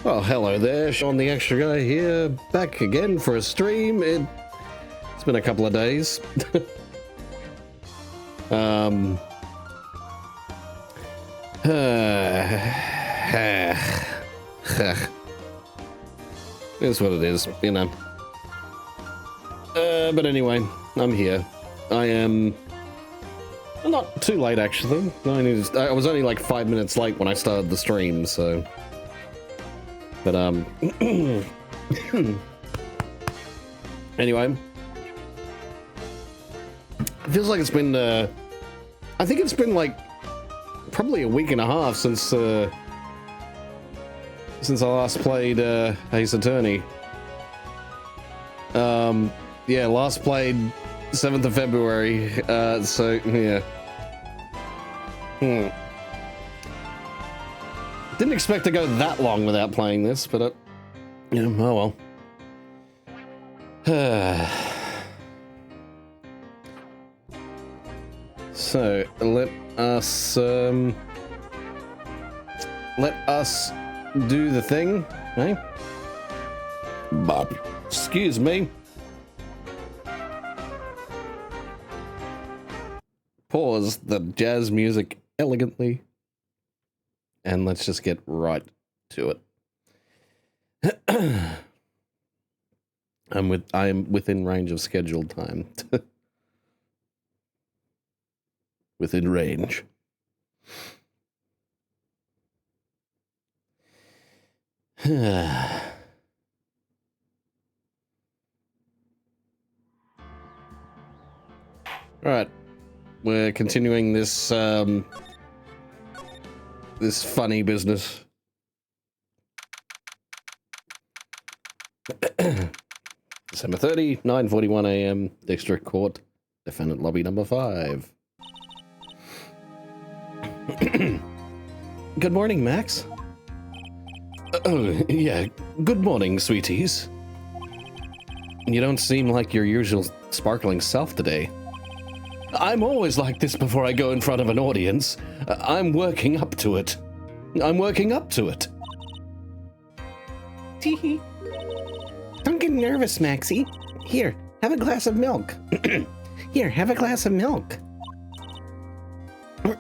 Oh, hello there, Sean the Extra Guy here, back again for a stream. It's been a couple of days. It's what it is, you know. But anyway, I'm here. I'm not too late, actually. I was only like 5 minutes late when I started the stream, so... But, anyway. It feels like it's been, I think it's been like probably a week and a half since I last played, Ace Attorney. Yeah, last played 7th of February, so, yeah. Didn't expect to go that long without playing this, but, yeah, oh well. So, let us do the thing, eh? Bob, excuse me. Pause the jazz music elegantly. And let's just get right to it. I am within range of scheduled time. Within range. Alright. We're continuing this this funny business. December 30, 9:41 a.m. District Court, Defendant Lobby number 5. Good morning, Max. Oh, yeah. Good morning, sweeties. You don't seem like your usual sparkling self today. I'm always like this before I go in front of an audience. I'm working up to it. Tee-hee. Don't get nervous, Maxie. Here, have a glass of milk. Here, have a glass of milk.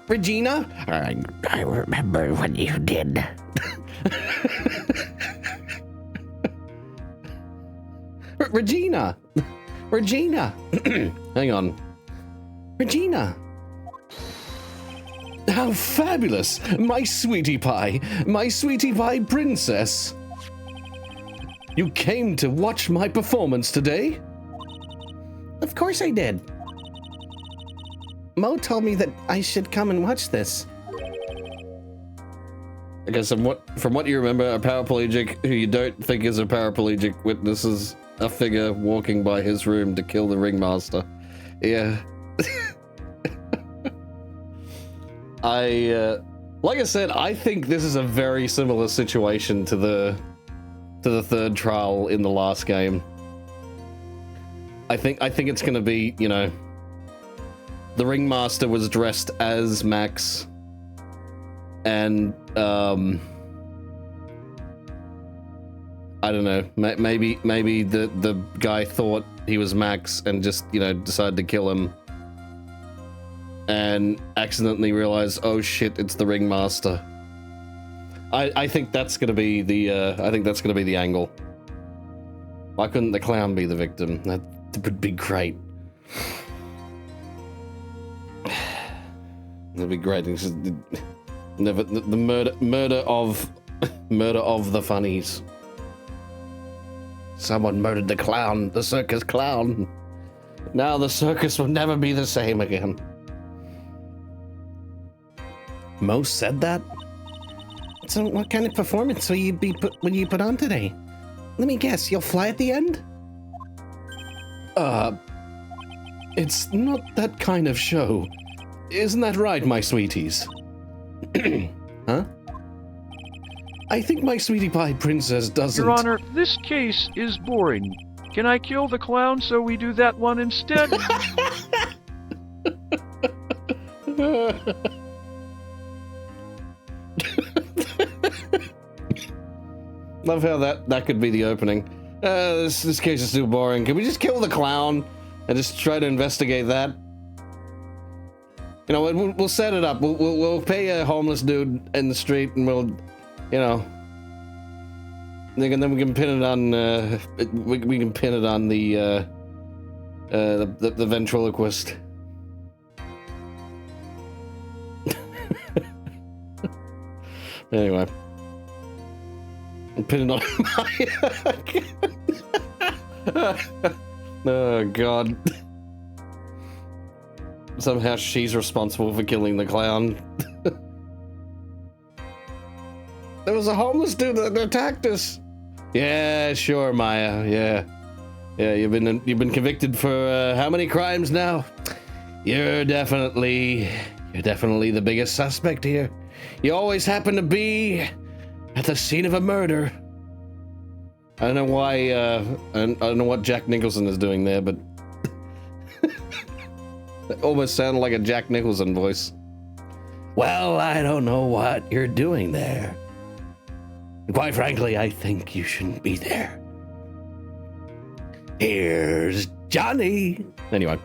Regina? I remember what you did. Regina! Regina! Hang on. Regina! How fabulous! My sweetie pie princess! You came to watch my performance today? Of course I did. Mo told me that I should come and watch this. I guess from what you remember, a paraplegic who you don't think is a paraplegic witnesses a figure walking by his room to kill the ringmaster. Yeah. Like I said, I think this is a very similar situation to the third trial in the last game. I think it's gonna be, you know, the ringmaster was dressed as Max, and I don't know, maybe the guy thought he was Max and just, you know, decided to kill him, and accidentally realized, oh shit, it's the ringmaster. I think that's gonna be the angle. Why couldn't the clown be the victim? That would be great. That'd be great. It's just, never the murder of the funnies. Someone murdered the clown, the circus clown. Now the circus will never be the same again. Mo said that? So what kind of performance will you put on today? Let me guess, you'll fly at the end? It's not that kind of show. Isn't that right, my sweeties? Huh? I think my sweetie pie princess doesn't... Your Honor, this case is boring. Can I kill the clown so we do that one instead? Love how that could be the opening. This case is too boring. Can we just kill the clown and just try to investigate that? You know, we'll set it up. We'll pay a homeless dude in the street, and we'll, you know, then we can pin it on. We can pin it on the ventriloquist. Anyway. Pin it on my... Oh, God. Somehow she's responsible for killing the clown. There was a homeless dude that attacked us. Yeah, sure, Maya. Yeah. Yeah, you've been convicted for how many crimes now? You're definitely the biggest suspect here. You always happen to be at the scene of a murder. I don't know why, I don't know what Jack Nicholson is doing there, but... It almost sounded like a Jack Nicholson voice. Well, I don't know what you're doing there. Quite frankly, I think you shouldn't be there. Here's Johnny. Anyway.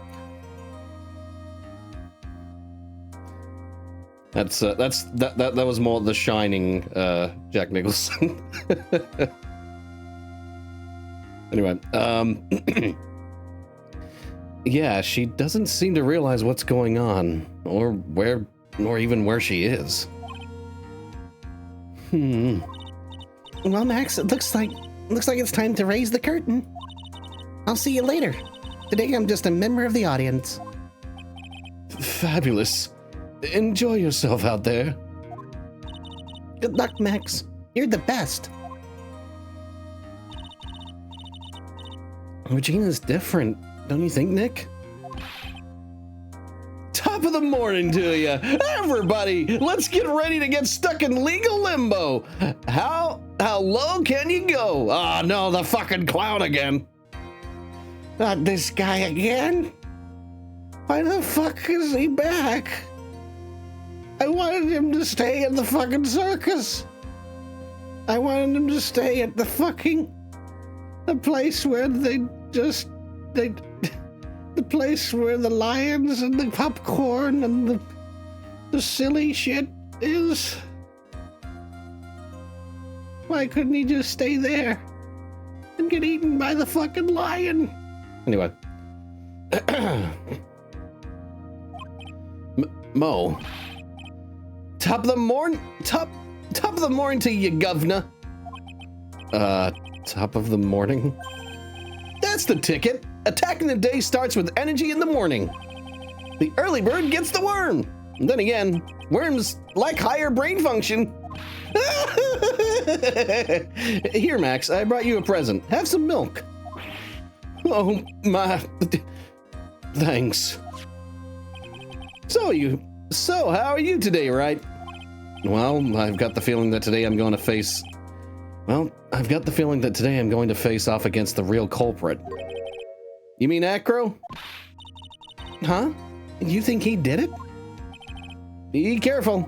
That was more The Shining, Jack Nicholson. Anyway, yeah, she doesn't seem to realize what's going on, or even where she is. Well, Max, it looks like it's time to raise the curtain. I'll see you later. Today I'm just a member of the audience. Fabulous. Enjoy yourself out there. Good luck, Max. You're the best. Regina's different, don't you think, Nick? Top of the morning to you, everybody. Let's get ready to get stuck in legal limbo. How low can you go? Oh no, the fucking clown again. Not this guy again? Why the fuck is he back? I wanted him to stay at the fucking circus. I wanted him to stay at the place where the place where the lions and the popcorn and the silly shit is. Why couldn't he just stay there and get eaten by the fucking lion? Anyway. Mo. Top of the morning to you, governor. Top of the morning? That's the ticket. Attacking the day starts with energy in the morning. The early bird gets the worm. And then again, worms like higher brain function. Here, Max, I brought you a present. Have some milk. Oh, my... Thanks. So, how are you today, Wright? Well, I've got the feeling that today I'm going to face off against the real culprit. You mean Acro? Huh? You think he did it? Be careful.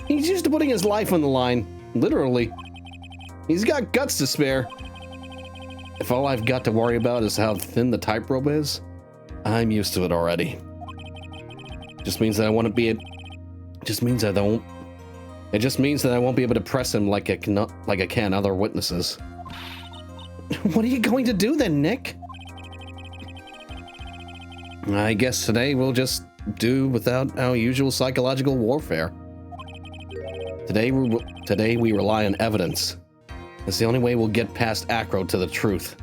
He's used to putting his life on the line. Literally. He's got guts to spare. If all I've got to worry about is how thin the tightrope is, I'm used to it already. Just means that I won't be able to press him like I can other witnesses. What are you going to do then, Nick? I guess today we'll just do without our usual psychological warfare. Today we rely on evidence. It's the only way we'll get past Acro to the truth.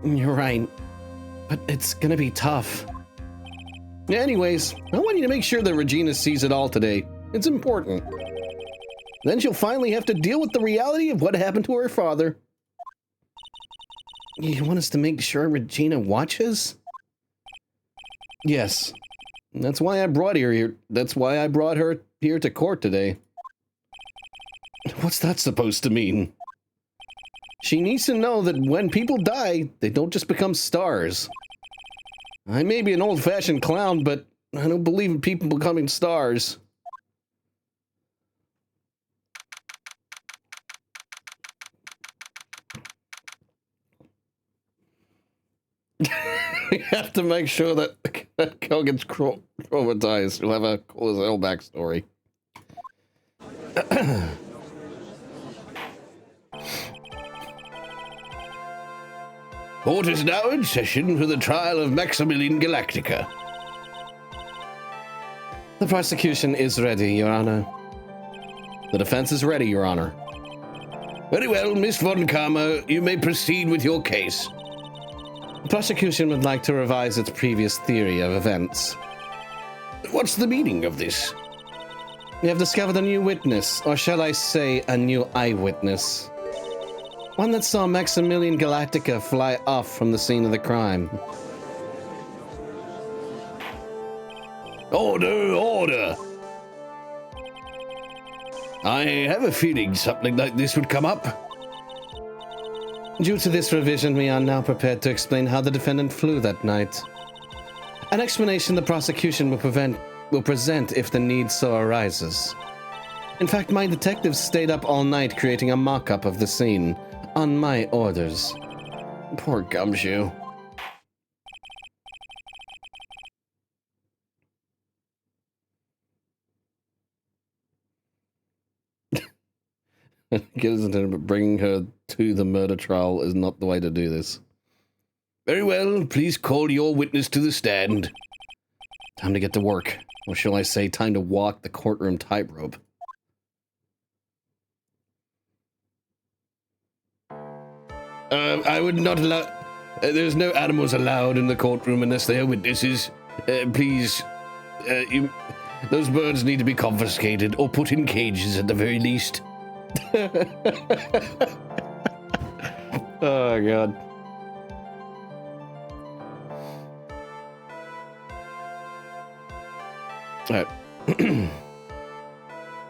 You're right, but it's gonna be tough. Anyways, I want you to make sure that Regina sees it all today. It's important. Then she'll finally have to deal with the reality of what happened to her father. You want us to make sure Regina watches? Yes. That's why I brought her here. That's why I brought her here to court today. What's that supposed to mean? She needs to know that when people die, they don't just become stars. I may be an old-fashioned clown, but I don't believe in people becoming stars. We have to make sure that Kel gets traumatized. We'll have a Cozell backstory. Court is now in session for the trial of Maximilian Galactica. The prosecution is ready, Your Honor. The defense is ready, Your Honor. Very well, Miss Von Karma, you may proceed with your case. The prosecution would like to revise its previous theory of events. What's the meaning of this? We have discovered a new witness, or shall I say, a new eyewitness. One that saw Maximilian Galactica fly off from the scene of the crime. Order, order! I have a feeling something like this would come up. Due to this revision, we are now prepared to explain how the defendant flew that night. An explanation the prosecution will present if the need so arises. In fact, my detectives stayed up all night creating a mock-up of the scene, on my orders. Poor Gumshoe. But bringing her to the murder trial is not the way to do this. Very well, please call your witness to the stand. Time to get to work. Or shall I say, time to walk the courtroom tightrope. I would not allow... there's no animals allowed in the courtroom unless they are witnesses. Please, those birds need to be confiscated or put in cages at the very least. Oh, God. All right.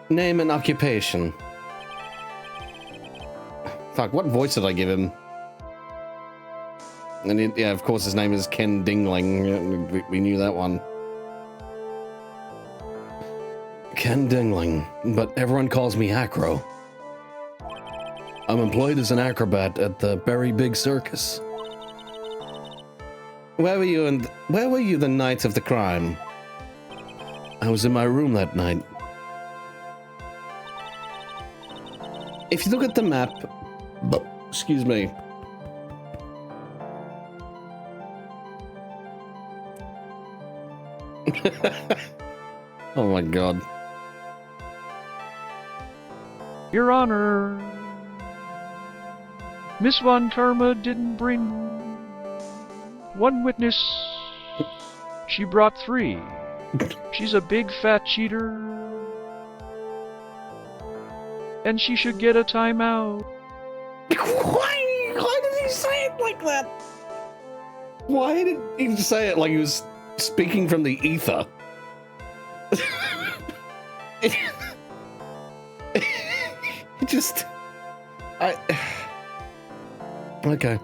Name and occupation. Fuck, what voice did I give him? And yeah, of course his name is Ken Dingling. We knew that one. Ken Dingling, but everyone calls me Acro. I'm employed as an acrobat at the Very Big Circus. Where were you the night of the crime? I was in my room that night. If you look at the map... Excuse me. Oh my God. Your Honor, Miss Von Karma didn't bring one witness. She brought 3. She's a big fat cheater. And she should get a timeout. Why did he say it like that? Why did he say it like he was speaking from the ether? It just... Okay.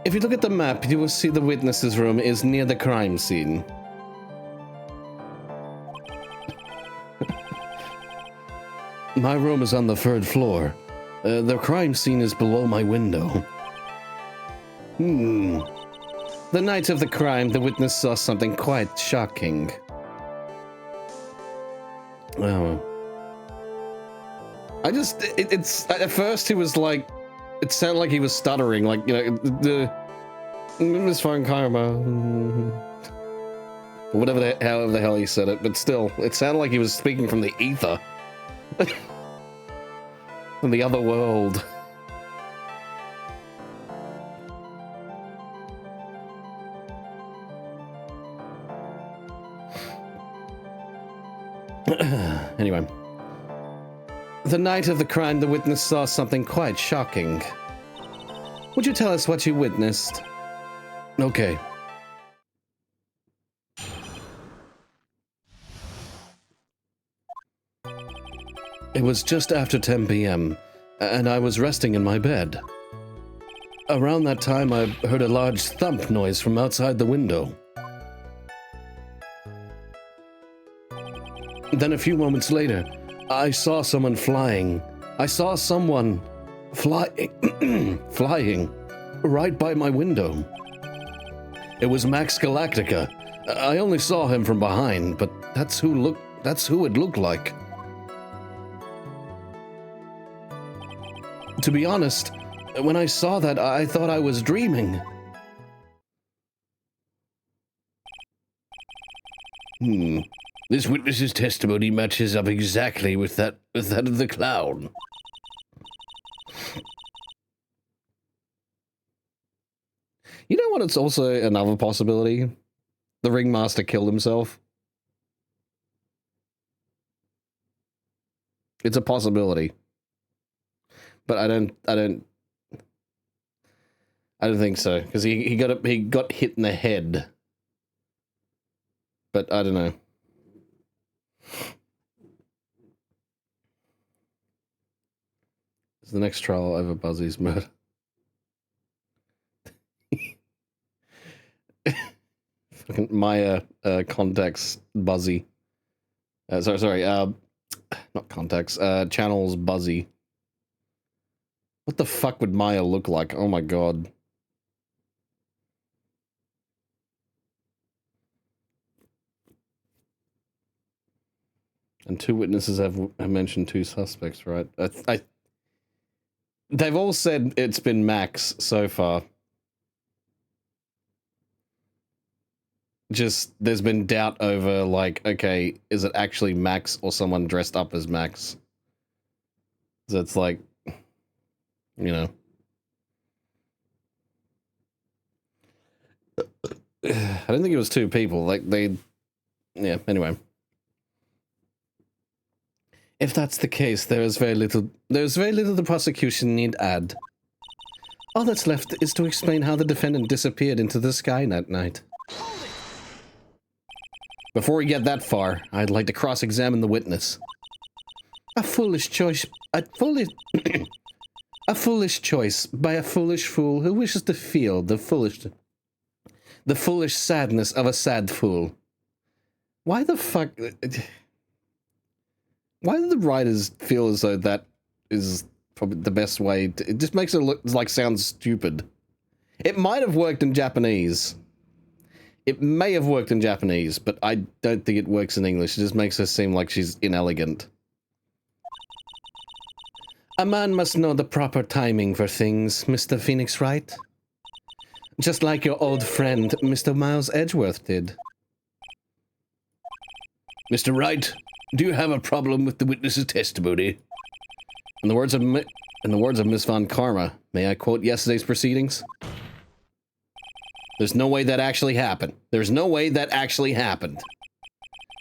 If you look at the map, you will see the witness's room is near the crime scene. My room is on the 3rd floor. The crime scene is below my window. The night of the crime, the witness saw something quite shocking. Oh. It's at first he was like, it sounded like he was stuttering, like, you know, the Miss Von Karma, however the hell he said it, but still, it sounded like he was speaking from the ether. From the other world. Anyway. The night of the crime, the witness saw something quite shocking. Would you tell us what you witnessed? Okay. It was just after 10 p.m., and I was resting in my bed. Around that time, I heard a large thump noise from outside the window. Then a few moments later, I saw someone flying. I saw someone flying right by my window. It was Max Galactica. I only saw him from behind, but that's who it looked like. To be honest, when I saw that, I thought I was dreaming. This witness's testimony matches up exactly with that of the clown. You know what? It's also another possibility. The ringmaster killed himself. It's a possibility, but I don't think so, because he got hit in the head. But I don't know. Is the next trial over Buzzy's murder? Fucking Maya contacts Buzzy. Sorry, not contacts. Channels Buzzy. What the fuck would Maya look like? Oh my god. And 2 witnesses have mentioned 2 suspects, right? They've all said it's been Max so far. Just, there's been doubt over, like, okay, is it actually Max or someone dressed up as Max? So it's like, you know. I don't think it was 2 people. Like, yeah, anyway. If that's the case, there's very little the prosecution need add. All that's left is to explain how the defendant disappeared into the sky that night. Before we get that far, I'd like to cross-examine the witness. A foolish choice by a foolish fool who wishes to feel the foolish sadness of a sad fool. Why the fuck... Why do the writers feel as though that is probably the best way to... It just makes it look like sound stupid. It might have worked in Japanese. It may have worked in Japanese, but I don't think it works in English. It just makes her seem like she's inelegant. A man must know the proper timing for things, Mr. Phoenix Wright. Just like your old friend, Mr. Miles Edgeworth did. Mr. Wright, do you have a problem with the witness's testimony? In the words of Miss Von Karma, may I quote yesterday's proceedings? There's no way that actually happened. There's no way that actually happened.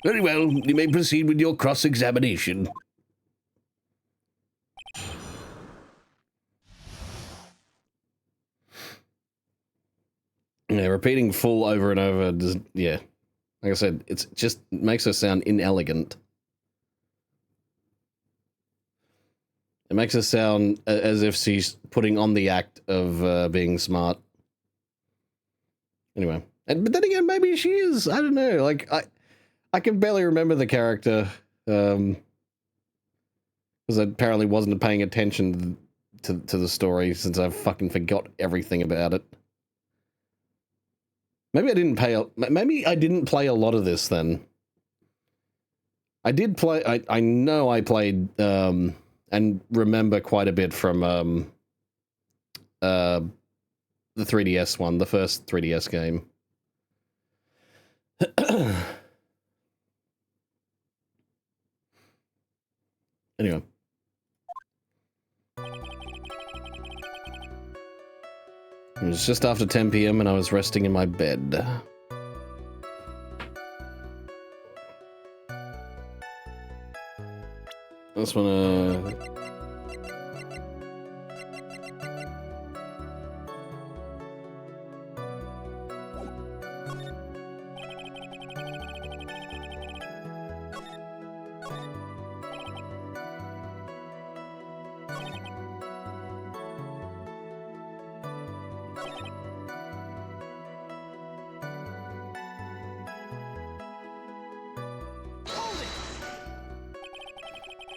Very well, you may proceed with your cross-examination. Yeah, repeating full over and over, does, yeah. Like I said, it just makes her sound inelegant. It makes her sound as if she's putting on the act of being smart. Anyway, but then again, maybe she is. I don't know. Like I can barely remember the character because I apparently wasn't paying attention to the story since I fucking forgot everything about it. Maybe I didn't play a lot of this then. I did play. I know I played and remember quite a bit from the 3DS one, the first 3DS game. Anyway. It was just after 10 p.m. and I was resting in my bed. I just wanna...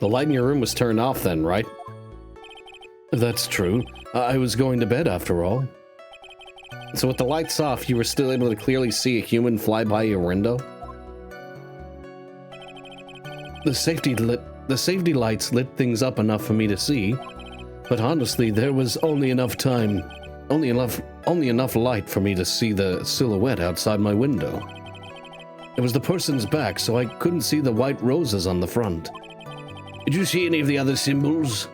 The light in your room was turned off then, right? That's true. I was going to bed after all. So with the lights off, you were still able to clearly see a human fly by your window? The safety lights lit things up enough for me to see, but honestly, there was only enough light for me to see the silhouette outside my window. It was the person's back, so I couldn't see the white roses on the front. Did you see any of the other symbols?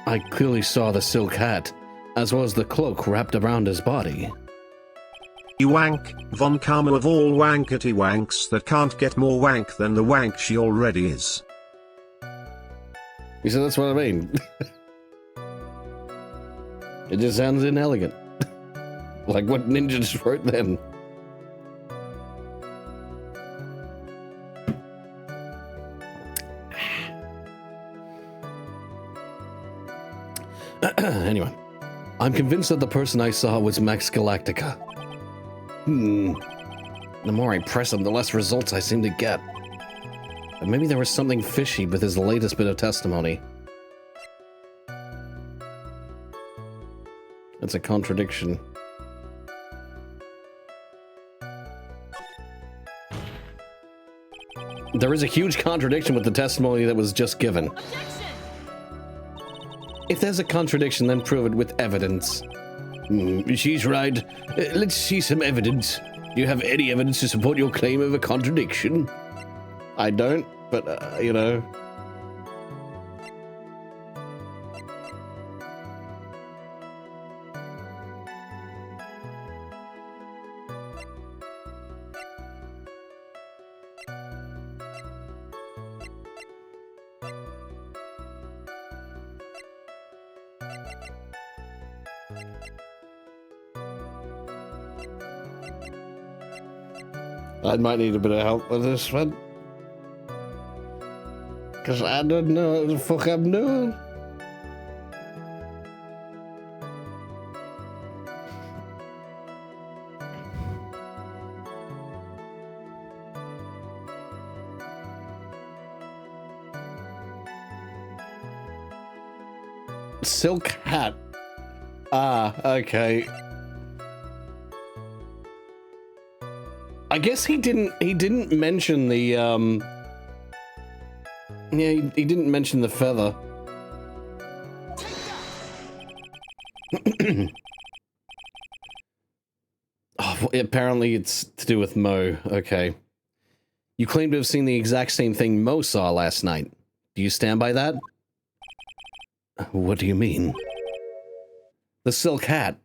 I clearly saw the silk hat, as well as the cloak wrapped around his body. You wank, Von Karma of all wankety wanks that can't get more wank than the wank she already is. You said that's what I mean. It just sounds inelegant. Like what Ninja just wrote then. Anyway, I'm convinced that the person I saw was Max Galactica. The more I press him, the less results I seem to get. But maybe there was something fishy with his latest bit of testimony. That's a contradiction. There is a huge contradiction with the testimony that was just given. Objection! If there's a contradiction, then prove it with evidence. She's right. Let's see some evidence. Do you have any evidence to support your claim of a contradiction? I don't, but, you know. I might need a bit of help with this one. Because I don't know what the fuck I'm doing. Silk hat. Ah, okay. I guess he didn't mention the, yeah, he didn't mention the feather. Oh, well, apparently it's to do with Mo. Okay. You claim to have seen the exact same thing Mo saw last night. Do you stand by that? What do you mean? The silk hat.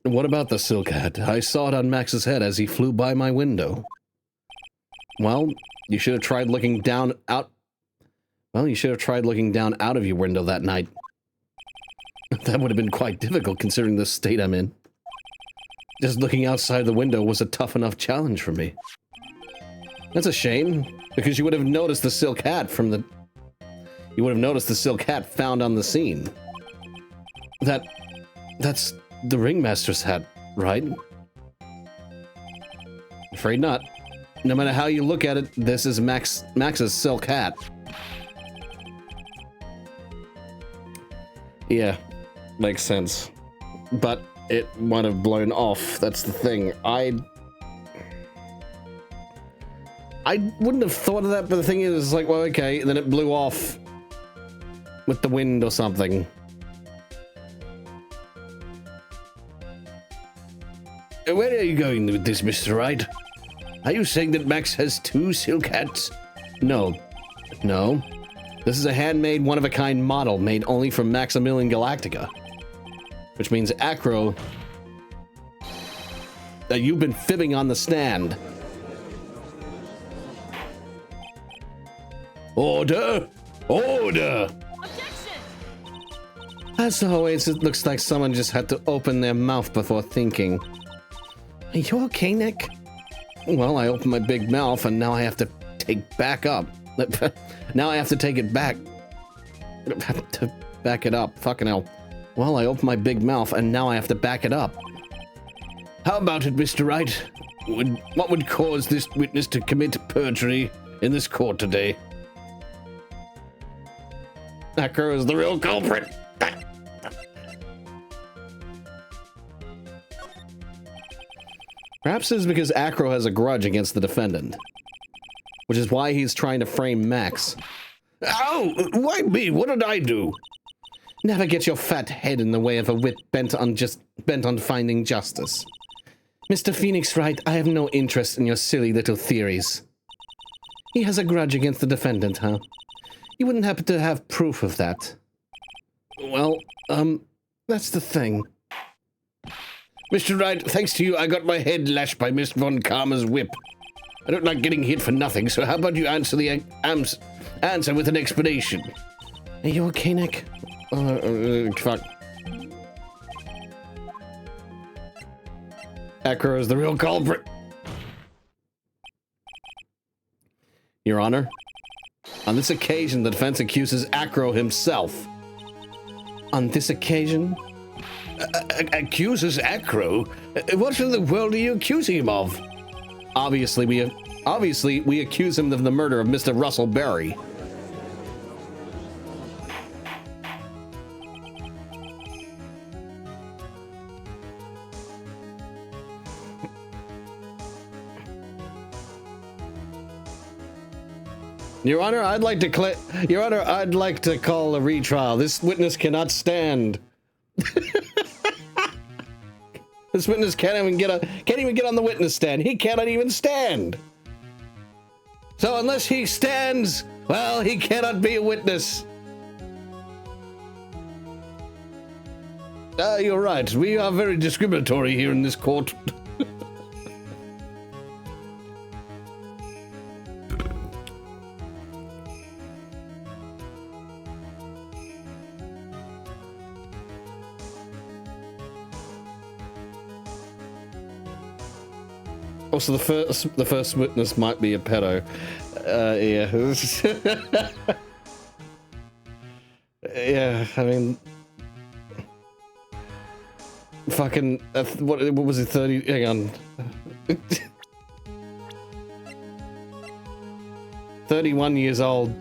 What about the silk hat? I saw it on Max's head as he flew by my window. Well, you should have tried looking down out... Well, you should have tried looking down out of your window that night. That would have been quite difficult considering the state I'm in. Just looking outside the window was a tough enough challenge for me. That's a shame, because you would have noticed the silk hat from the... You would have noticed the silk hat found on the scene. That's the ringmaster's hat, right? Afraid not. No matter how you look at it, this is Max's silk hat. Yeah, makes sense. But it might have blown off, that's the thing. I wouldn't have thought of that, but the thing is, it's like, well, okay, and then it blew off with the wind or something. Where are you going with this, Mr. Wright? Are you saying that Max has two silk hats? No. No. This is a handmade, one-of-a-kind model made only from Maximilian Galactica. Which means, Acro, that you've been fibbing on the stand. Order! Order! Objection! As always, it looks like someone just had to open their mouth before thinking. Are you okay, Nick? Well, I opened my big mouth and now I have to take back up. Now I have to take it back. To back it up. Fucking hell. Well, I opened my big mouth and now I have to back it up. How about it, Mr. Wright? What would cause this witness to commit perjury in this court today. Acro is the real culprit. Perhaps it's because Acro has a grudge against the defendant, which is why he's trying to frame Max. Ow! Why me? What did I do? Never get your fat head in the way of a wit bent on finding justice. Mr. Phoenix Wright, I have no interest in your silly little theories. He has a grudge against the defendant, huh? You wouldn't happen to have proof of that. Well, that's the thing. Mr. Wright, thanks to you, I got my head lashed by Miss Von Karma's whip. I don't like getting hit for nothing, so how about you answer the answer with an explanation? Are you okay, Nick? Fuck. Acro is the real culprit. Your Honor, on this occasion, the defense accuses Acro himself. On this occasion? Accuses Acro? What in the world are you accusing him of? Obviously, we accuse him of the murder of Mr. Russell Berry. Your Honor, I'd like to call a retrial. This witness cannot stand. This witness can't even get on the witness stand. He cannot even stand. So unless he stands, well, he cannot be a witness. You're right. We are very discriminatory here in this court. Also, the first witness might be a pedo. Yeah. Yeah, I mean, fucking what was it? 30? Hang on. 31 years old.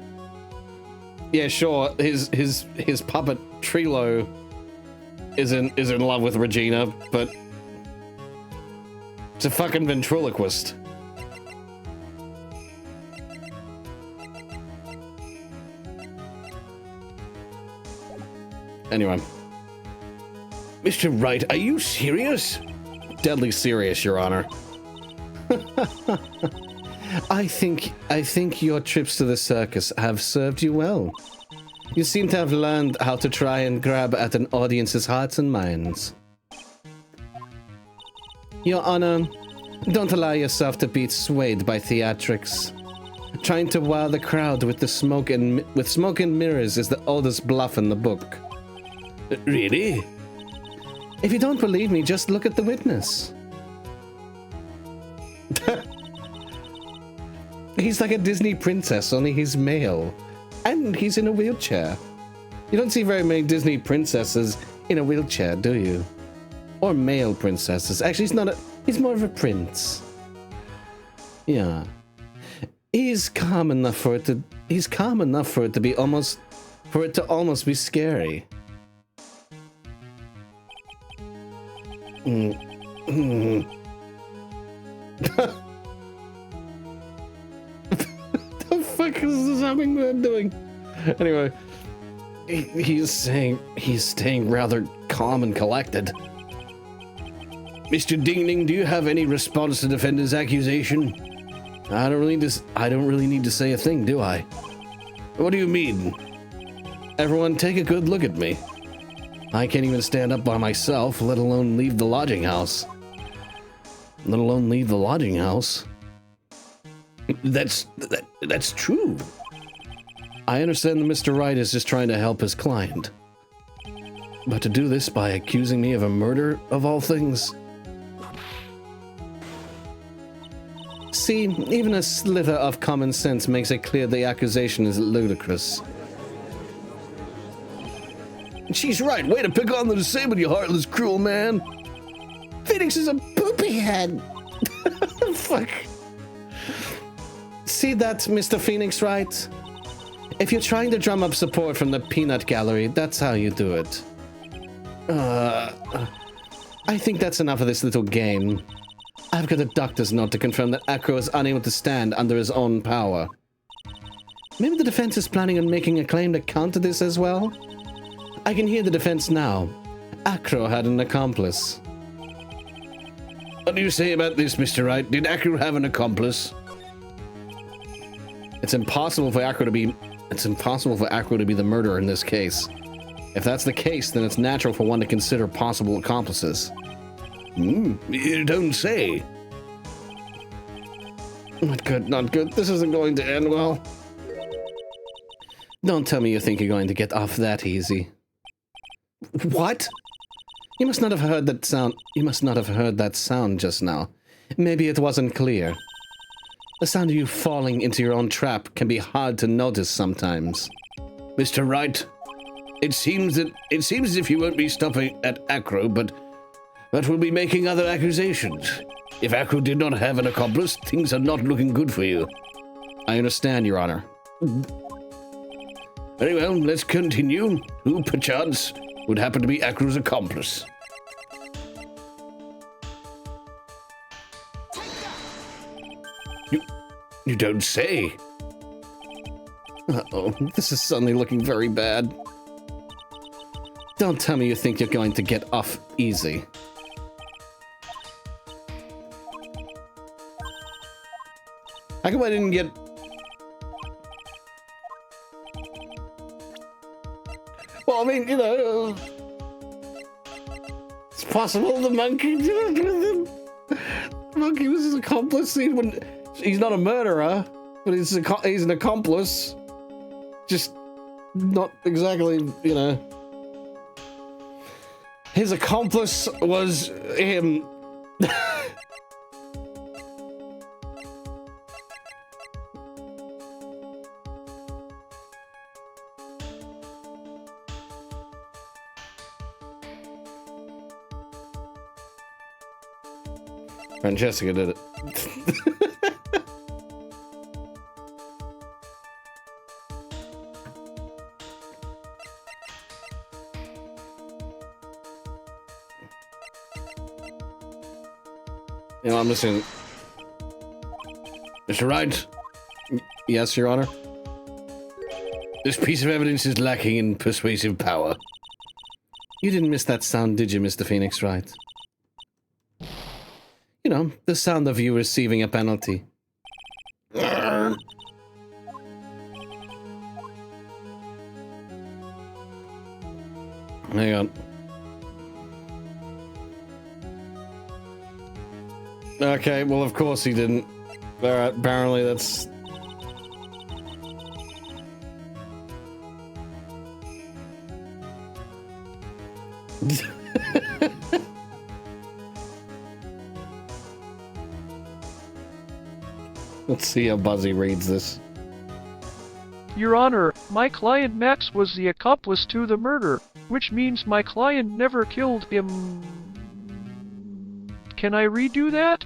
Yeah, sure. His puppet Trilo is in love with Regina, but it's a fucking ventriloquist. Anyway. Mr. Wright, are you serious? Deadly serious, Your Honor. I think your trips to the circus have served you well. You seem to have learned how to try and grab at an audience's hearts and minds. Your Honor, don't allow yourself to be swayed by theatrics. Trying to wow the crowd with smoke and mirrors is the oldest bluff in the book. Really? If you don't believe me, just look at the witness. He's like a Disney princess, only he's male. And he's in a wheelchair. You don't see very many Disney princesses in a wheelchair, do you? Or male princesses. Actually, he's more of a prince. Yeah. He's calm enough for it to be almost be scary. The fuck is this hummingbird doing? Anyway, he's staying rather calm and collected. Mr. Ding-Ding, do you have any response to defendant's accusation? I don't really need to say a thing, do I? What do you mean? Everyone, take a good look at me. I can't even stand up by myself, let alone leave the lodging house. That's true. I understand that Mr. Wright is just trying to help his client. But to do this by accusing me of a murder, of all things... See, even a slither of common sense makes it clear the accusation is ludicrous. She's right. Way to pick on the disabled, you heartless, cruel man. Phoenix is a poopy head. Fuck. See that, Mr. Phoenix Wright? If you're trying to drum up support from the peanut gallery, that's how you do it. I think that's enough of this little game. I've got a doctor's note to confirm that Acro is unable to stand under his own power. Maybe the defense is planning on making a claim to counter this as well? I can hear the defense now. Acro had an accomplice. What do you say about this, Mr. Wright? Did Acro have an accomplice? It's impossible for Acro to be the murderer in this case. If that's the case, then it's natural for one to consider possible accomplices. You don't say. Not good, not good. This isn't going to end well. Don't tell me you think you're going to get off that easy. What? You must not have heard that sound. You must not have heard that sound just now. Maybe it wasn't clear. The sound of you falling into your own trap can be hard to notice sometimes. Mr. Wright, it seems as if you won't be stopping at Acro, but will be making other accusations. If Acro did not have an accomplice, things are not looking good for you. I understand, Your Honor. Very well, let's continue. Who, perchance, would happen to be Acro's accomplice? You don't say. Uh-oh, this is suddenly looking very bad. Don't tell me you think you're going to get off easy. How come I didn't get... Well, I mean, you know... It's possible the monkey did it with him. The monkey was his accomplice. He's not a murderer, but he's an accomplice. Just not exactly, you know... His accomplice was him. Francesca did it. You know, I'm listening. Mr. Wright? Yes, Your Honor? This piece of evidence is lacking in persuasive power. You didn't miss that sound, did you, Mr. Phoenix Wright? You know, the sound of you receiving a penalty. Hang on. Okay, well, of course he didn't. Alright, apparently that's... Let's see how Buzzy reads this. Your Honor, my client Max was the accomplice to the murder, which means my client never killed him. Can I redo that?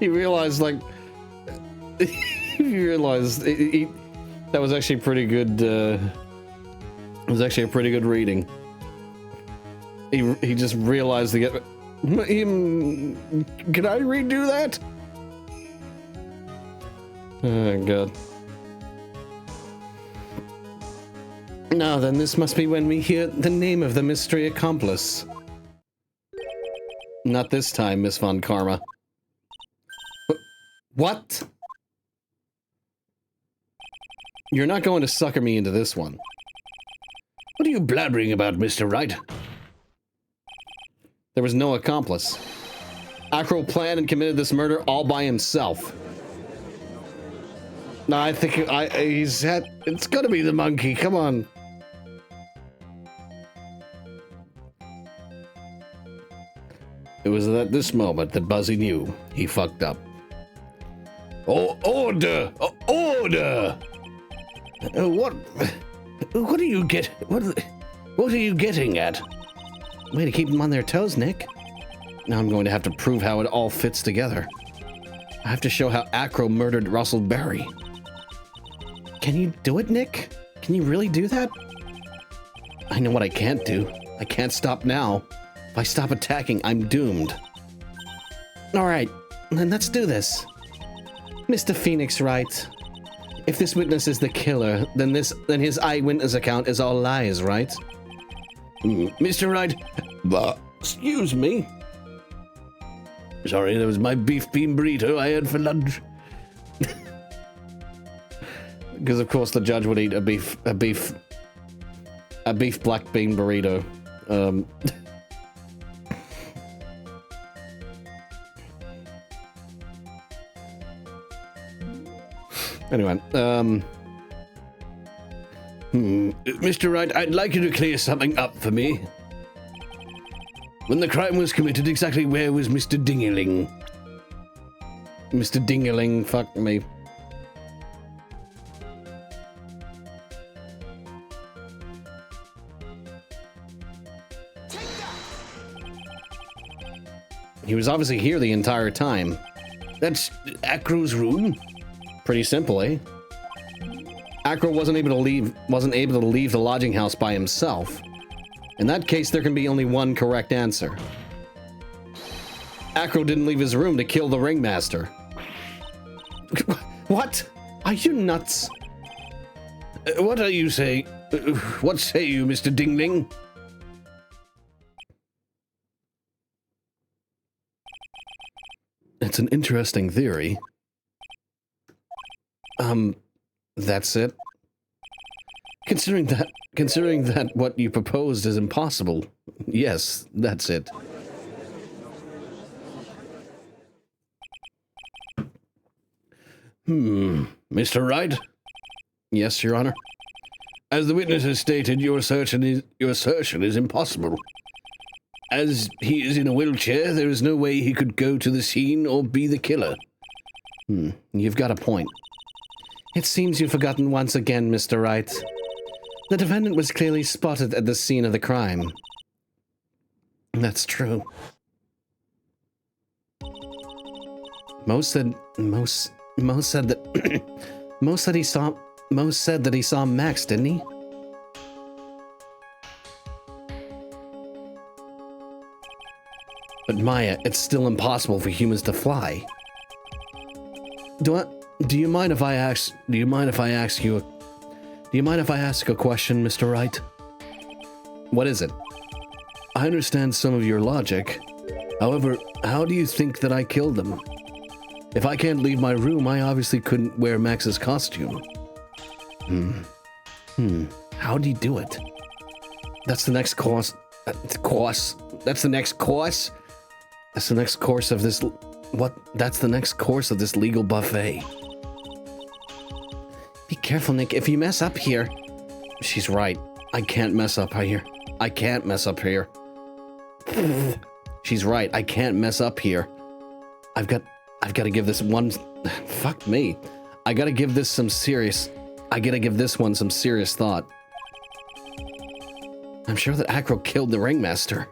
He realized, like... he realized that was actually pretty good, it was actually a pretty good reading. He just realized to get... Can I redo that? Oh, God. Now then, this must be when we hear the name of the mystery accomplice. Not this time, Miss Von Karma. What? You're not going to sucker me into this one. What are you blabbering about, Mr. Wright? There was no accomplice. Acro planned and committed this murder all by himself. No, I think it's gotta be the monkey, come on. It was at this moment that Buzzy knew he fucked up. Oh, order! Order! What are you what are you getting at? Way to keep them on their toes, Nick. Now I'm going to have to prove how it all fits together. I have to show how Acro murdered Russell Berry. Can you do it, Nick? Can you really do that? I know what I can't do. I can't stop now. If I stop attacking, I'm doomed. Alright, then let's do this. Mr. Phoenix Wright. If this witness is the killer, then his eyewitness account is all lies, right? Mr. Wright, excuse me. Sorry, that was my beef bean burrito I had for lunch. Because of course the judge would eat a beef black bean burrito. Anyway, Mr. Wright, I'd like you to clear something up for me. When the crime was committed, exactly where was Mr. Dingerling? Mr. Dingerling, fuck me. He was obviously here the entire time. That's Acro's room. Pretty simple, eh? Acro wasn't able to leave the lodging house by himself. In that case, there can be only one correct answer. Acro didn't leave his room to kill the ringmaster. What? Are you nuts? What are you saying? What say you, Mr. Dingling? It's an interesting theory. That's it. Considering that what you proposed is impossible. Yes, that's it. Mr. Wright? Yes, Your Honor. As the witness has stated, your assertion is impossible. As he is in a wheelchair, there is no way he could go to the scene or be the killer. You've got a point. It seems you've forgotten once again, Mr. Wright. The defendant was clearly spotted at the scene of the crime. That's true. Most said that he saw Max, didn't he? But Maya, it's still impossible for humans to fly. Do you mind if I ask a question, Mr. Wright? What is it? I understand some of your logic. However, how do you think that I killed them? If I can't leave my room, I obviously couldn't wear Max's costume. How do you do it? That's the next course. That's the next course? That's the next course of this... What? That's the next course of this legal buffet. Be careful, Nick. If you mess up here... She's right. I can't mess up here. I can't mess up here. She's right. I can't mess up here. I've got to give this one... Fuck me. I gotta give this one some serious thought. I'm sure that Acro killed the ringmaster.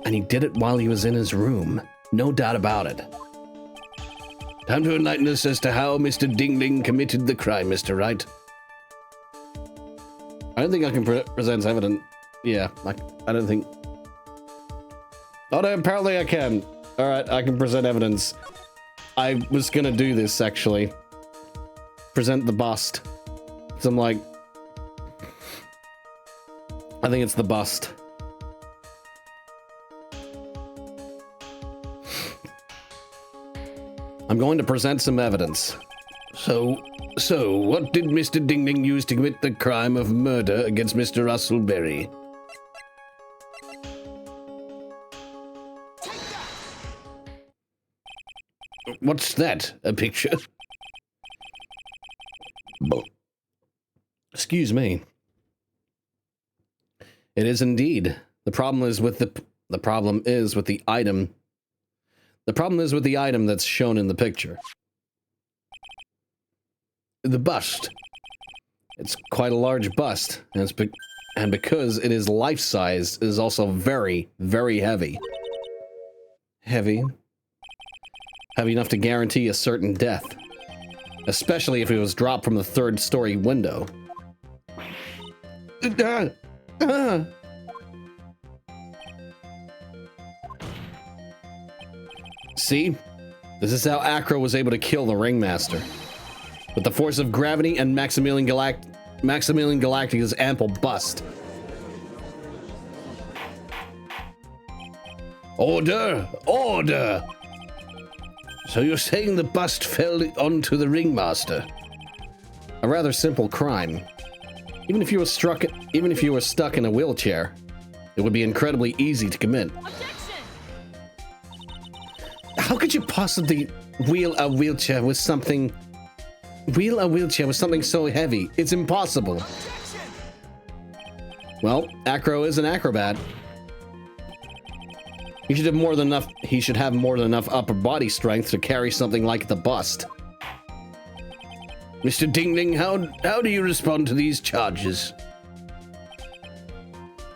And he did it while he was in his room. No doubt about it. Time to enlighten us as to how Mr. Dingling committed the crime, Mr. Wright. I don't think I can present evidence. Yeah, I don't think... Oh no, apparently I can. Alright, I can present evidence. I was gonna do this, actually. Present the bust. So I'm like... I think it's the bust. I'm going to present some evidence. So what did Mr. Dingling use to commit the crime of murder against Mr. Russell Berry? What's that? A picture? Excuse me. It is indeed. The problem is with the item. The problem is with the item that's shown in the picture. The bust. It's quite a large bust, and, because it is life-size, it is also very, very heavy. heavy. Heavy enough to guarantee a certain death. Especially if it was dropped from the third-story window. See? This is how Acro was able to kill the Ringmaster. With the force of gravity and Maximilian Galactica's ample bust. Order! Order! So you're saying the bust fell onto the Ringmaster? A rather simple crime. Even if you were stuck in a wheelchair, it would be incredibly easy to commit. Objection! How could you possibly wheel a wheelchair with something so heavy? It's impossible. Objection! Well, Acro is an acrobat. He should have more than enough upper body strength to carry something like the bust. Mr. Dingling, how do you respond to these charges?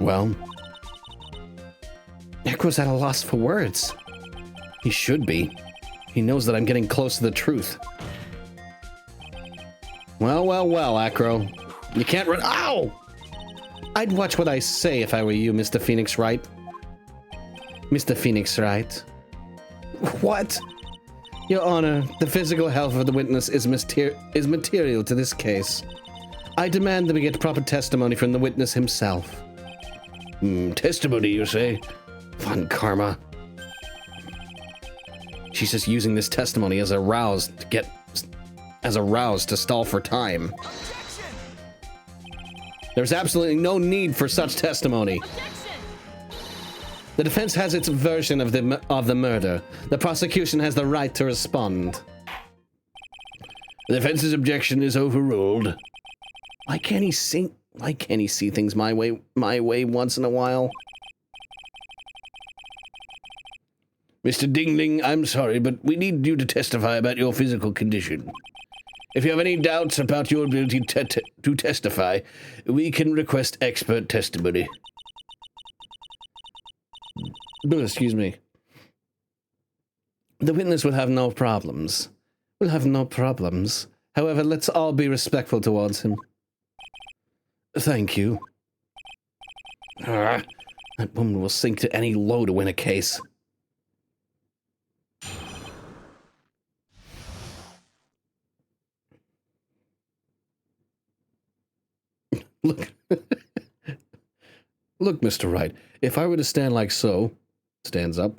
Well, Acro's at a loss for words. He should be. He knows that I'm getting close to the truth. Well, Acro. You can't run— Ow! I'd watch what I say if I were you, Mr. Phoenix Wright. Mr. Phoenix Wright. What? Your Honor, the physical health of the witness is material to this case. I demand that we get proper testimony from the witness himself. Testimony, you say? Fun karma. She's just using this testimony as a rouse to stall for time. Objection! There's absolutely no need for such testimony. Objection! The defense has its version of the murder. The prosecution has the right to respond. The defense's objection is overruled. Why can't he see things my way once in a while? Mr. Dingling, I'm sorry, but we need you to testify about your physical condition. If you have any doubts about your ability to testify, we can request expert testimony. Excuse me. The witness will have no problems. However, let's all be respectful towards him. Thank you. That woman will sink to any low to win a case. Look. Look, Mr. Wright, if I were to stand like so, stands up,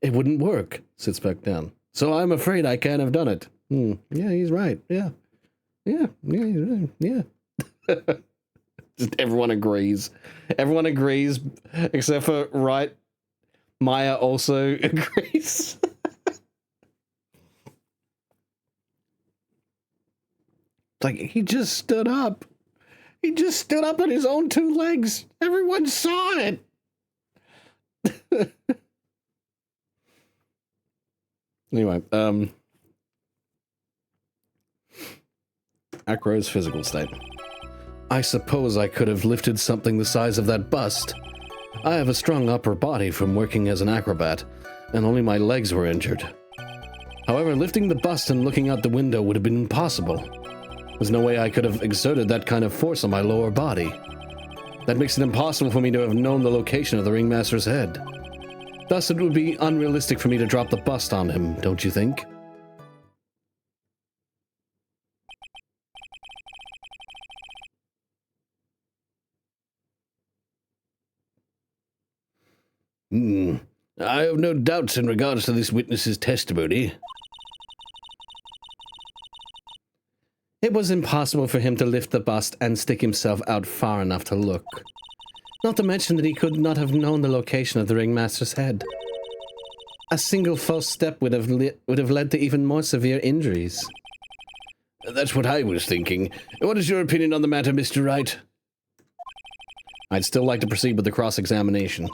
it wouldn't work, sits back down. So I'm afraid I can't have done it. Yeah, he's right. Yeah, he's right. Yeah. Just everyone agrees. Everyone agrees, except for Wright. Maya also agrees. Like, he just stood up. He just stood up on his own two legs. Everyone saw it. Anyway, Acro's physical state. I suppose I could have lifted something the size of that bust. I have a strong upper body from working as an acrobat, and only my legs were injured. However, lifting the bust and looking out the window would have been impossible. There's no way I could have exerted that kind of force on my lower body. That makes it impossible for me to have known the location of the Ringmaster's head. Thus, it would be unrealistic for me to drop the bust on him, don't you think? I have no doubts in regards to this witness's testimony. It was impossible for him to lift the bust and stick himself out far enough to look. Not to mention that he could not have known the location of the Ringmaster's head. A single false step would have led to even more severe injuries. That's what I was thinking. What is your opinion on the matter, Mr. Wright? I'd still like to proceed with the cross-examination.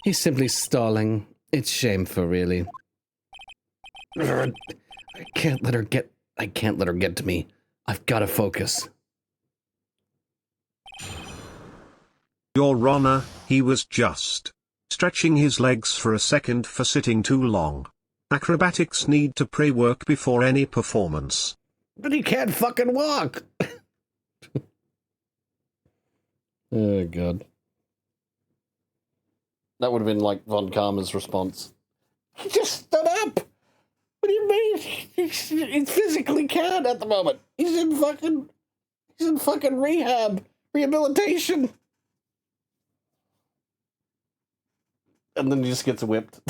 He's simply stalling. It's shameful, really. I can't let her get to me. I've got to focus. Your Honor, he was just Stretching his legs for a second for sitting too long. Acrobatics need to pre-work before any performance. But he can't fucking walk. Oh, God. That would have been like Von Karma's response. He just stood up. What do you mean? He physically can't at the moment. He's in fucking rehabilitation. And then he just gets whipped.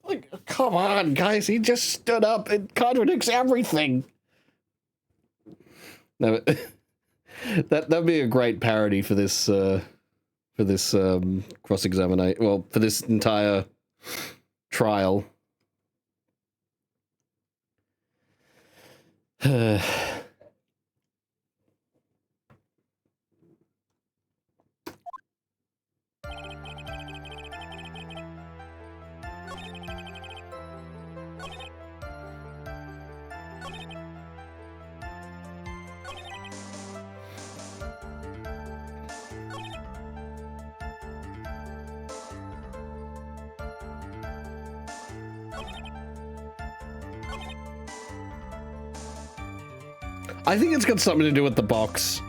Like, come on, guys. He just stood up. It contradicts everything. No, that'd be a great parody for this cross-examination. Well, for this entire trial. I think it's got something to do with the box.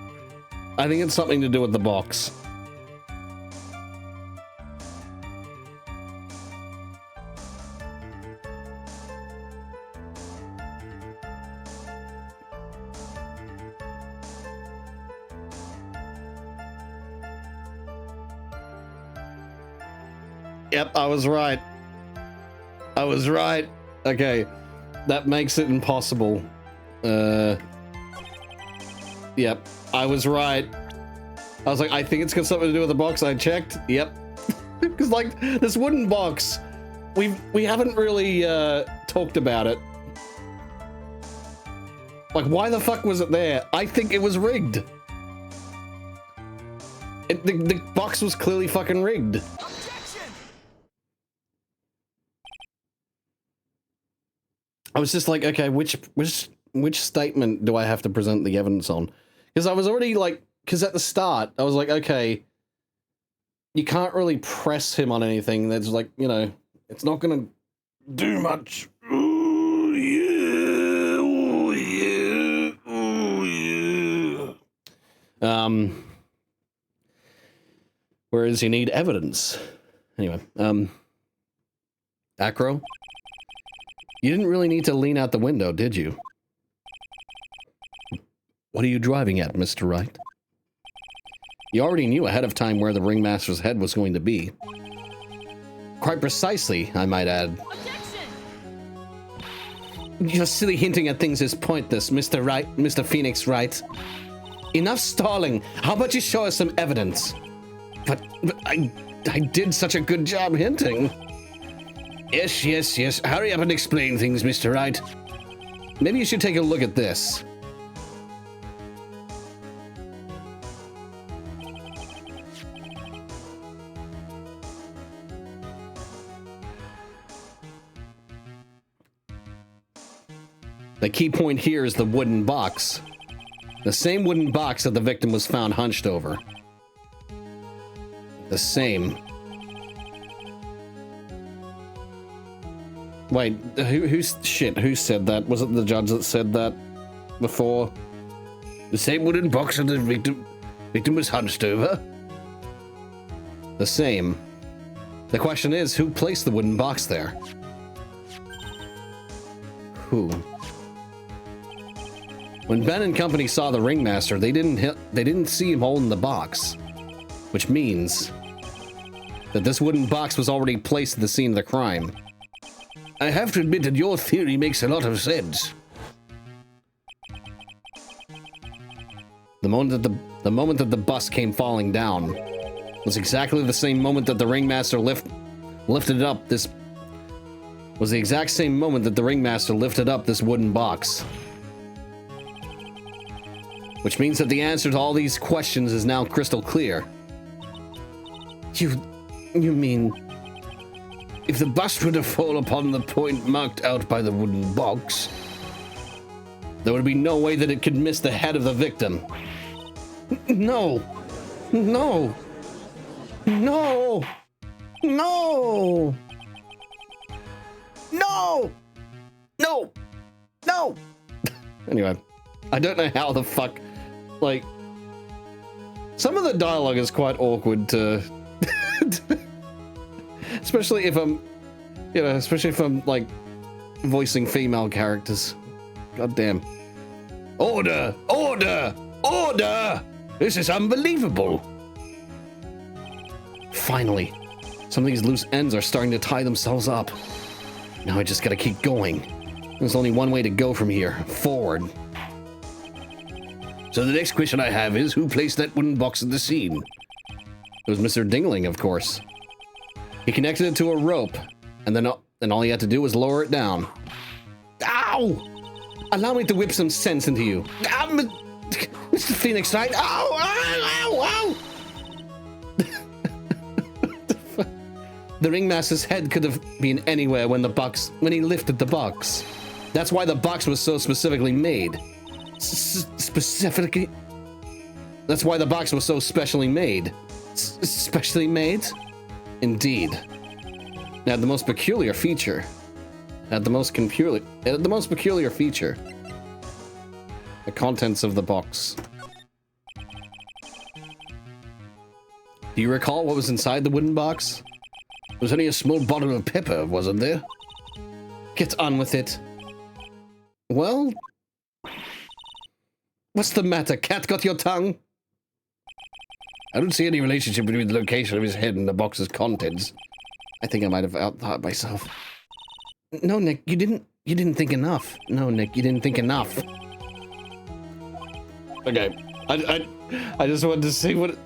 I think it's something to do with the box. Yep, I was right. I was right. Okay, that makes it impossible. Yep, I was right. I was like, I think it's got something to do with the box. I checked. Yep. Because, like, this wooden box, we haven't really talked about it. Like, why the fuck was it there? I think it was rigged. The box was clearly fucking rigged. Objection! I was just like, okay, which statement do I have to present the evidence on? Because I was already like, because at the start, I was like, okay, you can't really press him on anything that's like, you know, it's not going to do much. Ooh, yeah, ooh, yeah, ooh, yeah. Whereas you need evidence. Anyway, Acro, you didn't really need to lean out the window, did you? What are you driving at, Mr. Wright? You already knew ahead of time where the ringmaster's head was going to be. Quite precisely, I might add. Objection! Your silly hinting at things is pointless, Mr. Wright, Mr. Phoenix Wright. Enough stalling. How about you show us some evidence? But I did such a good job hinting. Yes. Hurry up and explain things, Mr. Wright. Maybe you should take a look at this. The key point here is the wooden box. The same wooden box that the victim was found hunched over. The same. Wait, who said that? Was it the judge that said that before? The same wooden box that the victim was hunched over? The same. The question is, who placed the wooden box there? Who? When Ben and company saw the ringmaster, they didn't see him holding the box, which means that this wooden box was already placed at the scene of the crime. I have to admit that your theory makes a lot of sense. The moment that the bus came falling down was exactly the same moment that the ringmaster lifted it up. This was the exact same moment that the ringmaster lifted up this wooden box. Which means that the answer to all these questions is now crystal clear. You mean, if the bus were to fall upon the point marked out by the wooden box, there would be no way that it could miss the head of the victim. No. No! No! No! No! No! No! Anyway, I don't know how the fuck, like, some of the dialogue is quite awkward to, especially if I'm, you know, especially if I'm, like, voicing female characters. God damn. Order! Order! Order! This is unbelievable! Finally, some of these loose ends are starting to tie themselves up. Now I just gotta keep going. There's only one way to go from here, forward. So the next question I have is, who placed that wooden box in the scene? It was Mr. Dingling, of course. He connected it to a rope, and then all he had to do was lower it down. Ow! Allow me to whip some sense into you. Mr. Phoenix Knight. Ow! Ow! Ow! Ow! The ringmaster's head could have been anywhere when he lifted the box. That's why the box was so specifically made. Specifically? That's why the box was so specially made. Specially made? Indeed. It had the most peculiar feature. The contents of the box. Do you recall what was inside the wooden box? There was only a small bottle of pepper, wasn't there? Get on with it. Well... What's the matter? Cat got your tongue? I don't see any relationship between the location of his head and the box's contents. I think I might have outthought myself. No, Nick, you didn't think enough. No, Nick, you didn't think enough. Okay, I just wanted to see what...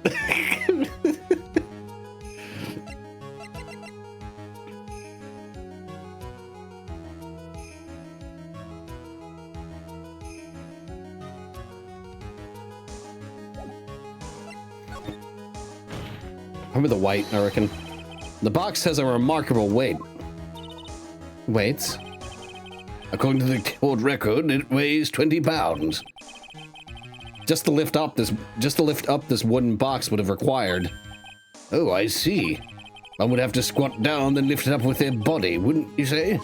Remember the white, I reckon. The box has a remarkable weight. Weights? According to the court record, it weighs 20 pounds. Just to lift up this wooden box would have required. Oh, I see. One would have to squat down, then lift it up with their body, wouldn't you say?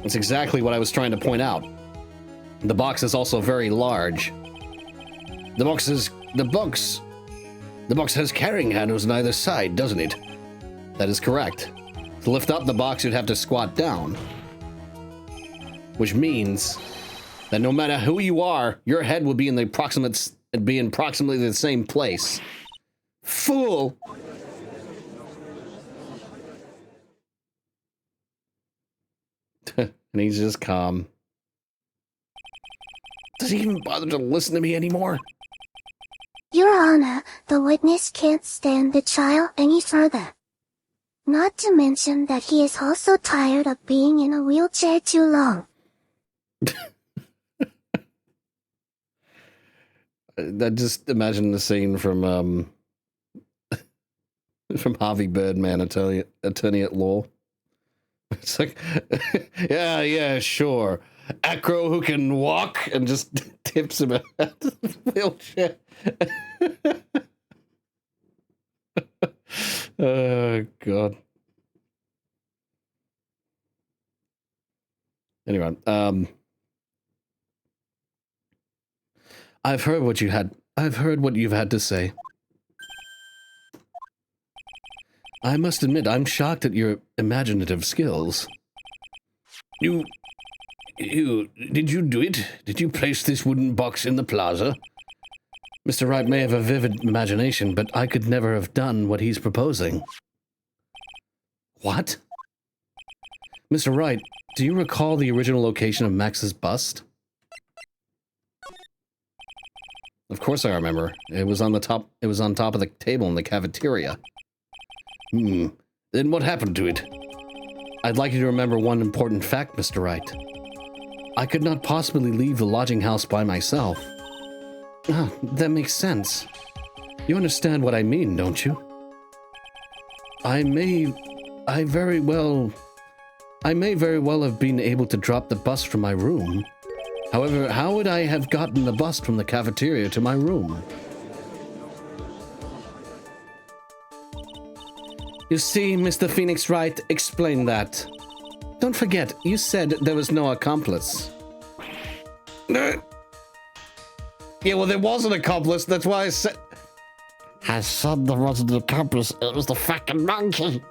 That's exactly what I was trying to point out. The box is also very large. The box has carrying handles on either side, doesn't it? That is correct. To lift up the box, you'd have to squat down. Which means that no matter who you are, your head will be in approximately the same place. Fool! And he's just calm. Does he even bother to listen to me anymore? Your Honor, the witness can't stand the trial any further. Not to mention that he is also tired of being in a wheelchair too long. I just imagine the scene from Harvey Birdman, attorney at law. It's like, yeah, sure. Acro who can walk, and just tips him out of the wheelchair. Oh, God. Anyway, I've heard what you've had to say. I must admit, I'm shocked at your imaginative skills. Did you do it? Did you place this wooden box in the plaza? Mr. Wright may have a vivid imagination, but I could never have done what he's proposing. What? Mr. Wright, do you recall the original location of Max's bust? Of course I remember. It was on top of the table in the cafeteria. Then what happened to it? I'd like you to remember one important fact, Mr. Wright. I could not possibly leave the lodging house by myself. Ah, that makes sense. You understand what I mean, don't you? I may very well have been able to drop the bust from my room. However, how would I have gotten the bust from the cafeteria to my room? You see, Mr. Phoenix Wright, explain that. Don't forget, you said there was no accomplice. Yeah, well, there was an accomplice. That's why I said... I said there wasn't an accomplice. It was the fucking monkey.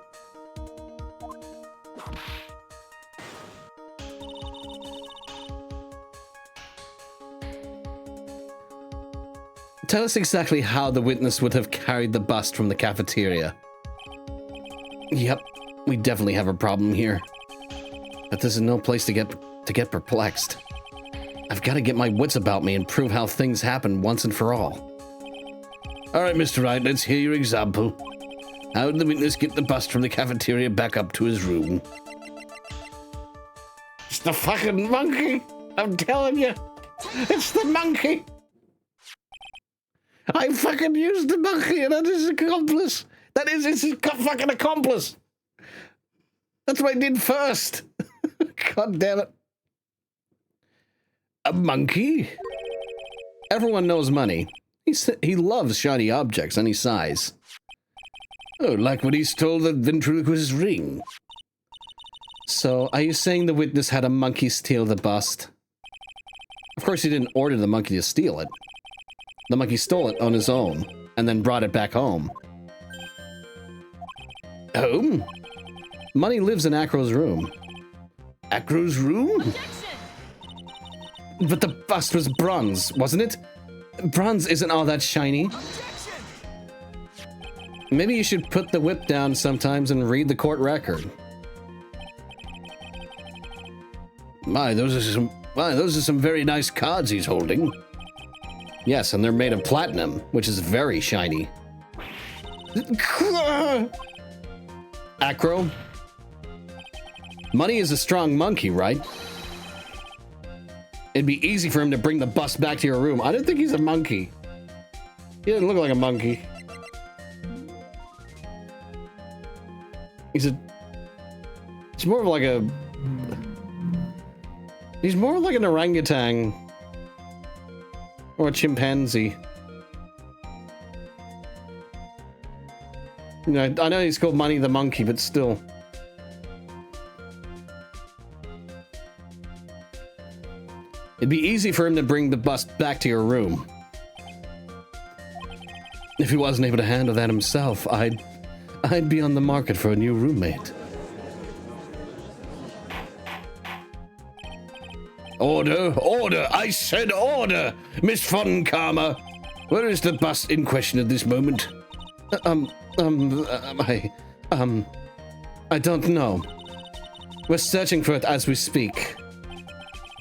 Tell us exactly how the witness would have carried the bust from the cafeteria. Yep, we definitely have a problem here. But this is no place to get perplexed. I've got to get my wits about me and prove how things happen once and for all. All right, Mr. Wright, let's hear your example. How did the witness get the bust from the cafeteria back up to his room? It's the fucking monkey. I'm telling you. It's the monkey. I fucking used the monkey and that is his accomplice. That is his fucking accomplice. That's what I did first. God damn it. A monkey? Everyone knows money. He loves shiny objects any size. Oh, like when he stole the ventriloquist's ring. So, are you saying the witness had a monkey steal the bust? Of course, he didn't order the monkey to steal it. The monkey stole it on his own, and then brought it back home. Home? Money lives in Acro's room. Acro's room? Objection! But the bust was bronze, wasn't it? Bronze isn't all that shiny. Objection! Maybe you should put the whip down sometimes and read the court record. My, those are some very nice cards he's holding. Yes, and they're made of platinum, which is very shiny. Acro? Money is a strong monkey, right? It'd be easy for him to bring the bust back to your room. I don't think he's a monkey. He doesn't look like a monkey. He's more of like a... He's more like an orangutan. Or a chimpanzee. You know, I know he's called Money the Monkey, but still. It'd be easy for him to bring the bust back to your room. If he wasn't able to handle that himself, I'd be on the market for a new roommate. Order! Order! I said order! Miss Von Karma! Where is the bust in question at this moment? I don't know. We're searching for it as we speak.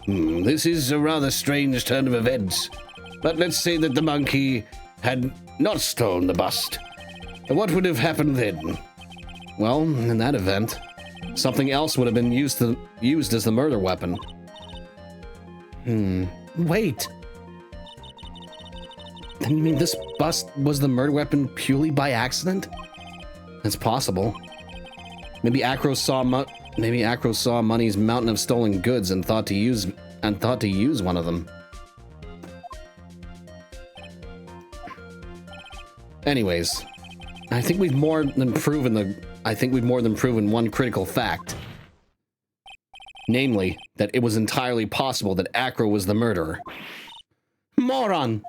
This is a rather strange turn of events. But let's say that the monkey had not stolen the bust. What would have happened then? Well, in that event, something else would have been used as the murder weapon. Wait. Then you mean this bust was the murder weapon purely by accident? That's possible. Maybe Acro saw Money's mountain of stolen goods and thought to use one of them. Anyways, I think we've more than proven one critical fact. Namely, that it was entirely possible that Acro was the murderer. Moron!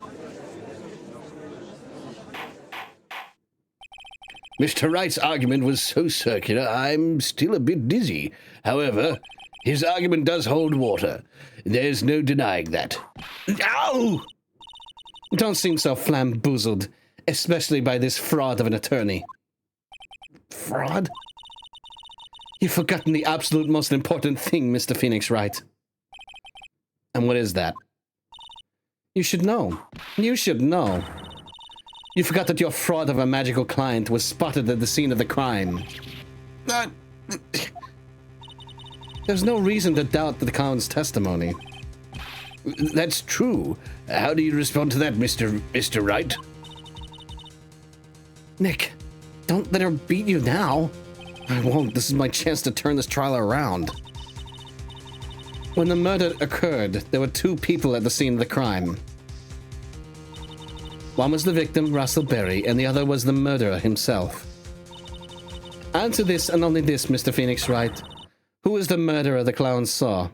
Mr. Wright's argument was so circular, I'm still a bit dizzy. However, his argument does hold water. There's no denying that. Ow! Don't seem so flamboozled, especially by this fraud of an attorney. Fraud? You've forgotten the absolute most important thing, Mr. Phoenix Wright. And what is that? You should know. You should know. You forgot that your fraud of a magical client was spotted at the scene of the crime. There's no reason to doubt the clown's testimony. That's true. How do you respond to that, Mr. Wright? Nick, don't let her beat you now. I won't. This is my chance to turn this trial around. When the murder occurred, there were two people at the scene of the crime. One was the victim, Russell Berry, and the other was the murderer himself. Answer this and only this, Mr. Phoenix Wright. Who is the murderer the clown saw?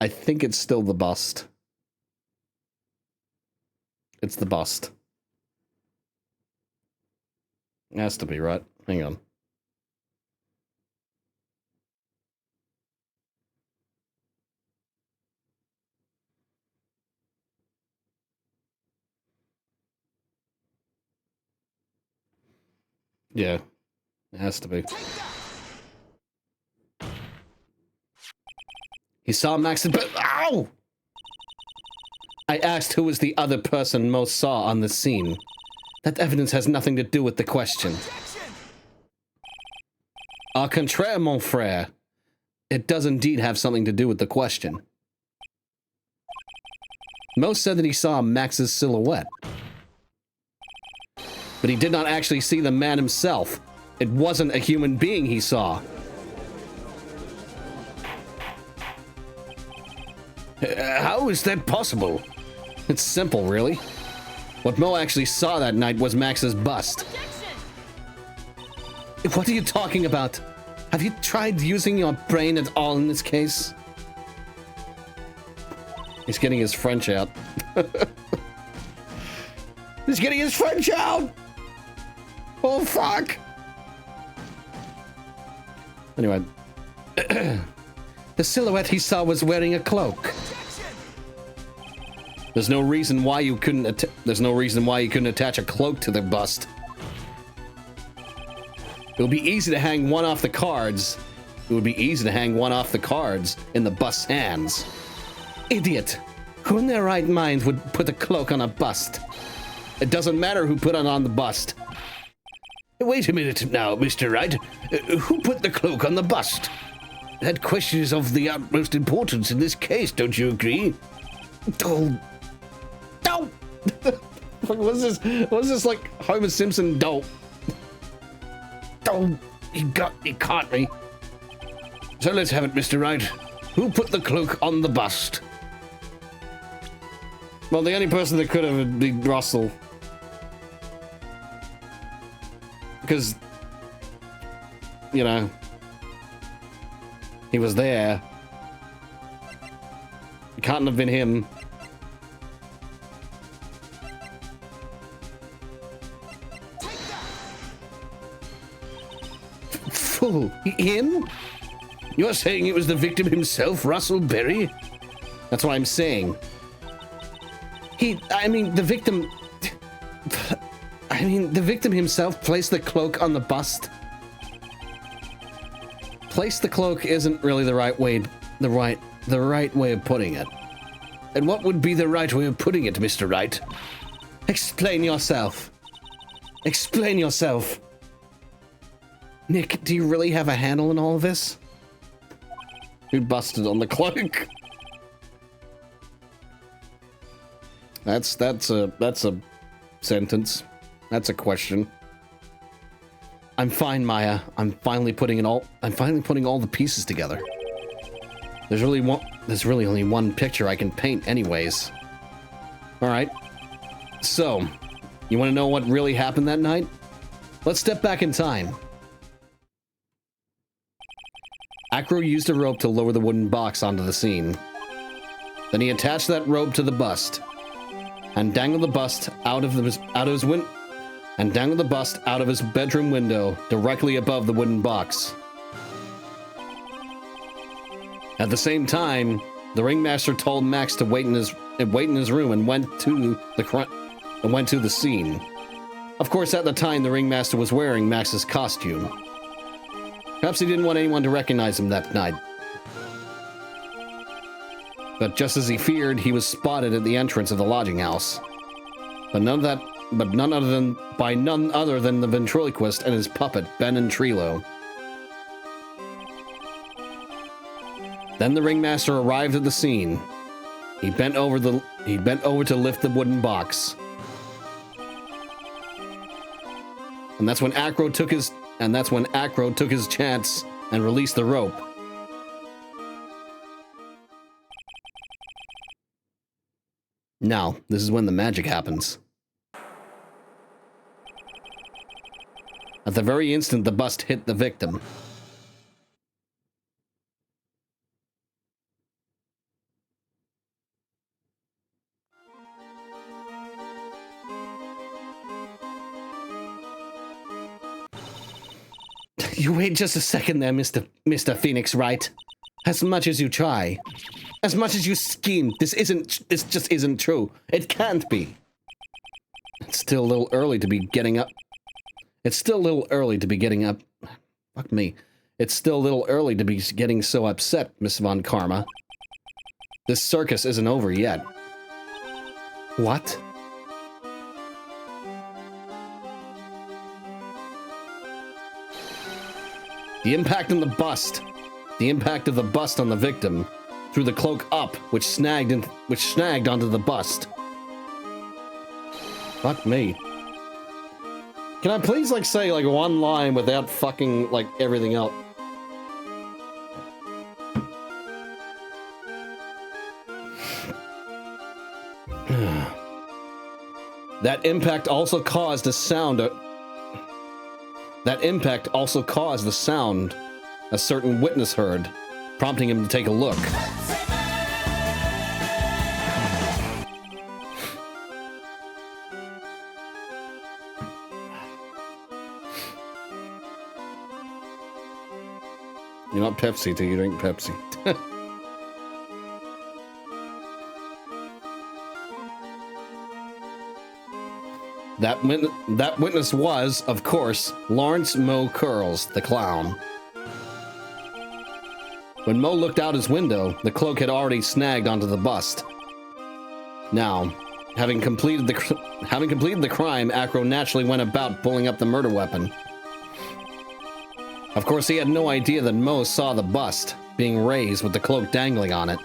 I think it's still the bust. It's the bust. It has to be, right? Hang on. Yeah, it has to be. He saw Max's but ow! I asked who was the other person Mo saw on the scene. That evidence has nothing to do with the question. Au contraire, mon frère. It does indeed have something to do with the question. Mo said that he saw Max's silhouette. But he did not actually see the man himself. It wasn't a human being he saw. How is that possible? It's simple, really. What Mo actually saw that night was Max's bust. What are you talking about? Have you tried using your brain at all in this case? He's getting his French out. He's getting his French out! Oh, fuck! Anyway. The silhouette he saw was wearing a cloak. There's no reason why you couldn't attach a cloak to the bust. It would be easy to hang one off the cards. It would be easy to hang one off the cards in the bust's hands. Idiot! Who in their right mind would put a cloak on a bust? It doesn't matter who put it on the bust. Wait a minute now, Mr. Wright. Who put the cloak on the bust? That question is of the utmost importance in this case, don't you agree? Oh. No! What's this like Homer Simpson dope? Oh, he caught me. So let's have it, Mr. Wright. Who put the cloak on the bust? Well, the only person that could have would be Russell. Because, you know, he was there. It can't have been him. Fool, him? You're saying it was the victim himself, Russell Berry? That's what I'm saying. The victim himself placed the cloak on the bust. Place the cloak isn't really the right way of putting it. And what would be the right way of putting it, Mr. Wright? Explain yourself. Explain yourself. Nick, do you really have a handle on all of this? Who busted on the cloak? That's a sentence. That's a question. I'm fine, Maya. I'm finally putting all the pieces together. There's really only one picture I can paint anyways. All right. So, you want to know what really happened that night? Let's step back in time. Acro used a rope to lower the wooden box onto the scene. Then he attached that rope to the bust and dangled the bust out of his bedroom window directly above the wooden box. At the same time, the ringmaster told Max to wait in his room and went to the scene. Of course, at the time, the ringmaster was wearing Max's costume. Perhaps he didn't want anyone to recognize him that night. But just as he feared, he was spotted at the entrance of the lodging house. But none other than the ventriloquist and his puppet, Ben and Trilo. Then the ringmaster arrived at the scene. He bent over to lift the wooden box. And that's when Acro took his chance and released the rope. Now, this is when the magic happens. At the very instant the bust hit the victim. You wait just a second there, Mr. Phoenix Wright. As much as you try, as much as you scheme, this just isn't true. It can't be. It's still a little early to be getting up. It's still a little early to be getting up. Fuck me. It's still a little early to be getting so upset, Miss Von Karma. This circus isn't over yet. What? The impact on the bust. The impact of the bust on the victim threw the cloak up, which snagged onto the bust. Fuck me. Can I please, like, say, like, one line without fucking, like, everything else? That impact also caused the sound a certain witness heard, prompting him to take a look. You're not Pepsi till you drink Pepsi. That witness was, of course, Lawrence Moe Curls, the clown. When Moe looked out his window, the cloak had already snagged onto the bust. Now, having completed the crime, Acro naturally went about pulling up the murder weapon. Of course, he had no idea that Moe saw the bust being raised with the cloak dangling on it.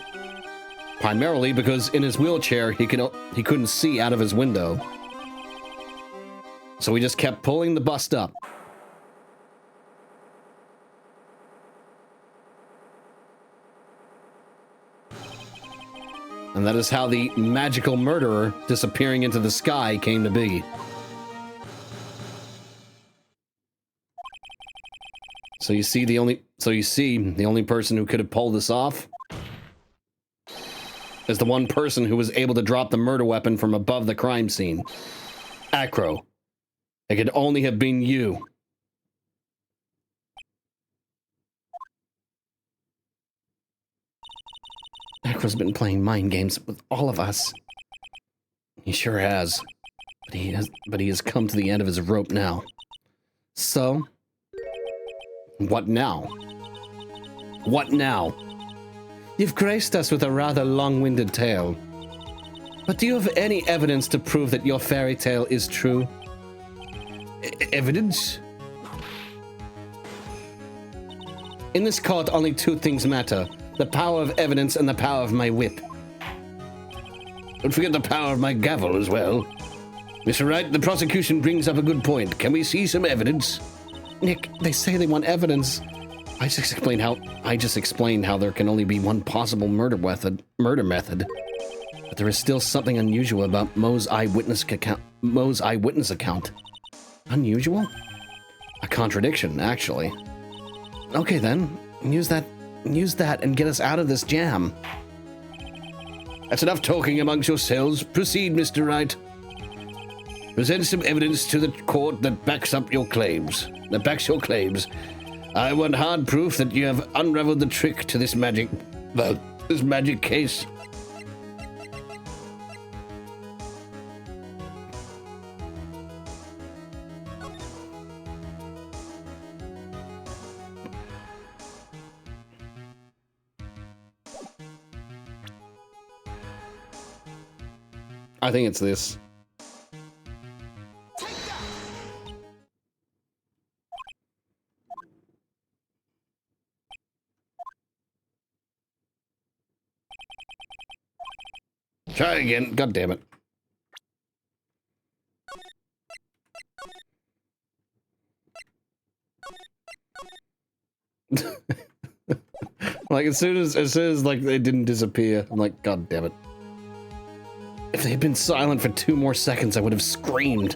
Primarily because in his wheelchair, he couldn't see out of his window. So he just kept pulling the bust up. And that is how the magical murderer disappearing into the sky came to be. So you see the only person who could have pulled this off is the one person who was able to drop the murder weapon from above the crime scene. Acro. It could only have been you. Acro's been playing mind games with all of us. He sure has. But he has come to the end of his rope now. So, what now? What now? You've graced us with a rather long-winded tale. But do you have any evidence to prove that your fairy tale is true? Evidence? In this court, only two things matter. The power of evidence and the power of my whip. Don't forget the power of my gavel as well. Mr. Wright, the prosecution brings up a good point. Can we see some evidence? Nick, they say they want evidence. I just explained how there can only be one possible murder method. But there is still something unusual about Moe's eyewitness account. Unusual? A contradiction, actually. Okay then, use that and get us out of this jam. That's enough talking amongst yourselves. Proceed, Mr. Wright. Present some evidence to the court that backs your claims. I want hard proof that you have unraveled the trick to this magic case. I think it's this. Try again. God damn it. Like as soon as like it didn't disappear, I'm like, God damn it. If they had been silent for 2 more seconds, I would have screamed.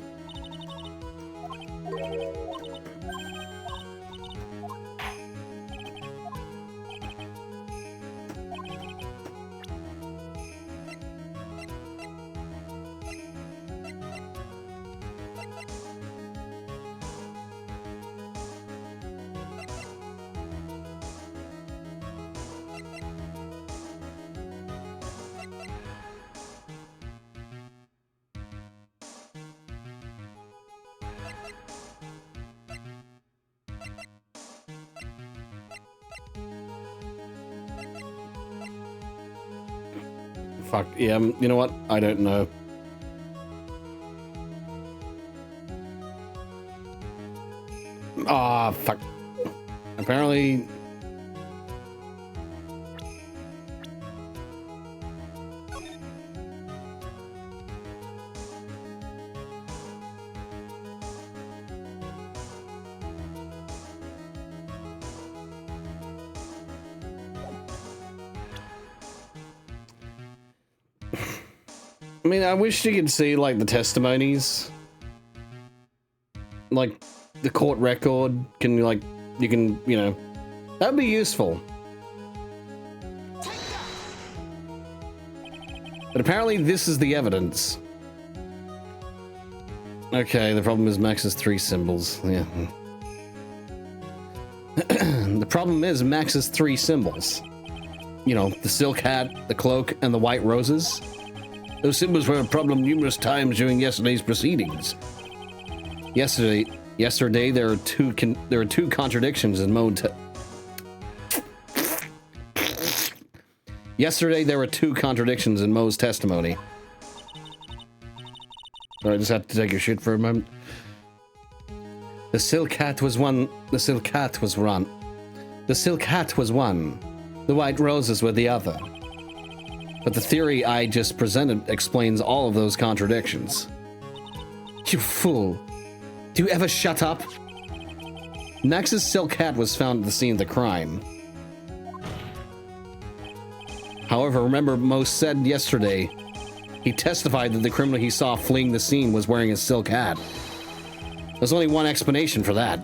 Fuck, yeah, you know what? I don't know. Ah, fuck. Apparently... I mean, I wish you could see, like, the testimonies. Like, the court record can, like, you can, you know, that'd be useful. But apparently this is the evidence. Okay, the problem is Max has 3 symbols. Yeah. The problem is Max has 3 symbols. You know, the silk hat, the cloak, and the white roses. Those symbols were a problem numerous times during yesterday's proceedings. Yesterday there are two contradictions in mode. Yesterday there were 2 contradictions in Mo's testimony. I just have to take a shit for a moment. The silk hat was one. The silk hat was one. The silk hat was one. The white roses were the other. But the theory I just presented explains all of those contradictions. You fool. Do you ever shut up? Max's silk hat was found at the scene of the crime. However, remember Mo said yesterday, he testified that the criminal he saw fleeing the scene was wearing a silk hat. There's only one explanation for that.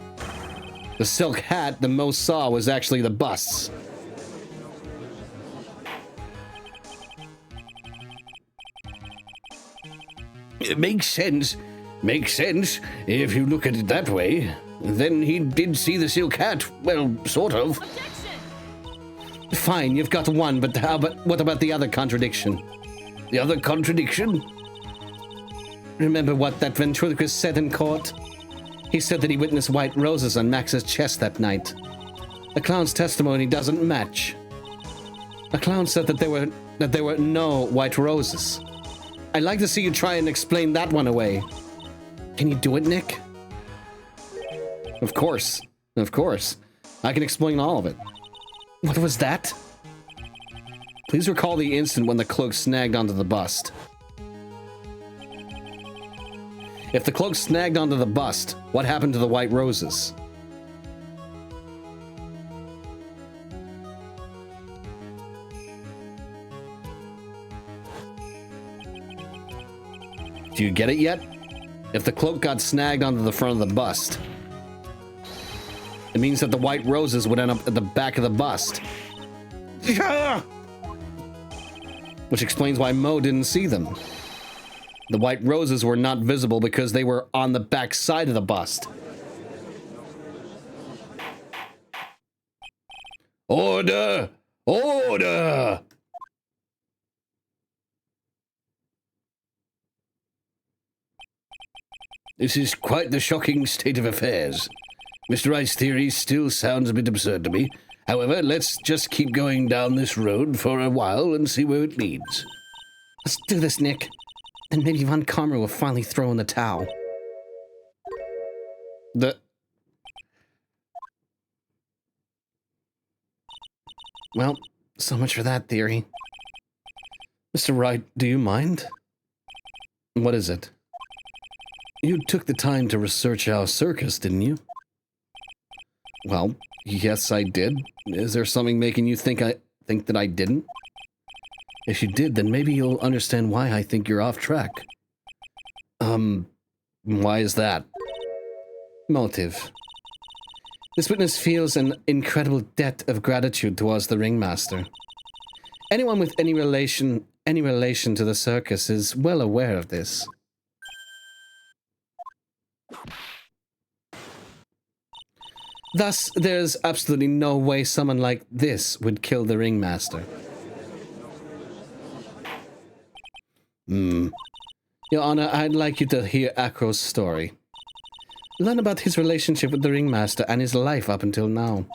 The silk hat that Mo saw was actually the bust's. It makes sense. Makes sense, if you look at it that way. Then he did see the silk hat. Well, sort of. Fine, you've got one, but what about the other contradiction? The other contradiction? Remember what that ventriloquist said in court? He said that he witnessed white roses on Max's chest that night. The clown's testimony doesn't match. The clown said that there were no white roses. I'd like to see you try and explain that one away. Can you do it, Nick? Of course. Of course. I can explain all of it. What was that? Please recall the instant when the cloak snagged onto the bust. If the cloak snagged onto the bust, what happened to the white roses? Do you get it yet? If the cloak got snagged onto the front of the bust, it means that the white roses would end up at the back of the bust. Which explains why Mo didn't see them. The white roses were not visible because they were on the back side of the bust. Order! Order! This is quite the shocking state of affairs. Mr. Wright's theory still sounds a bit absurd to me. However, let's just keep going down this road for a while and see where it leads. Let's do this, Nick. Then maybe Von Karma will finally throw in the towel. Well, so much for that theory. Mr. Wright, do you mind? What is it? You took the time to research our circus, didn't you? Well, yes, I did. Is there something making you think that I didn't? If you did, then maybe you'll understand why I think you're off track. Why is that? Motive. This witness feels an incredible debt of gratitude towards the ringmaster. Anyone with any relation to the circus is well aware of this. Thus, there's absolutely no way someone like this would kill the ringmaster. Your Honor, I'd like you to hear Acro's story. Learn about his relationship with the ringmaster and his life up until now.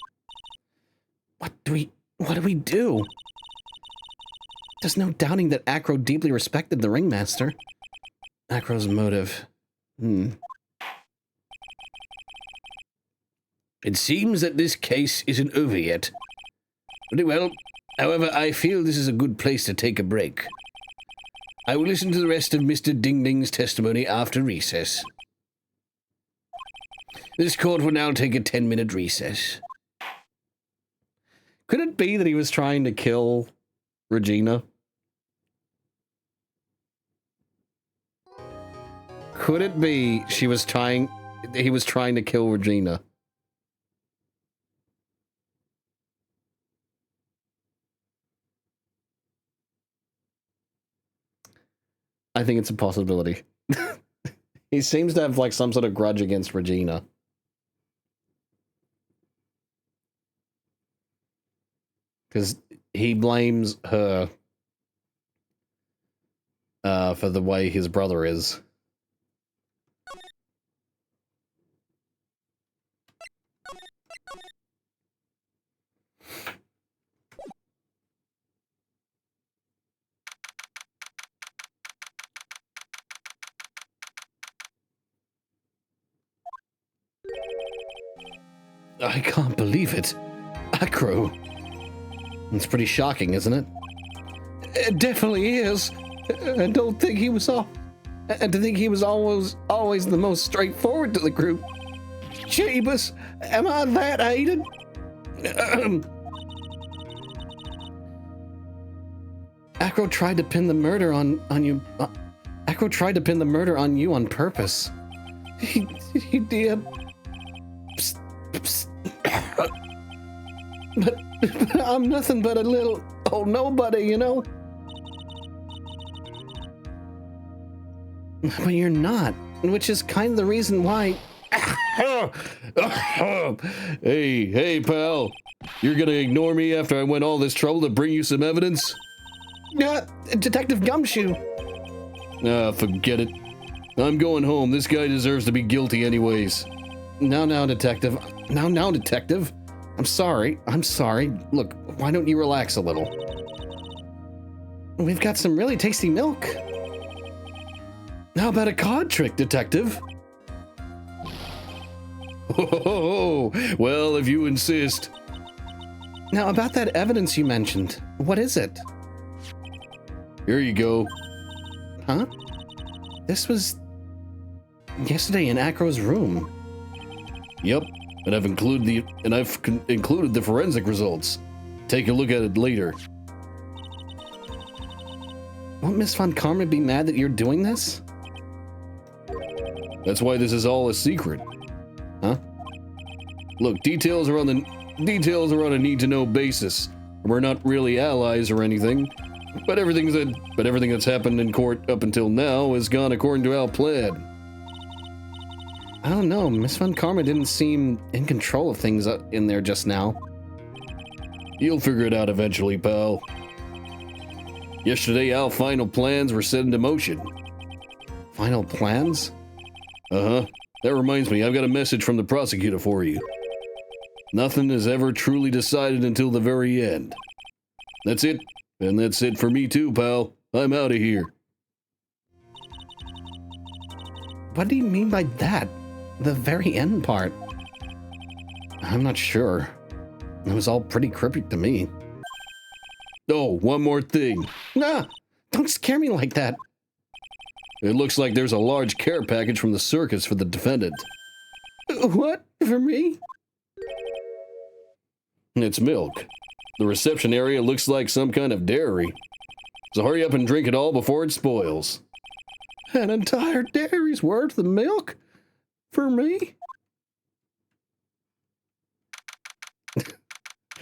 What do we do? There's no doubting that Acro deeply respected the ringmaster. Acro's motive. It seems that this case isn't over yet. Very well. However, I feel this is a good place to take a break. I will listen to the rest of Mr. Ding Ding's testimony after recess. This court will now take a 10-minute recess. Could it be that he was trying to kill Regina? Could it be he was trying to kill Regina? I think it's a possibility. He seems to have like some sort of grudge against Regina. Because he blames her for the way his brother is. I can't believe it. Acro. It's pretty shocking, isn't it? It definitely is. I don't think he was all... And to think he was always the most straightforward to the group. Jeebus, am I that hated? Acro tried to pin the murder on you. Acro tried to pin the murder on you on purpose. He did. But I'm nothing but a little old nobody, you know? But you're not, which is kind of the reason why... Hey, pal. You're gonna ignore me after I went all this trouble to bring you some evidence? Detective Gumshoe. Forget it. I'm going home. This guy deserves to be guilty anyways. Now, Detective. Now, Detective. I'm sorry. Look, why don't you relax a little? We've got some really tasty milk. How about a card trick, Detective? Oh, well, if you insist. Now, about that evidence you mentioned, what is it? Here you go. Huh? This was yesterday in Acro's room. Yep, and I've included the forensic results. Take a look at it later. Won't Miss Von Karma be mad that you're doing this? That's why this is all a secret. Huh? Look, details are on a need-to-know basis. We're not really allies or anything, but everything that's happened in court up until now has gone according to our plan. I don't know. Miss Von Karma didn't seem in control of things in there just now. You'll figure it out eventually, pal. Yesterday, our final plans were set into motion. Final plans? Uh-huh. That reminds me, I've got a message from the prosecutor for you. Nothing is ever truly decided until the very end. That's it. And that's it for me too, pal. I'm out of here. What do you mean by that? The very end part? I'm not sure. It was all pretty cryptic to me. Oh, one more thing. Nah! Don't scare me like that! It looks like there's a large care package from the circus for the defendant. What? For me? It's milk. The reception area looks like some kind of dairy. So hurry up and drink it all before it spoils. An entire dairy's worth of milk? For me?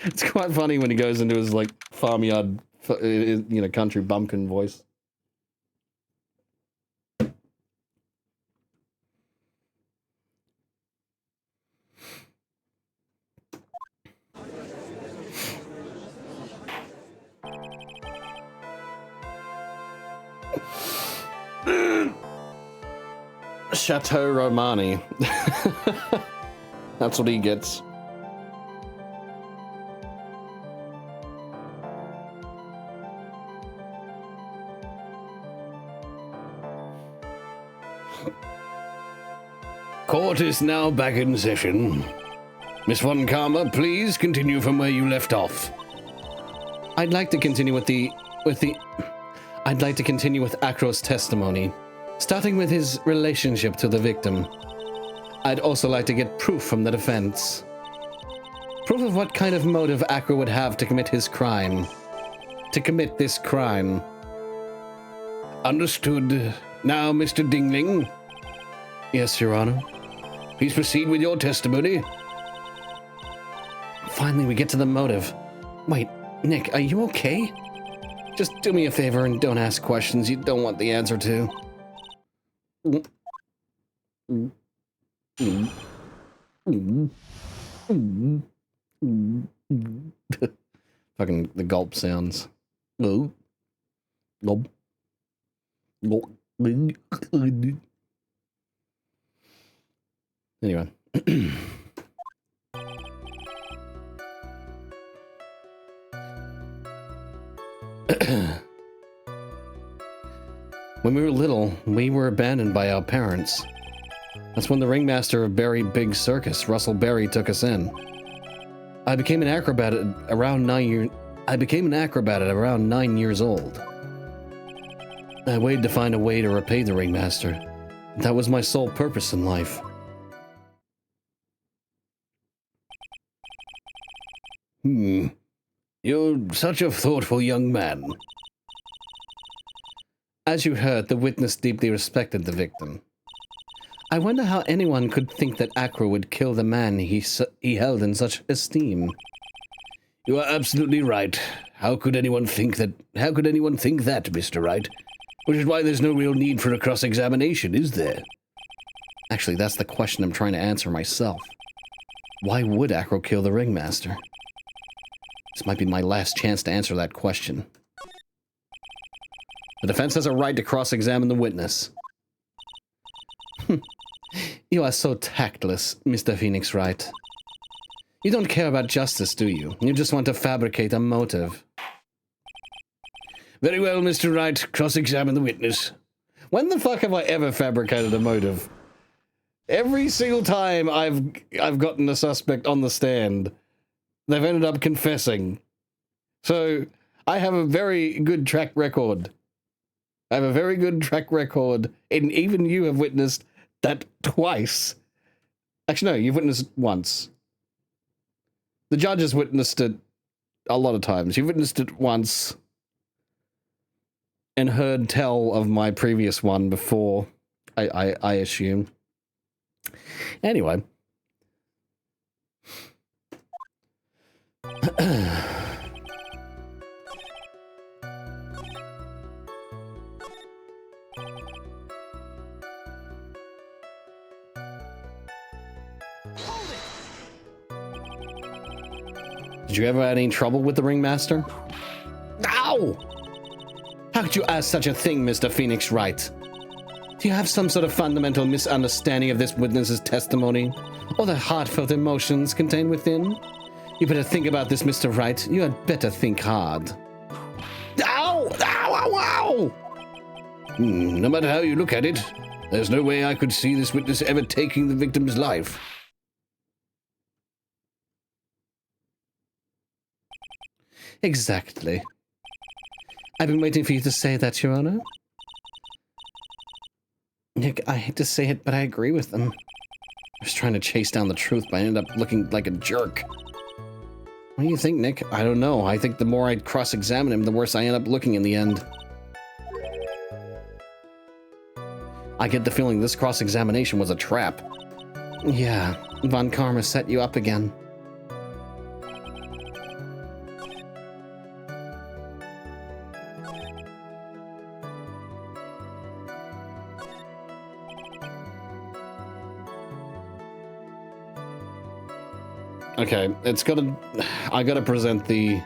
It's quite funny when he goes into his, like, farmyard, country bumpkin voice. Chateau Romani. That's what he gets. Court is now back in session. Miss Von Karma, please continue from where you left off. I'd like to continue with I'd like to continue with Akro's testimony, starting with his relationship to the victim. I'd also like to get proof from the defense. Proof of what kind of motive Akro would have to commit his crime. To commit this crime. Understood. Now, Mr. Dingling. Yes, Your Honor. Please proceed with your testimony. Finally, we get to the motive. Wait, Nick, are you okay? Just do me a favor and don't ask questions you don't want the answer to. Fucking the gulp sounds. Gulp. Gulp. Anyway. When we were little, we were abandoned by our parents. That's when the ringmaster of Berry Big Circus, Russell Berry, took us in. I became an acrobat at around 9 years old. I waited to find a way to repay the ringmaster. That was my sole purpose in life. You're such a thoughtful young man. As you heard, the witness deeply respected the victim. I wonder how anyone could think that Akro would kill the man he held in such esteem. You are absolutely right. How could anyone think that, Mr. Wright? Which is why there's no real need for a cross-examination, is there? Actually, that's the question I'm trying to answer myself. Why would Akro kill the ringmaster? This might be my last chance to answer that question. The defense has a right to cross-examine the witness. You are so tactless, Mr. Phoenix Wright. You don't care about justice, do you? You just want to fabricate a motive. Very well, Mr. Wright. Cross-examine the witness. When the fuck have I ever fabricated a motive? Every single time I've gotten a suspect on the stand, they've ended up confessing. So, I have a very good track record. And even you have witnessed that twice. Actually, no, you've witnessed once. The judge has witnessed it a lot of times. You've witnessed it once and heard tell of my previous one before, I assume. Anyway. Did you ever have any trouble with the ringmaster? Ow! How could you ask such a thing, Mr. Phoenix Wright? Do you have some sort of fundamental misunderstanding of this witness's testimony, or the heartfelt emotions contained within? You better think about this, Mr. Wright. You had better think hard. Ow! Ow! Ow! Ow! No matter how you look at it, there's no way I could see this witness ever taking the victim's life. Exactly. I've been waiting for you to say that, Your Honor. Nick, I hate to say it, but I agree with them. I was trying to chase down the truth, but I ended up looking like a jerk. What do you think, Nick? I don't know. I think the more I cross-examine him, the worse I end up looking in the end. I get the feeling this cross-examination was a trap. Yeah, Von Karma set you up again. Okay, I gotta present the...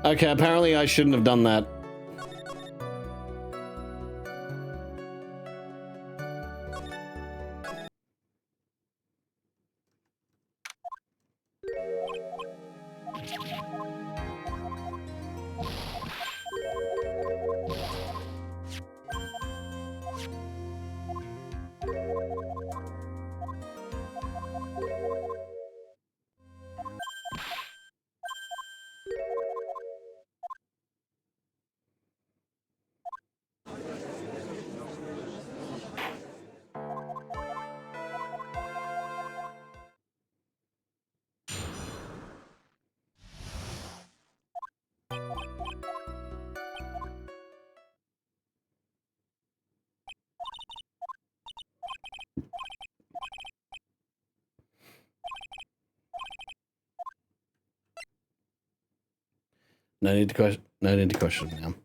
Okay, apparently I shouldn't have done that. No need to question him.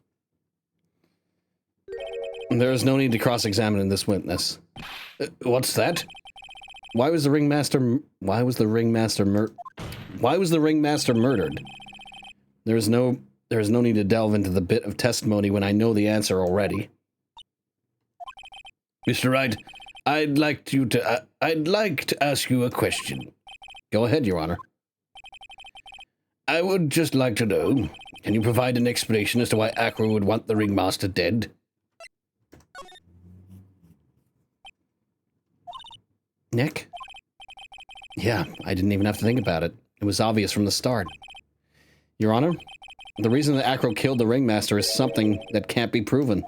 There is no need to cross-examine this witness. What's that? Why was the ringmaster murdered? There is no need to delve into the bit of testimony when I know the answer already. Mr. Wright, I'd like to ask you a question. Go ahead, Your Honor. I would just like to know, can you provide an explanation as to why Acro would want the ringmaster dead? Nick? Yeah, I didn't even have to think about it. It was obvious from the start. Your Honor, the reason that Acro killed the ringmaster is something that can't be proven.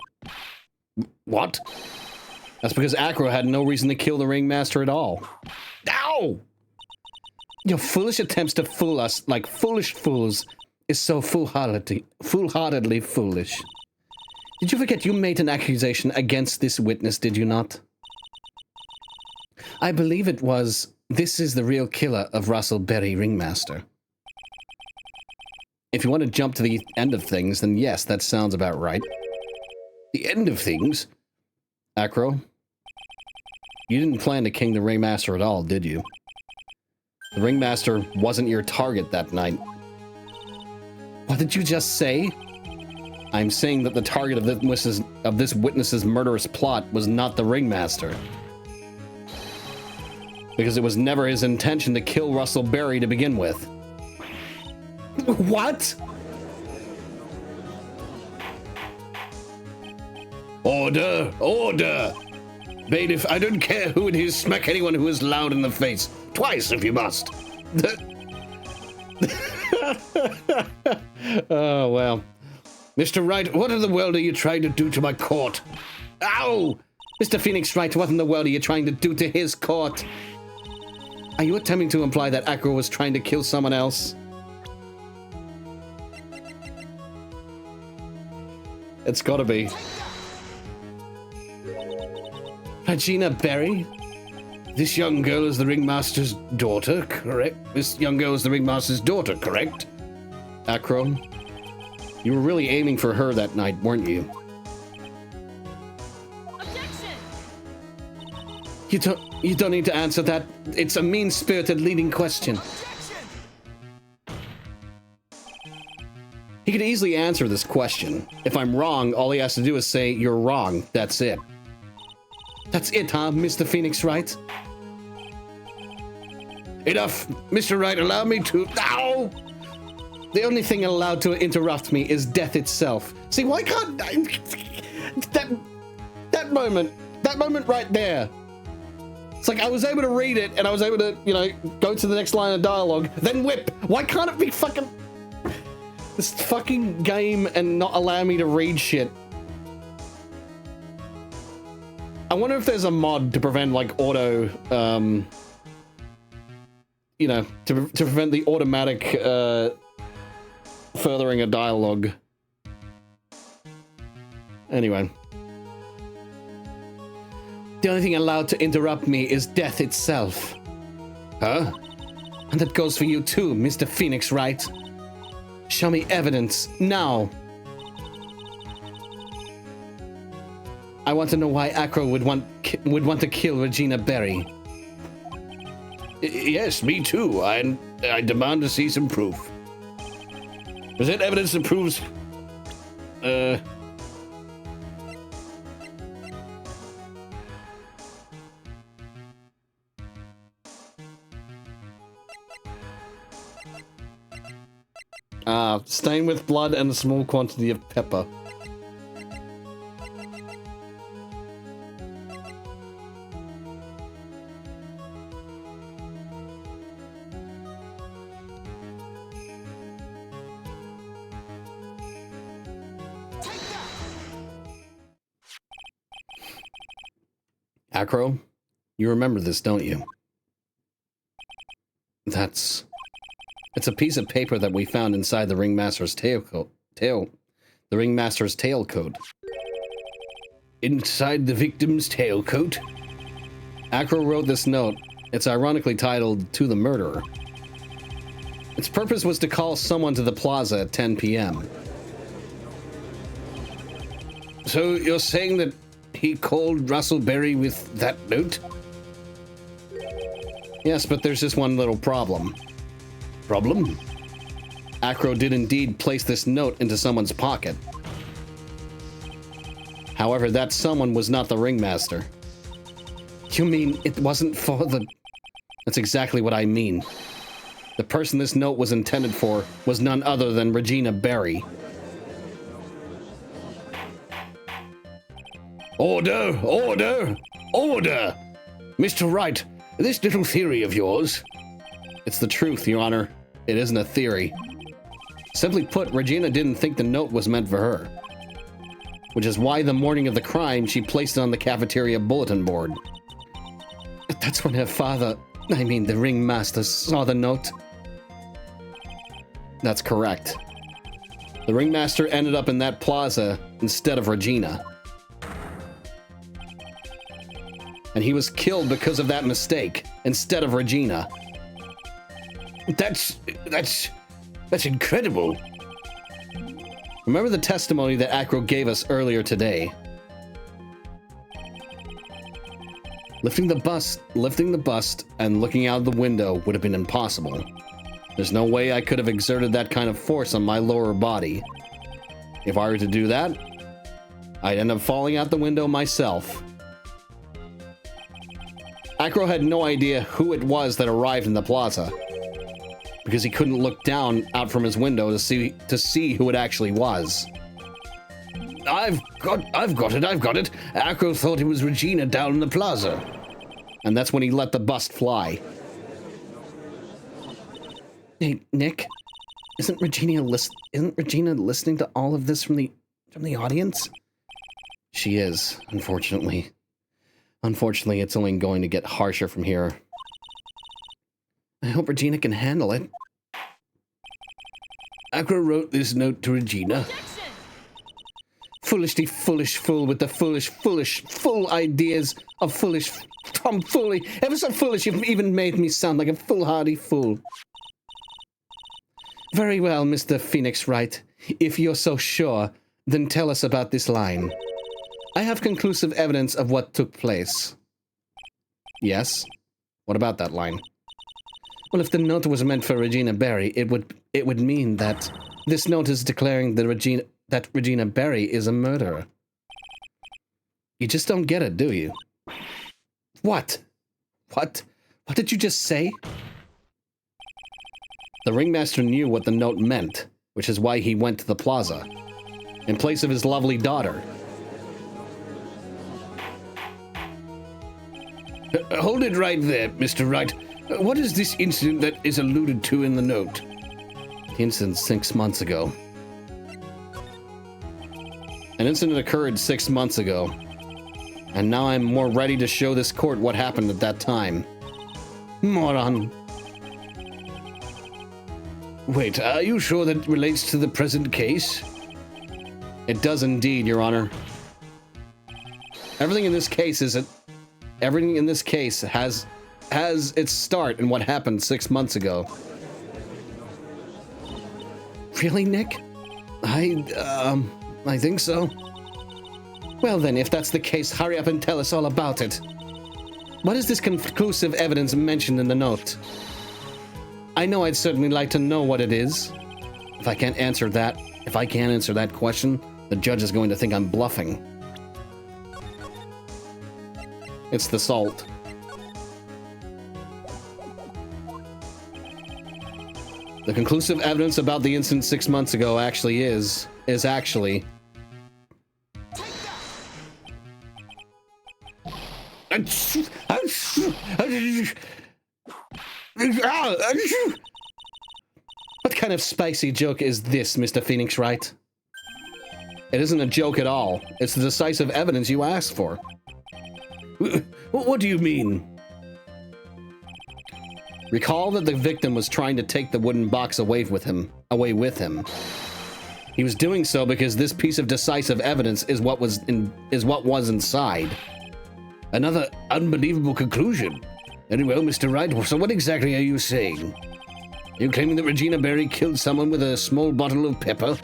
What? That's because Acro had no reason to kill the ringmaster at all. Ow! Your foolish attempts to fool us like foolish fools is so foolhardily foolish. Did you forget you made an accusation against this witness, did you not? I believe it was, this is the real killer of Russell Berry Ringmaster. If you want to jump to the end of things, then yes, that sounds about right. The end of things? Acro, you didn't plan to king the ringmaster at all, did you? The ringmaster wasn't your target that night. What did you just say? I'm saying that the target of this witness's murderous plot was not the ringmaster. Because it was never his intention to kill Russell Berry to begin with. What? Order! Order! Bailiff, I don't care who it is, smack anyone who is loud in the face. Twice, if you must. Oh, well. Mr. Wright, what in the world are you trying to do to my court? Ow! Mr. Phoenix Wright, what in the world are you trying to do to his court? Are you attempting to imply that Acro was trying to kill someone else? It's gotta be. Regina Berry? This young girl is the ringmaster's daughter, correct? This young girl is the ringmaster's daughter, correct? Acro, you were really aiming for her that night, weren't you? Objection! You don't need to answer that. It's a mean-spirited leading question. Objection! He could easily answer this question. If I'm wrong, all he has to do is say, you're wrong. That's it. That's it, huh, Mr. Phoenix Wright? Enough, Mr. Wright, allow me to... Ow! The only thing allowed to interrupt me is death itself. See, why can't... That moment right there. It's like I was able to read it, and I was able to, you know, go to the next line of dialogue, then whip. Why can't it be fucking... This fucking game and not allow me to read shit? I wonder if there's a mod to prevent like auto, you know, to prevent the automatic furthering a dialogue. Anyway. The only thing allowed to interrupt me is death itself. Huh? And that goes for you too, Mr. Phoenix Wright. Show me evidence, now. I want to know why Acro would want to kill Regina Berry. Yes, me too. I demand to see some proof. Is it evidence that proves... Stain with blood and a small quantity of pepper. Acro, you remember this, don't you? It's a piece of paper that we found inside the Ringmaster's tailcoat. The Ringmaster's tailcoat. Inside the victim's tailcoat? Acro wrote this note. It's ironically titled, "To the Murderer." Its purpose was to call someone to the plaza at 10 p.m. So you're saying that he called Russell Berry with that note? Yes, but there's just one little problem. Problem? Acro did indeed place this note into someone's pocket. However, that someone was not the Ringmaster. You mean it wasn't for the... That's exactly what I mean. The person this note was intended for was none other than Regina Berry. Order! Order! Order! Mr. Wright, this little theory of yours... It's the truth, Your Honor. It isn't a theory. Simply put, Regina didn't think the note was meant for her. Which is why the morning of the crime, she placed it on the cafeteria bulletin board. But that's when her father, I mean the Ringmaster, saw the note. That's correct. The Ringmaster ended up in that plaza instead of Regina. And he was killed because of that mistake, instead of Regina. That's incredible. Remember the testimony that Acro gave us earlier today? Lifting the bust and looking out the window would have been impossible. There's no way I could have exerted that kind of force on my lower body. If I were to do that, I'd end up falling out the window myself. Acro had no idea who it was that arrived in the plaza, because he couldn't look down out from his window to see who it actually was. I've got it. Acro thought it was Regina down in the plaza. And that's when he let the bust fly. Hey, Nick, isn't Regina listening to all of this from the audience? She is, unfortunately. Unfortunately, it's only going to get harsher from here. I hope Regina can handle it. Acro wrote this note to Regina. Foolishly foolish fool with the full ideas of foolish tomfoolery. Ever so foolish, you've even made me sound like a foolhardy fool. Very well, Mr. Phoenix Wright. If you're so sure, then tell us about this line. I have conclusive evidence of what took place. Yes? What about that line? Well, if the note was meant for Regina Berry, it would mean that this note is declaring that Regina Berry is a murderer. You just don't get it, do you? What? What did you just say? The Ringmaster knew what the note meant, which is why he went to the plaza, in place of his lovely daughter. Hold it right there, Mr. Wright. What is this incident that is alluded to in the note? The incident 6 months ago. An incident occurred 6 months ago. And now I'm more ready to show this court what happened at that time. Moron. Wait, are you sure that relates to the present case? It does indeed, Your Honor. Everything in this case has its start in what happened 6 months ago. Really, Nick? I think so. Well then, if that's the case, hurry up and tell us all about it. What is this conclusive evidence mentioned in the note? I know I'd certainly like to know what it is. If I can't answer that question, the judge is going to think I'm bluffing. It's the salt. The conclusive evidence about the incident 6 months ago actually is actually... What kind of spicy joke is this, Mr. Phoenix Wright? It isn't a joke at all. It's the decisive evidence you asked for. What do you mean? Recall that the victim was trying to take the wooden box away with him. He was doing so because this piece of decisive evidence is what was inside. Another unbelievable conclusion. Very well, Mr. Wright, so what exactly are you saying? Are you claiming that Regina Berry killed someone with a small bottle of pepper?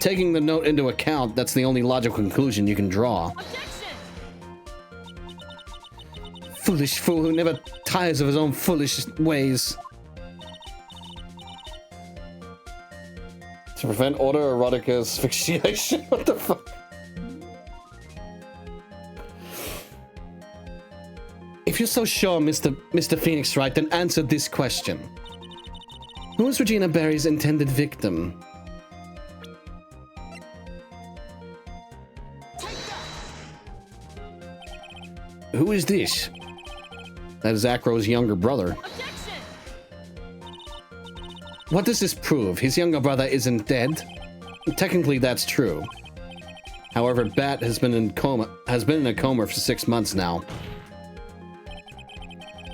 Taking the note into account, that's the only logical conclusion you can draw. Foolish fool who never tires of his own foolish ways. To prevent autoerotic asphyxiation? What the fuck? If you're so sure, Mr. Phoenix Wright, then answer this question. Who was Regina Berry's intended victim? Who is this? That is Acro's younger brother. What does this prove? His younger brother isn't dead? Technically, that's true. However, Bat has been in a coma for 6 months now.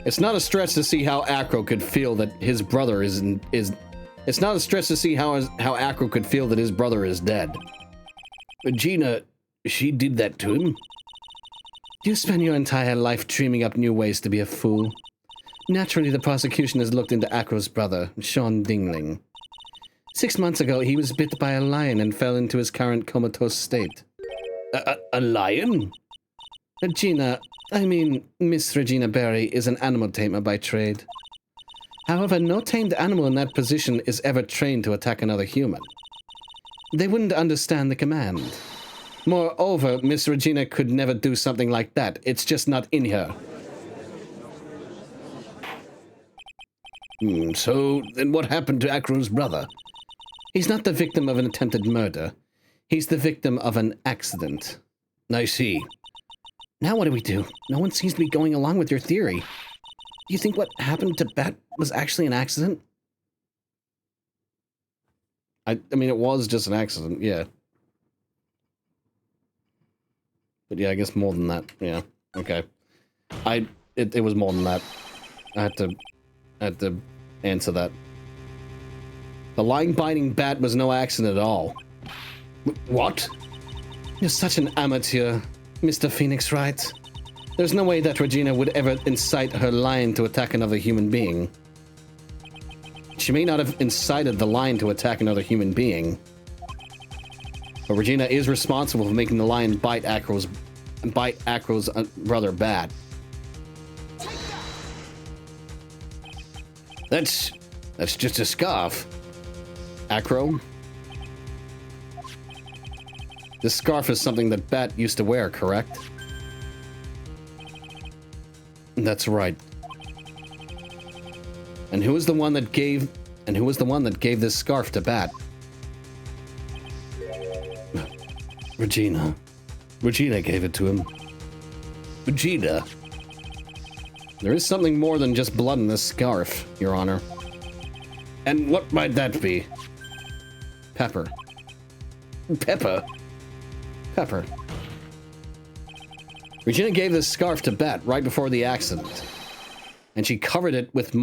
It's not a stretch to see how Acro could feel that his brother is. It's not a stretch to see how Acro could feel that his brother is dead. Regina, she did that to him? You spend your entire life dreaming up new ways to be a fool. Naturally, the prosecution has looked into Acro's brother, Sean Dingling. 6 months ago, he was bit by a lion and fell into his current comatose state. A lion? Miss Regina Berry is an animal tamer by trade. However, no tamed animal in that position is ever trained to attack another human. They wouldn't understand the command. Moreover, Miss Regina could never do something like that. It's just not in her. So, then what happened to Acro's brother? He's not the victim of an attempted murder. He's the victim of an accident. I see. Now what do we do? No one seems to be going along with your theory. Do you think what happened to Bat was actually an accident? I mean, it was just an accident, yeah. But yeah, I guess more than that. Yeah, okay. It was more than that. I had to answer that. The lion-biting bat was no accident at all. What? You're such an amateur, Mr. Phoenix Wright. There's no way that Regina would ever incite her lion to attack another human being. She may not have incited the lion to attack another human being, but Regina is responsible for making the lion bite Acro's brother Bat. That's just a scarf. Acro? This scarf is something that Bat used to wear, correct? That's right. And who was the one that gave this scarf to Bat? Regina. Regina gave it to him. Regina. There is something more than just blood in this scarf, Your Honor. And what might that be? Pepper. Pepper? Pepper. Regina gave this scarf to Bet right before the accident, and she covered it with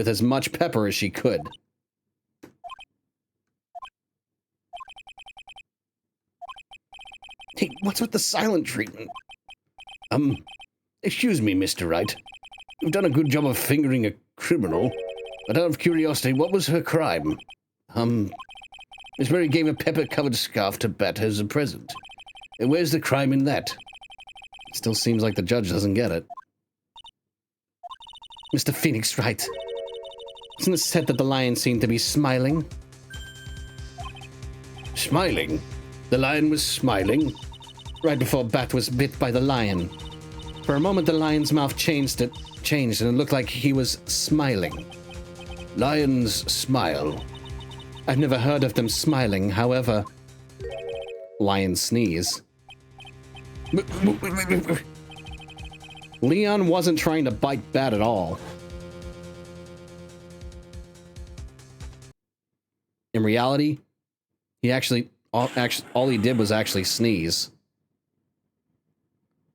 as much pepper as she could. Hey, what's with the silent treatment? Excuse me, Mr. Wright. You've done a good job of fingering a criminal, but out of curiosity, what was her crime? Miss Mary gave a pepper-covered scarf to Bet as a present. Where's the crime in that? Still seems like the judge doesn't get it. Mr. Phoenix Wright, isn't it said that the lion seemed to be smiling? Smiling? The lion was smiling? Right before Bat was bit by the lion. For a moment, the lion's mouth changed, and it looked like he was smiling. Lions smile. I've never heard of them smiling, however... Lion sneeze. Leon wasn't trying to bite Bat at all. In reality, he all he did was actually sneeze.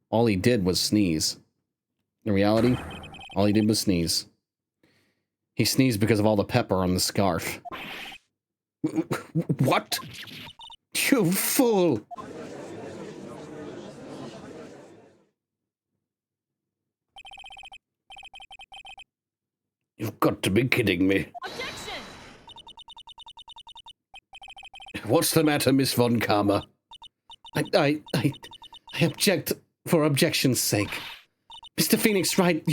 All he did was sneeze. In reality, all he did was sneeze. He sneezed because of all the pepper on the scarf. What? You fool! You've got to be kidding me. Objection! What's the matter, Miss Von Karma? I object for objection's sake. Mr. Phoenix Wright,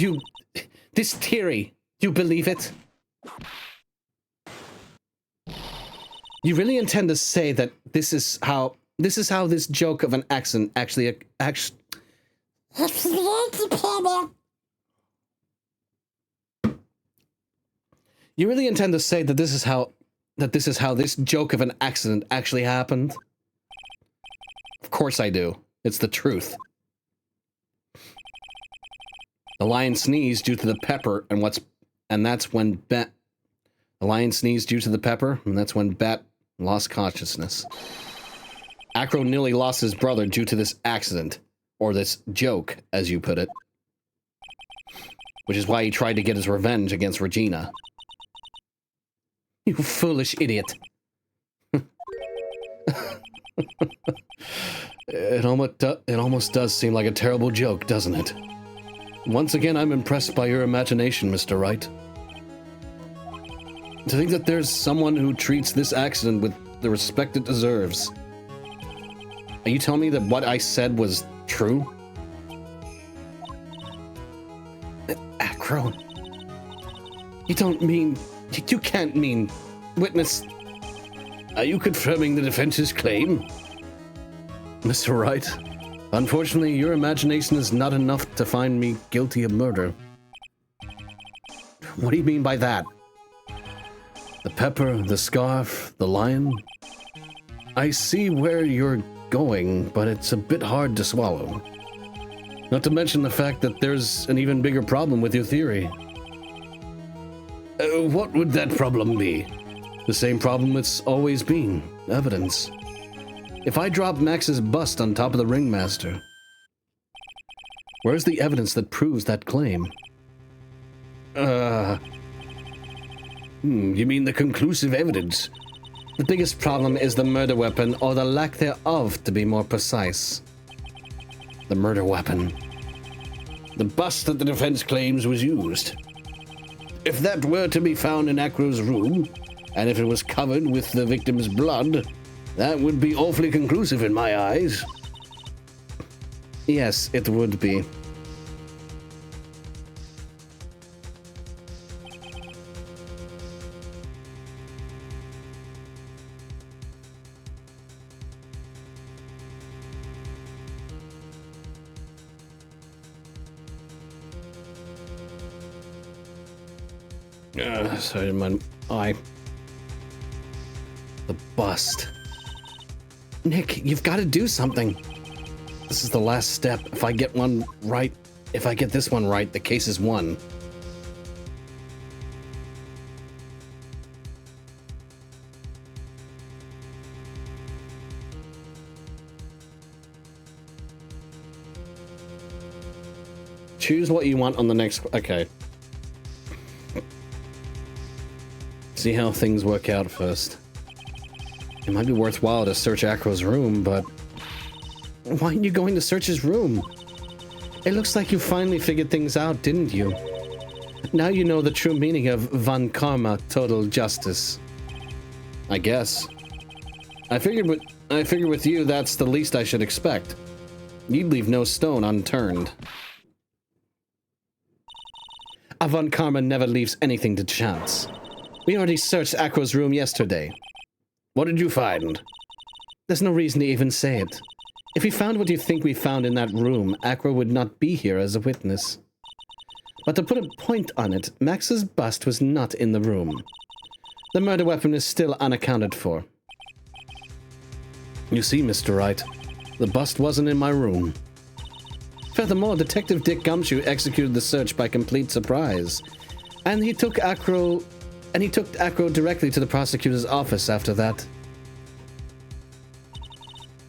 this theory, you believe it? You really intend to say that this is how this joke of an accident actually You really intend to say that this is how this joke of an accident actually happened? Of course I do. It's the truth. The lion sneezed due to the pepper, and that's when Bat lost consciousness. Acro nearly lost his brother due to this accident, or this joke, as you put it. Which is why he tried to get his revenge against Regina. You foolish idiot. It almost does seem like a terrible joke, doesn't it? Once again, I'm impressed by your imagination, Mr. Wright. To think that there's someone who treats this accident with the respect it deserves. Are you telling me that what I said was true? Acro. You can't mean... Witness... Are you confirming the defense's claim? Mr. Wright, unfortunately, your imagination is not enough to find me guilty of murder. What do you mean by that? The pepper, the scarf, the lion. I see where you're going, but it's a bit hard to swallow. Not to mention the fact that there's an even bigger problem with your theory. What would that problem be? The same problem it's always been. Evidence. If I drop Max's bust on top of the ringmaster, where's the evidence that proves that claim? You mean the conclusive evidence? The biggest problem is the murder weapon, or the lack thereof, to be more precise. The murder weapon. The bust that the defense claims was used. If that were to be found in Acro's room, and if it was covered with the victim's blood, that would be awfully conclusive in my eyes. Yes, it would be. Sorry, my eye. The bust. Nick, you've got to do something. This is the last step. If I get this one right, the case is won. Choose what you want on the next... Okay. See how things work out first. It might be worthwhile to search Acro's room, but... Why aren't you going to search his room? It looks like you finally figured things out, didn't you? Now you know the true meaning of Von Karma, total justice. I guess. I figured with you, that's the least I should expect. You'd leave no stone unturned. A Von Karma never leaves anything to chance. We already searched Acro's room yesterday. What did you find? There's no reason to even say it. If we found what you think we found in that room, Acro would not be here as a witness. But to put a point on it, Max's bust was not in the room. The murder weapon is still unaccounted for. You see, Mr. Wright, the bust wasn't in my room. Furthermore, Detective Dick Gumshoe executed the search by complete surprise, and he took Acro directly to the prosecutor's office after that.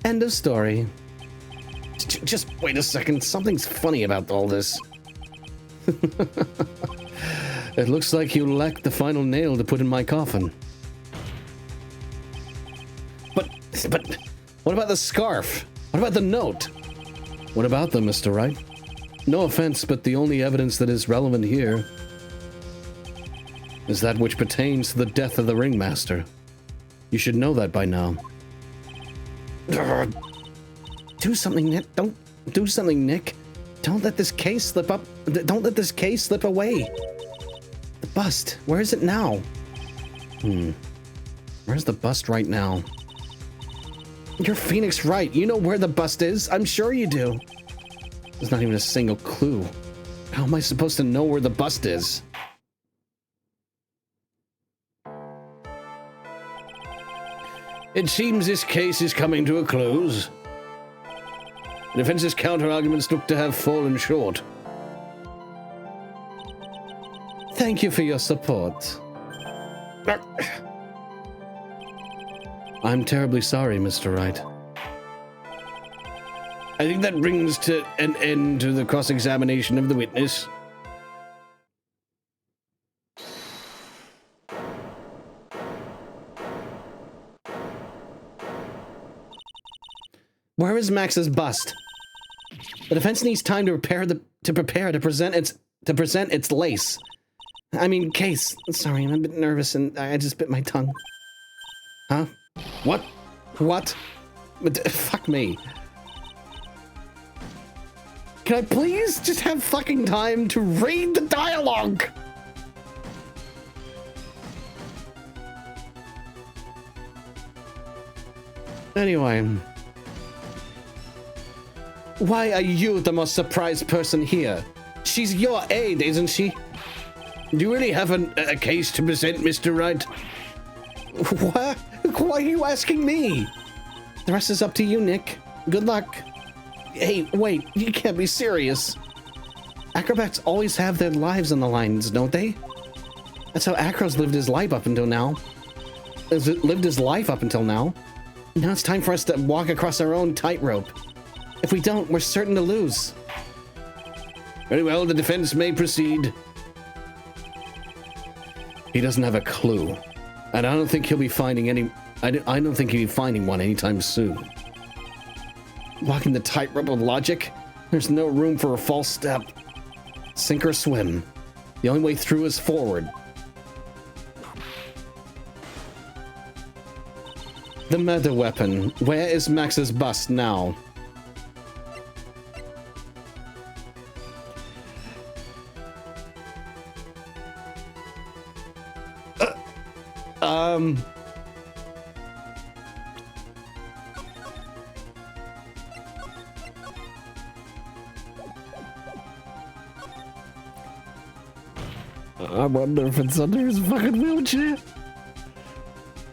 End of story. Just wait a second. Something's funny about all this. It looks like you lacked the final nail to put in my coffin. But what about the scarf? What about the note? What about them, Mr. Wright? No offense, but the only evidence that is relevant here is that which pertains to the death of the ringmaster. You should know that by now. Do something, Nick. Don't do something, Nick. Don't let this case slip up. Don't let this case slip away. The bust. Where is it now? Where's the bust right now? You're Phoenix Wright. You know where the bust is. I'm sure you do. There's not even a single clue. How am I supposed to know where the bust is? It seems this case is coming to a close. The defense's counter-arguments look to have fallen short. Thank you for your support. I'm terribly sorry, Mr. Wright. I think that brings to an end to the cross-examination of the witness. Where is Max's bust? The defense needs time to present its lace. I mean, case. Sorry, I'm a bit nervous and I just bit my tongue. Huh? What? What? Fuck me. Can I please just have fucking time to read the dialogue? Anyway. Why are you the most surprised person here? She's your aide, isn't she? Do you really have a case to present, Mr. Wright? What? Why are you asking me? The rest is up to you, Nick. Good luck. Hey, wait, you can't be serious. Acrobats always have their lives on the lines, don't they? That's how Acro's lived his life up until now. Now it's time for us to walk across our own tightrope. If we don't, we're certain to lose. Very well, the defense may proceed. He doesn't have a clue, and I don't think he'll be finding any. I don't think he'll be finding one anytime soon. Walking the tightrope of logic, there's no room for a false step. Sink or swim. The only way through is forward. The murder weapon. Where is Max's bust now? I wonder if it's under his fucking wheelchair.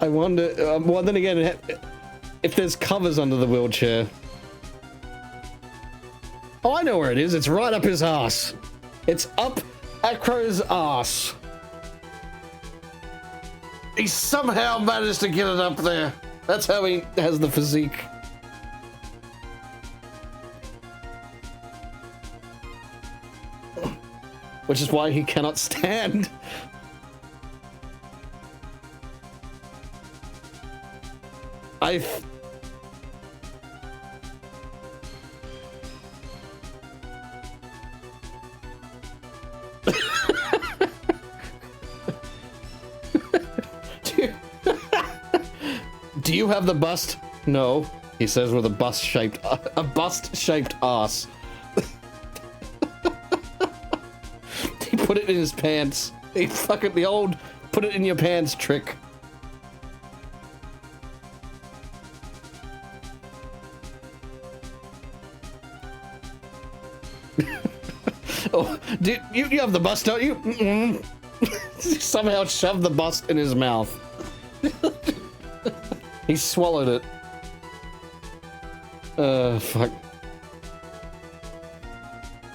I wonder, well then again, if there's covers under the wheelchair. Oh, I know where it is. It's right up his ass. It's up Acro's ass. He somehow managed to get it up there. That's how he has the physique. which is why he cannot stand. Do you have the bust? No, he says with a bust-shaped ass. He put it in his pants. He fucking the old put it in your pants trick. Oh, you have the bust, don't you? Somehow shoved the bust in his mouth. He swallowed it. Fuck.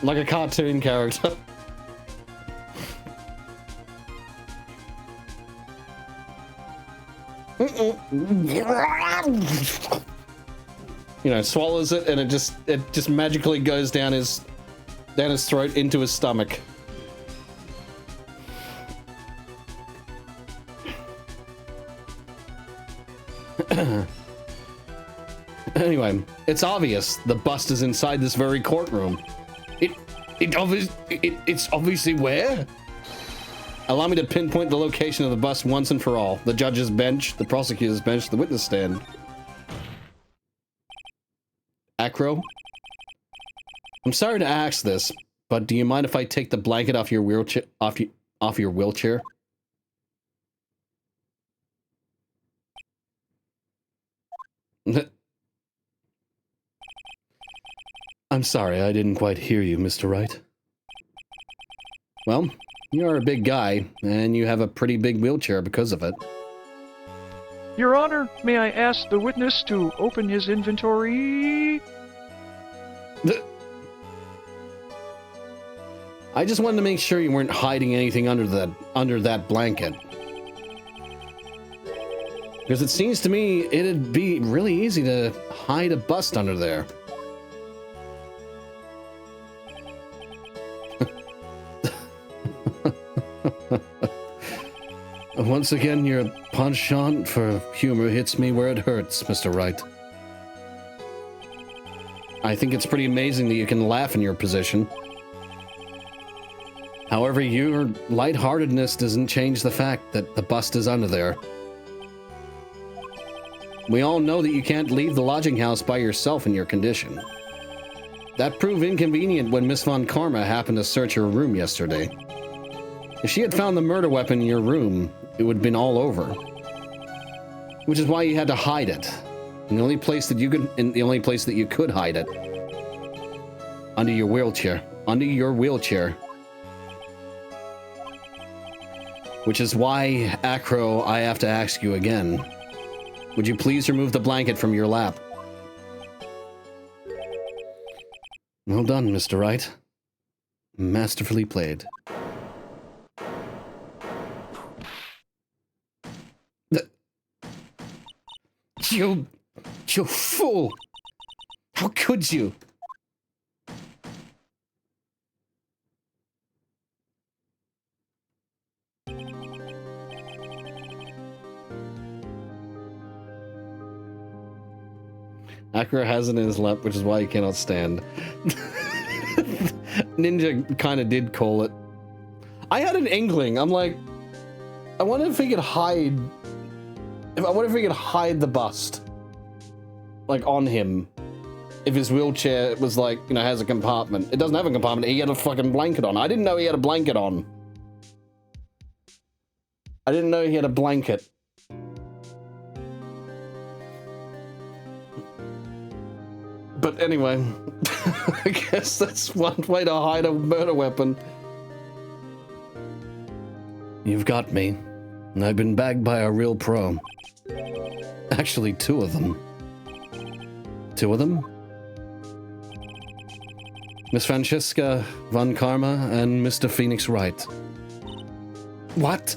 Like a cartoon character. You know, swallows it and it just magically goes down his throat into his stomach. Anyway, it's obvious the bust is inside this very courtroom. It's obviously where? Allow me to pinpoint the location of the bust once and for all. The judge's bench, the prosecutor's bench, the witness stand. Acro? I'm sorry to ask this, but do you mind if I take the blanket off your wheelchair? Off your wheelchair? I'm sorry, I didn't quite hear you, Mr. Wright. Well, you're a big guy, and you have a pretty big wheelchair because of it. Your Honor, may I ask the witness to open his inventory? I just wanted to make sure you weren't hiding anything under that blanket. Because it seems to me it'd be really easy to hide a bust under there. Once again, your penchant for humor hits me where it hurts, Mr. Wright. I think it's pretty amazing that you can laugh in your position. However, your lightheartedness doesn't change the fact that the bust is under there. We all know that you can't leave the lodging house by yourself in your condition. That proved inconvenient when Miss Von Karma happened to search your room yesterday. If she had found the murder weapon in your room, it would have been all over. Which is why you had to hide it. And the only place that you could hide it. Under your wheelchair. Under your wheelchair. Which is why, Acro, I have to ask you again. Would you please remove the blanket from your lap? Well done, Mr. Wright. Masterfully played. You fool! How could you? Acro has it in his lap, which is why he cannot stand. Ninja kind of did call it. I had an inkling. I'm like, I wonder if he could hide. I wonder if he could hide the bust, like on him. If his wheelchair was like, you know, has a compartment. It doesn't have a compartment. He had a fucking blanket on. I didn't know he had a blanket on. I didn't know he had a blanket. But anyway, I guess that's one way to hide a murder weapon. You've got me. And I've been bagged by a real pro. Actually, two of them. Two of them? Miss Francesca Von Karma and Mr. Phoenix Wright. What?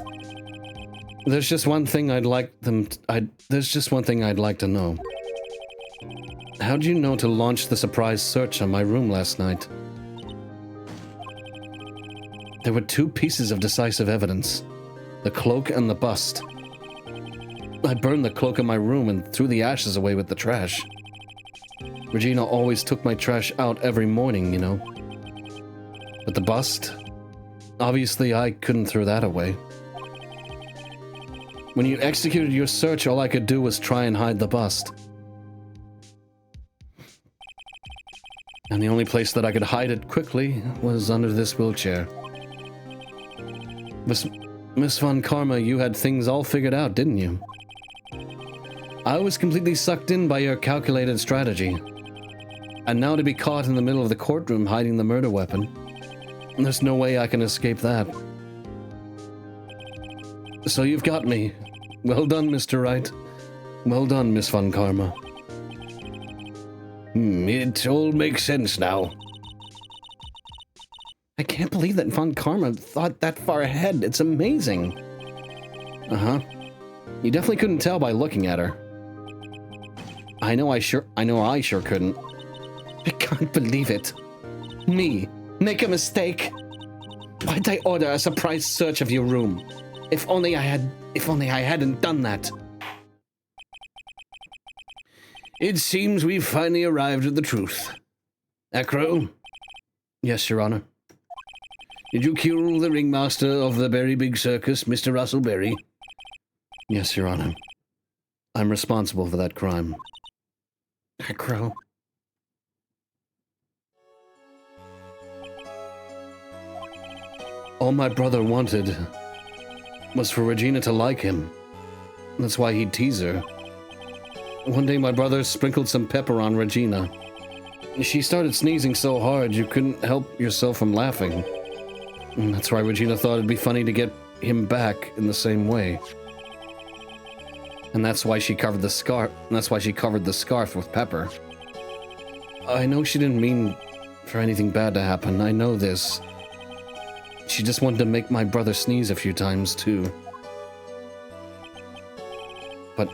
There's just one thing I'd like to know. How'd you know to launch the surprise search on my room last night? There were two pieces of decisive evidence. The cloak and the bust. I burned the cloak in my room and threw the ashes away with the trash. Regina always took my trash out every morning, you know. But the bust? Obviously, I couldn't throw that away. When you executed your search, all I could do was try and hide the bust. And the only place that I could hide it quickly was under this wheelchair. Miss Von Karma, you had things all figured out, didn't you? I was completely sucked in by your calculated strategy. And now to be caught in the middle of the courtroom hiding the murder weapon. There's no way I can escape that. So you've got me. Well done, Mr. Wright. Well done, Miss Von Karma. It all makes sense now. I can't believe that Von Karma thought that far ahead. It's amazing. Uh-huh. You definitely couldn't tell by looking at her. I know I sure couldn't. I can't believe it. Me, make a mistake. Why'd I order a surprise search of your room? If only I hadn't done that. It seems we've finally arrived at the truth. Acro? Yes, Your Honor. Did you kill the ringmaster of the Berry Big Circus, Mr. Russell Berry? Yes, Your Honor. I'm responsible for that crime. Acro. All my brother wanted was for Regina to like him. That's why he'd tease her. One day my brother sprinkled some pepper on Regina. She started sneezing so hard you couldn't help yourself from laughing. And that's why Regina thought it'd be funny to get him back in the same way. And that's why she covered the scarf. And that's why she covered the scarf with pepper. I know she didn't mean for anything bad to happen. I know this. She just wanted to make my brother sneeze a few times, too. But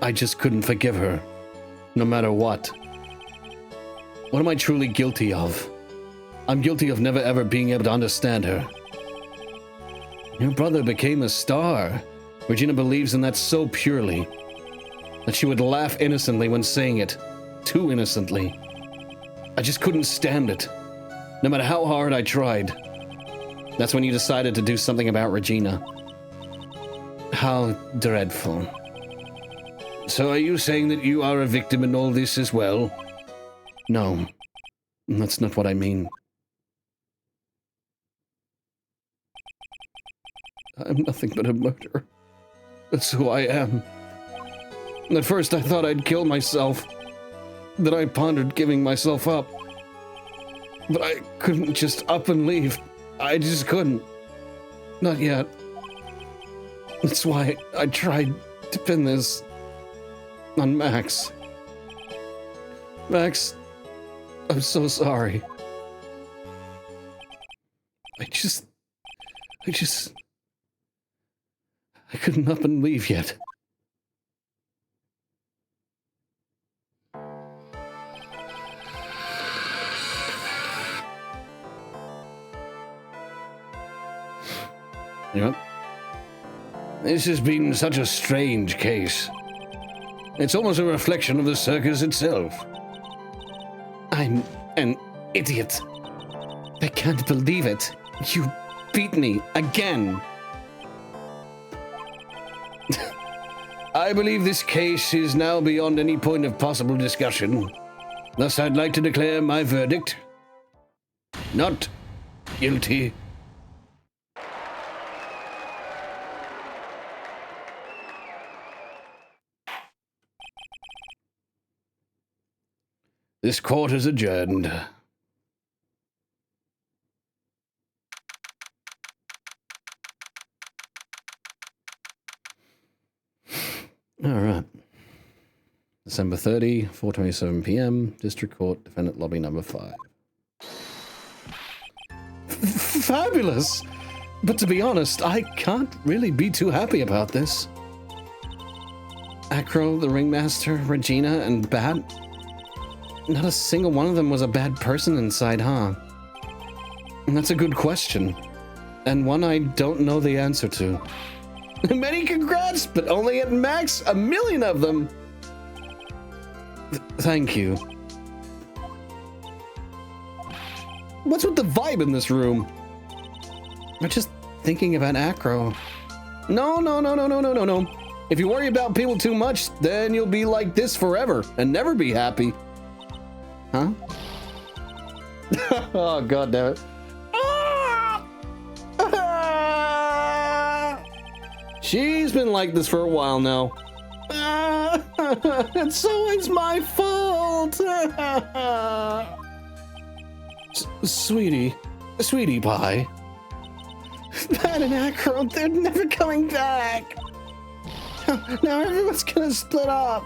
I just couldn't forgive her, no matter what. What am I truly guilty of? I'm guilty of never ever being able to understand her. Your brother became a star. Regina believes in that so purely that she would laugh innocently when saying it, too innocently. I just couldn't stand it, no matter how hard I tried. That's when you decided to do something about Regina. How dreadful. So are you saying that you are a victim in all this as well? No, that's not what I mean. I'm nothing but a murderer. That's who I am. At first I thought I'd kill myself. Then I pondered giving myself up. But I couldn't just up and leave. I just couldn't. Not yet. That's why I tried to pin this on Max. Max, I'm so sorry. I couldn't up and leave yet. Yep. This has been such a strange case. It's almost a reflection of the circus itself. I'm an idiot. I can't believe it. You beat me again. I believe this case is now beyond any point of possible discussion. Thus, I'd like to declare my verdict. Not guilty. This court is adjourned. All right. December 30, 4:27 p.m. District Court, Defendant Lobby number 5. Fabulous! But to be honest, I can't really be too happy about this. Acro, the Ringmaster, Regina, and Bat. Not a single one of them was a bad person inside, huh? And that's a good question. and one I don't know the answer to. Many congrats, but only at max 1,000,000 of them. Thank you. What's with the vibe in this room? I'm just thinking about Acro. No. If you worry about people too much, then you'll be like this forever and never be happy. Huh? Oh, god damn it. She's been like this for a while now. It's always my fault. Sweetie pie. Pat and Acro, they're never coming back. Now everyone's gonna split up.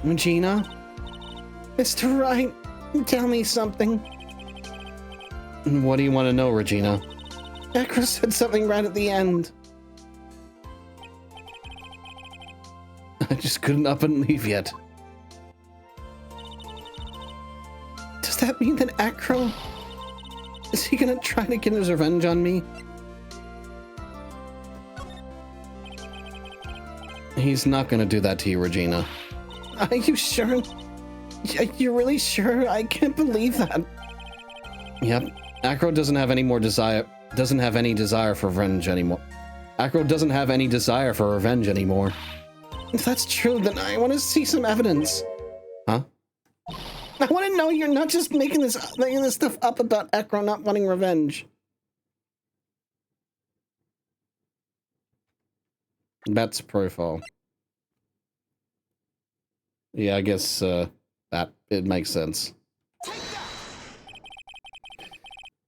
Regina? Mr. Wright, tell me something. What do you want to know, Regina? Acro said something right at the end. I just couldn't up and leave yet. Does that mean that Acro... is he gonna try to get his revenge on me? He's not gonna do that to you, Regina. Are you sure? You're really sure? I can't believe that. Yep. Acro doesn't have any desire for revenge anymore. Acro doesn't have any desire for revenge anymore. If that's true, then I want to see some evidence. Huh? I want to know you're not just making this stuff up about Acro not wanting revenge. That's profile. Yeah, I guess that it makes sense.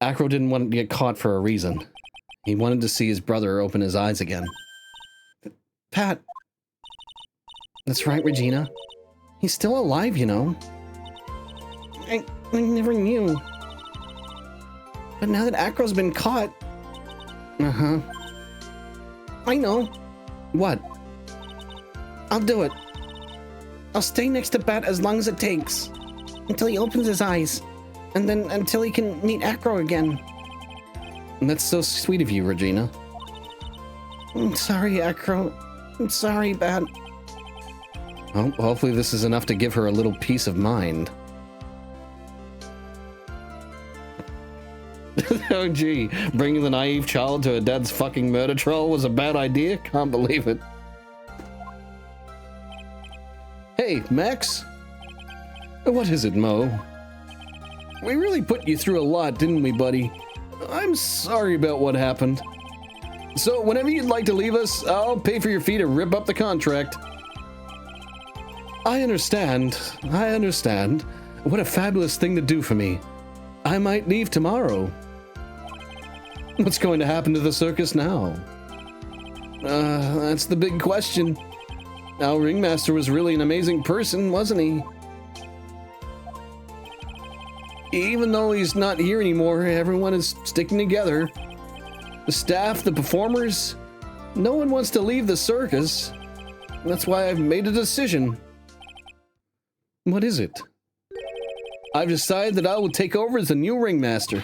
Acro didn't want to get caught for a reason. He wanted to see his brother open his eyes again. Pat. That's right, Regina. He's still alive, you know. I never knew. But now that Acro's been caught... Uh-huh. I know. What? I'll do it. I'll stay next to Bat as long as it takes. Until he opens his eyes. And then until he can meet Acro again. And that's so sweet of you, Regina. I'm sorry, Acro. I'm sorry, Bat. Well, hopefully this is enough to give her a little peace of mind. Oh gee, bringing the naive child to a dad's fucking murder trial was a bad idea? Can't believe it. Hey, Max? What is it, Mo? We really put you through a lot, didn't we, buddy? I'm sorry about what happened. So, whenever you'd like to leave us, I'll pay for your fee to rip up the contract. I understand. What a fabulous thing to do for me. I might leave tomorrow. What's going to happen to the circus now? That's the big question. Our ringmaster was really an amazing person, wasn't he? Even though he's not here anymore, everyone is sticking together. The staff, the performers, no one wants to leave the circus. That's why I've made a decision. What is it? I've decided that I will take over as the new ringmaster.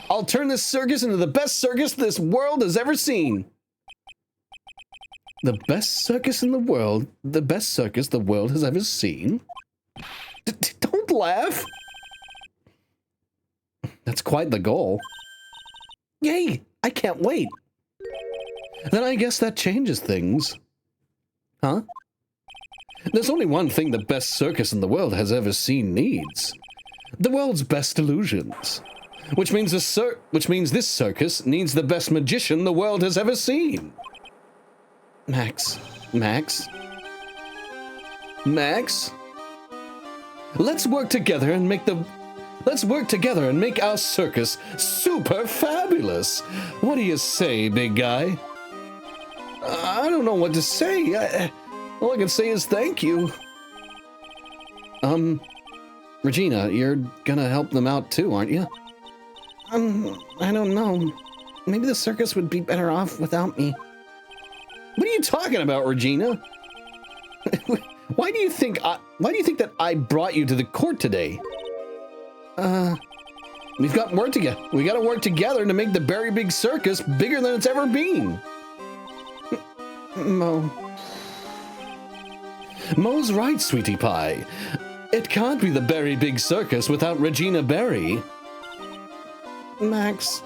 I'll turn this circus into the best circus this world has ever seen. The best circus in the world? The best circus the world has ever seen? Don't laugh. That's quite the goal. Yay! I can't wait. Then I guess that changes things. Huh? There's only one thing the best circus in the world has ever seen needs. The world's best illusions. Which means this circus needs the best magician the world has ever seen. Max? Let's work together and make our circus super fabulous. What do you say, big guy? I don't know what to say. All I can say is thank you. Regina, you're gonna help them out too, aren't you? I don't know. Maybe the circus would be better off without me. What are you talking about, Regina? Why do you think that I brought you to the court today? We've got work together. We got to work together to make the Very Big Circus bigger than it's ever been. Mo's right, Sweetie Pie. It can't be the Very Big Circus without Regina Berry. Max.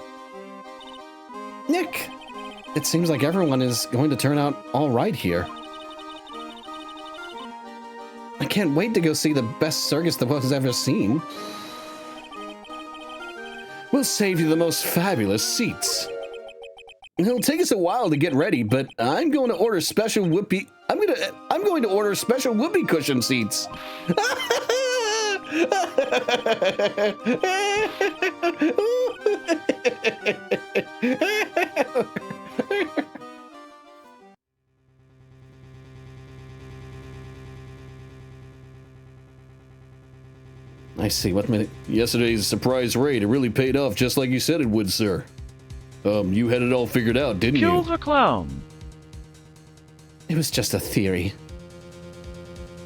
Nick, it seems like everyone is going to turn out all right here. I can't wait to go see the best circus the world has ever seen. We'll save you the most fabulous seats. It'll take us a while to get ready, but I'm going to order special whoopee. I'm going to order special whoopee cushion seats. I see. What minute? Yesterday's surprise raid, it really paid off just like you said it would, sir. You had it all figured out, didn't you? Kill the clown. It was just a theory.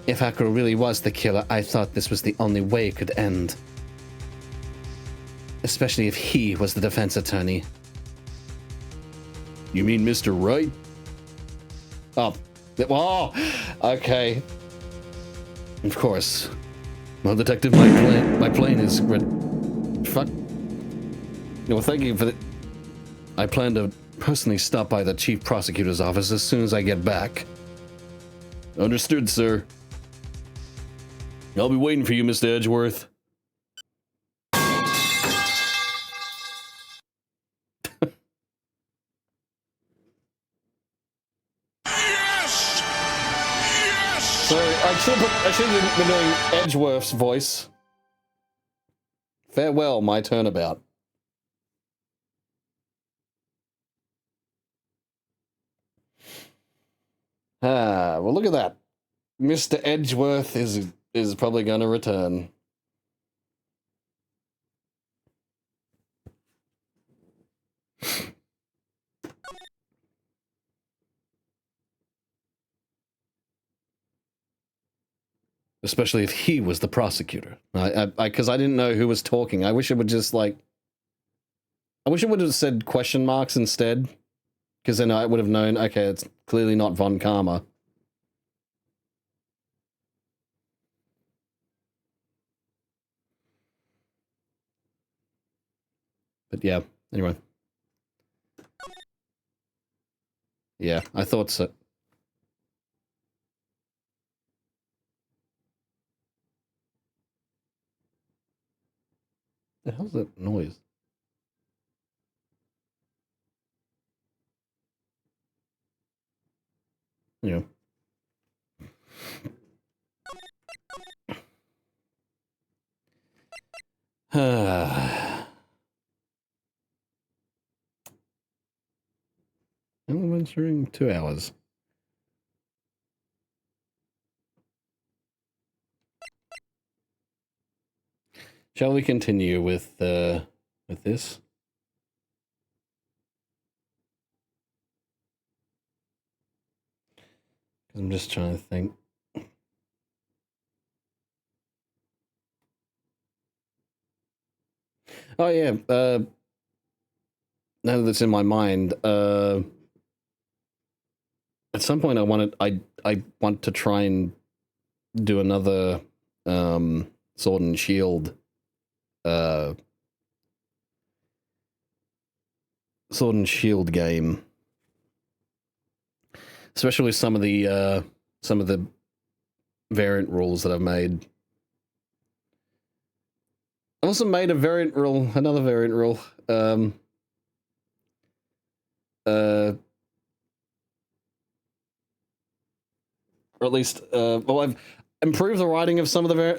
If Akro really was the killer, I thought this was the only way it could end. Especially if he was the defense attorney. You mean Mr. Wright? Oh. Okay. Of course. Well, Detective, my plane is ready. Fuck. Well, thank you for the... I plan to personally stop by the chief prosecutor's office as soon as I get back. Understood, sir. I'll be waiting for you, Mr. Edgeworth. Sorry, I should have been doing Edgeworth's voice. Farewell, my turnabout. Well, look at that. Mr. Edgeworth is probably going to return. Especially if he was the prosecutor. Because I didn't know who was talking. I wish it would just, like... I wish it would have said question marks instead. Because then I would have known, okay, it's clearly not Von Karma. But yeah, anyway. Yeah, I thought so. The hell's that noise? Yeah. Elements during 2 hours. Shall we continue with this? Because I'm just trying to think. Oh yeah. Now that it's in my mind, at some point I want to try and do another Sword and Shield game, especially some of the variant rules that I've made. I also made another variant rule. Or at least, well, I've improved the writing of some of the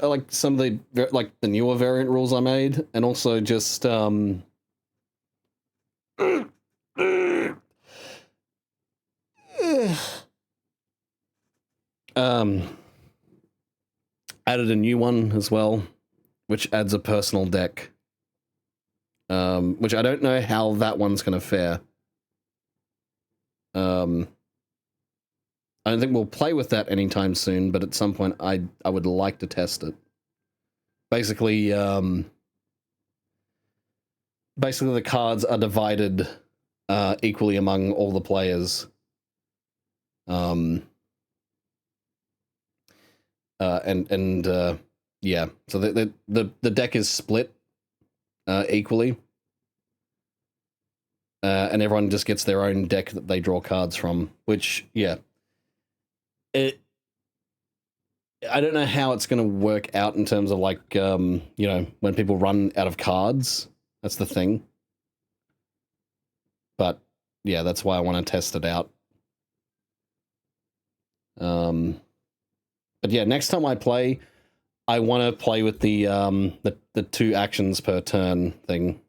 the newer variant rules I made, and also just added a new one as well, which adds a personal deck. Which I don't know how that one's gonna fare. I don't think we'll play with that anytime soon, but at some point I would like to test it. Basically, basically the cards are divided equally among all the players. Yeah, so the deck is split equally, and everyone just gets their own deck that they draw cards from. Which, yeah, I don't know how it's going to work out in terms of like you know, when people run out of cards. That's the thing. But yeah, that's why I want to test it out. But yeah, next time I play, I want to play with the 2 actions per turn thing.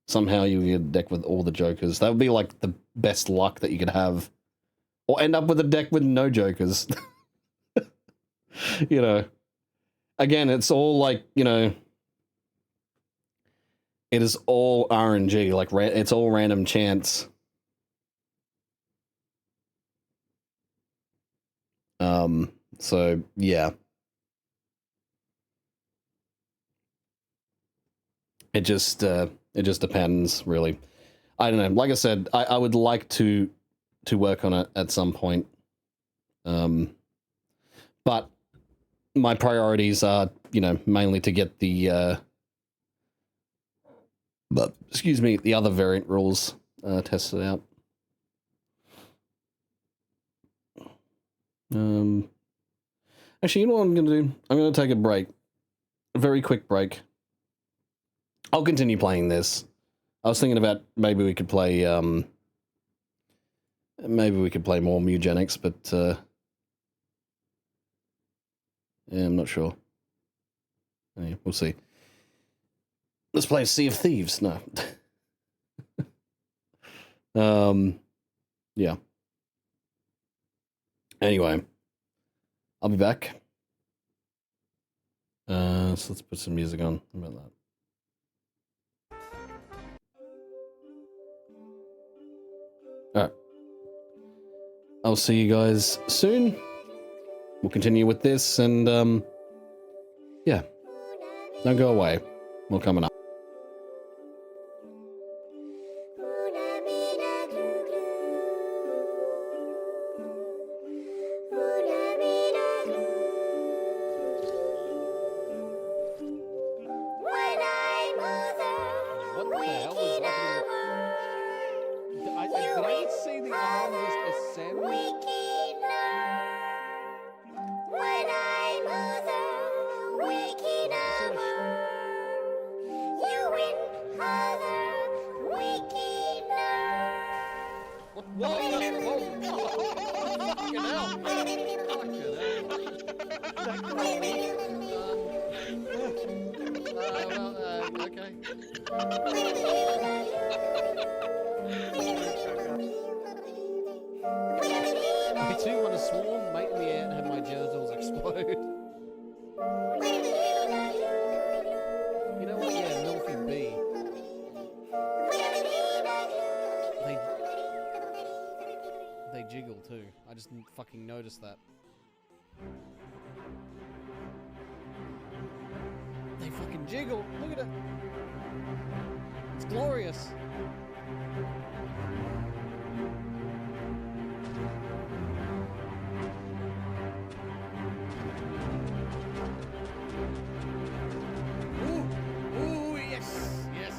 Somehow you get a deck with all the jokers. That would be like the best luck that you could have. Or end up with a deck with no jokers. You know. Again, it's all like, you know, it is all RNG, like it's all random chance. So yeah. It just depends, really. I don't know. Like I said, I would like to work on it at some point. But my priorities are, you know, mainly to get the excuse me, the other variant rules tested out. Actually, you know what I'm going to do? I'm going to take a break. A very quick break. I'll continue playing this. I was thinking about maybe we could play more Mugenics, but yeah, I'm not sure. Yeah, we'll see. Let's play Sea of Thieves. No. Yeah. Anyway, I'll be back. So let's put some music on. How about that? Alright. I'll see you guys soon. We'll continue with this, and yeah. Don't go away. We're coming up. That they fucking jiggle. Look at it. It's glorious. Ooh, yes, yeah.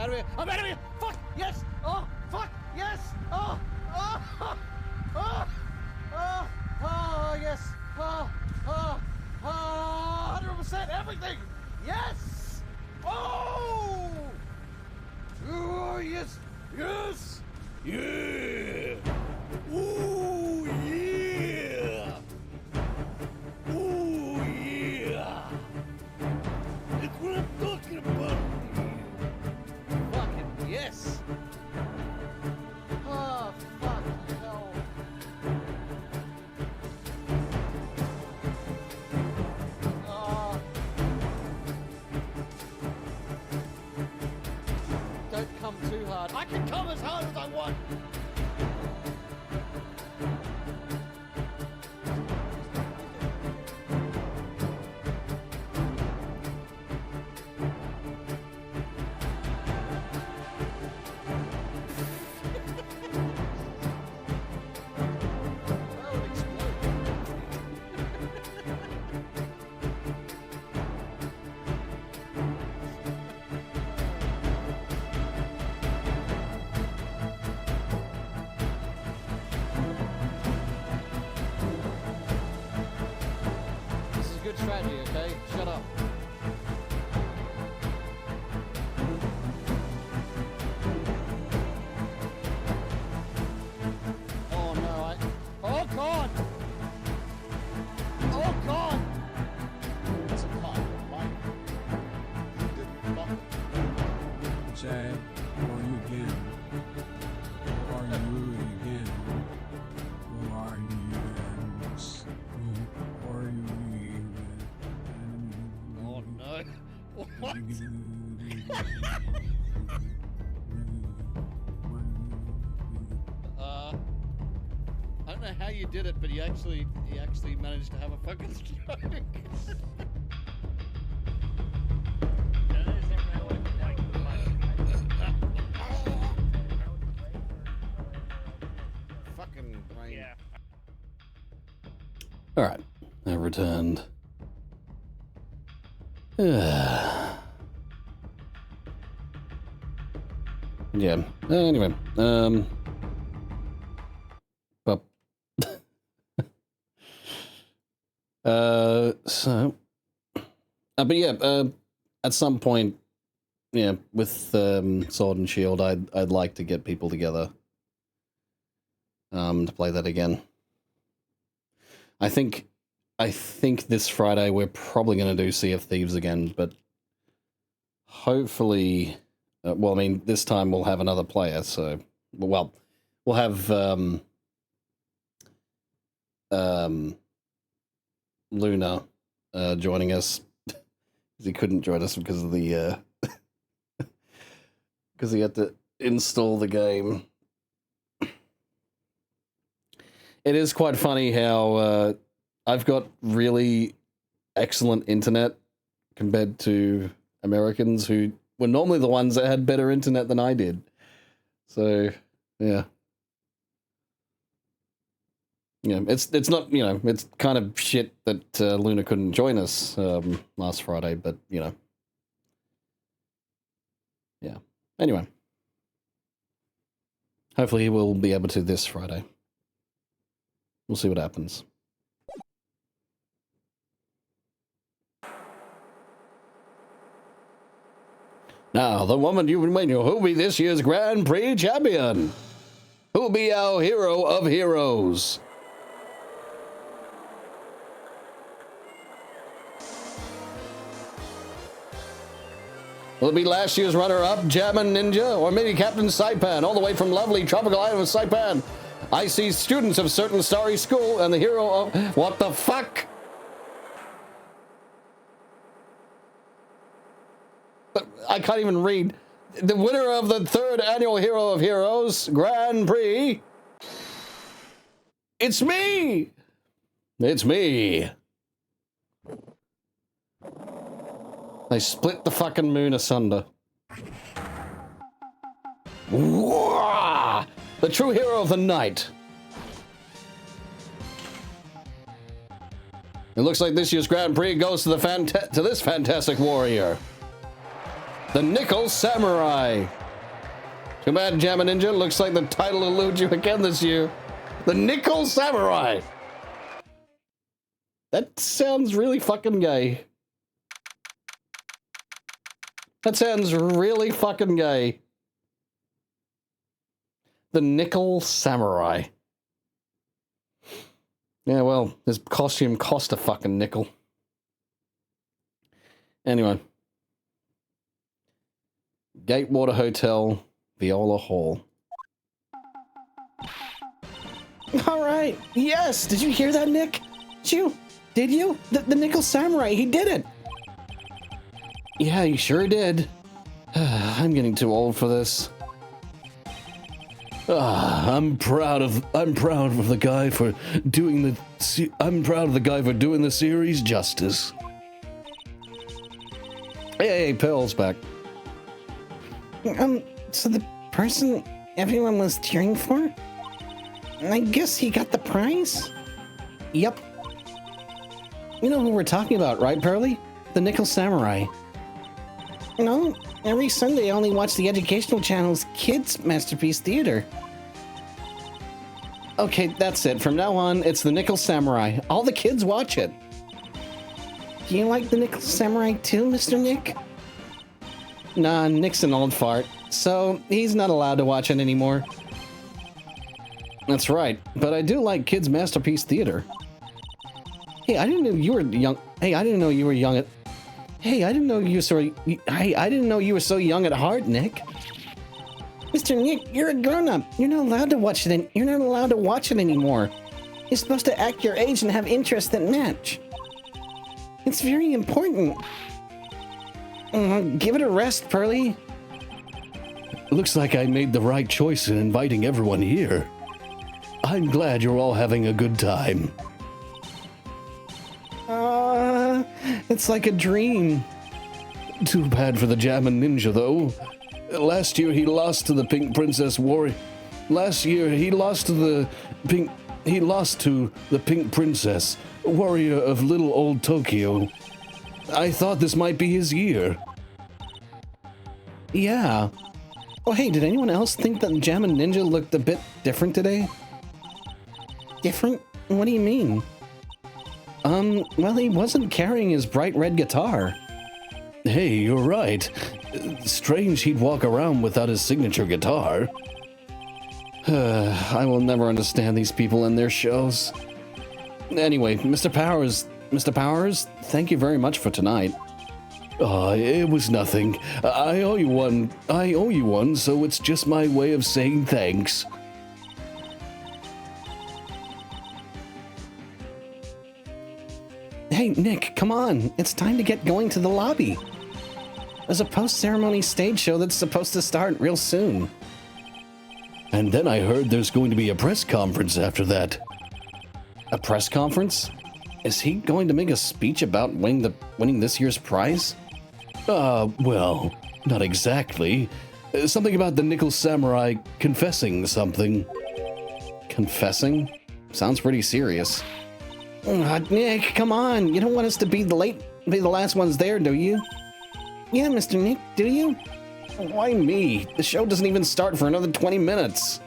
out of here. I'm out of here. Fuck. Yes. Oh, fuck. Yes. Oh, oh, oh, oh, oh, oh, yes. Oh, oh, oh, 100% everything. Yes. Oh. Oh, yes. Yes. Yeah. Ooh, yeah. Ooh, yeah. That's what I'm talking about. Fucking yes. Oh, fuck hell. Oh. Don't come too hard. I can come as hard as I want. This is good strategy, okay? Shut up. Oh no, oh god! Oh god! It's a pot, right? You didn't fuck it. Chad, who are you again? Who are you again? Who are you again? Who are you again? Oh no. What? I don't know how you did it, but you actually managed to have a fucking stroke. Fucking brain. Yeah. All right, I've returned. Yeah. Anyway, but but yeah, at some point, yeah, with Sword and Shield, I'd like to get people together, to play that again. I think this Friday we're probably going to do Sea of Thieves again, but hopefully, well, I mean, this time we'll have another player, so, well, we'll have Luna joining us. He couldn't join us because of the because he had to install the game. It is quite funny how I've got really excellent internet compared to Americans who were normally the ones that had better internet than I did. So, yeah. Yeah, it's not, you know, it's kind of shit that Luna couldn't join us last Friday, but, you know. Yeah. Anyway. Hopefully he will be able to this Friday. We'll see what happens. Now, the woman you've been waiting for, who'll be this year's Grand Prix champion? Who'll be our hero of heroes? Will it be last year's runner-up, Jammin' Ninja, or maybe Captain Saipan, all the way from lovely tropical island of Saipan? I see students of certain starry school and the hero of... What the fuck? I can't even read. The winner of the 3rd annual Hero of Heroes Grand Prix. It's me! It's me. They split the fucking moon asunder. Whoa! The true hero of the night. It looks like this year's Grand Prix goes to this fantastic warrior. The Nickel Samurai. Too bad, Jamma Ninja. Looks like the title eludes you again this year. The Nickel Samurai. That sounds really fucking gay. That sounds really fucking gay. The Nickel Samurai. Yeah, well, his costume cost a fucking nickel. Anyway. Gatewater Hotel, Viola Hall. All right. Yes. Did you hear that, Nick? Did you? The Nickel Samurai. He did it. Yeah, he sure did. I'm getting too old for this. I'm proud of the guy for doing the series justice. Hey, Pearl's back. So the person everyone was cheering for? I guess he got the prize? Yep. You know who we're talking about, right, Pearly? The Nickel Samurai. No, every Sunday I only watch the educational channel's Kids Masterpiece Theater. Okay, that's it. From now on, it's the Nickel Samurai. All the kids watch it. Do you like the Nickel Samurai too, Mr. Nick? Nah, Nick's an old fart, so he's not allowed to watch it anymore. That's right, but I do like Kids Masterpiece Theater. Hey, I didn't know you were young. Hey, I didn't know you were young at... Hey, I didn't know you were so... Hey, I didn't know you were so young at heart, Nick. Mr. Nick, you're a grown-up. You're not allowed to watch it. You're not allowed to watch it anymore. You're supposed to act your age and have interests that match. It's very important. Give it a rest, Pearly. Looks like I made the right choice in inviting everyone here. I'm glad you're all having a good time. It's like a dream. Too bad for the Jamma Ninja, though. Last year he lost to the Pink Princess Warrior. Last year he lost to the Pink Princess, warrior of little old Tokyo. I thought this might be his year. Yeah. Oh, hey, did anyone else think that Jamma Ninja looked a bit different today? Different? What do you mean? Well, he wasn't carrying his bright red guitar. Hey, you're right. Strange he'd walk around without his signature guitar. I will never understand these people and their shows. Anyway, Mr. Powers, thank you very much for tonight. It was nothing. I owe you one, so it's just my way of saying thanks. Hey, Nick, come on. It's time to get going to the lobby. There's a post-ceremony stage show that's supposed to start real soon. And then I heard there's going to be a press conference after that. A press conference? Is he going to make a speech about winning this year's prize? Well, not exactly. Something about the Nickel Samurai confessing something. Confessing? Sounds pretty serious. Nick, come on. You don't want us to be the last ones there, do you? Yeah, Mr. Nick, do you? Why me? The show doesn't even start for another 20 minutes.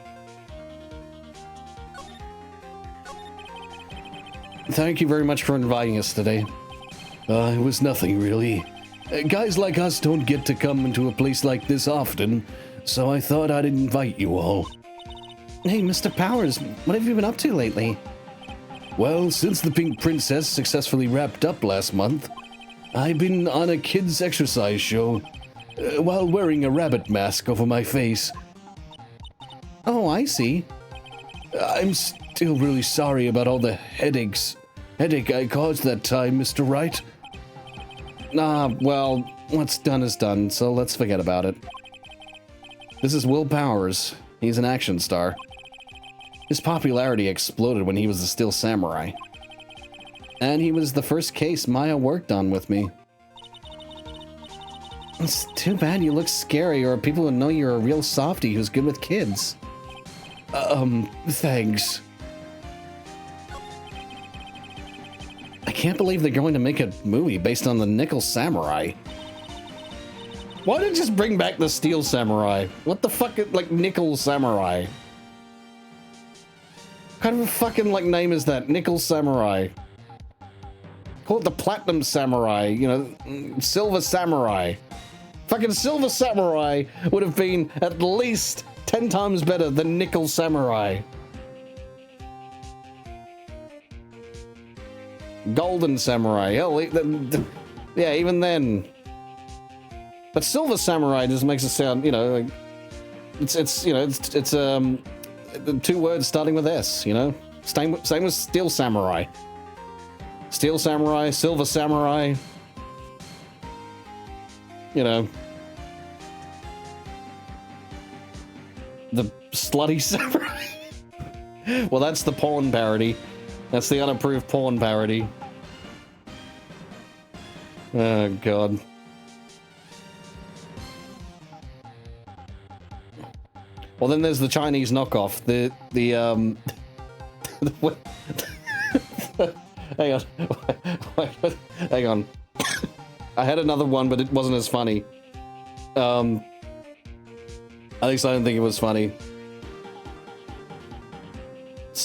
Thank you very much for inviting us today. It was nothing, really. Guys like us don't get to come into a place like this often, so I thought I'd invite you all. Hey, Mr. Powers, what have you been up to lately? Well, since the Pink Princess successfully wrapped up last month, I've been on a kids' exercise show, while wearing a rabbit mask over my face. Oh, I see. I'm still really sorry about all the headache I caused that time, Mr. Wright. Well, what's done is done, so let's forget about it. This is Will Powers. He's an action star. His popularity exploded when he was a Steel Samurai. And he was the first case Maya worked on with me. It's too bad you look scary, or people would know you're a real softie who's good with kids. Thanks. I can't believe they're going to make a movie based on the Nickel Samurai. Why did it just bring back the Steel Samurai? What the fuck, like, Nickel Samurai? What kind of a fucking, like, name is that? Nickel Samurai. Call it the Platinum Samurai, you know, Silver Samurai. Fucking Silver Samurai would have been at least 10 times better than Nickel Samurai. Golden Samurai, hell, yeah, even then. But Silver Samurai just makes it sound, you know, like, it's you know, it's 2 words starting with S, you know? Same with Steel Samurai. Steel Samurai, Silver Samurai. You know. The Slutty Samurai. Well, that's the porn parody. That's the unapproved porn parody. Oh, God. Well, then there's the Chinese knockoff. Hang on. Wait, hang on. I had another one, but it wasn't as funny. At least I don't think it was funny.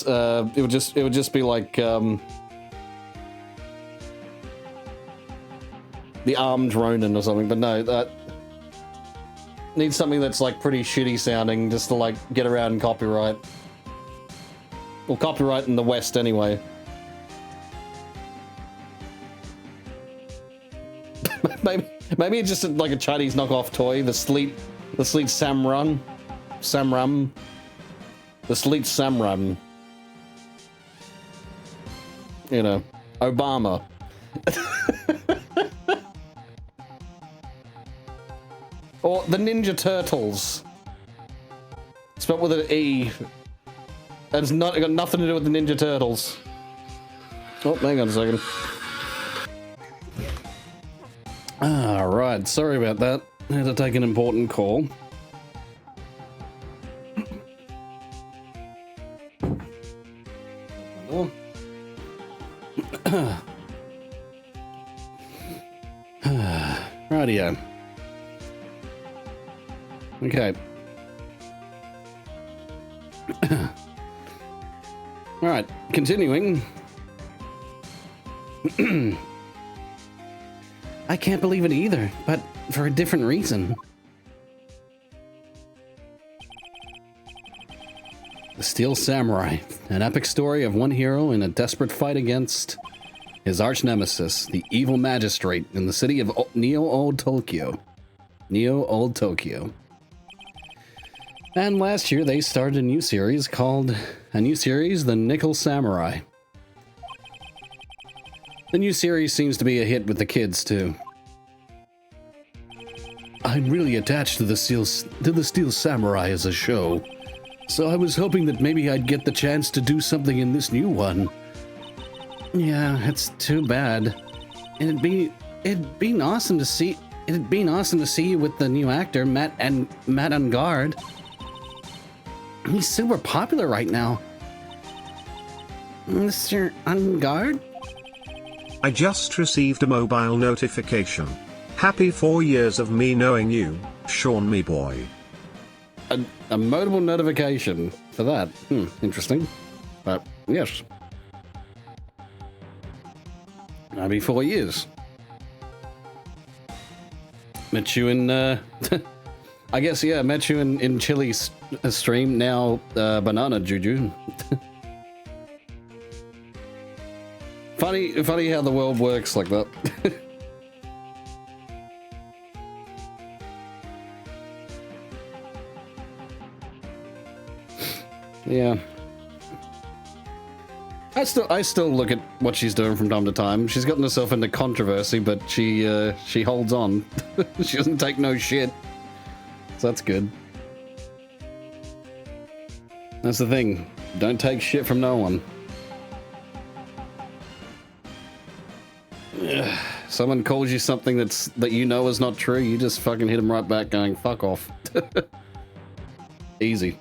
It would just be like the Armed Ronin or something. But no, that needs something that's like pretty shitty sounding, just to like get around copyright. Well, copyright in the West anyway. Maybe it's just like a Chinese knockoff toy. The Sleet Samram. The Sleet Samram. You know, Obama. Or the Ninja Turtles. Spelled with an E. It's got nothing to do with the Ninja Turtles. Oh, hang on a second. Alright, sorry about that. I had to take an important call. Rightio. Okay. Alright, continuing. I can't believe it either, but for a different reason. The Steel Samurai, an epic story of one hero in a desperate fight against his arch nemesis, the evil magistrate in the city of Neo-Old Tokyo. Neo-Old Tokyo. And last year they started a new series called, The Nickel Samurai. The new series seems to be a hit with the kids, too. I'm really attached to the Steel Samurai as a show, so I was hoping that maybe I'd get the chance to do something in this new one. Yeah, it's too bad. It'd be awesome to see. It'd be awesome to see you with the new actor, Matt Ungard. He's super popular right now. Mr. Ungard? I just received a mobile notification. Happy 4 years of me knowing you, Sean me boy. A mobile notification for that. Interesting. But yes. Maybe 4 years. Met you in, I guess, yeah, met you in Chili's stream, now Banana Juju. Funny how the world works like that. Yeah. I still look at what she's doing from time to time. She's gotten herself into controversy, but she holds on. She doesn't take no shit. So that's good. That's the thing. Don't take shit from no one. Someone calls you something that you know is not true, you just fucking hit them right back going, fuck off. Easy.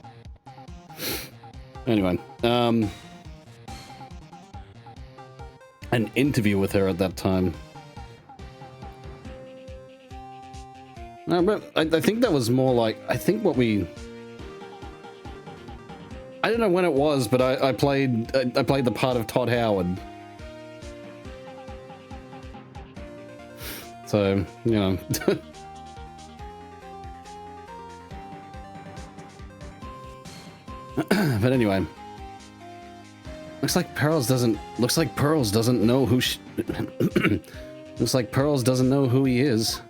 Anyway, an interview with her at that time. No, but I think that was more like, I think what we... I don't know when it was, but I played the part of Todd Howard. So, you know. But anyway. Looks like Pearls doesn't know who looks like Pearls doesn't know who he is.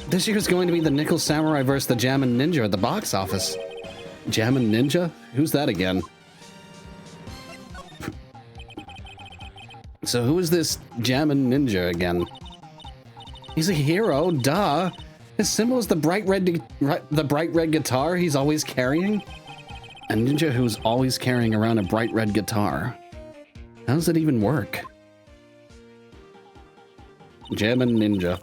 This year's going to be the Nickel Samurai vs. the Jammin' Ninja at the box office. Jammin' Ninja? Who's that again? So who is this Jammin' Ninja again? He's a hero, duh. His symbol is the bright red guitar he's always carrying. A ninja who's always carrying around a bright red guitar. How does it even work? Jammin' Ninja.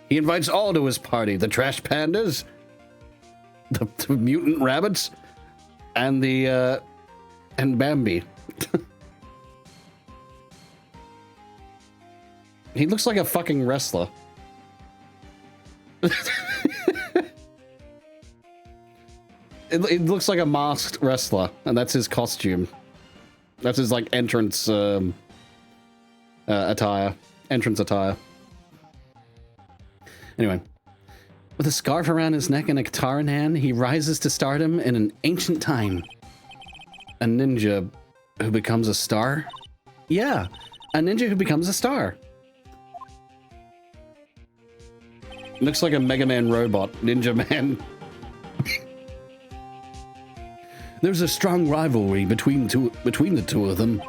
He invites all to his party. The trash pandas, the mutant rabbits, and and Bambi. He looks like a fucking wrestler. It looks like a masked wrestler, and that's his costume. That's his, like, entrance attire. Entrance attire. Anyway. With a scarf around his neck and a guitar in hand, he rises to stardom in an ancient time. A ninja who becomes a star? Yeah, a ninja who becomes a star. Looks like a Mega Man robot, Ninja Man. There's a strong rivalry between the two of them.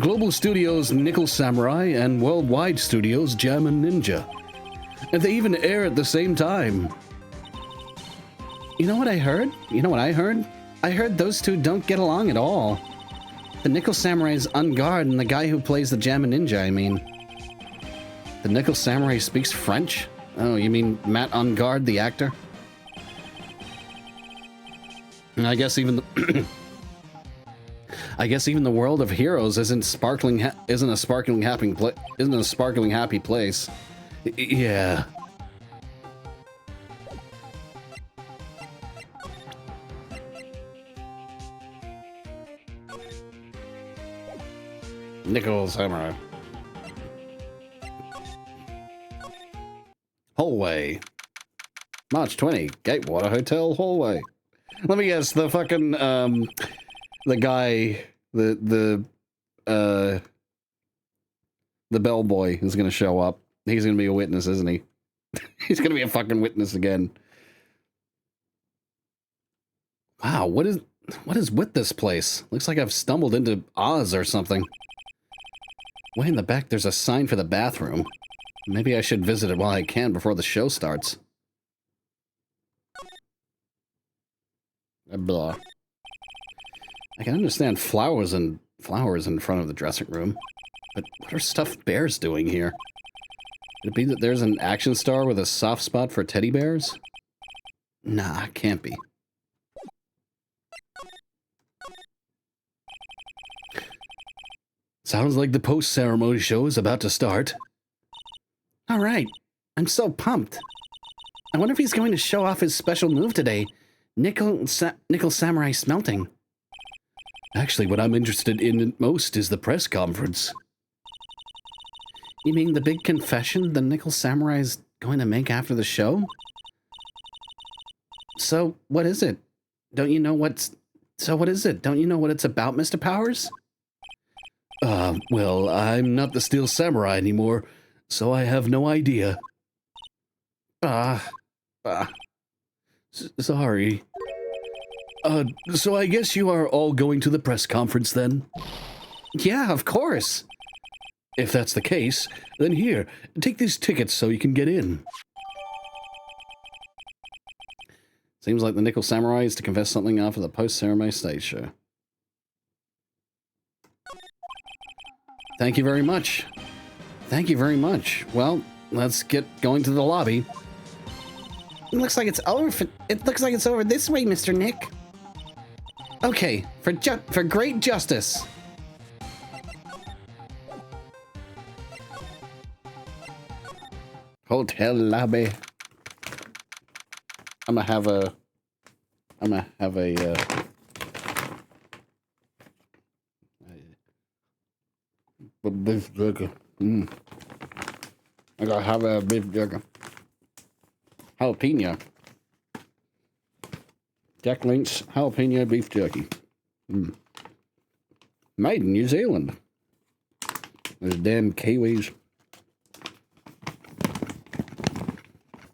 Global Studios' Nickel Samurai and Worldwide Studios' Jammin' Ninja. And they even air at the same time. You know what I heard? You know what I heard? I heard those two don't get along at all. The Nickel Samurai's on guard, and the guy who plays the Jammin' Ninja, I mean. The Nickel Samurai speaks French? Oh, you mean Matt on guard, the actor? And I guess even the I guess even the world of heroes isn't a sparkling happy place. Yeah. Nickel Samurai. Hallway. March 20, Gatewater Hotel hallway. Let me guess, the fucking, the guy, the bellboy is gonna show up. He's gonna be a witness, isn't he? He's gonna be a fucking witness again. Wow, what is with this place? Looks like I've stumbled into Oz or something. Way in the back, there's a sign for the bathroom. Maybe I should visit it while I can before the show starts. Blah. I can understand flowers in front of the dressing room, but what are stuffed bears doing here? Could it be that there's an action star with a soft spot for teddy bears? Nah, can't be. Sounds like the post-ceremony show is about to start. All right, I'm so pumped. I wonder if he's going to show off his special move today. Nickel Samurai Smelting. Actually, what I'm interested in most is the press conference. You mean the big confession the Nickel Samurai's going to make after the show? So, what is it? Don't you know what it's about, Mr. Powers? Well, I'm not the Steel Samurai anymore, so I have no idea. Sorry. So I guess you are all going to the press conference then? Yeah, of course. If that's the case, then here, take these tickets so you can get in. Seems like the Nickel Samurai is to confess something after the post-ceremony stage show. Thank you very much. Thank you very much. Well, let's get going to the lobby. It looks like it's over. It looks like it's over this way, Mr. Nick. Okay, for great justice. hotel lobby. I'm gonna have a beef jerky. I gotta have a beef jerky. Jalapeno. Jack Link's jalapeno beef jerky. Made in New Zealand. Those damn Kiwis.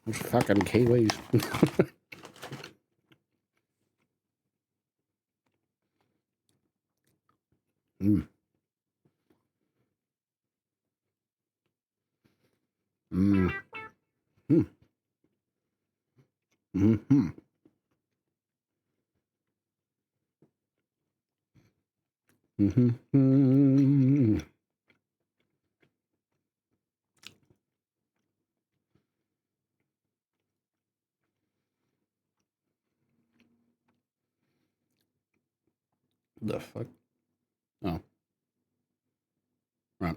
Those fucking Kiwis. Mm. Mm. Mm. Mm-hmm. Mm-hmm. The fuck? Oh. Right.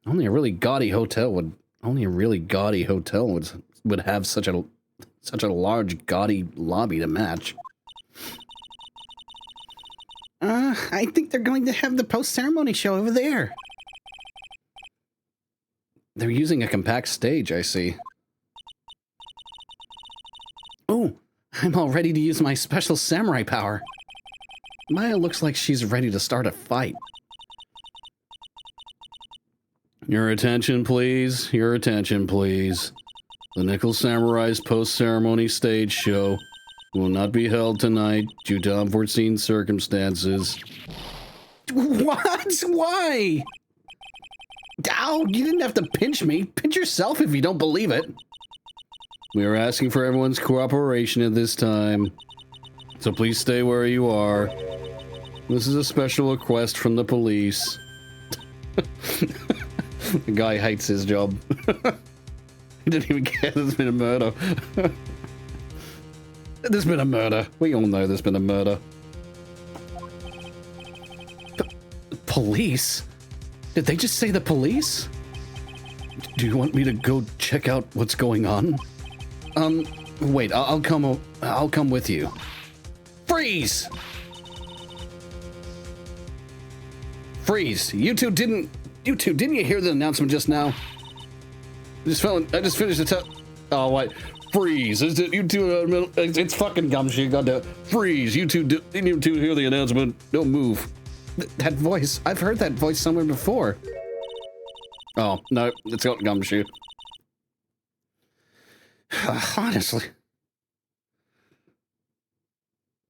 Only a really gaudy hotel would have such a large gaudy lobby to match. I think they're going to have the post-ceremony show over there. They're using a compact stage, I see. Oh, I'm all ready to use my special samurai power. Maya looks like she's ready to start a fight. Your attention, please. Your attention, please. The Nickel Samurai's post-ceremony stage show will not be held tonight due to unforeseen circumstances. What? Why? Ow, you didn't have to pinch me. Pinch yourself if you don't believe it. We are asking for everyone's cooperation at this time, so please stay where you are. This is a special request from the police. The guy hates his job. He didn't even care there's been a murder. There's been a murder. We all know there's been a murder. Police? Did they just say the police? Do you want me to go check out what's going on? Wait, I'll come with you. Freeze! Freeze! You two didn't you hear the announcement just now? I just finished the oh, wait. Freeze! You two, it's fucking gumshoe. Goddamn. Freeze! You two hear the announcement. Don't move. That voice. I've heard that voice somewhere before. Oh, no. It's got gumshoe. Honestly.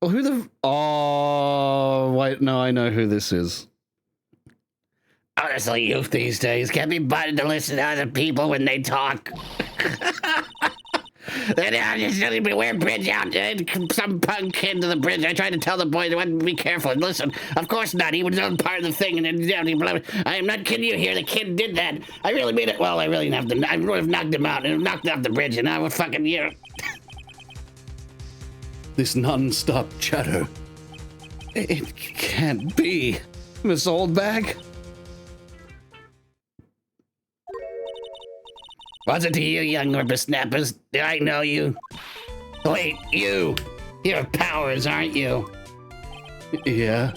Well, who the... Oh, wait. No, I know who this is. Honestly, youth these days can't be bothered to listen to other people when they talk. Then I just beware bridge out. Some punk kid to the bridge. I tried to tell the boy to be careful. And listen, of course not. He was on part of the thing. And then I am not kidding you here. The kid did that. I really mean it. Well, I really have to. I would have knocked him out and knocked off the bridge. And I would fucking This non-stop chatter. It can't be. Miss Oldbag? Was it to you, young whippersnappers? Do I know you? Wait, you. You're powers, aren't you? Yeah.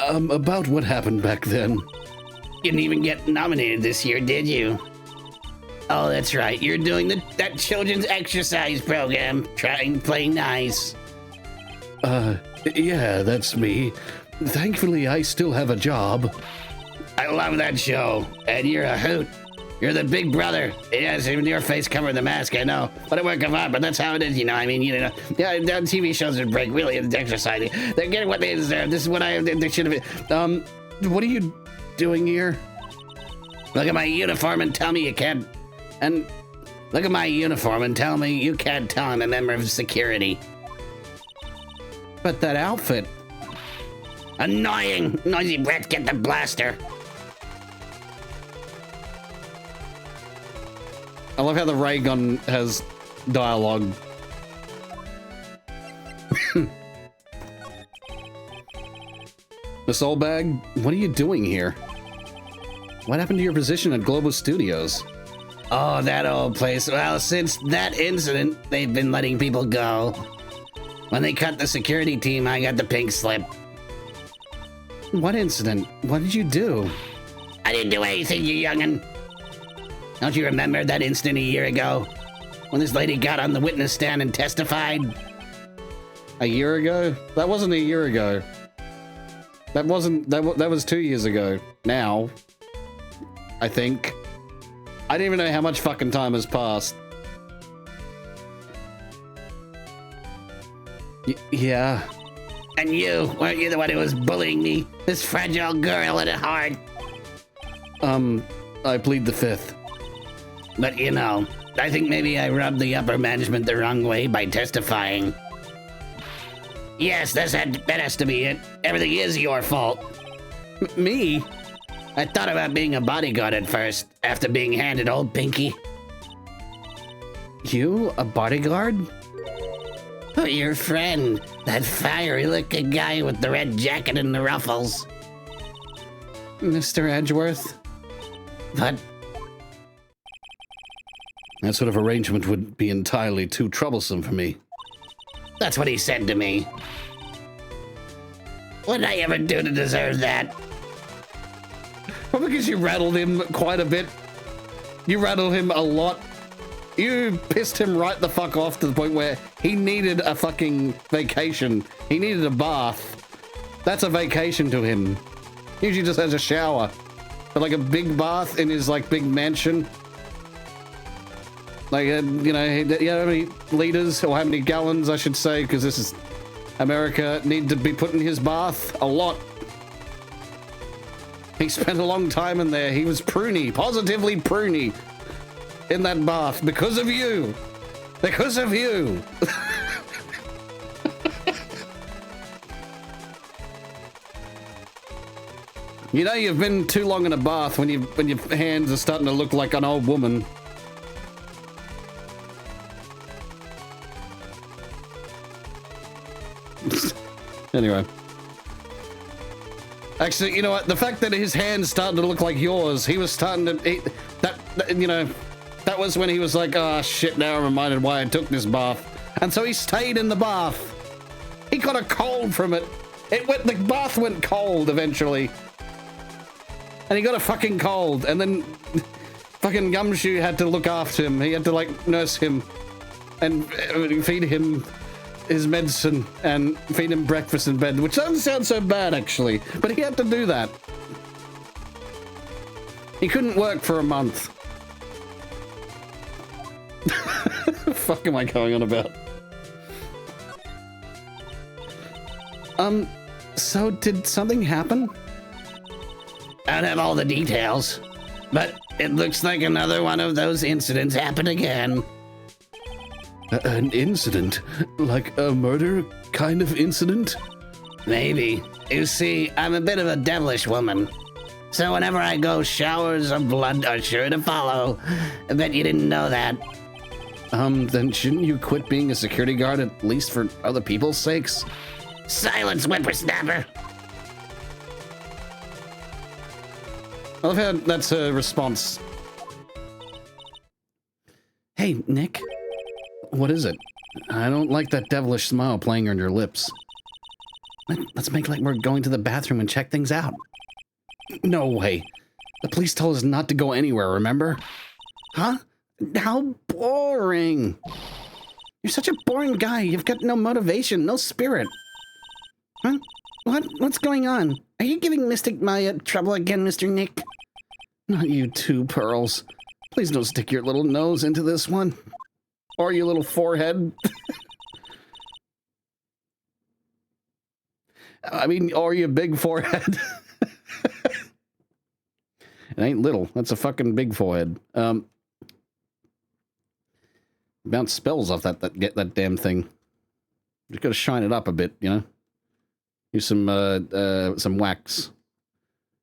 About what happened back then. You didn't even get nominated this year, did you? Oh, that's right. You're doing that children's exercise program. Trying to play nice. Yeah, that's me. Thankfully, I still have a job. I love that show. And you're a hoot. You're the big brother. Yes, even your face covering the mask, I know. What a work of art, but that's how it is, you know. I mean, you know, yeah, TV shows would break, really, it's exercising. They're getting what they deserve. This is what they should have been. What are you doing here? Look at my uniform and tell me you can't. And look at my uniform and tell me you can't tell I'm a member of security. But that outfit. Annoying. Noisy brat, get the blaster. I love how the ray gun has dialogue. Miss Oldbag, what are you doing here? What happened to your position at Global Studios? Oh, that old place. Well, since that incident, they've been letting people go. When they cut the security team, I got the pink slip. What incident? What did you do? I didn't do anything, you youngin'. Don't you remember that incident a year ago? When this lady got on the witness stand and testified? A year ago? That wasn't a year ago. That was 2 years ago. Now, I think. I don't even know how much fucking time has passed. Yeah. And you, weren't you the one who was bullying me? This fragile girl at heart. I plead the fifth. But you know, I think maybe I rubbed the upper management the wrong way by testifying. Yes, that has to be it. Everything is your fault. Me? I thought about being a bodyguard at first, after being handed old Pinky. You? A bodyguard? Oh, your friend. That fiery-looking guy with the red jacket and the ruffles. Mr. Edgeworth? But that sort of arrangement would be entirely too troublesome for me. that's what he said to me. What did I ever do to deserve that? Well, because you rattled him quite a bit. You rattled him a lot. You pissed him right the fuck off to the point where he needed a fucking vacation. He needed a bath. That's a vacation to him. Usually just has a shower. But like a big bath in his like big mansion. Like, you know how many liters or how many gallons I should say, because this is America, need to be put in his bath? A lot. He spent a long time in there. He was pruny, positively pruny in that bath because of you. Because of you. You know you've been too long in a bath when your hands are starting to look like an old woman. Anyway. Actually, you know what? The fact that his hands starting to look like yours, he was starting to... that was when he was like, oh shit, now I'm reminded why I took this bath. And so he stayed in the bath. He got a cold from it. The bath went cold eventually. And he got a fucking cold. And then fucking Gumshoe had to look after him. He had to like nurse him and feed him his medicine and feed him breakfast in bed, which doesn't sound so bad actually, but he had to do that. He couldn't work for a month. The fuck am I going on about? So did something happen? I don't have all the details, but it looks like another one of those incidents happened again. An incident? Like a murder kind of incident? Maybe. You see, I'm a bit of a devilish woman. So whenever I go, showers of blood are sure to follow. I bet you didn't know that. Then shouldn't you quit being a security guard at least for other people's sakes? Silence, whippersnapper! I love how that's a response. Hey, Nick. What is it? I don't like that devilish smile playing on your lips. Let's make like we're going to the bathroom and check things out. No way. The police told us not to go anywhere, remember? Huh? How boring. You're such a boring guy. You've got no motivation, no spirit. Huh? What's going on? Are you giving Mystic Maya trouble again, Mr. Nick? Not you too, Pearls. Please don't stick your little nose into this one. Or your little forehead. I mean, or your big forehead. It ain't little. That's a fucking big forehead. Bounce spells off that damn thing. Just gotta shine it up a bit, you know? Use some wax.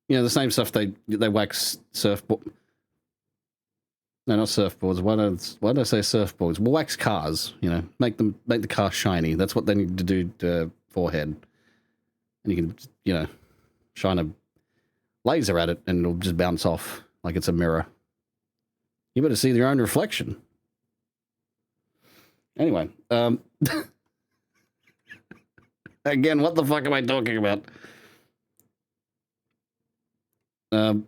You know, the same stuff they wax surfboard. No, not surfboards. Why did I say surfboards? Well, wax cars, you know. Make the car shiny. That's what they need to do to forehead. And you can, you know, shine a laser at it and it'll just bounce off like it's a mirror. You better see your own reflection. Anyway, again, what the fuck am I talking about? And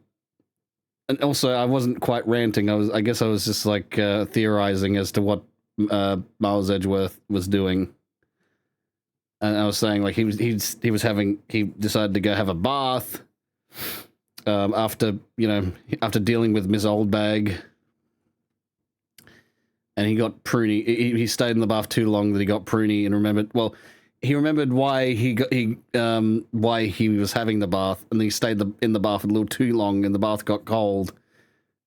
also, I wasn't quite ranting. I guess I was just like theorizing as to what Miles Edgeworth was doing. And I was saying like he decided to go have a bath after dealing with Miss Oldbag. And he got pruny. He stayed in the bath too long that he got pruny and remembered. Well, he remembered why why he was having the bath, and then he stayed in the bath a little too long, and the bath got cold,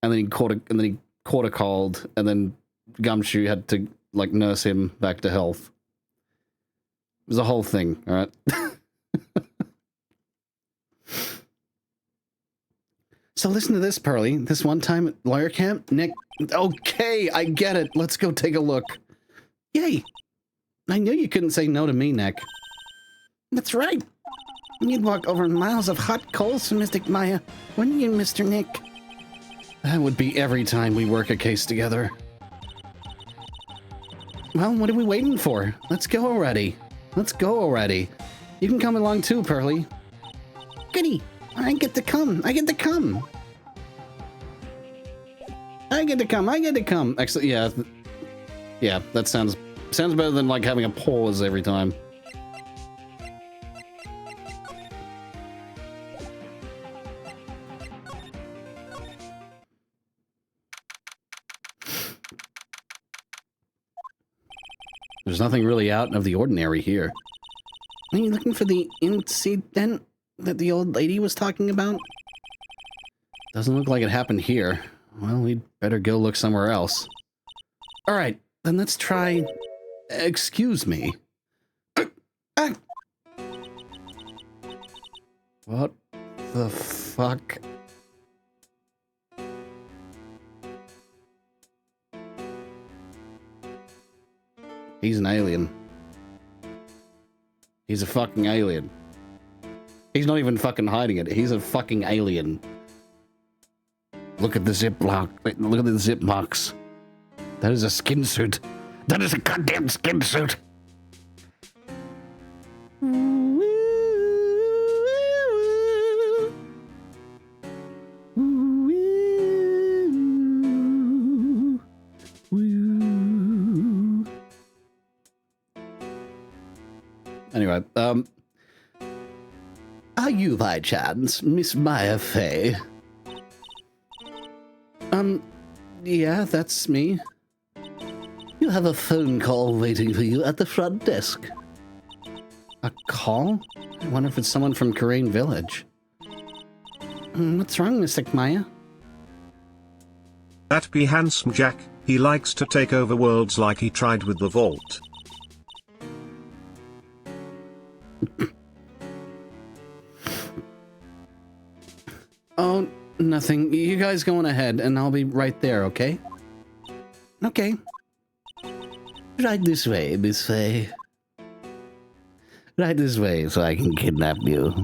and then he caught a cold, and then Gumshoe had to like nurse him back to health. It was a whole thing, all right. So listen to this, Pearly. This one time at lawyer camp, Nick... Okay, I get it. Let's go take a look. Yay. I knew you couldn't say no to me, Nick. That's right. You'd walk over miles of hot coals for Mystic Maya, wouldn't you, Mr. Nick? That would be every time we work a case together. Well, what are we waiting for? Let's go already. Let's go already. You can come along too, Pearly. Goody. I get to come. I get to come. I get to come. I get to come. Actually, yeah. Yeah, that sounds better than like having a pause every time. There's nothing really out of the ordinary here. Are you looking for the incident that the old lady was talking about? Doesn't look like it happened here. Well, we'd better go look somewhere else. All right, then let's try... Excuse me. What the fuck? He's an alien. He's a fucking alien. He's not even fucking hiding it. He's a fucking alien. Look at the ziplock. Look at the zip marks. That is a skin suit. That is a goddamn skin suit. Anyway, are you by chance Miss Maya Fey? Yeah, that's me. You have a phone call waiting for you at the front desk. A call? I wonder if it's someone from Korean Village. What's wrong, Mystic Maya? That be Handsome Jack, he likes to take over worlds like he tried with the Vault. Oh, nothing. You guys go on ahead, and I'll be right there, okay? Okay. Right this way, Miss Faye. Right this way, so I can kidnap you,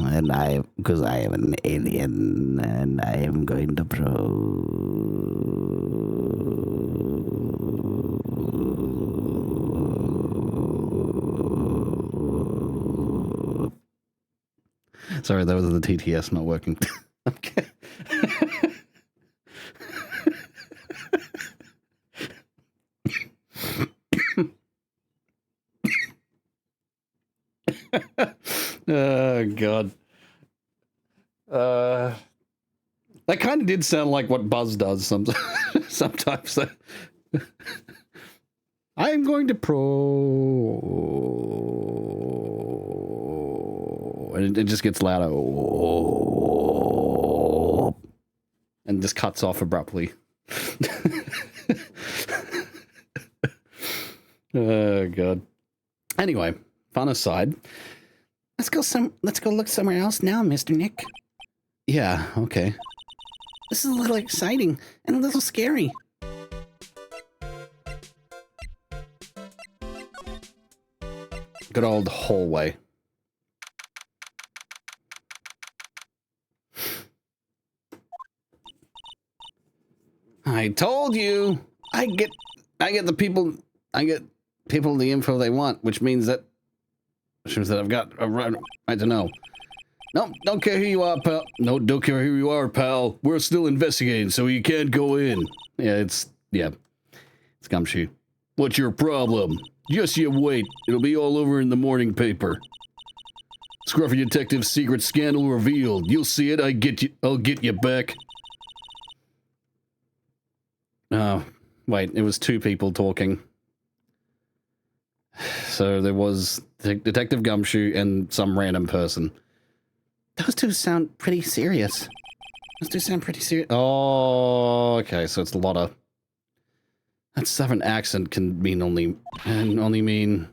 because I am an alien, and I am going to Sorry, that was the TTS not working. Okay. Oh, God. That kind of did sound like what Buzz does sometimes. I'm going to and it just gets louder. And just cuts off abruptly. Oh, God. Anyway, fun aside. Let's go look somewhere else now, Mr. Nick. Yeah, okay. This is a little exciting and a little scary. Good old hallway. I told you. I get the people the info they want, which means that I've got a right to know. No, don't care who you are, pal. No, don't care who you are, pal. We're still investigating, so you can't go in. It's Gumshoe. What's your problem? Just you wait. It'll be all over in the morning paper. Scruffy Detective's secret scandal revealed. You'll see it. I'll get you back. Oh, wait. It was two people talking. So there was Detective Gumshoe and some random person. Those two sound pretty serious. Oh, okay. So it's Lotta. That southern accent can only mean,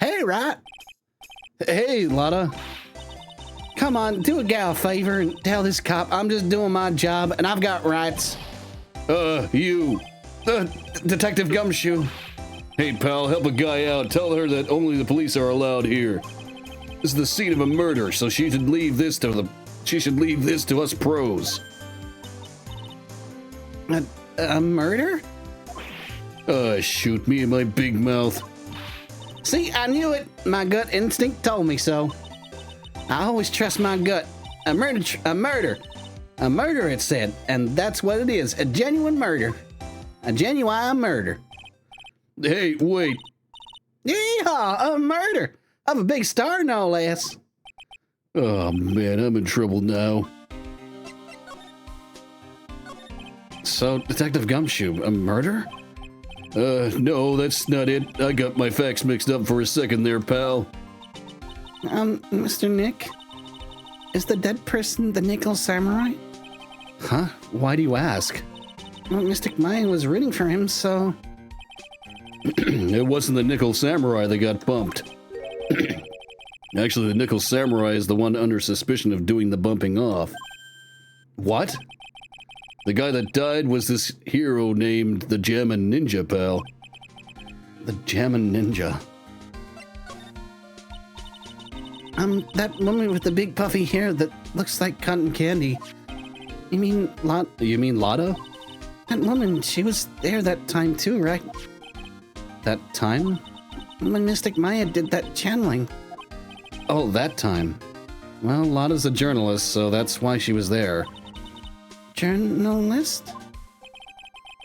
hey, Wright. Hey, Lotta. Come on, do a gal a favor and tell this cop I'm just doing my job and I've got rights. Detective Gumshoe. Hey, pal, help a guy out. Tell her that only the police are allowed here. This is the scene of a murder, so she should leave this to us pros. A murder? Shoot me in my big mouth. See, I knew it. My gut instinct told me so. I always trust my gut. A murder, it said, and that's what it is. A genuine murder. A genuine murder. Hey, wait. Yeehaw, a murder. Of a big star, no less. Oh, man, I'm in trouble now. So, Detective Gumshoe, a murder? No, that's not it. I got my facts mixed up for a second there, pal. Mr. Nick? Is the dead person the Nickel Samurai? Huh? Why do you ask? Well, Mystic Maya was rooting for him, so... It wasn't the Nickel Samurai that got bumped. Actually, the Nickel Samurai is the one under suspicion of doing the bumping off. What? The guy that died was this hero named the Jammin' Ninja, pal. The Jammin' Ninja. That woman with the big puffy hair that looks like cotton candy. You mean Lotta? That woman, she was there that time too, right? That time? When Mystic Maya did that channeling. Oh, that time. Well, Lotta's a journalist, so that's why she was there. Journalist?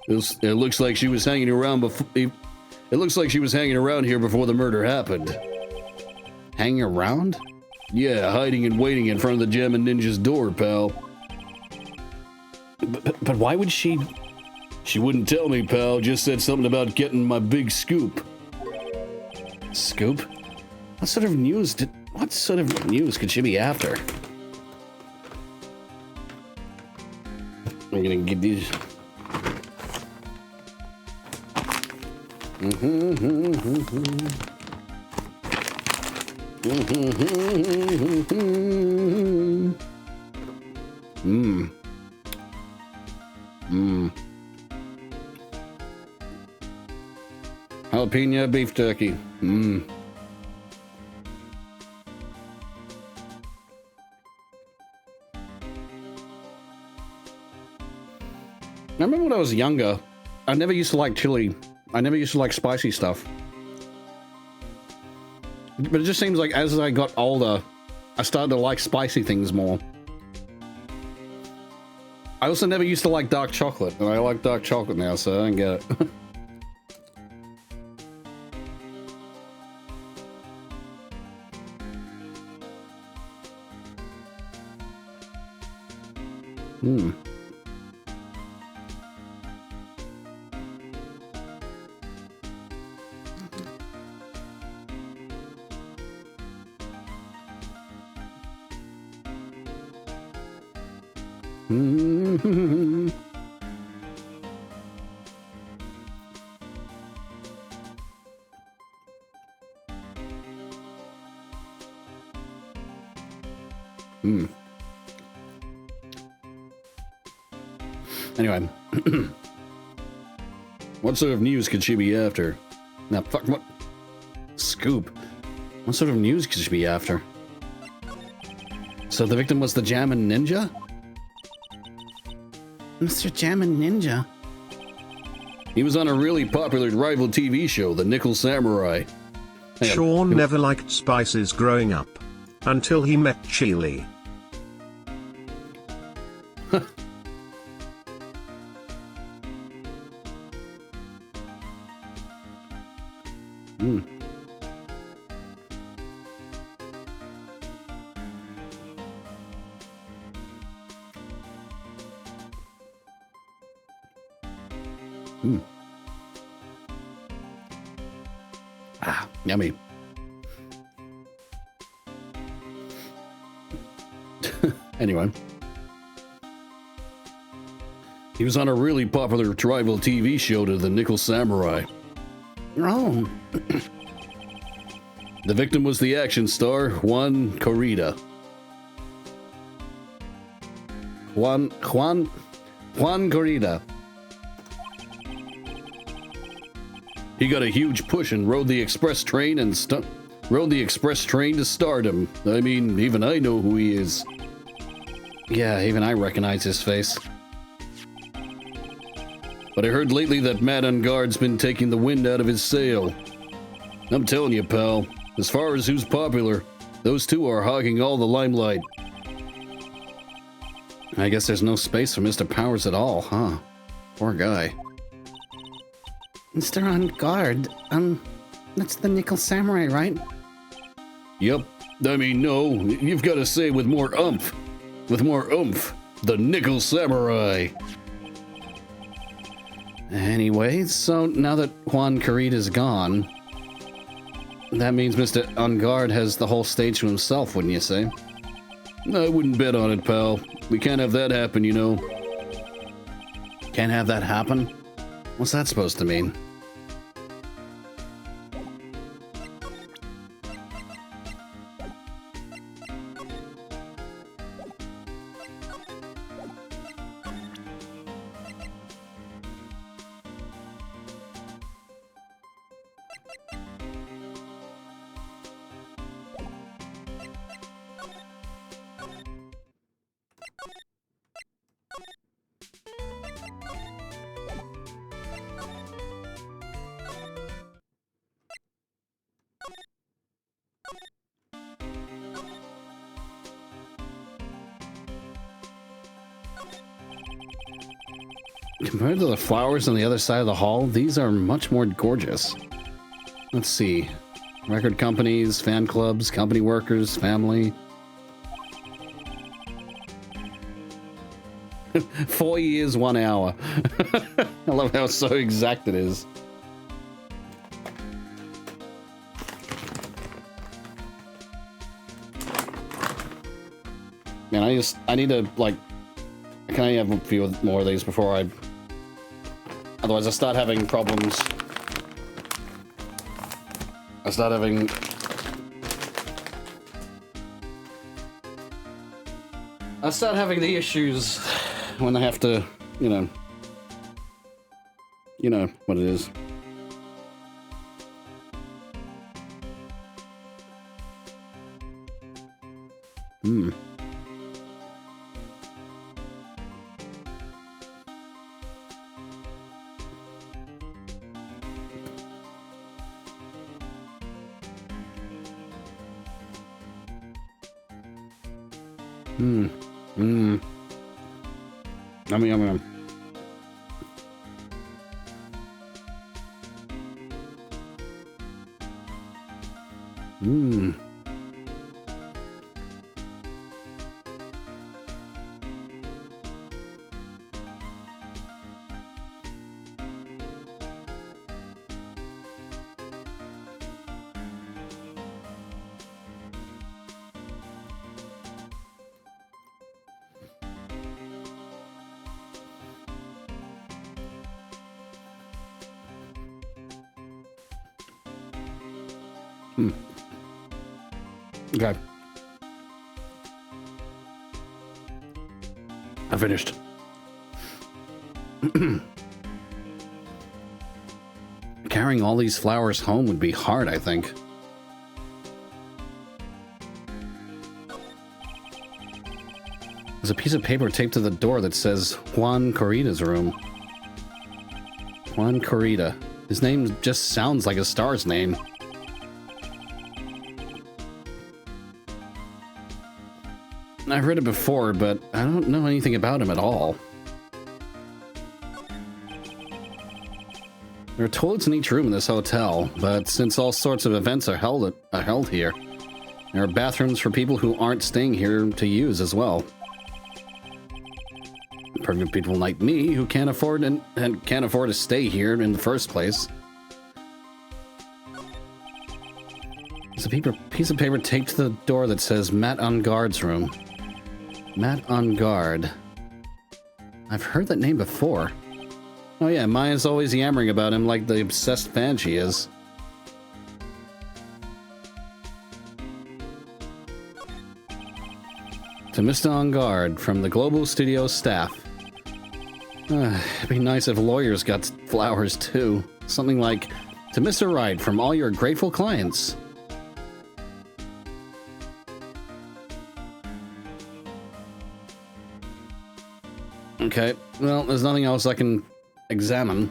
It looks like she was hanging around It looks like she was hanging around here before the murder happened. Hanging around? Yeah, hiding and waiting in front of the Jammin' Ninja's door, pal. But why would she... She wouldn't tell me, pal. Just said something about getting my big scoop. Scoop? What sort of news could she be after? I'm gonna get these. Jalapeno beef turkey. I remember when I was younger, I never used to like chili. I never used to like spicy stuff. But it just seems like as I got older, I started to like spicy things more. I also never used to like dark chocolate, and I like dark chocolate now, so I don't get it. Anyway, what sort of news could she be after? Now, fuck, what? Scoop. What sort of news could she be after? So the victim was the Jammin' Ninja? Mr. Jammin' Ninja? He was on a really popular rival TV show, The Nickel Samurai. Hang on. Sean never liked spices growing up. Until he met chili. Hmm. Ah, yummy. Anyway. He was on a really popular rival TV show to The Nickel Samurai. Oh, The victim was the action star, Juan Corrida. Juan Corrida. He got a huge push and rode the express train to stardom. I mean, even I know who he is. Yeah, even I recognize his face. But I heard lately that Matt Unguard's been taking the wind out of his sail. I'm telling you, pal, as far as who's popular, those two are hogging all the limelight. I guess there's no space for Mr. Powers at all, huh? Poor guy. Mr. On Guard. That's the Nickel Samurai, right? Yep. I mean, no, you've got to say with more oomph. With more oomph. The Nickel Samurai. Anyway, so now that Juan Corrida's gone, that means Mr. On Guard has the whole stage to himself, wouldn't you say? I wouldn't bet on it, pal. We can't have that happen, you know. Can't have that happen? What's that supposed to mean? Compared to the flowers on the other side of the hall, these are much more gorgeous. Let's see. Record companies, fan clubs, company workers, family. 4 years, 1 hour. I love how so exact it is. Man, I need to, like, can I have a few more of these before I... Otherwise I start having problems. I start having the issues when I have to, you know what it is. Yummy, yummy, yummy. Okay. I finished. Carrying all these flowers home would be hard, I think. There's a piece of paper taped to the door that says Juan Corrida's room. Juan Corrida. His name just sounds like a star's name. I've read it before, but I don't know anything about him at all. There are toilets in each room in this hotel, but since all sorts of events are held here, there are bathrooms for people who aren't staying here to use as well. Pregnant people like me who can't afford and can't afford to stay here in the first place. There's a piece of paper taped to the door that says Matt on Guard's room. Matt on Guard. I've heard that name before. Oh yeah, Maya's always yammering about him like the obsessed fan she is. To Mr. On Guard from the Global Studios staff. It'd be nice if lawyers got flowers too. Something like, to Mr. Wright from all your grateful clients. Okay, well, there's nothing else I can examine.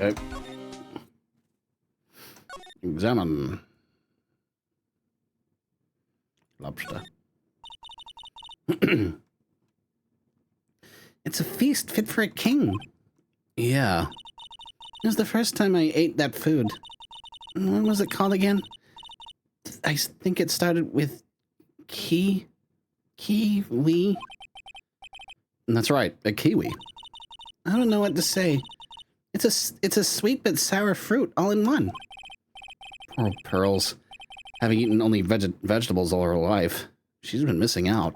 Okay. Examine. Lobster. It's a feast fit for a king. Yeah. It was the first time I ate that food. What was it called again? I think it started with kiwi. And that's right, a kiwi. I don't know what to say. It's a sweet but sour fruit all in one. Poor Pearls. Having eaten only vegetables all her life, she's been missing out.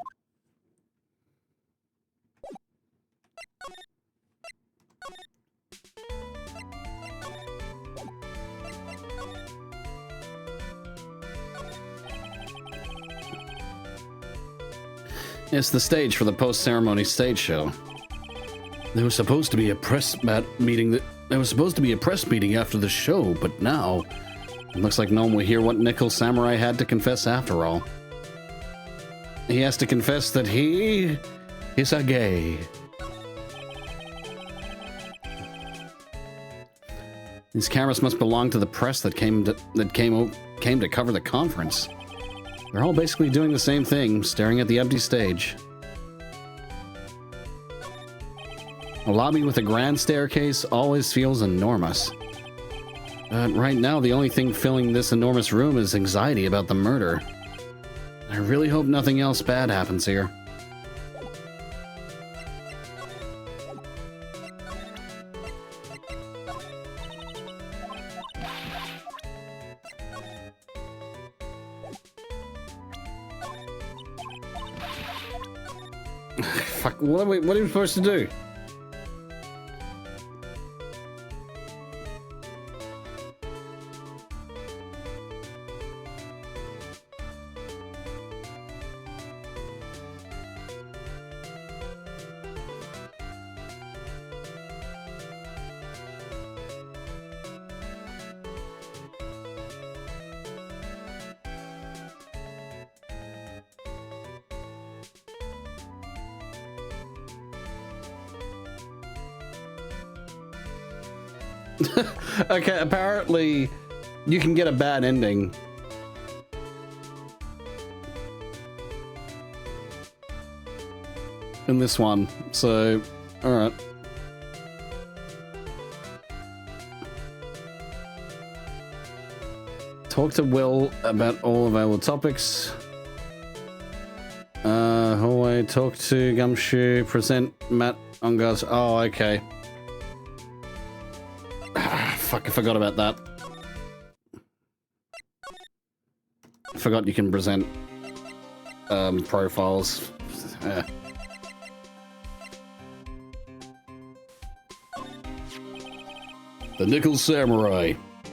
It's the stage for the post-ceremony stage show. There was supposed to be a press meeting after the show, but now it looks like no one will hear what Nickel Samurai had to confess after all. He has to confess that he is a gay. These cameras must belong to the press that came to cover the conference. They're all basically doing the same thing, staring at the empty stage. A lobby with a grand staircase always feels enormous. But right now, the only thing filling this enormous room is anxiety about the murder. I really hope nothing else bad happens here. Fuck, what are we supposed to do? Okay, apparently you can get a bad ending. In this one, so, alright. Talk to Will about all available topics. Hallway, talk to Gumshoe, present Matt on guards. Oh, okay. Fuck, I forgot about that. I forgot you can present profiles. The Nickel Samurai.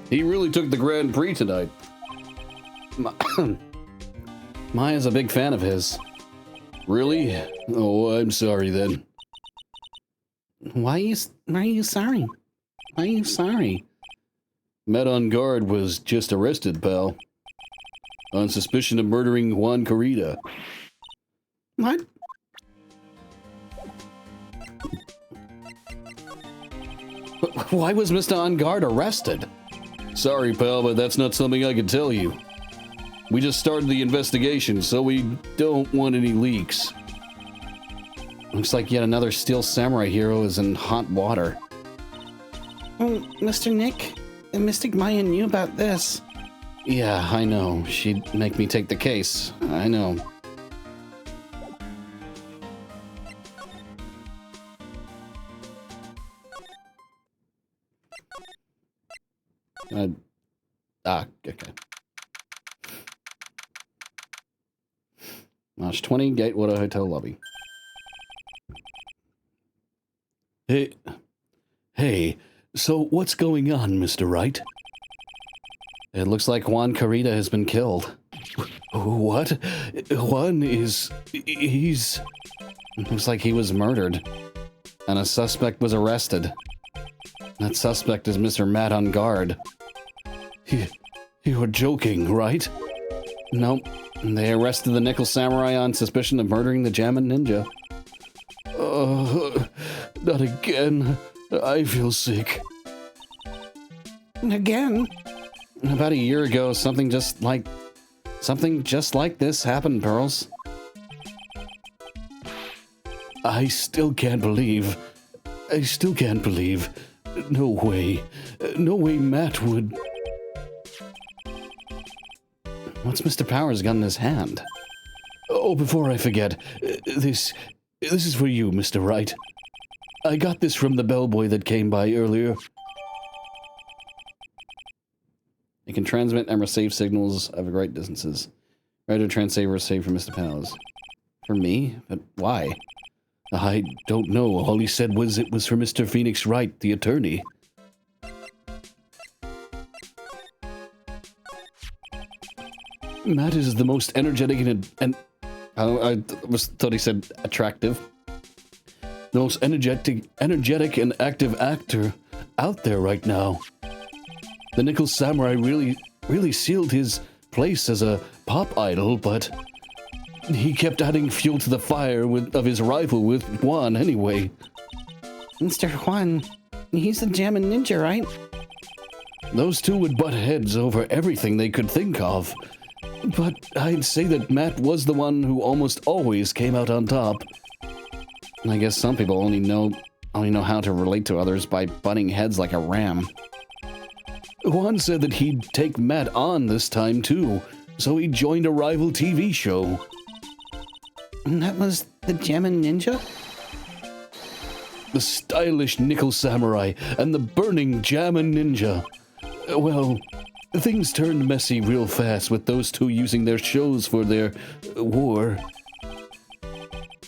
He really took the Grand Prix tonight. Maya's a big fan of his. Really? Oh, I'm sorry then. Why are you sorry? Why are you sorry? Matt on guard was just arrested, pal. On suspicion of murdering Juan Carita. What? Why was Mr. On Guard arrested? Sorry, pal, but that's not something I can tell you. We just started the investigation, so we don't want any leaks. Looks like yet another Steel Samurai hero is in hot water. Oh, Mr. Nick, Mystic Maya knew about this. Yeah, I know. She'd make me take the case. I know. Okay. March 20, Gatewater Hotel lobby. Hey, so what's going on, Mr. Wright? It looks like Juan Carita has been killed. What? Juan is... he's... Looks like he was murdered, and a suspect was arrested. That suspect is Mr. Matt on Guard. You're joking, right? Nope. They arrested the Nickel Samurai on suspicion of murdering the Jammin' Ninja. Not again. I feel sick. Again? About a year ago, something just like this happened, Pearls. I still can't believe. No way. No way Matt would... What's Mr. Powers got in his hand? Oh, before I forget, this is for you, Mr. Wright. I got this from the bellboy that came by earlier. It can transmit and receive signals over great distances. Radio transceiver saved for Mr. Powers. For me? But why? I don't know. All he said was it was for Mr. Phoenix Wright, the attorney. Matt is the most energetic and I thought he said attractive. the most energetic and active actor out there right now. The Nickel Samurai really sealed his place as a pop idol, but he kept adding fuel to the fire of his rival with Juan anyway. Mr. Juan, he's the Jammin' Ninja, right? Those two would butt heads over everything they could think of. But I'd say that Matt was the one who almost always came out on top. I guess some people only know how to relate to others by butting heads like a ram. Juan said that he'd take Matt on this time too, so he joined a rival TV show. And that was the Jammin' Ninja? The stylish Nickel Samurai and the burning Jammin' Ninja. Well, things turned messy real fast with those two using their shows for their war.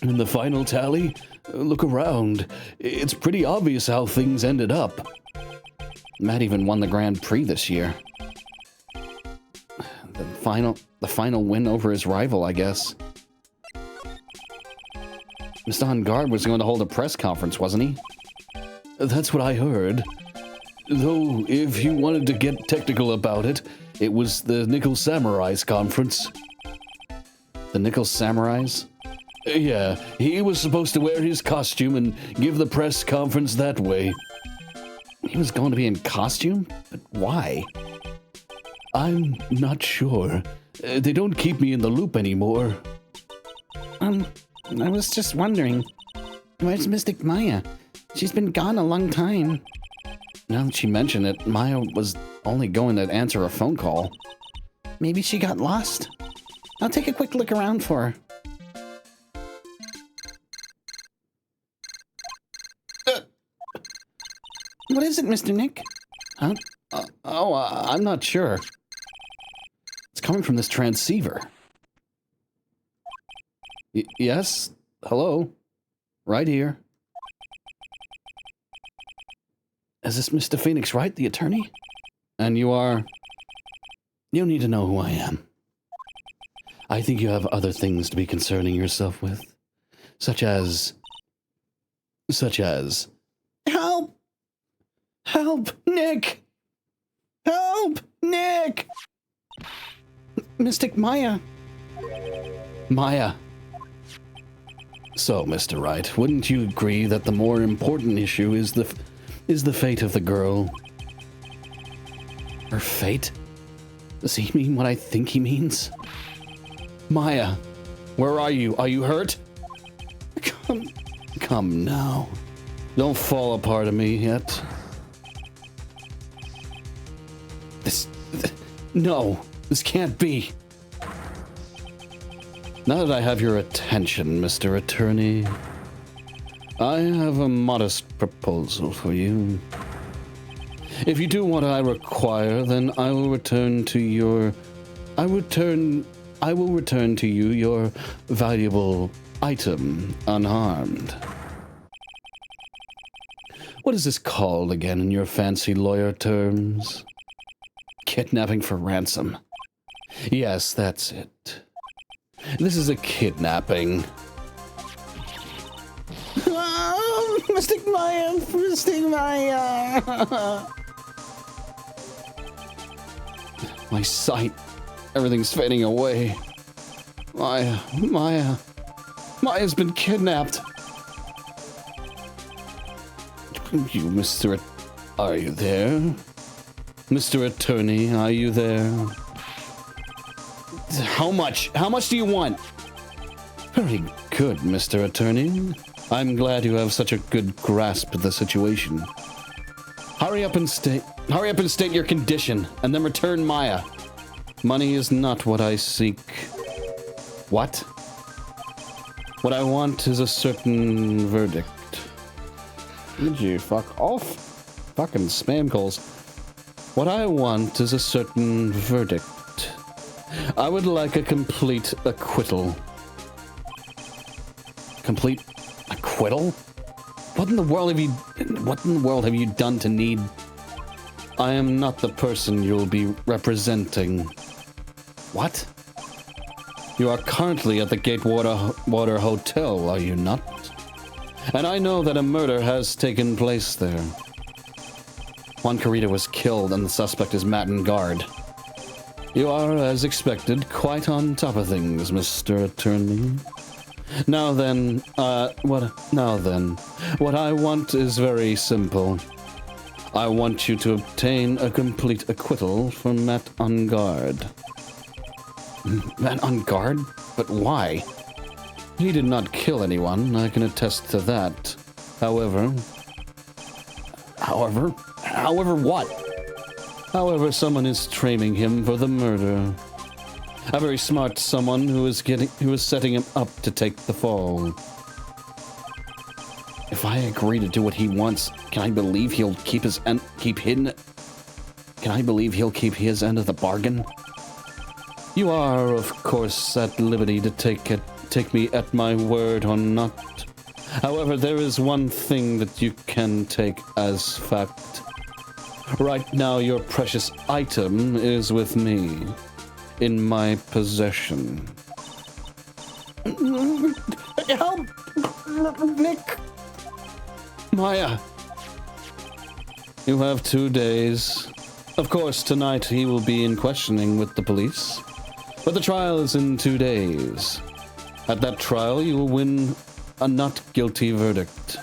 In the final tally, look around. It's pretty obvious how things ended up. Matt even won the Grand Prix this year. The final win over his rival, I guess. Mr. On Guard was going to hold a press conference, wasn't he? That's what I heard. Though, if you wanted to get technical about it, it was the Nickel Samurai's conference. The Nickel Samurais? Yeah, he was supposed to wear his costume and give the press conference that way. He was going to be in costume? But why? I'm not sure. They don't keep me in the loop anymore. I was just wondering, where's Mystic Maya? She's been gone a long time. Now that you mention it, Maya was only going to answer a phone call. Maybe she got lost. I'll take a quick look around for her. What is it, Mr. Nick? Huh? I'm not sure. It's coming from this transceiver. Yes? Hello? Right here. Is this Mr. Phoenix Wright, the attorney? And you are? You need to know who I am. I think you have other things to be concerning yourself with. Such as... Help! Help! Help, Nick! Help, Nick! Mystic Maya. Maya. So, Mr. Wright, wouldn't you agree that the more important issue is the fate of the girl? Her fate? Does he mean what I think he means? Maya, where are you? Are you hurt? Come now. Don't fall apart on me yet. No, this can't be. Now that I have your attention, Mr. Attorney, I have a modest proposal for you. If you do what I require, then I will return to you your valuable item unharmed. What is this called again in your fancy lawyer terms? Kidnapping for ransom. Yes, that's it. This is a kidnapping. Oh, Mystic Maya, Mystic Maya. My sight. Everything's fading away. Maya's been kidnapped. You, Mr. Are you there? Mr. Attorney, are you there? How much? How much do you want? Very good, Mr. Attorney. I'm glad you have such a good grasp of the situation. Hurry up and state your condition, and then return Maya. Money is not what I seek. What? What I want is a certain verdict. Did you fuck off? Fucking spam calls. What I want is a certain verdict. I would like a complete acquittal. Complete acquittal? What in the world have you done to need? I am not the person you'll be representing. What? You are currently at the Gatewater Hotel, are you not? And I know that a murder has taken place there. Juan Carita was killed and the suspect is Matt and Guard. You are, as expected, quite on top of things, Mr. Attorney. Now then, what I want is very simple. I want you to obtain a complete acquittal for Matt on Guard. Matt on Guard? But why? He did not kill anyone, I can attest to that. However what? However, someone is training him for the murder. A very smart someone who is setting him up to take the fall. If I agree to do what he wants, can I believe he'll keep his end of the bargain? You are, of course, at liberty to take me at my word or not. However, there is one thing that you can take as fact. Right now, your precious item is with me, in my possession. Help! Nick! Maya! You have 2 days. Of course, tonight he will be in questioning with the police. But the trial is in 2 days. At that trial, you will win a not guilty verdict.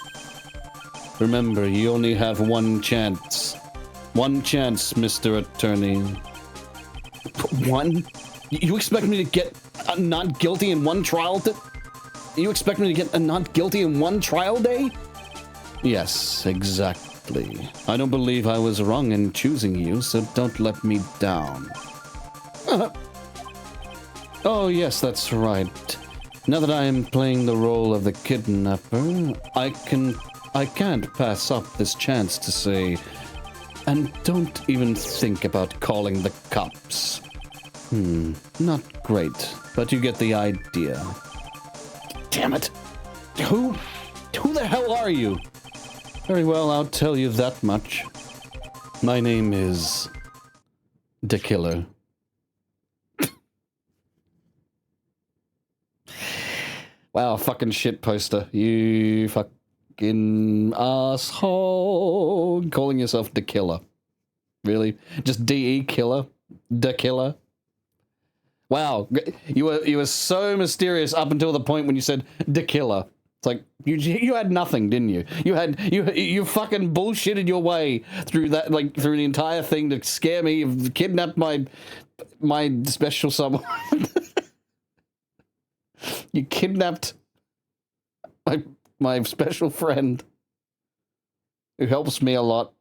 Remember, you only have one chance. One chance, Mr. Attorney. One? You expect me to get a not guilty in one trial? You expect me to get a not guilty in one trial day? Yes, exactly. I don't believe I was wrong in choosing you, so don't let me down. Oh, yes, that's right. Now that I am playing the role of the kidnapper, I can't pass up this chance to say, and don't even think about calling the cops. Not great, but you get the idea. Damn it! Who the hell are you? Very well, I'll tell you that much. My name is The Killer. Wow, fucking shit poster. You fuck. fucking asshole. Calling yourself the killer. Really? Just DE killer? The killer? Wow. You were so mysterious up until the point when you said the killer. It's like you had nothing, didn't you? You fucking bullshitted your way through that, like through the entire thing to scare me. You've kidnapped my special someone. You kidnapped my special friend who helps me a lot,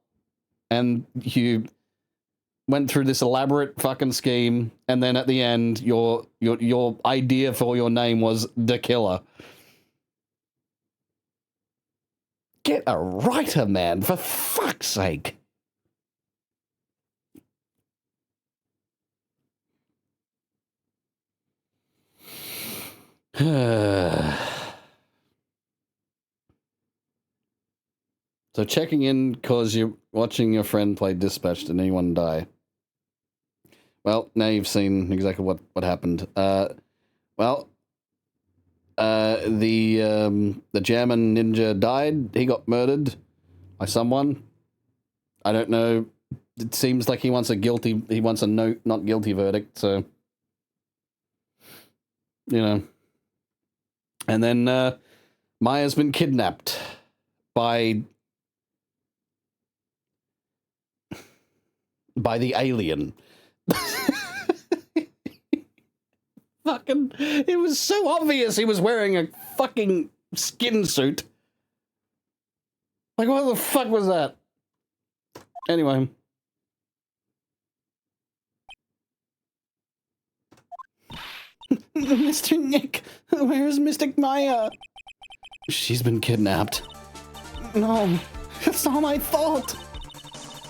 and you went through this elaborate fucking scheme, and then at the end, your idea for your name was the killer. Get a writer, man, for fuck's sake. So checking in because you're watching your friend play Dispatched and anyone die. Well, now you've seen exactly what happened. The German ninja died. He got murdered by someone. I don't know. It seems like he wants a not guilty verdict, so you know. And then Maya's been kidnapped by the alien. Fucking, it was so obvious he was wearing a fucking skin suit. Like, what the fuck was that? Anyway. Mr. Nick, where's Mystic Maya? She's been kidnapped. No, it's not my fault.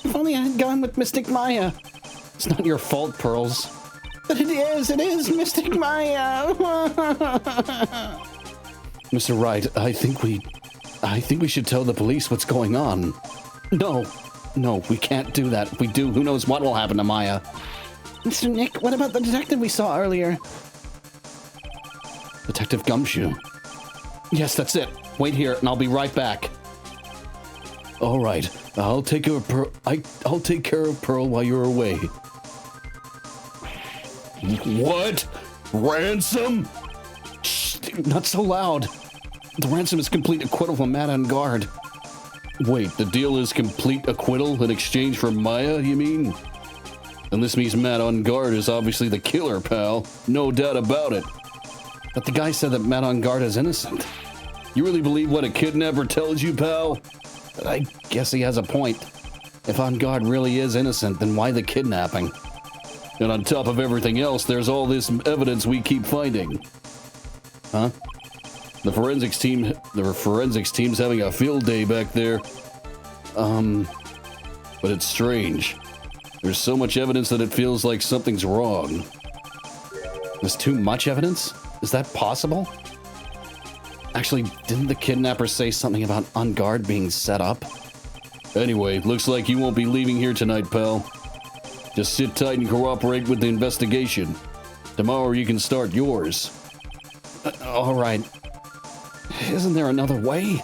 If only I had gone with Mystic Maya. It's not your fault, Pearls. But it is Mystic Maya. Mr. Wright, I think we should tell the police what's going on. No, we can't do that. If we do, who knows what will happen to Maya. Mr. Nick, what about the detective we saw earlier? Detective Gumshoe. Yes, that's it. Wait here, and I'll be right back. All right, I'll take care of Pearl. I'll take care of Pearl while you're away. What? Ransom? Shh, not so loud. The ransom is complete acquittal from Matt on guard. Wait, the deal is complete acquittal in exchange for Maya, you mean? And this means Matt on guard is obviously the killer, pal. No doubt about it. But the guy said that Matt on guard is innocent. You really believe what a kidnapper tells you, pal? I guess he has a point. If on guard really is innocent, then why the kidnapping? And on top of everything else, there's all this evidence we keep finding. Huh? The forensics team's having a field day back there. But it's strange. There's so much evidence that it feels like something's wrong. There's too much evidence? Is that possible? Actually, didn't the kidnapper say something about on guard being set up? Anyway, looks like you won't be leaving here tonight, pal. Just sit tight and cooperate with the investigation. Tomorrow you can start yours. All right. Isn't there another way?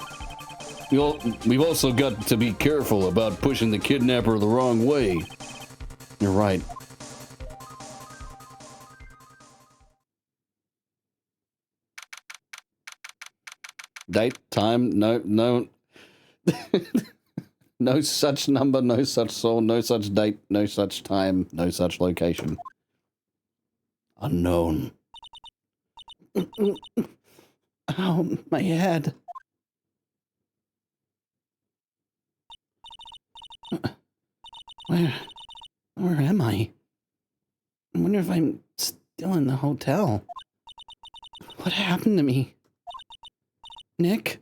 We've also got to be careful about pushing the kidnapper the wrong way. You're right. Date, time, no. No such number, no such soul, no such date, no such time, no such location. Unknown. Ow, my head. Where am I? I wonder if I'm still in the hotel. What happened to me? Nick?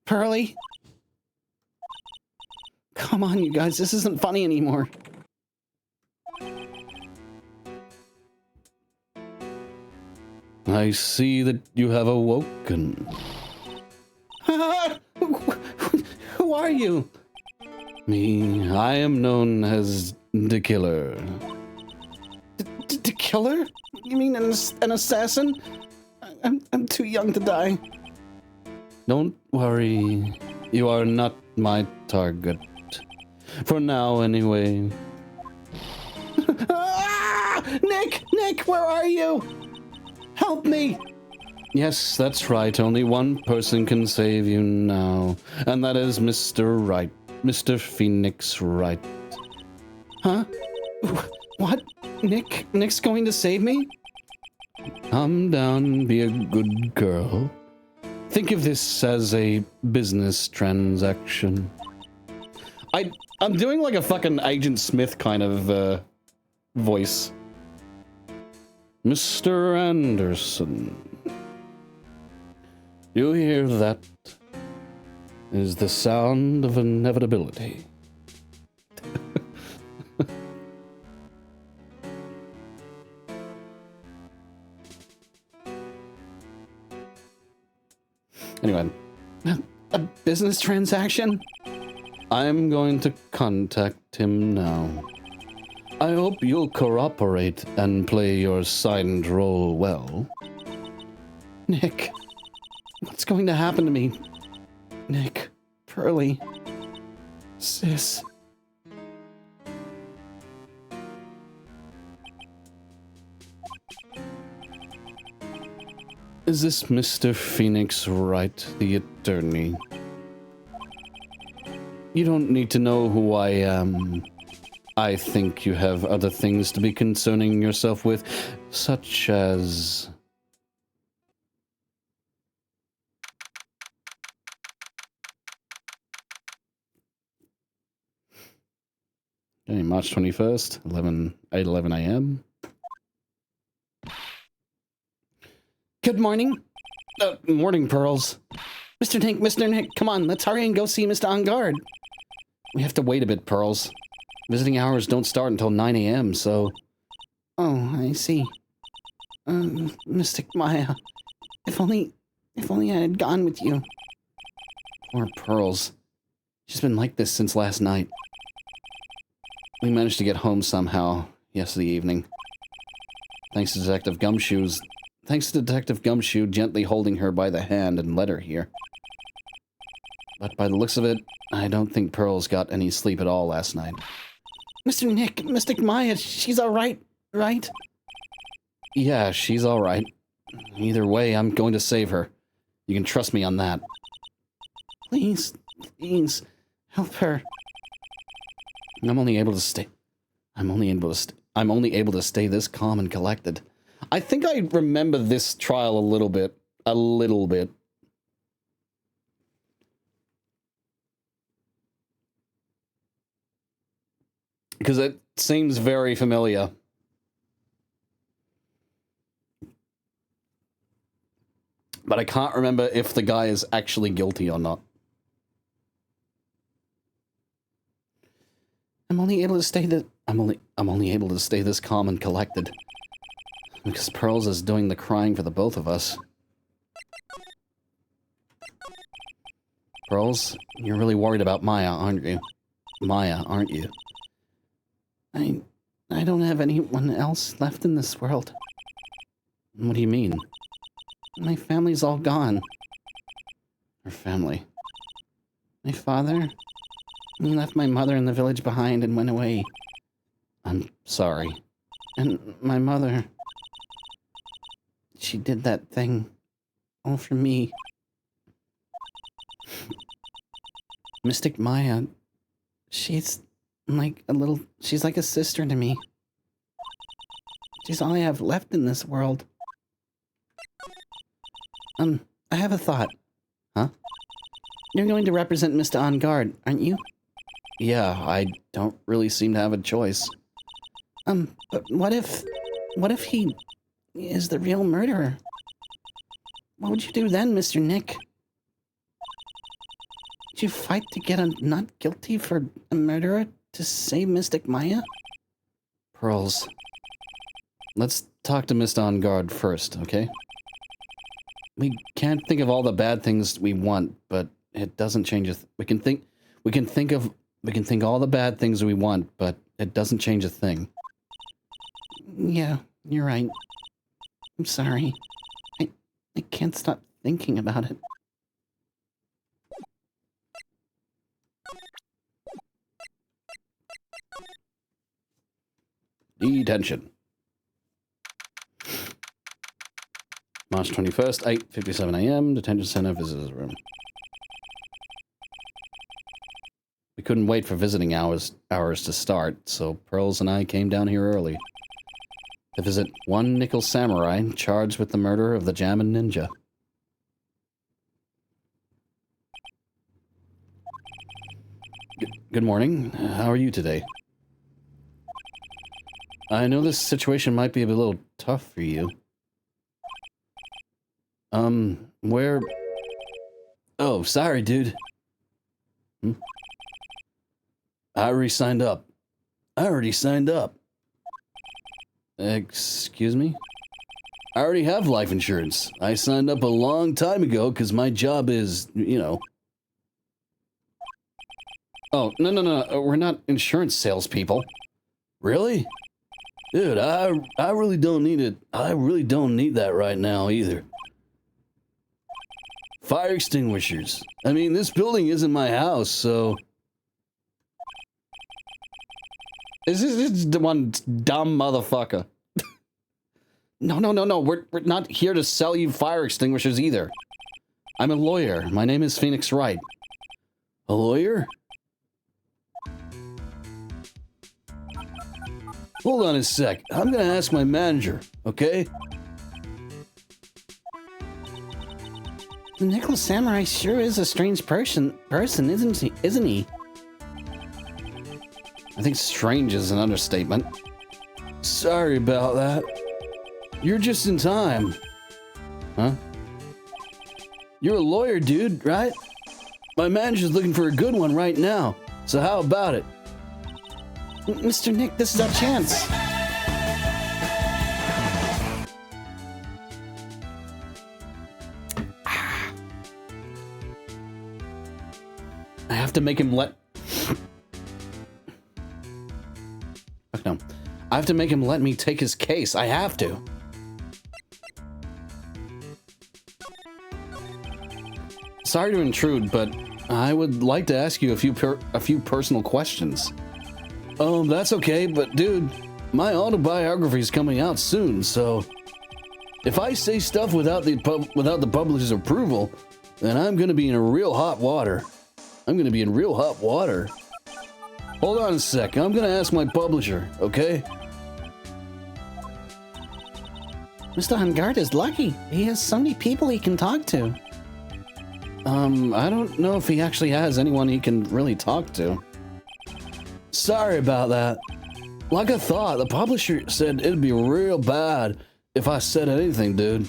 Pearly? Come on, you guys, this isn't funny anymore. I see that you have awoken. Who are you? Me, I am known as the Killer. The Killer? You mean an assassin? I'm too young to die. Don't worry. You are not my target. For now, anyway. Ah! Nick, where are you? Help me! Yes, that's right. Only one person can save you now. And that is Mr. Wright. Mr. Phoenix Wright. Huh? What? Nick's going to save me? Calm down, be a good girl. Think of this as a business transaction. I'm doing like a fucking Agent Smith kind of voice. Mr. Anderson. You hear that? It is the sound of inevitability. Anyway, A business transaction? I'm going to contact him now. I hope you'll cooperate and play your signed role well. Nick, what's going to happen to me? Nick, Pearly, Sis. Is this Mr. Phoenix Wright, the attorney? You don't need to know who I am. I think you have other things to be concerning yourself with, such as... Okay, March 21st, 8:11 a.m. Good morning. morning, Pearls. Mr. Nick, come on, let's hurry and go see Mr. On Guard. We have to wait a bit, Pearls. Visiting hours don't start until 9 a.m., so... Oh, I see. Mystic Maya, if only I had gone with you. Poor Pearls. She's been like this since last night. We managed to get home somehow yesterday evening. Thanks to Detective Gumshoe gently holding her by the hand and led her here. But by the looks of it, I don't think Pearls got any sleep at all last night. Mr. Nick, Mystic Maya, she's all right, right? Yeah, she's all right. Either way, I'm going to save her. You can trust me on that. Please, help her. I'm only able to stay this calm and collected. I think I remember this trial a little bit. Because it seems very familiar. But I can't remember if the guy is actually guilty or not. I'm only able to stay this calm and collected. Because Pearls is doing the crying for the both of us. Pearls, you're really worried about Maya, aren't you? I don't have anyone else left in this world. What do you mean? My family's all gone. Her family. My father, he left my mother in the village behind and went away. I'm sorry. And my mother, she did that thing all for me. Mystic Maya, she's like a sister to me. She's all I have left in this world. I have a thought. Huh? You're going to represent Mr. On Guard, aren't you? Yeah, I don't really seem to have a choice. But what if he is the real murderer? What would you do then, Mr. Nick? Would you fight to get a not guilty for a murderer to save Mystic Maya? Pearls, let's talk to Mr. On Guard first, okay? We can't think of all the bad things we want, but it doesn't change we can think all the bad things we want, but it doesn't change a thing. Yeah, you're right. I'm sorry. I can't stop thinking about it. Detention. March 21st, 8:57 a.m. Detention center visitors room. We couldn't wait for visiting hours to start, so Pearls and I came down here early to visit one nickel samurai charged with the murder of the Jammin' Ninja. Good morning. How are you today? I know this situation might be a little tough for you. Where... Oh, sorry, dude. I already signed up. Excuse me? I already have life insurance. I signed up a long time ago because my job is, you know... Oh, no. We're not insurance salespeople. Really? Dude, I really don't need it. I really don't need that right now either. Fire extinguishers. I mean, this building isn't my house, so... Is this the one dumb motherfucker? No. We're not here to sell you fire extinguishers either. I'm a lawyer. My name is Phoenix Wright. A lawyer? Hold on a sec. I'm gonna ask my manager, okay? The Nickel Samurai sure is a strange person, isn't he? I think strange is an understatement. Sorry about that. You're just in time. Huh? You're a lawyer, dude, right? My manager's looking for a good one right now. So how about it? Mr. Nick, this is our chance. I have to make him let... No. I have to make him let me take his case. I have to. Sorry to intrude, but I would like to ask you a few personal questions. That's okay, but dude, my autobiography's coming out soon, so if I say stuff without the publisher's approval, then I'm gonna be in real hot water. Hold on a sec. I'm gonna ask my publisher, okay? Mr. Hungard is lucky. He has so many people he can talk to. I don't know if he actually has anyone he can really talk to. Sorry about that. Like I thought, the publisher said it'd be real bad if I said anything, dude.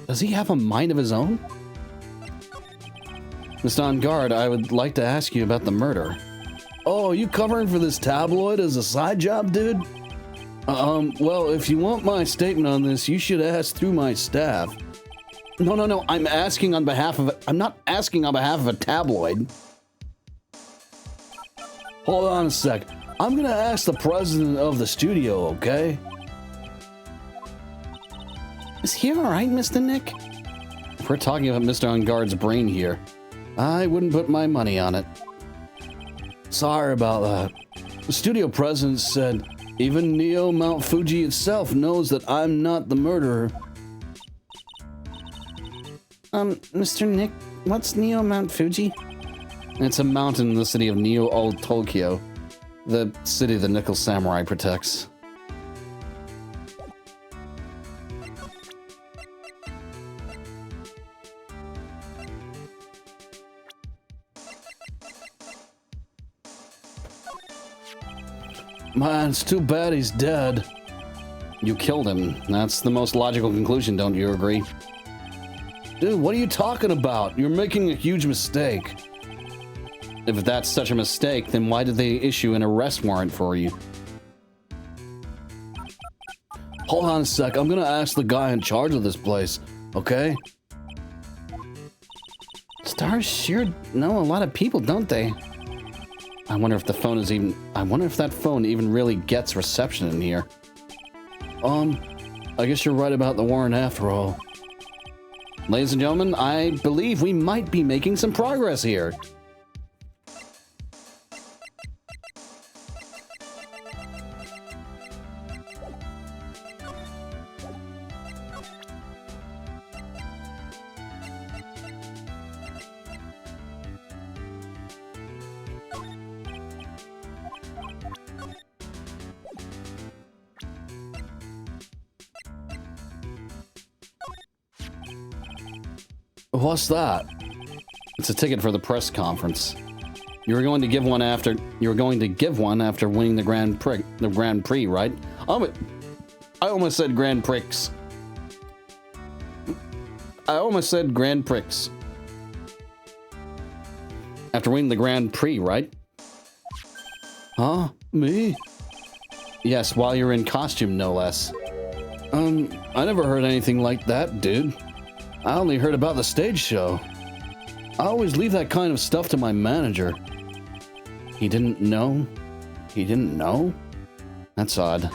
Does he have a mind of his own? Mr. Hungard, I would like to ask you about the murder. Oh, are you covering for this tabloid as a side job, dude? Well, if you want my statement on this, you should ask through my staff. No, I'm asking on behalf of... I'm not asking on behalf of a tabloid. Hold on a sec. I'm gonna ask the president of the studio, okay? Is he alright, Mr. Nick? If we're talking about Mr. Hungard's brain here, I wouldn't put my money on it. Sorry about that. The studio president said even Neo Mount Fuji itself knows that I'm not the murderer. Mr. Nick, what's Neo Mount Fuji? It's a mountain in the city of Neo Old Tokyo, the city the Nickel Samurai protects. Man, it's too bad he's dead. You killed him. That's the most logical conclusion, don't you agree? Dude, what are you talking about? You're making a huge mistake. If that's such a mistake, then why did they issue an arrest warrant for you? Hold on a sec, I'm gonna ask the guy in charge of this place, okay? Stars sure know a lot of people, don't they? I wonder if that phone even really gets reception in here. I guess you're right about the warrant after all. Ladies and gentlemen, I believe we might be making some progress here. What's that? It's a ticket for the press conference. You were going to give one after winning the Grand Prix, right? I almost said Grand Prix. I almost said Grand Prix. After winning the Grand Prix, right? Huh? Me? Yes, while you're in costume, no less. I never heard anything like that, dude. I only heard about the stage show. I always leave that kind of stuff to my manager. He didn't know? He didn't know? That's odd.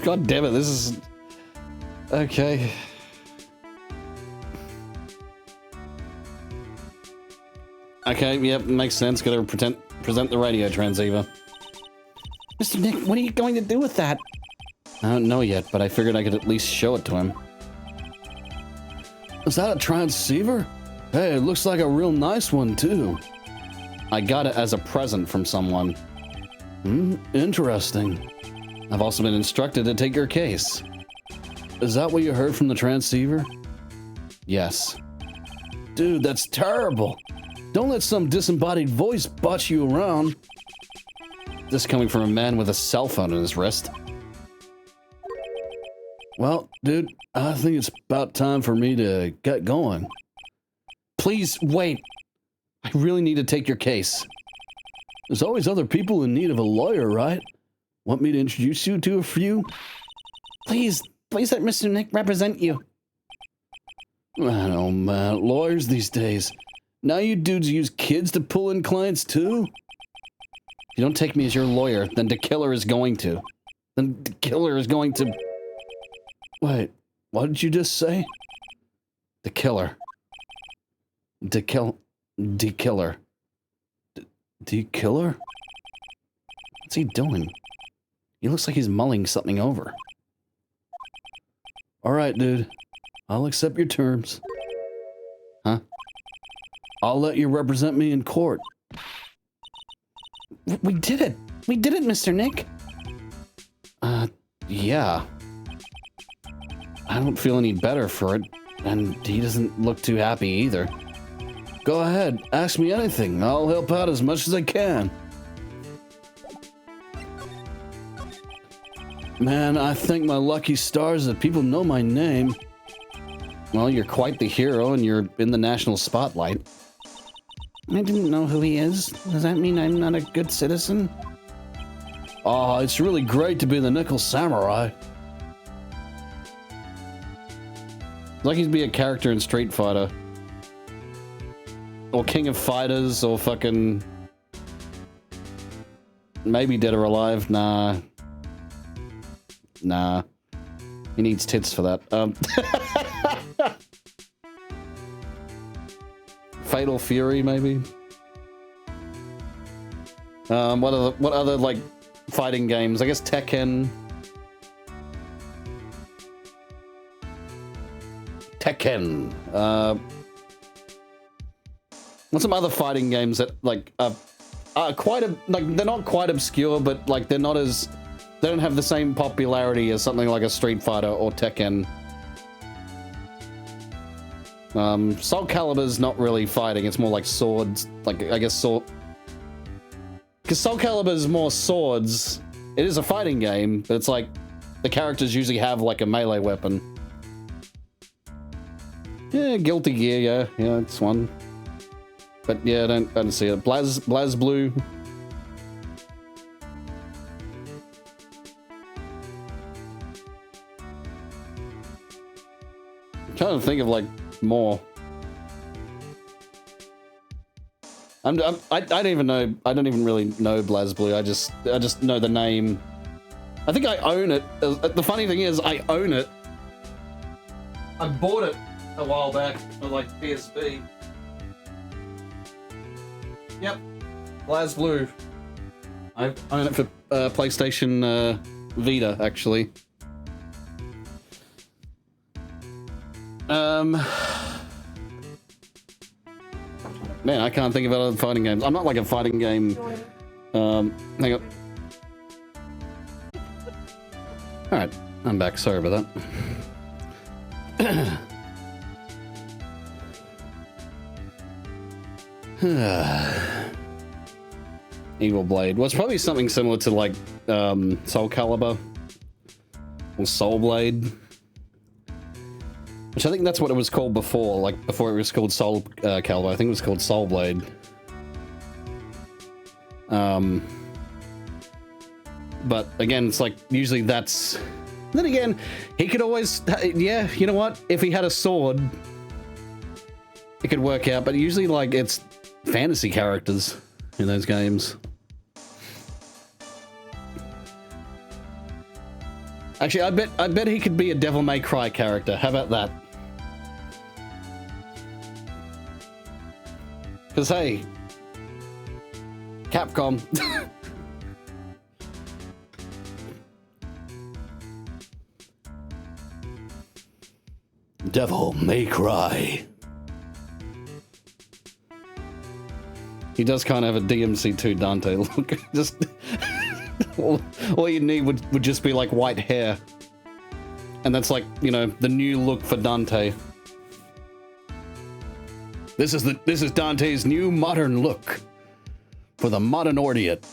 God damn it, this is... Okay. Okay, yep, makes sense. Gotta present the radio transceiver. Mr. Nick, what are you going to do with that? I don't know yet, but I figured I could at least show it to him. Is that a transceiver? Hey, it looks like a real nice one, too. I got it as a present from someone. Interesting. I've also been instructed to take your case. Is that what you heard from the transceiver? Yes. Dude, that's terrible. Don't let some disembodied voice boss you around. This coming from a man with a cell phone in his wrist. Well, dude, I think it's about time for me to get going. Please, wait. I really need to take your case. There's always other people in need of a lawyer, right? Want me to introduce you to a few? Please let Mr. Nick represent you. Man, oh man, lawyers these days. Now you dudes use kids to pull in clients too? If you don't take me as your lawyer, then the killer is going to. Wait, what did you just say? The killer. The killer. What's he doing? He looks like he's mulling something over. Alright, dude. I'll accept your terms. Huh? I'll let you represent me in court. We did it! We did it, Mr. Nick! Yeah. I don't feel any better for it, and he doesn't look too happy either. Go ahead, ask me anything. I'll help out as much as I can. Man, I thank my lucky stars that people know my name. Well, you're quite the hero and you're in the national spotlight. I didn't know who he is. Does that mean I'm not a good citizen? Oh, it's really great to be the Nickel Samurai. Like he'd be a character in Street Fighter. Or King of Fighters, or fucking... Maybe Dead or Alive. Nah. He needs tits for that. Fatal Fury, maybe? What other, like, fighting games? I guess Tekken. What's some other fighting games that, like, are quite, like, they're not quite obscure, but, like, they're not as... They don't have the same popularity as something like a Street Fighter or Tekken. Soul Calibur's not really fighting, it's more like swords. Like, I guess sword... Because Soul Calibur's more swords. It is a fighting game, but it's like... The characters usually have, like, a melee weapon. Yeah, Guilty Gear, yeah, it's one. But yeah, I don't see it. BlazBlue. I'm trying to think of, like, more. I don't even know. I don't even really know BlazBlue. I just know the name. I think I own it. The funny thing is, I own it. I bought it a while back on, like, PSP. Yep, BlazBlue. I own it for PlayStation Vita, actually. Man, I can't think of other fighting games. I'm not like a fighting game. Hang on. Alright, I'm back. Sorry about that. Evil Blade. Well, it's probably something similar to like Soul Calibur or Soul Blade, which I think that's what it was called before. Like before it was called Soul Calibur, I think it was called Soul Blade. But again, it's like usually that's. Then again, he could always, yeah. You know what? If he had a sword, it could work out. But usually, like it's fantasy characters in those games. Actually, I bet he could be a Devil May Cry character. How about that? Because hey, Capcom. Devil May Cry. He does kind of have a DMC2 Dante look. Just all you need would just be like white hair, and that's like, you know, the new look for Dante. This is Dante's new modern look for the modern audience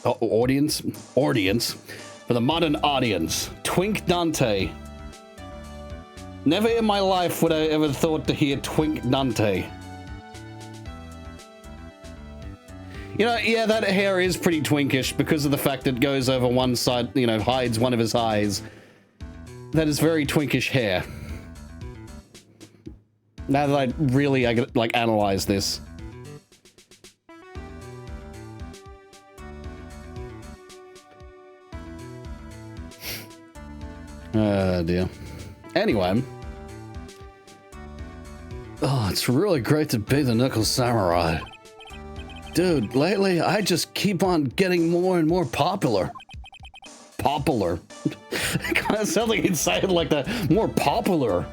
for the modern audience. Twink Dante. Never in my life would I ever thought to hear Twink Dante. You know, yeah, that hair is pretty twinkish because of the fact it goes over one side, you know, hides one of his eyes. That is very twinkish hair. Now that I really, like, analyze this. Oh, dear. Anyway. Oh, it's really great to be the Knuckle Samurai. Dude, lately I just keep on getting more and more popular. Popular. It kind of sounds like he'd say it like that. More popular.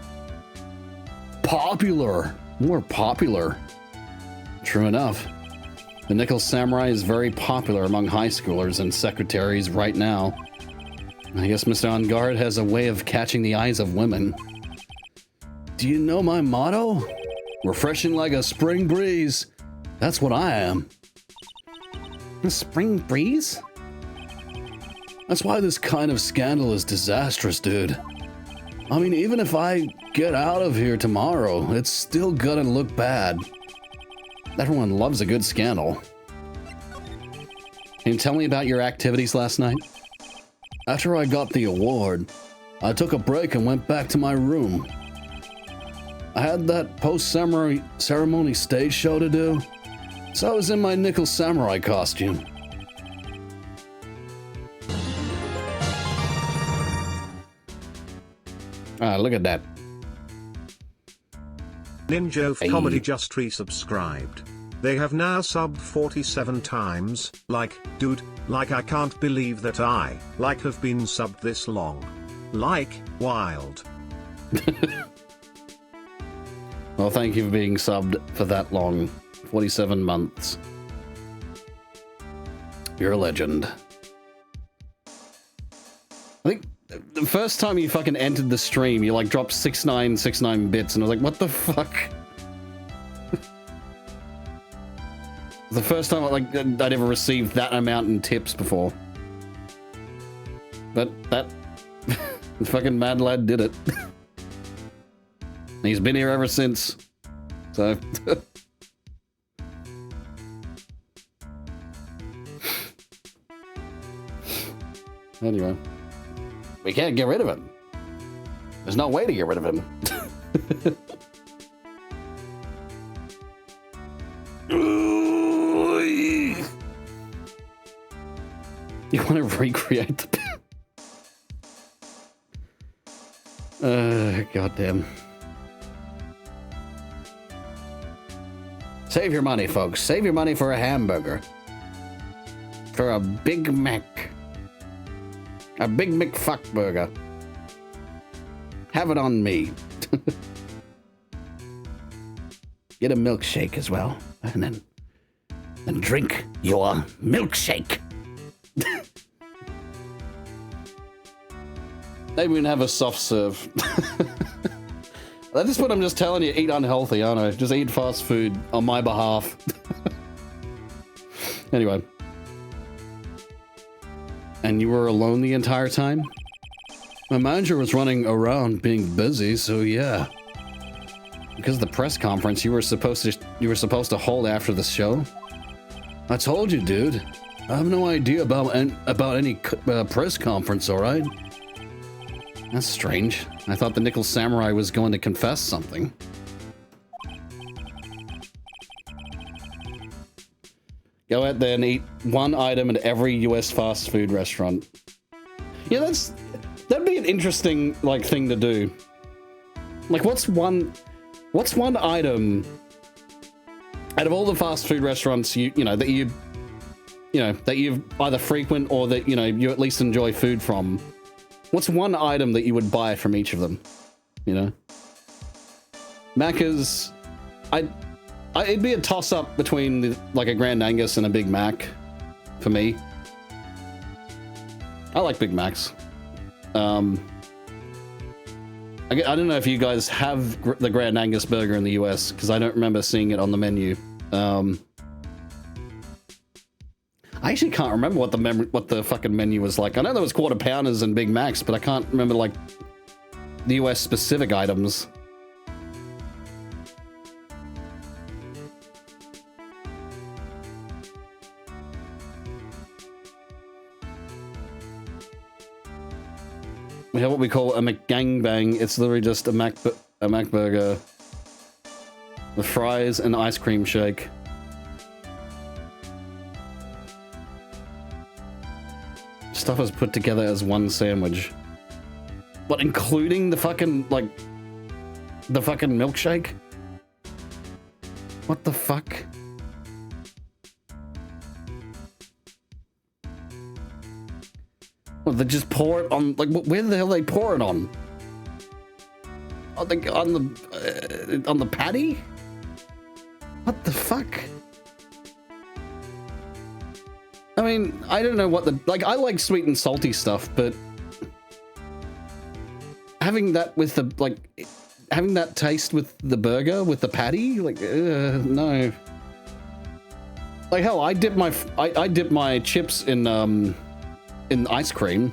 Popular. More popular. True enough. The Nickel Samurai is very popular among high schoolers and secretaries right now. I guess Mr. On Guard has a way of catching the eyes of women. Do you know my motto? Refreshing like a spring breeze. That's what I am. A spring breeze? That's why this kind of scandal is disastrous, dude. I mean, even if I get out of here tomorrow, it's still gonna look bad. Everyone loves a good scandal. Can you tell me about your activities last night? After I got the award, I took a break and went back to my room. I had that post-ceremony stage show to do, so I was in my Nickel Samurai costume. Ah, look at that. Ninja of Comedy just resubscribed. They have now subbed 47 times. Like, dude, like I can't believe that I, like, have been subbed this long. Like, wild. Well, thank you for being subbed for that long. 47 months. You're a legend. I think the first time you fucking entered the stream, you like dropped 6969 bits, and I was like, what the fuck? The first time I'd ever received that amount in tips before. But that the fucking mad lad did it. He's been here ever since. So anyway, we can't get rid of him. There's no way to get rid of him. You want to recreate the... goddamn. Save your money, folks. Save your money for a hamburger. For a Big Mac. A Big McFuck burger. Have it on me. Get a milkshake as well. And then and drink your milkshake. Maybe we can have a soft serve. At this point, I'm just telling you, eat unhealthy, aren't I? Just eat fast food on my behalf. Anyway. And you were alone the entire time? My manager was running around being busy, so yeah. Because of the press conference you were supposed to hold after the show. I told you, dude. I have no idea about any press conference, all right? That's strange. I thought the Nickel Samurai was going to confess something. Go out there and eat one item at every US fast food restaurant. Yeah, that'd be an interesting thing to do. Like, what's one item out of all the fast food restaurants that you either frequent or that you at least enjoy food from? What's one item that you would buy from each of them? Macca's, it'd be a toss-up between a Grand Angus and a Big Mac for me. I like Big Macs. I don't know if you guys have the Grand Angus burger in the US, because I don't remember seeing it on the menu. I actually can't remember what the fucking menu was like. I know there was Quarter Pounders and Big Macs, but I can't remember the US specific items. We have what we call a McGangbang. It's literally just a Mac burger with fries and ice cream shake. Stuff is put together as one sandwich. What, including the fucking milkshake? What the fuck? Well, they just pour it on, where the hell do they pour it on? On the patty? What the fuck? I mean, I don't know what I like sweet and salty stuff, but having that with having that taste with the burger, with the patty, no. Hell, I dip my chips in ice cream.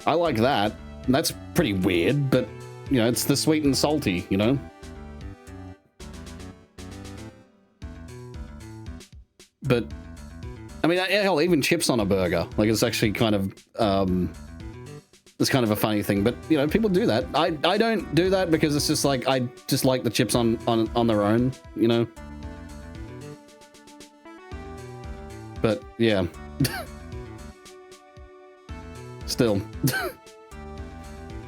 I like that. And that's pretty weird, but it's the sweet and salty, But I mean, hell, even chips on a burger, it's actually kind of, it's kind of a funny thing, but, people do that. I don't do that because it's just I just like the chips on their own, But, yeah. Still.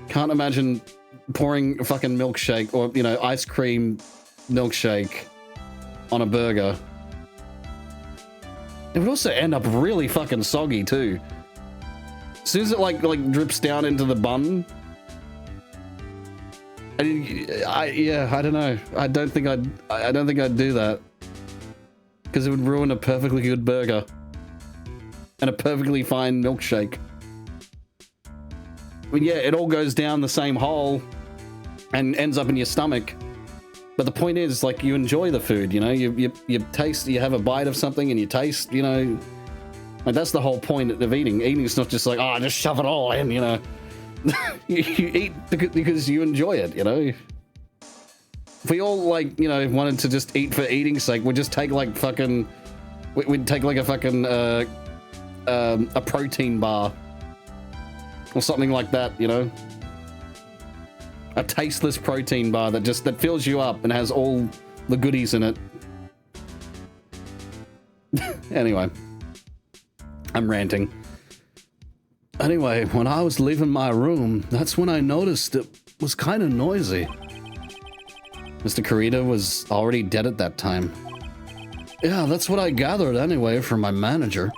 Can't imagine pouring a fucking milkshake or, ice cream milkshake on a burger. It would also end up really fucking soggy too. As soon as it drips down into the bun, I don't know. I don't think I'd do that because it would ruin a perfectly good burger and a perfectly fine milkshake. I mean, yeah, it all goes down the same hole and ends up in your stomach. But the point is, you enjoy the food, you taste, you have a bite of something and you taste, that's the whole point of eating. Eating is not just just shove it all in, you eat because you enjoy it, If we all, wanted to just eat for eating's sake, we'd just take, we'd take, a fucking, a protein bar. Or something like that, A tasteless protein bar that fills you up and has all the goodies in it. Anyway. I'm ranting. Anyway, when I was leaving my room, that's when I noticed it was kind of noisy. Mr. Kurita was already dead at that time. Yeah, that's what I gathered anyway from my manager.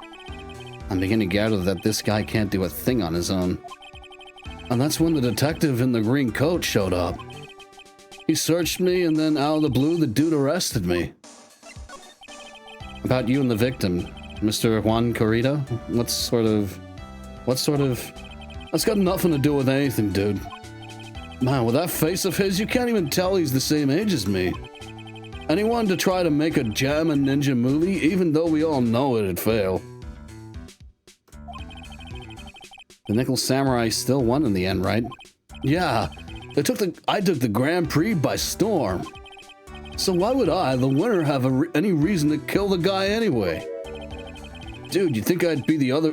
I'm beginning to gather that this guy can't do a thing on his own. And that's when the detective in the green coat showed up. He searched me, and then out of the blue, the dude arrested me. About you and the victim, Mr. Juan Corrida? What sort of... That's got nothing to do with anything, dude. Man, with that face of his, you can't even tell he's the same age as me. And he wanted to try to make a Jammin' Ninja movie, even though we all know it'd fail. The Nickel Samurai still won in the end, right? Yeah, I took the Grand Prix by storm. So why would I, the winner, have any reason to kill the guy anyway? Dude, you think it'd be the other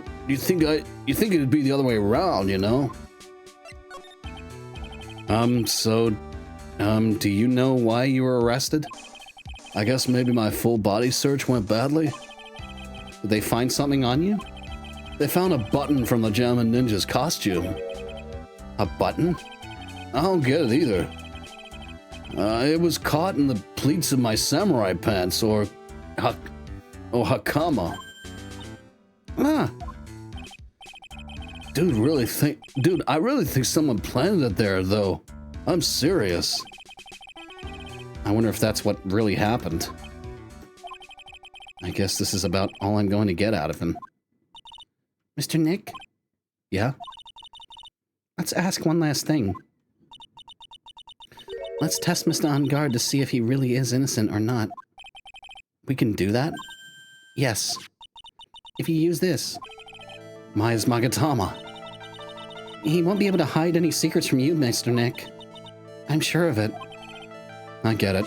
way around, you know? Do you know why you were arrested? I guess maybe my full body search went badly? Did they find something on you? They found a button from the Jammin' Ninja's costume. A button? I don't get it either. It was caught in the pleats of my samurai pants, or hakama. Ah. Dude, I really think someone planted it there, though. I'm serious. I wonder if that's what really happened. I guess this is about all I'm going to get out of him. Mr. Nick? Yeah? Let's ask one last thing. Let's test Mr. On Guard to see if he really is innocent or not. We can do that? Yes. If you use this. Maya's Magatama. He won't be able to hide any secrets from you, Mr. Nick. I'm sure of it. I get it.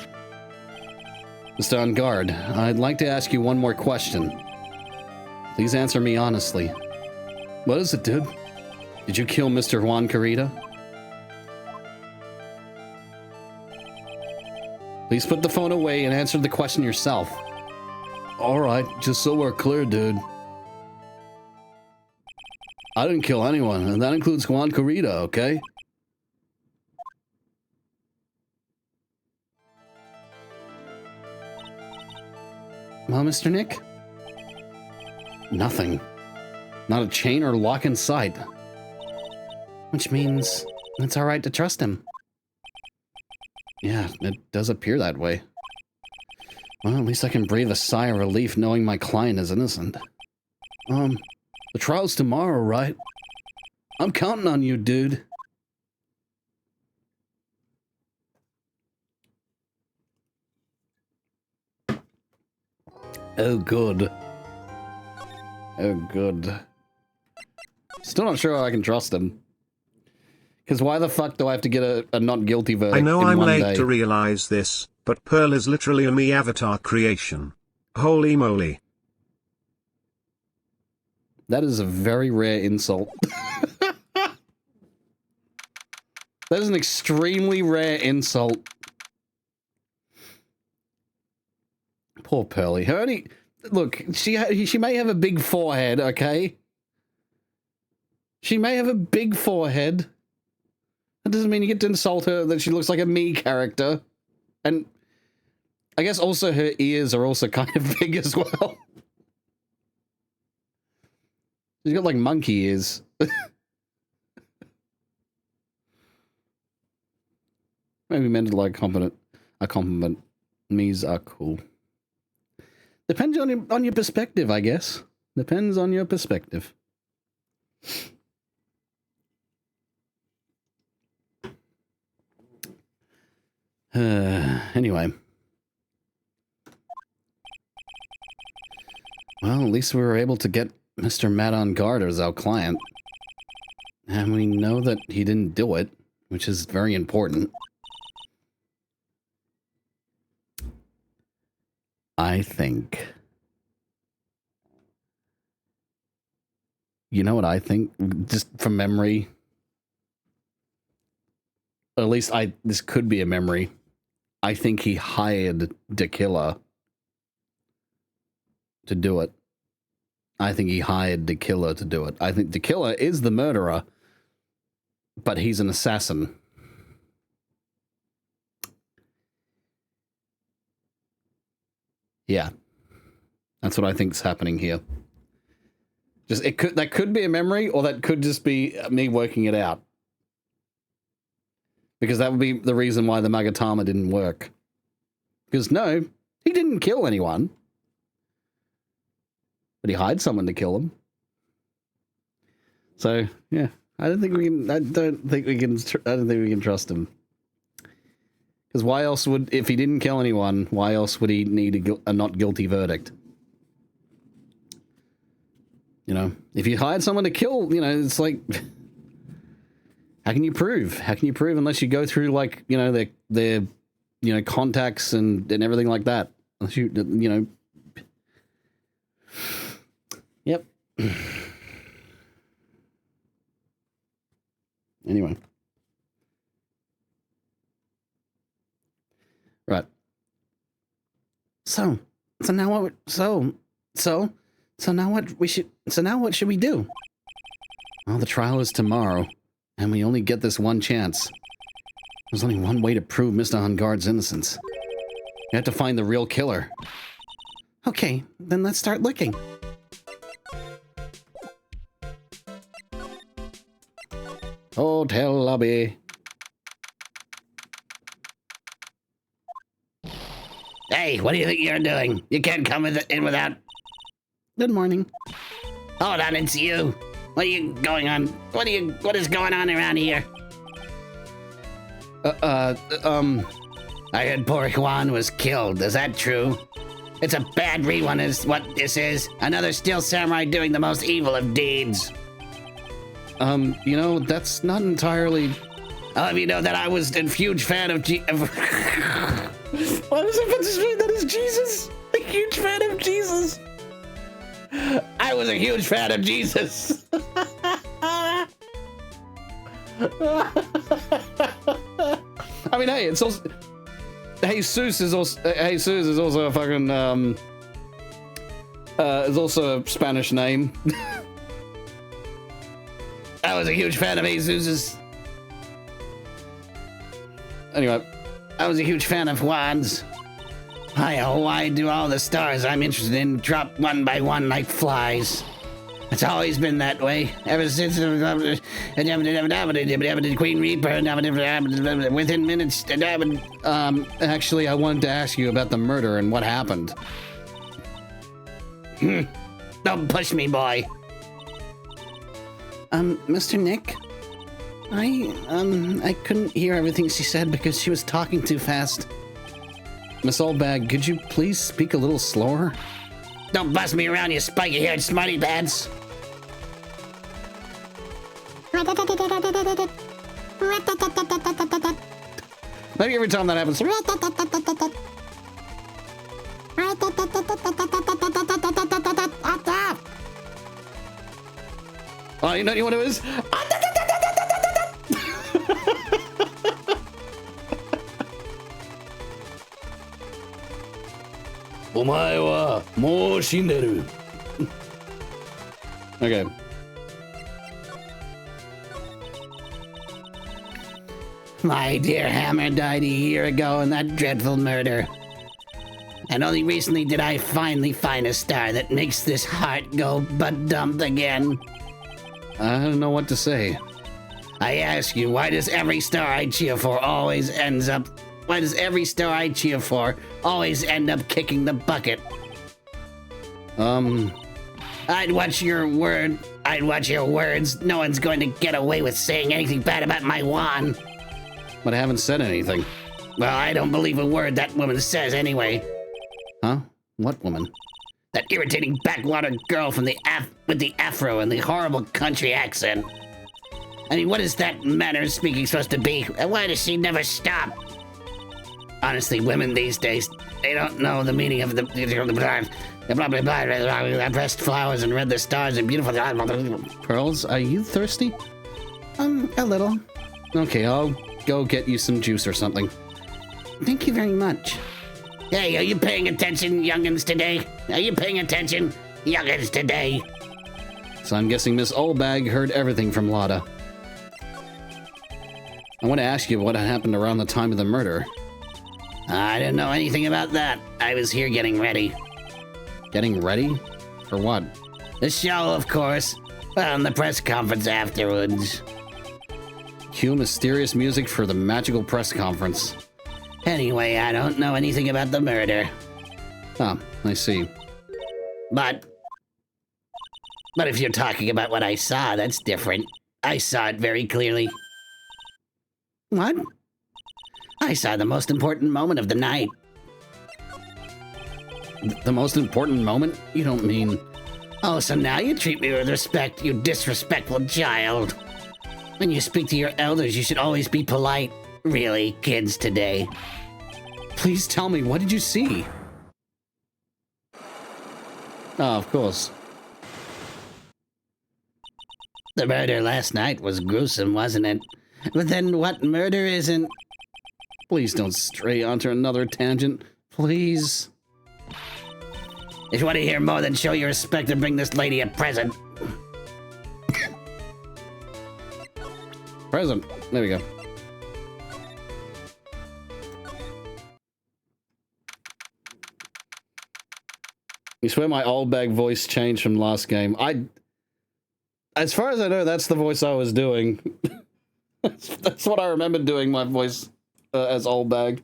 Mr. On Guard, I'd like to ask you one more question. Please answer me honestly. What is it, dude? Did you kill Mr. Juan Corrida? Please put the phone away and answer the question yourself. Alright, just so we're clear, dude. I didn't kill anyone, and that includes Juan Corrida, okay? Well, Mr. Nick? Nothing. Not a chain or lock in sight. Which means it's alright to trust him. Yeah, it does appear that way. Well, at least I can breathe a sigh of relief knowing my client is innocent. The trial's tomorrow, right? I'm counting on you, dude. Oh, good. Oh, good. Still not sure how I can trust him. Because why the fuck do I have to get a not guilty verdict I know in I'm one late day? to realize this, but Pearl is literally a me avatar creation. Holy moly. That is a very rare insult. That is an extremely rare insult. Poor Pearly. Her only... Look, she may have a big forehead, okay? She may have a big forehead. That doesn't mean you get to insult her that she looks like a me character. And I guess also her ears are also kind of big as well. She's got like monkey ears. Maybe meant like a compliment. Me's are cool. Depends on your perspective, I guess. Depends on your perspective. Anyway. Well, at least we were able to get Mr. Matt on guard as our client. And we know that he didn't do it, which is very important. I think... You know what I think? Just from memory. Or at least this could be a memory. I think he hired the killer to do it. I think he hired the killer to do it. I think the killer is the murderer, but he's an assassin. Yeah. That's what I think's happening here. That could be a memory, or that could just be me working it out. Because that would be the reason why the Magatama didn't work. Because no, he didn't kill anyone. But he hired someone to kill him. So yeah, I don't think we can trust him. Because why else would, if he didn't kill anyone, why else would he need a not guilty verdict? You know, if you hired someone to kill, you know, it's like, how can you prove? How can you prove unless you go through, like, you know, their you know, contacts and everything like that? Unless you know. Yep. Anyway. Right. So now what? So now what should we do? Well, the trial is tomorrow, and we only get this one chance. There's only one way to prove Mr. Hungard's innocence. You have to find the real killer. Okay, then let's start looking. Hotel lobby. Hey, what do you think you're doing? You can't come in without... Good morning. Hold on, it's you. What are you going on? What is going on around here? I heard poor Juan was killed. Is that true? It's a bad rerun is what this is. Another steel samurai doing the most evil of deeds. You know, that's not entirely... I'll have you know that I was a huge fan of Why was I about to say that is Jesus? A huge fan of Jesus. I was a huge fan of Jesus. I mean, hey, it's also... Jesus is also a fucking, is also a Spanish name. I was a huge fan of Jesus's. Anyway. I was a huge fan of Juan's. Why do all the stars I'm interested in drop one by one like flies? It's always been that way, ever since Queen Reaper, within minutes, actually, I wanted to ask you about the murder and what happened. Don't push me, boy. Mr. Nick? I couldn't hear everything she said because she was talking too fast. Miss Oldbag, could you please speak a little slower? Don't bust me around, you spiky-haired smarty pants. Maybe every time that happens. Oh, you know what it is? Omae wa mou shinderu. Okay. My dear Hammer died a year ago in that dreadful murder. And only recently did I finally find a star that makes this heart go butt-dump again. I don't know what to say. I ask you, why does every star I cheer for always end up kicking the bucket? I'd watch your words. No one's going to get away with saying anything bad about my Juan. But I haven't said anything. Well, I don't believe a word that woman says anyway. Huh? What woman? That irritating backwater girl from with the afro and the horrible country accent. I mean, what is that manner of speaking supposed to be? And why does she never stop? Honestly, women these days, they don't know the meaning of the pressed flowers and read the stars and beautiful... Pearls, are you thirsty? A little. Okay, I'll go get you some juice or something. Thank you very much. Hey, are you paying attention, youngins, today? Are you paying attention, youngins, today? So I'm guessing Miss Oldbag heard everything from Lada. I want to ask you what happened around the time of the murder. I didn't know anything about that. I was here getting ready. Getting ready? For what? The show, of course. Well, and the press conference afterwards. Cue mysterious music for the magical press conference. Anyway, I don't know anything about the murder. Oh, I see. But But if you're talking about what I saw, that's different. I saw it very clearly. What? I saw the most important moment of the night. The most important moment? You don't mean... Oh, so now you treat me with respect, you disrespectful child. When you speak to your elders, you should always be polite. Really, kids today. Please tell me, what did you see? Oh, of course. The murder last night was gruesome, wasn't it? But then what murder isn't? Please don't stray onto another tangent. Please. If you want to hear more, then show your respect and bring this lady a present. Present. There we go. You swear my old bag voice changed from last game. As far as I know, that's the voice I was doing. That's what I remember doing, my voice as old bag.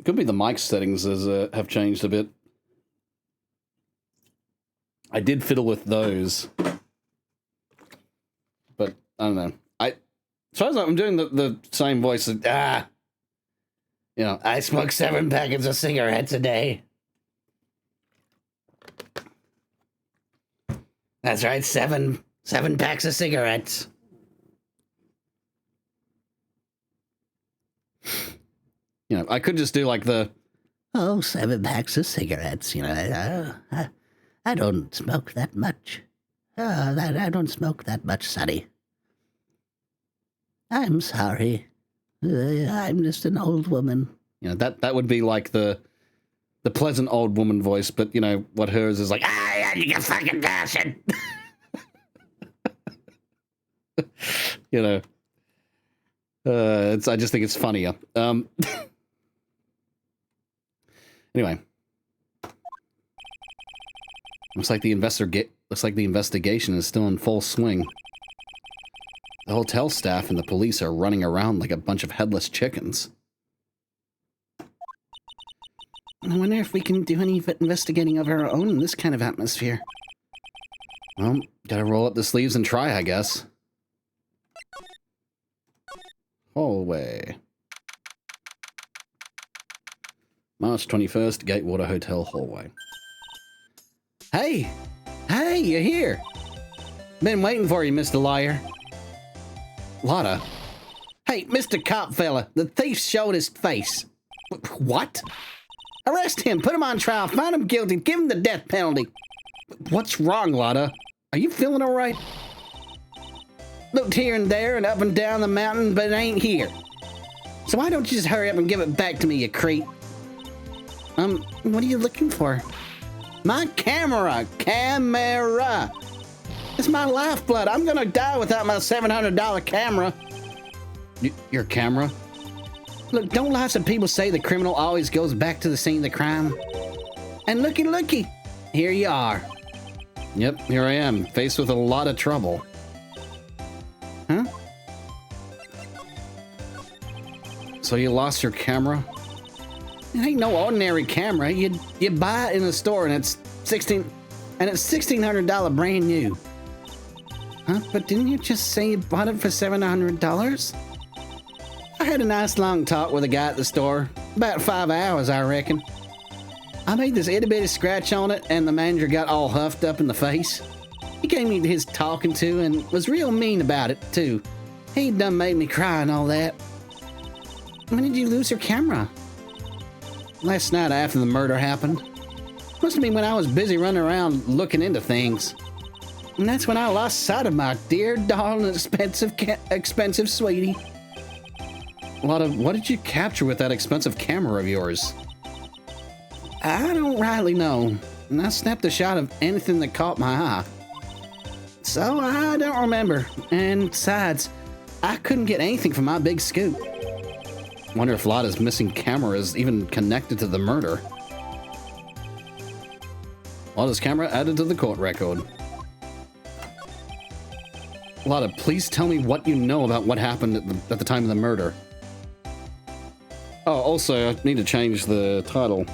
Could be the mic settings have changed a bit. I did fiddle with those. But, I don't know. As far as I'm doing the same voice. You know, I smoke 7 packets of cigarettes a day. That's right, 7 packs of cigarettes. You know, I could just do like the... Oh, 7 packs of cigarettes, you know. I don't smoke that much. I don't smoke that much, Sonny. I'm sorry. I'm just an old woman. You know, that would be like the pleasant old woman voice, but, you know, what hers is like... Ah, you fucking bastard! You know. I just think it's funnier. Anyway. Looks like the investigation is still in full swing. The hotel staff and the police are running around like a bunch of headless chickens. I wonder if we can do any investigating of our own in this kind of atmosphere. Well, gotta roll up the sleeves and try, I guess. Hallway. March 21st, Gatewater Hotel hallway. Hey! Hey, you're here! Been waiting for you, Mr. Liar. Lotta. Hey, Mr. Cop fella, the thief showed his face. What? Arrest him, put him on trial, find him guilty, give him the death penalty. What's wrong, Lotta? Are you feeling all right? Looked here and there and up and down the mountain, but it ain't here. So why don't you just hurry up and give it back to me, you creep? What are you looking for? My camera! Camera! It's my lifeblood. I'm gonna die without my $700 camera. Your camera? Look, don't lots of people say the criminal always goes back to the scene of the crime? And looky, here you are. Yep, here I am, faced with a lot of trouble. Huh? So you lost your camera? It ain't no ordinary camera. You buy it in a store and it's $1,600 brand new. Huh? But didn't you just say you bought it for $700? I had a nice long talk with a guy at the store. About 5 hours, I reckon. I made this itty-bitty scratch on it, and the manager got all huffed up in the face. He gave me his talking to and was real mean about it, too. He done made me cry and all that. When did you lose your camera? Last night after the murder happened. Must have been when I was busy running around looking into things. And that's when I lost sight of my dear, darling, expensive sweetie. What did you capture with that expensive camera of yours? I don't rightly know. And I snapped a shot of anything that caught my eye. So I don't remember. And besides, I couldn't get anything from my big scoop. Wonder if Lotta's missing camera is even connected to the murder. Lotta's camera added to the court record. Lotta, please tell me what you know about what happened at the time of the murder. Oh, also, I need to change the title.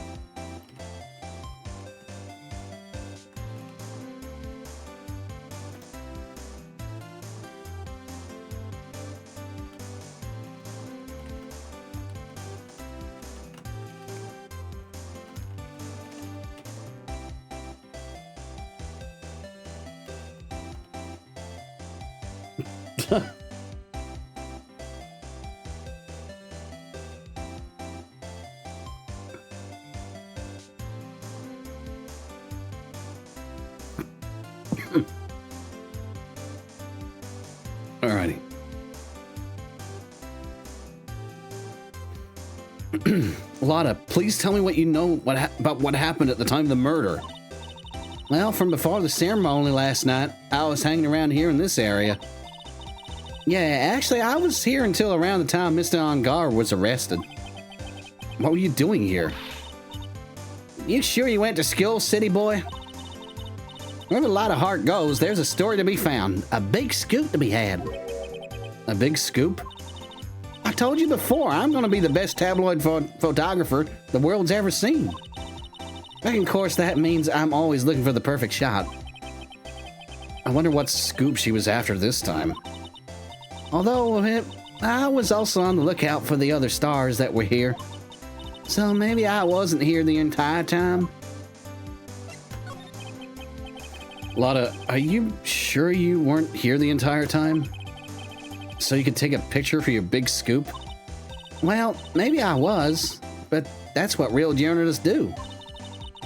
Alrighty. Lotta, please tell me what you know about what happened at the time of the murder. Well, from before the ceremony last night, I was hanging around here in this area. Yeah, actually, I was here until around the time Mr. Ongar was arrested. What were you doing here? You sure you went to school, city boy? Wherever a lot of heart goes, there's a story to be found. A big scoop to be had. A big scoop? I told you before, I'm going to be the best tabloid photographer the world's ever seen. And of course, that means I'm always looking for the perfect shot. I wonder what scoop she was after this time. Although, I was also on the lookout for the other stars that were here. So maybe I wasn't here the entire time. Lotta, are you sure you weren't here the entire time? So you could take a picture for your big scoop? Well, maybe I was, but that's what real journalists do.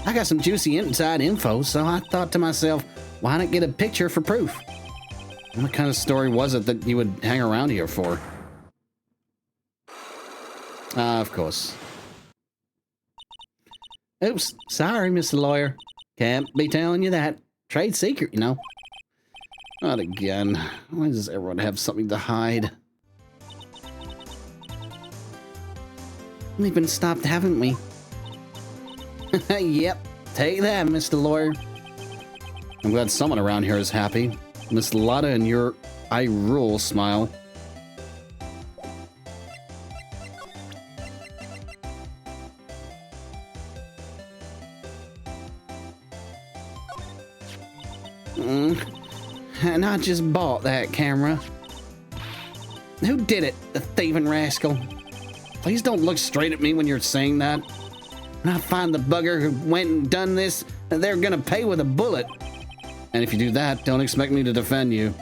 I got some juicy inside info, so I thought to myself, why not get a picture for proof? What kind of story was it that you would hang around here for? Of course. Oops, sorry, Mr. Lawyer. Can't be telling you that. Trade secret, you know. Not again. Why does everyone have something to hide? We've been stopped, haven't we? Yep, take that, Mr. Lawyer. I'm glad someone around here is happy. Miss Lotta and your I rule smile. And I just bought that camera. Who did it, the thieving rascal? Please don't look straight at me when you're saying that. When I find the bugger who went and done this, they're gonna pay with a bullet. And if you do that, don't expect me to defend you.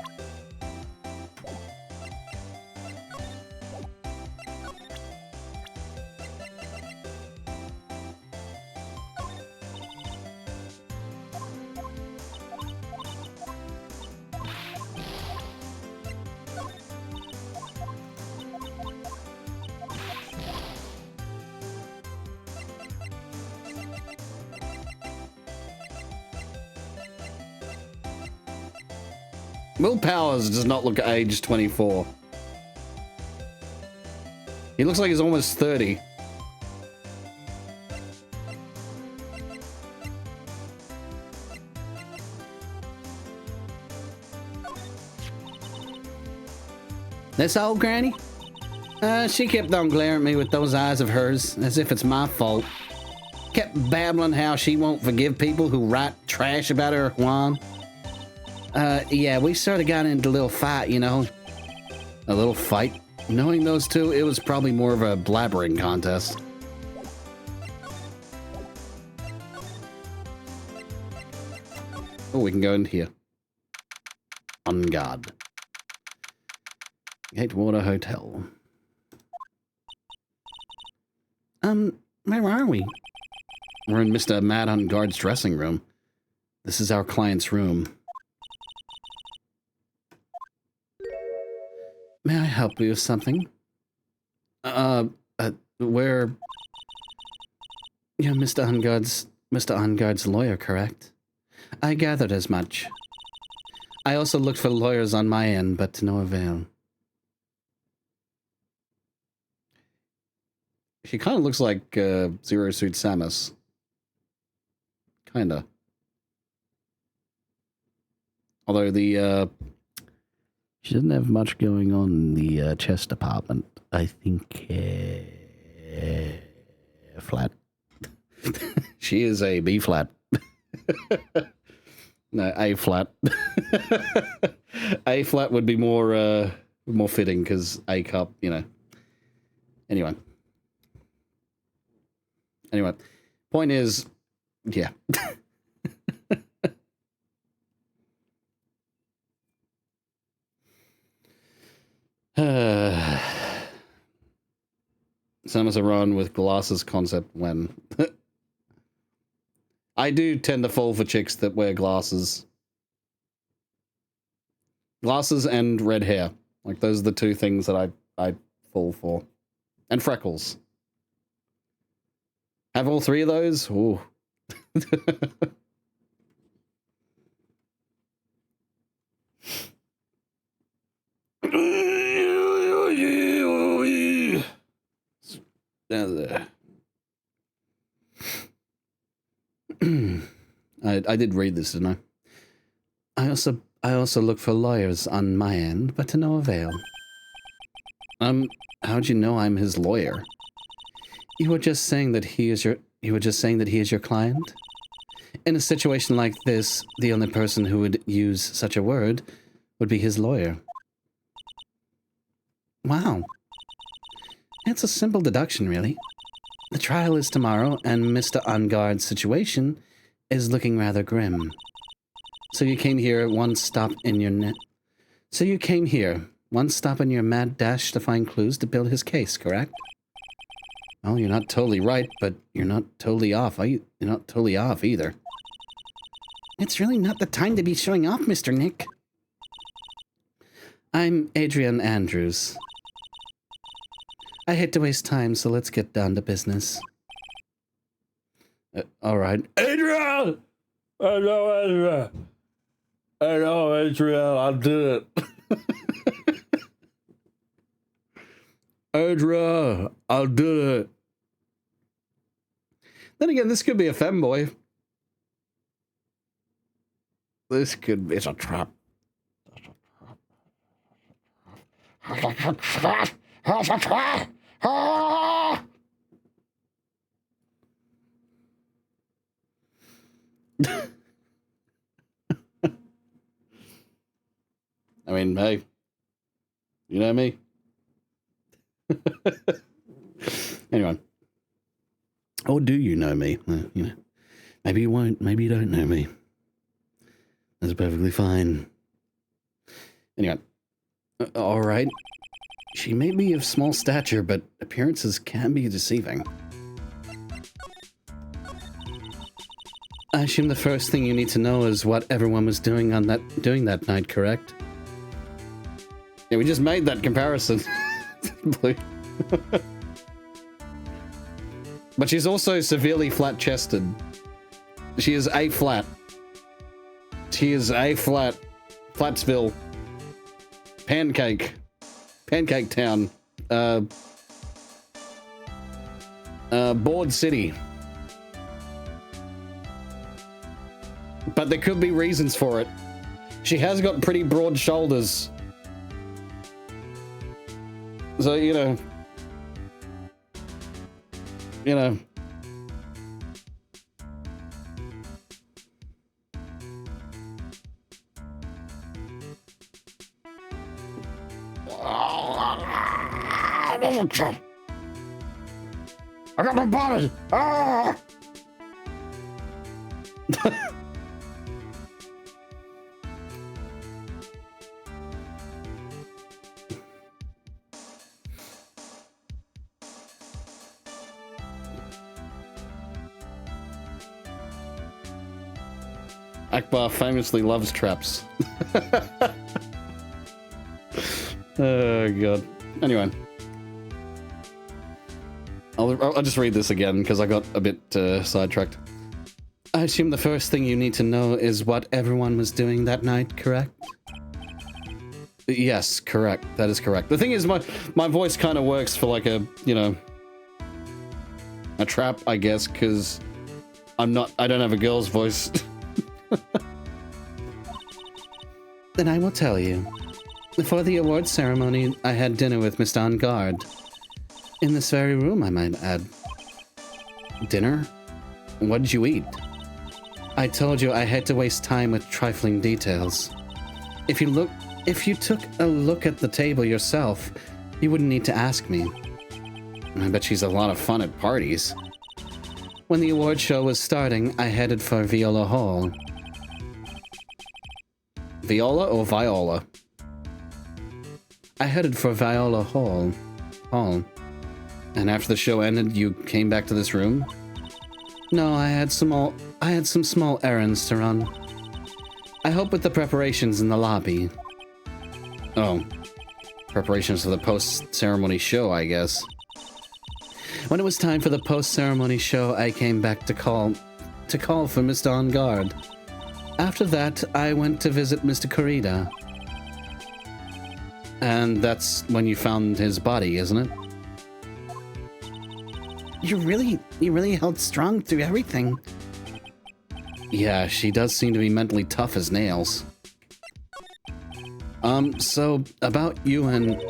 Will Powers does not look age 24. He looks like he's almost 30. This old granny? She kept on glaring at me with those eyes of hers, as if it's my fault. Kept babbling how she won't forgive people who write trash about her Juan. Yeah, we sort of got into a little fight, you know. A little fight? Knowing those two, it was probably more of a blabbering contest. Oh, we can go in here. On guard. Gatewater Hotel. Where are we? We're in Mr. Mad on Guard's dressing room. This is our client's room. May I help you with something? Where... You're Mr. Onguard's lawyer, correct? I gathered as much. I also looked for lawyers on my end, but to no avail. She kind of looks like Zero Suit Samus. Kinda. Although the she doesn't have much going on in the chess department. I think flat. She is a B flat. No, A flat. A flat would be more fitting because A cup, you know. Anyway, point is, yeah. Samus Aran with glasses concept when? I do tend to fall for chicks that wear glasses. Glasses and red hair. Like, those are the two things that I fall for. And freckles. Have all three of those? Ooh. I did read this, didn't I? I also look for lawyers on my end, but to no avail. How'd you know I'm his lawyer? You were just saying that he is your client? In a situation like this, the only person who would use such a word would be his lawyer. Wow. It's a simple deduction, really. The trial is tomorrow, and Mr. Onguard's situation is looking rather grim. So you came here one stop in your mad dash to find clues to build his case, correct? Well, you're not totally right, but you're not totally off. You're not totally off either. It's really not the time to be showing off, Mr. Nick. I'm Adrian Andrews. I hate to waste time, so let's get down to business. All right. Adrian! Hello, Adrian. Hello, Adrian. I did it. Adrian, I did it. Then again, this could be a femboy. It's a trap. It's a trap. I mean, hey, you know me. Anyway. Or do you know me? You know, maybe you won't. Maybe you don't know me. That's perfectly fine. Anyway. All right. She may be of small stature, but appearances can be deceiving. I assume the first thing you need to know is what everyone was doing that night, correct? Yeah, we just made that comparison. But she's also severely flat-chested. She is A-flat. She is A-flat. Flatsville. Pancake. Pancake Town. Board City. But there could be reasons for it. She has got pretty broad shoulders. So, you know. I got my body. Ah! Akbar famously loves traps. Oh, God. Anyway. I'll just read this again, because I got a bit sidetracked. I assume the first thing you need to know is what everyone was doing that night, correct? Yes, correct. That is correct. The thing is, my voice kind of works for like a, you know, a trap, I guess, because I don't have a girl's voice. Then I will tell you. Before the award ceremony, I had dinner with Mr. Onguard. In this very room, I might add. Dinner? What did you eat? I told you I had to waste time with trifling details. If you took a look at the table yourself, you wouldn't need to ask me. I bet she's a lot of fun at parties. When the award show was starting, I headed for Viola Hall. Viola or Viola? I headed for Viola Hall. And after the show ended, you came back to this room? No, I had some small errands to run. I helped with the preparations in the lobby. Oh. Preparations for the post-ceremony show, I guess. When it was time for the post-ceremony show, I came back to call for Mr. On Guard. After that, I went to visit Mr. Kurita. And that's when you found his body, isn't it? You really held strong through everything. Yeah, she does seem to be mentally tough as nails. So, about you and...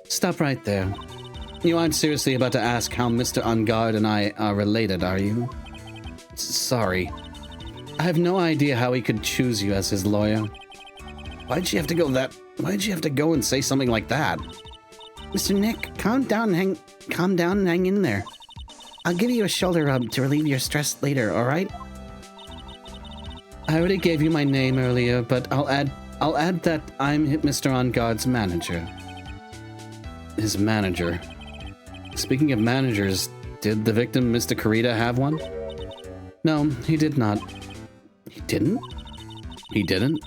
Stop right there. You aren't seriously about to ask how Mr. On Guard and I are related, are you? Sorry. I have no idea how he could choose you as his lawyer. Why'd you have to go and say something like that? Mr. Nick, calm down and hang in there. I'll give you a shoulder rub to relieve your stress later, alright? I already gave you my name earlier, but I'll add that I'm Mr. On Guard's manager. His manager. Speaking of managers, did the victim, Mr. Kurita, have one? No, he did not. He didn't? He didn't?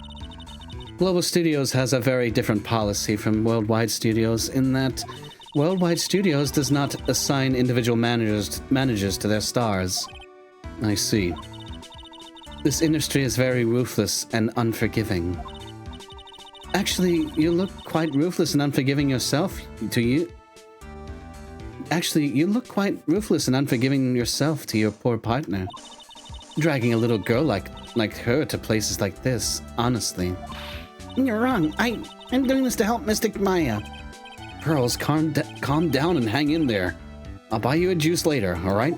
Global Studios has a very different policy from Worldwide Studios in that Worldwide Studios does not assign individual managers to their stars. I see. This industry is very ruthless and unforgiving. Actually, you look quite ruthless and unforgiving yourself, do you? Actually, you look quite ruthless and unforgiving yourself to your poor partner. Dragging a little girl like her to places like this, honestly. You're wrong. I'm doing this to help Mystic Maya. Pearls, calm down and hang in there. I'll buy you a juice later, alright?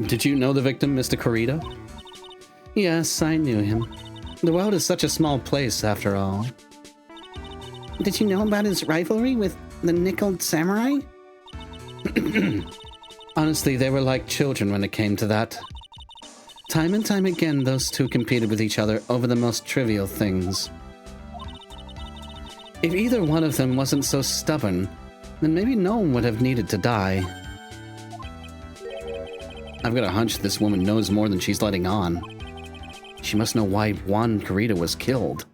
Did you know the victim, Mr. Kurita? Yes, I knew him. The world is such a small place, after all. Did you know about his rivalry with the Nickel Samurai? Honestly, they were like children when it came to that. Time and time again, those two competed with each other over the most trivial things. If either one of them wasn't so stubborn, then maybe no one would have needed to die. I've got a hunch this woman knows more than she's letting on. She must know why Juan Kurita was killed.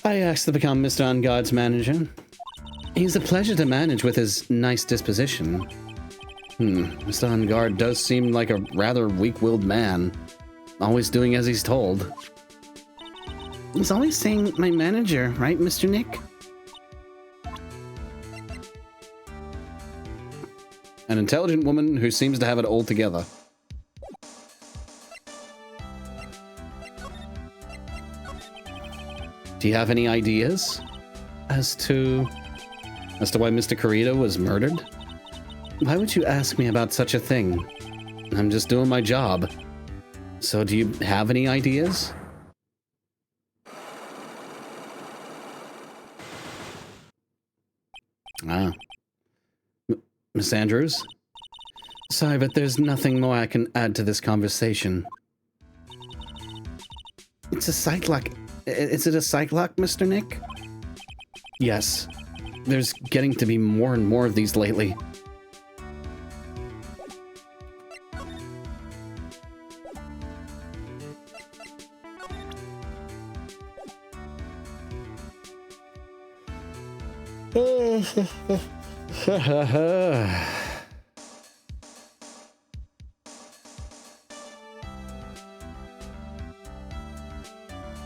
I asked to become Mr. On Guard's manager. He's a pleasure to manage with his nice disposition. Mr. On Guard does seem like a rather weak-willed man, always doing as he's told. He's always saying my manager, right, Mr. Nick? An intelligent woman who seems to have it all together. Do you have any ideas as to why Mr. Kurita was murdered? Why would you ask me about such a thing? I'm just doing my job. So do you have any ideas? Miss Andrews? Sorry, but there's nothing more I can add to this conversation. It's a psych lock. Is it a psych lock, Mr. Nick? Yes. There's getting to be more and more of these lately.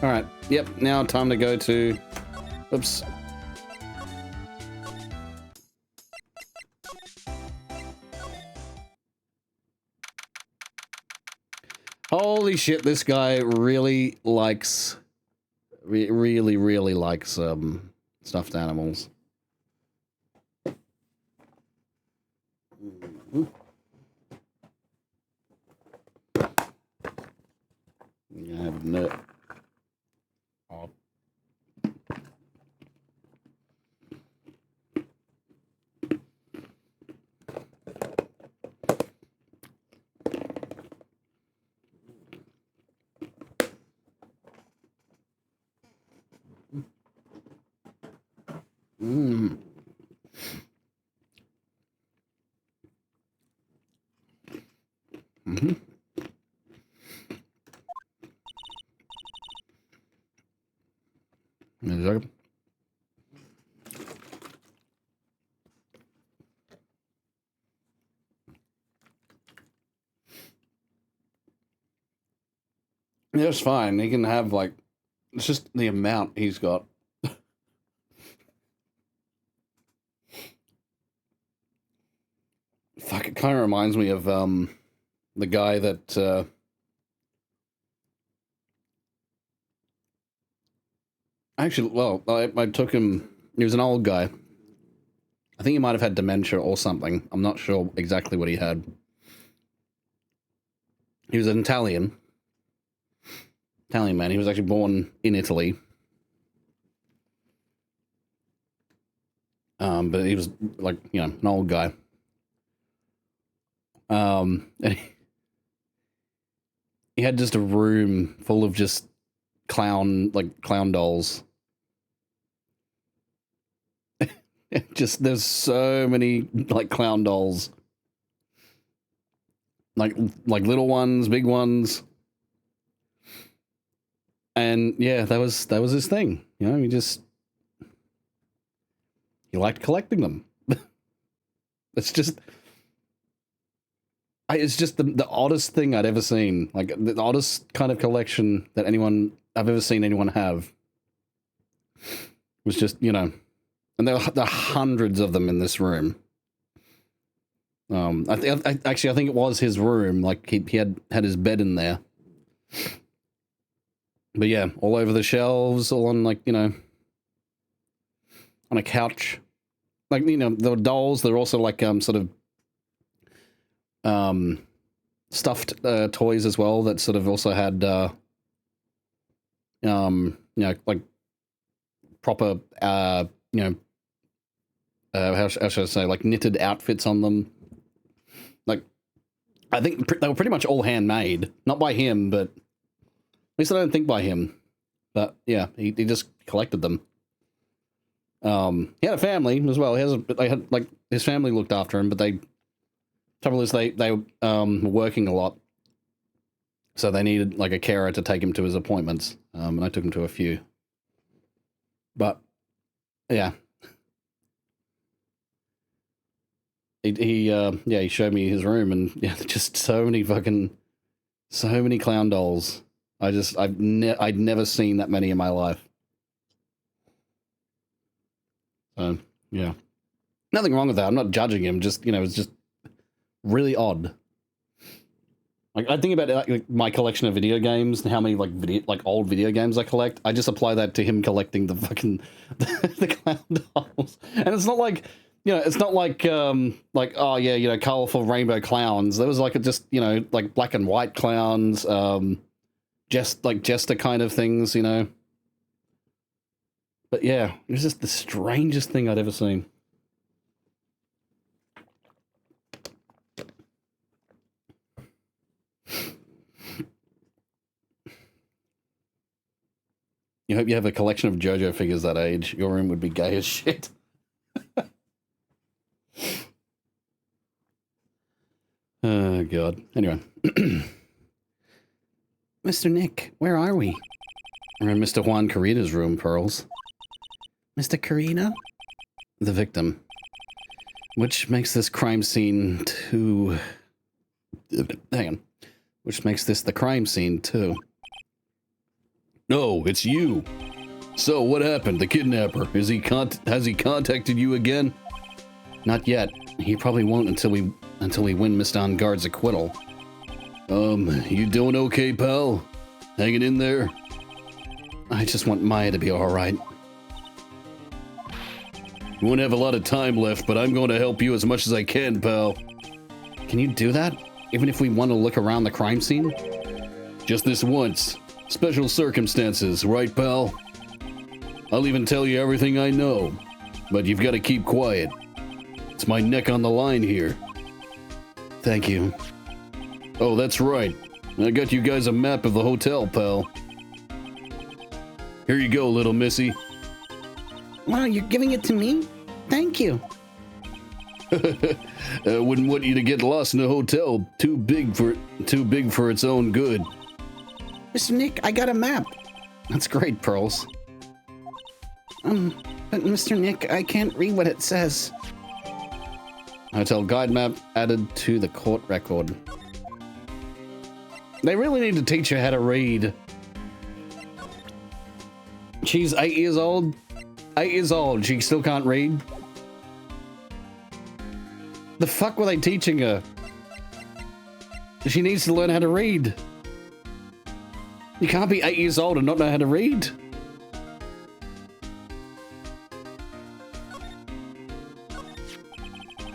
Alright, yep, now time to go to... Oops. Holy shit, this guy really likes... really likes, stuffed animals. I have a nut. Oh. Mm. Mm-hmm. Exactly. Yeah, it's fine. He can have like, it's just the amount he's got. Fuck, it kind of reminds me of the guy that actually, well, I took him. He was an old guy. I think he might have had dementia or something. I'm not sure exactly what he had. He was an Italian man. He was actually born in Italy. But he was like, you know, an old guy. And he had just a room full of just clown dolls. Just there's so many like clown dolls. Like little ones, big ones. And yeah, that was his thing. You know, he liked collecting them. It's just the oddest thing I'd ever seen. Like the oddest kind of collection that I've ever seen anyone have. Was just, you know, and there are hundreds of them in this room. I think it was his room. Like he had his bed in there. But yeah, all over the shelves, all on like, you know, on a couch. Like, you know, there were dolls. There were also like sort of stuffed toys as well that sort of also had you know, like proper you know, how should I say, like knitted outfits on them. Like, I think they were pretty much all handmade, not by him, but at least I don't think by him. But yeah, he just collected them. He had a family as well. They had like his family looked after him, but trouble is they were working a lot, so they needed like a carer to take him to his appointments. And I took him to a few. But yeah, he showed me his room, and yeah, just so many clown dolls. I'd never seen that many in my life. So yeah, nothing wrong with that. I'm not judging him. Just, you know, it's just really odd. Like, I think about like my collection of video games and how many like old video games I collect. I just apply that to him collecting the fucking the clown dolls. And it's not like, you know, it's not like oh yeah, you know, colorful rainbow clowns. There was like just, you know, like black and white clowns, just like jester kind of things, you know. But yeah, it was just the strangest thing I'd ever seen. You hope you have a collection of JoJo figures that age. Your room would be gay as shit. Oh, God. Anyway. Mr. Nick, where are we? We're in Mr. Juan Carina's room, Pearls. Mr. Carina? The victim. Which makes this crime scene too... Hang on. Which makes this the crime scene, too. No, it's you. So, what happened? The kidnapper, has he contacted you again? Not yet. He probably won't until we win Miss Dawnguard's acquittal. You doing okay, pal? Hanging in there? I just want Maya to be alright. You won't have a lot of time left, but I'm going to help you as much as I can, pal. Can you do that? Even if we want to look around the crime scene? Just this once. Special circumstances, right, pal? I'll even tell you everything I know, but you've got to keep quiet. It's my neck on the line here. Thank you. Oh, that's right. I got you guys a map of the hotel, pal. Here you go, little missy. Wow, you're giving it to me? Thank you. I wouldn't want you to get lost in a hotel too big for its own good. Mr. Nick, I got a map. That's great, Pearls. But Mr. Nick, I can't read what it says. Hotel guide map added to the court record. They really need to teach her how to read. She's 8 years old. 8 years old. She still can't read. The fuck were they teaching her? She needs to learn how to read. You can't be 8 years old and not know how to read.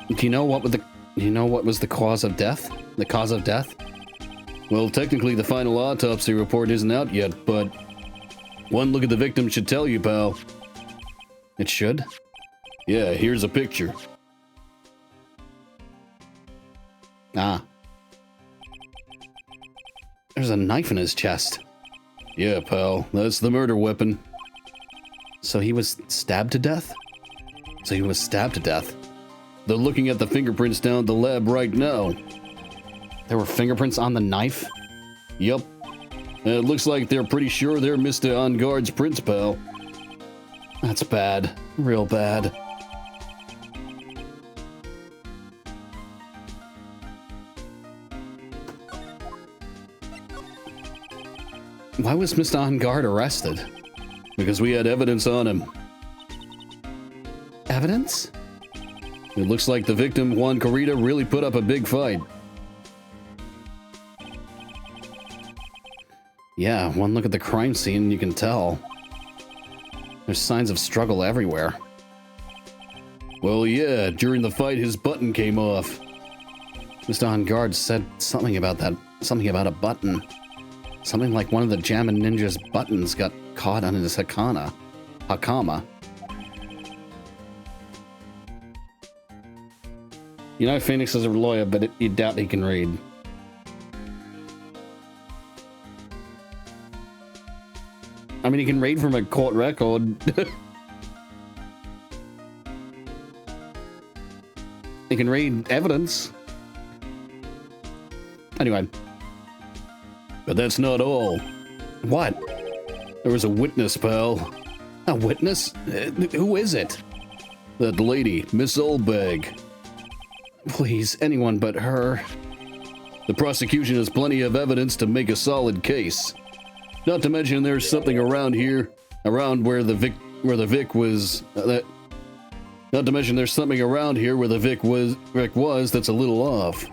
Do you know what was the cause of death? The cause of death? Well, technically the final autopsy report isn't out yet, but one look at the victim should tell you, pal. It should? Yeah, here's a picture. Ah. There's a knife in his chest. Yeah, pal, that's the murder weapon. So he was stabbed to death? So he was stabbed to death. They're looking at the fingerprints down at the lab right now. There were fingerprints on the knife? Yup. It looks like they're pretty sure they're Mr. On-Guard's prints, pal. That's bad. Real bad. Why was Mr. On-Guard arrested? Because we had evidence on him. Evidence? It looks like the victim, Juan Corrida, really put up a big fight. Yeah, one look at the crime scene and you can tell. There's signs of struggle everywhere. Well, yeah, during the fight his button came off. Mr. On-Guard said something about that, something about a button. Something like one of the Jammin' Ninja's buttons got caught on his hakama. You know Phoenix is a lawyer, but you doubt he can read. I mean, he can read from a court record. He can read evidence. Anyway. But that's not all. What? There was a witness, pal. A witness? Who is it? That lady, Miss Oldbag. Please, anyone but her. The prosecution has plenty of evidence to make a solid case. Not to mention there's something around here, around where the Vic was. Not to mention there's something around here where the Vic was that's a little off.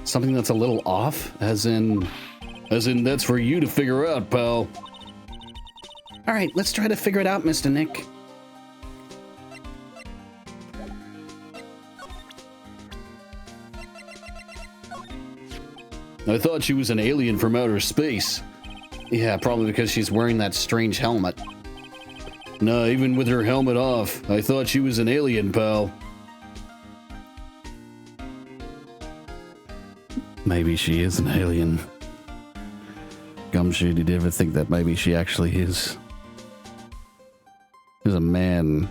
Something that's a little off? As in that's for you to figure out, pal. All right, let's try to figure it out, Mr. Nick. I thought she was an alien from outer space. Yeah, probably because she's wearing that strange helmet. Nah, even with her helmet off, I thought she was an alien, pal. Maybe she is an alien. Gumshoe, did you ever think that maybe she actually is? There's a man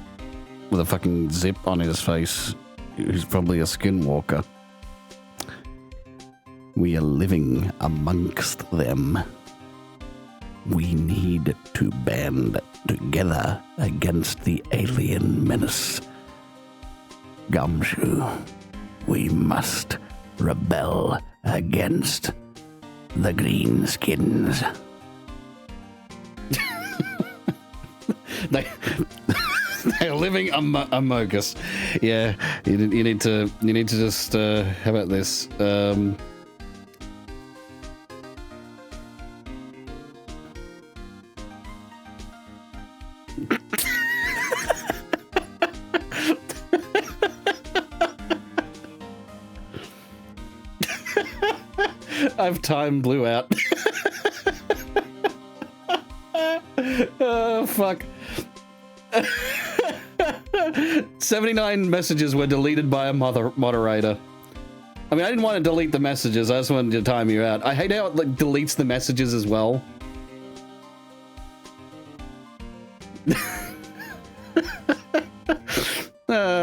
with a fucking zip on his face who's probably a skinwalker. We are living amongst them. We need to band together against the alien menace. Gumshoe, we must rebel against the greenskins. They're living among us. Yeah, you need to just how about this? Time blew out. Oh, fuck. 79 messages were deleted by a moderator. I mean, I didn't want to delete the messages. I just wanted to time you out. I hate how it deletes the messages as well.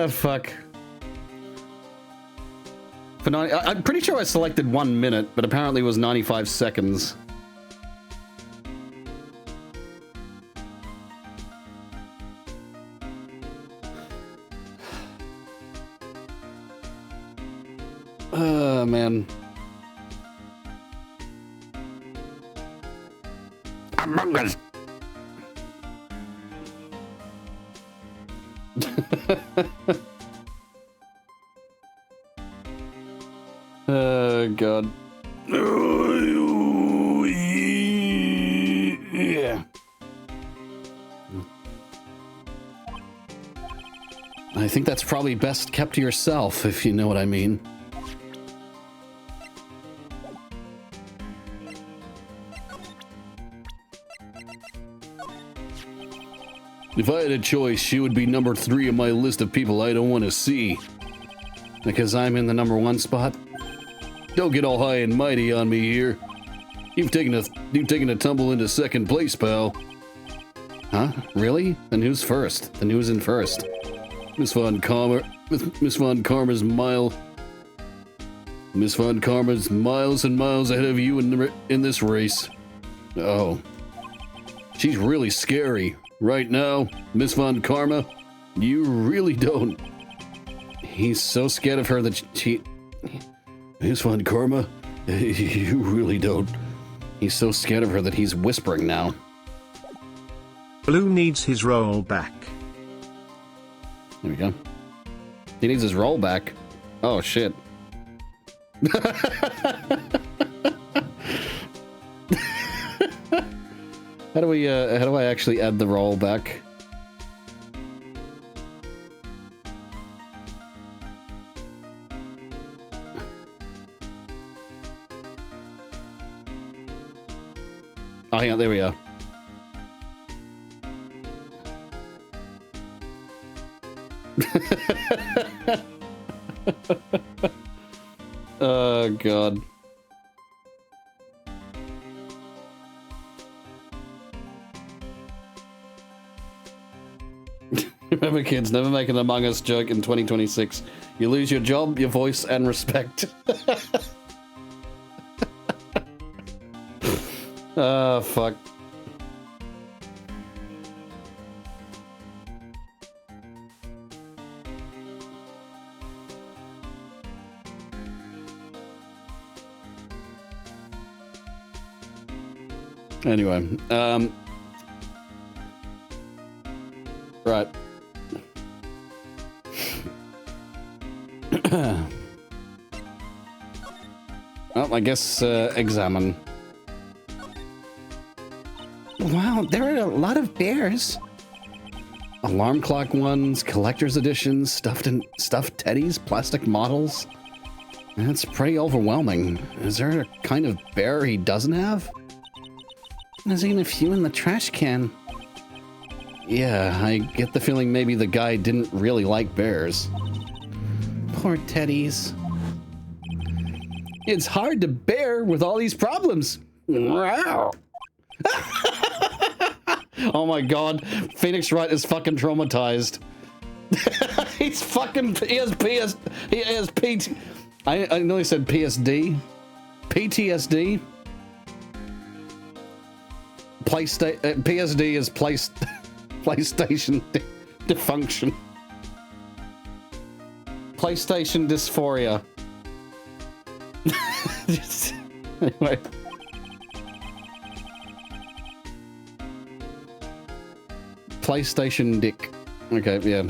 Fuck. For 90, I'm pretty sure I selected 1 minute, but apparently it was 95 seconds. Man. Among Us. Oh, God. Yeah. I think that's probably best kept to yourself, if you know what I mean. If I had a choice, she would be number 3 on my list of people I don't want to see. Because I'm in the number 1 spot? Don't get all high and mighty on me here. You've taken a tumble into 2nd place, pal. Huh? Really? Then who's first? Then who's in first? Miss Von Karma's miles and miles ahead of you in this race. Oh. She's really scary. Right now, Miss Von Karma, you really don't. He's so scared of her that she... Miss Von Karma, you really don't. He's so scared of her that he's whispering now. Blue needs his roll back. There we go. He needs his roll back. Oh, shit. How do I actually add the roll back? Oh, hang on, there we are. Oh, God. Remember, kids, never make an Among Us joke in 2026. You lose your job, your voice, and respect. Oh, fuck. Anyway, right. Well, I guess, examine. Wow, there are a lot of bears. Alarm clock ones, collector's editions, stuffed teddies, plastic models. That's pretty overwhelming. Is there a kind of bear he doesn't have? There's even a few in the trash can. Yeah, I get the feeling maybe the guy didn't really like bears. Poor teddies. It's hard to bear with all these problems. Wow. Oh my God, Phoenix Wright is fucking traumatized. He has PT. I nearly said PSD. PTSD. PSD is PlayStation dysfunction. PlayStation dysphoria. Anyway. PlayStation dick. Okay, yeah.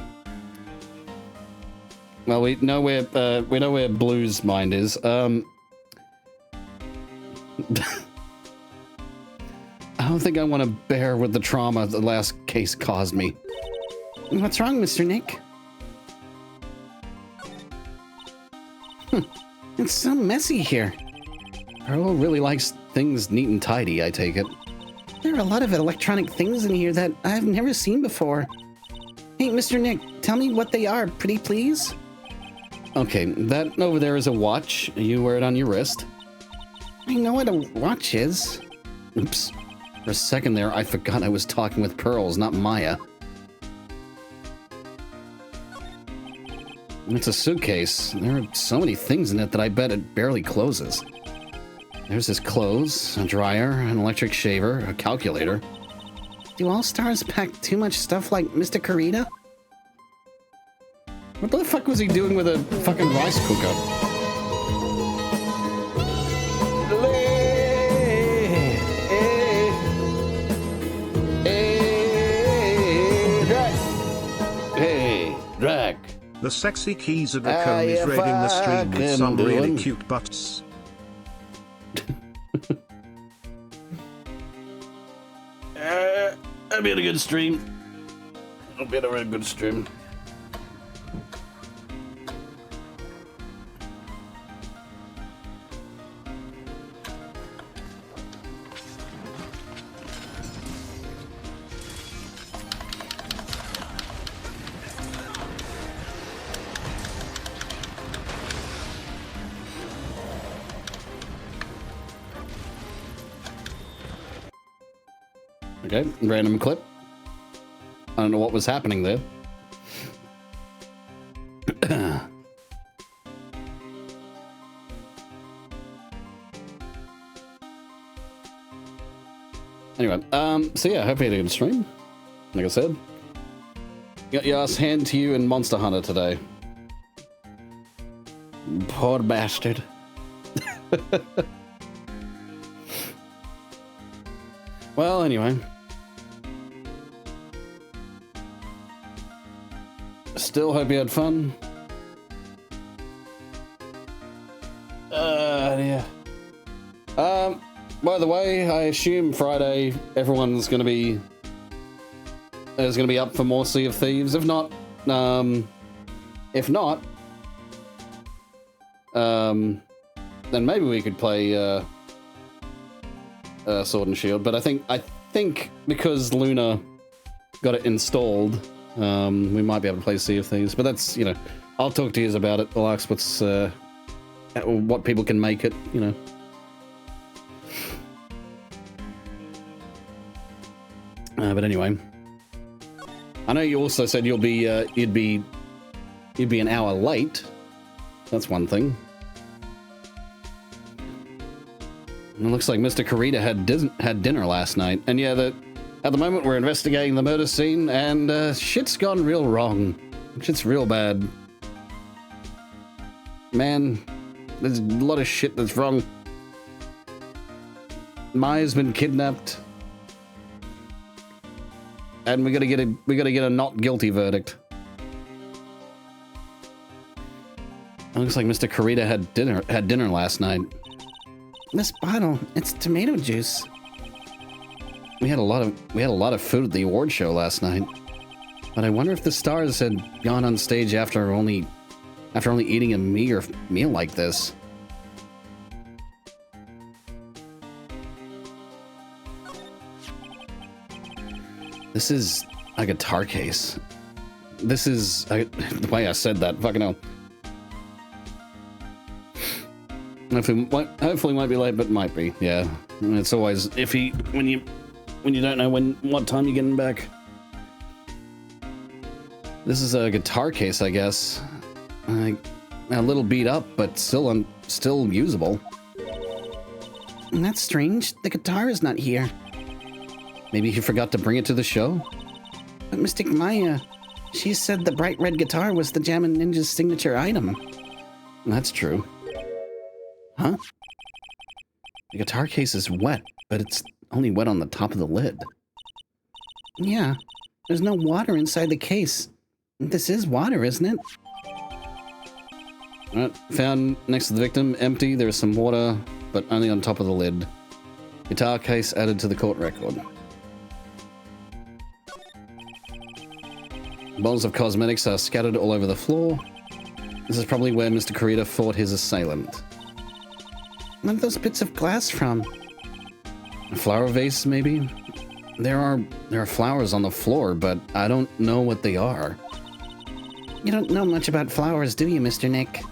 Well, we know where Blue's mind is. I don't think I want to bear with the trauma the last case caused me. What's wrong, Mr. Nick? It's so messy here. Pearl really likes things neat and tidy, I take it. There are a lot of electronic things in here that I've never seen before. Hey, Mr. Nick, tell me what they are, pretty please? Okay, that over there is a watch. You wear it on your wrist. I know what a watch is. Oops. For a second there, I forgot I was talking with Pearls, not Maya. It's a suitcase. There are so many things in it that I bet it barely closes. There's his clothes, a dryer, an electric shaver, a calculator. Do all stars pack too much stuff like Mr. Karita? What the fuck was he doing with a fucking rice cooker? Hey, Drac. The sexy keys of the cone is raiding the stream with some really cute butts. I'll be at a good stream. I'll be at a very good stream. Okay, random clip. I don't know what was happening there. Anyway, so yeah, hope you had a good stream. Like I said, got your ass handed to you in Monster Hunter today. Poor bastard. Well, anyway. Still hope you had fun. Yeah. By the way, I assume Friday everyone's gonna be up for more Sea of Thieves. If not, then maybe we could play Sword and Shield. But I think because Luna got it installed, we might be able to play Sea of Thieves. But that's, you know, I'll talk to you about it. I'll ask what people can make it, you know. But anyway, I know you also said you'd be an hour late. That's one thing. And it looks like Mr. Karita had dinner last night. And yeah, at the moment we're investigating the murder scene, and shit's gone real wrong. Shit's real bad. Man, there's a lot of shit that's wrong. Maya's been kidnapped. And we gotta get a not guilty verdict. It looks like Mr. Karita had dinner last night. This bottle, it's tomato juice. We had a lot of food at the award show last night. But I wonder if the stars had gone on stage after only eating a meal like this. This is a guitar case. This is the way I said that. Fucking hell. Hopefully might be late, but might be. Yeah, it's always iffy when you don't know what time you're getting back. This is a guitar case, I guess. A little beat up, but still usable. That's strange. The guitar is not here. Maybe he forgot to bring it to the show? But Mystic Maya, she said the bright red guitar was the Jammin' Ninja's signature item. That's true. Huh? The guitar case is wet, but it's only wet on the top of the lid. Yeah, there's no water inside the case. This is water, isn't it? Found next to the victim, empty. There's some water, but only on top of the lid. Guitar case added to the court record. Bottles of cosmetics are scattered all over the floor. This is probably where Mr. Karita fought his assailant. What are those bits of glass from? A flower vase, maybe? There are flowers on the floor, but I don't know what they are. You don't know much about flowers, do you, Mr. Nick?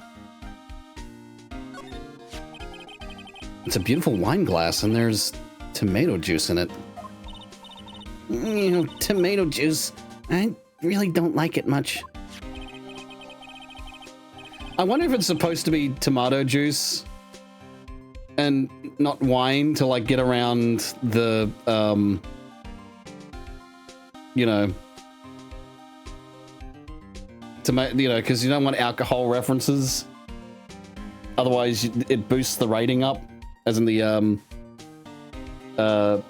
It's a beautiful wine glass, and there's tomato juice in it. You know, tomato juice. I really don't like it much. I wonder if it's supposed to be tomato juice and not wine to like get around the, you know, because you don't want alcohol references. Otherwise, it boosts the rating up, as in the, well,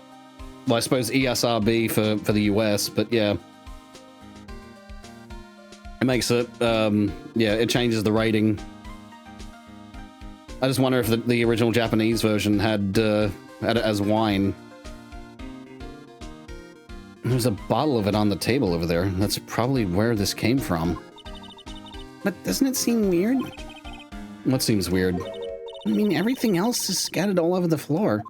I suppose ESRB for the US, but yeah. It makes it, yeah, it changes the rating. I just wonder if the original Japanese version had it as wine. There's a bottle of it on the table over there. That's probably where this came from. But doesn't it seem weird? What seems weird? I mean, everything else is scattered all over the floor.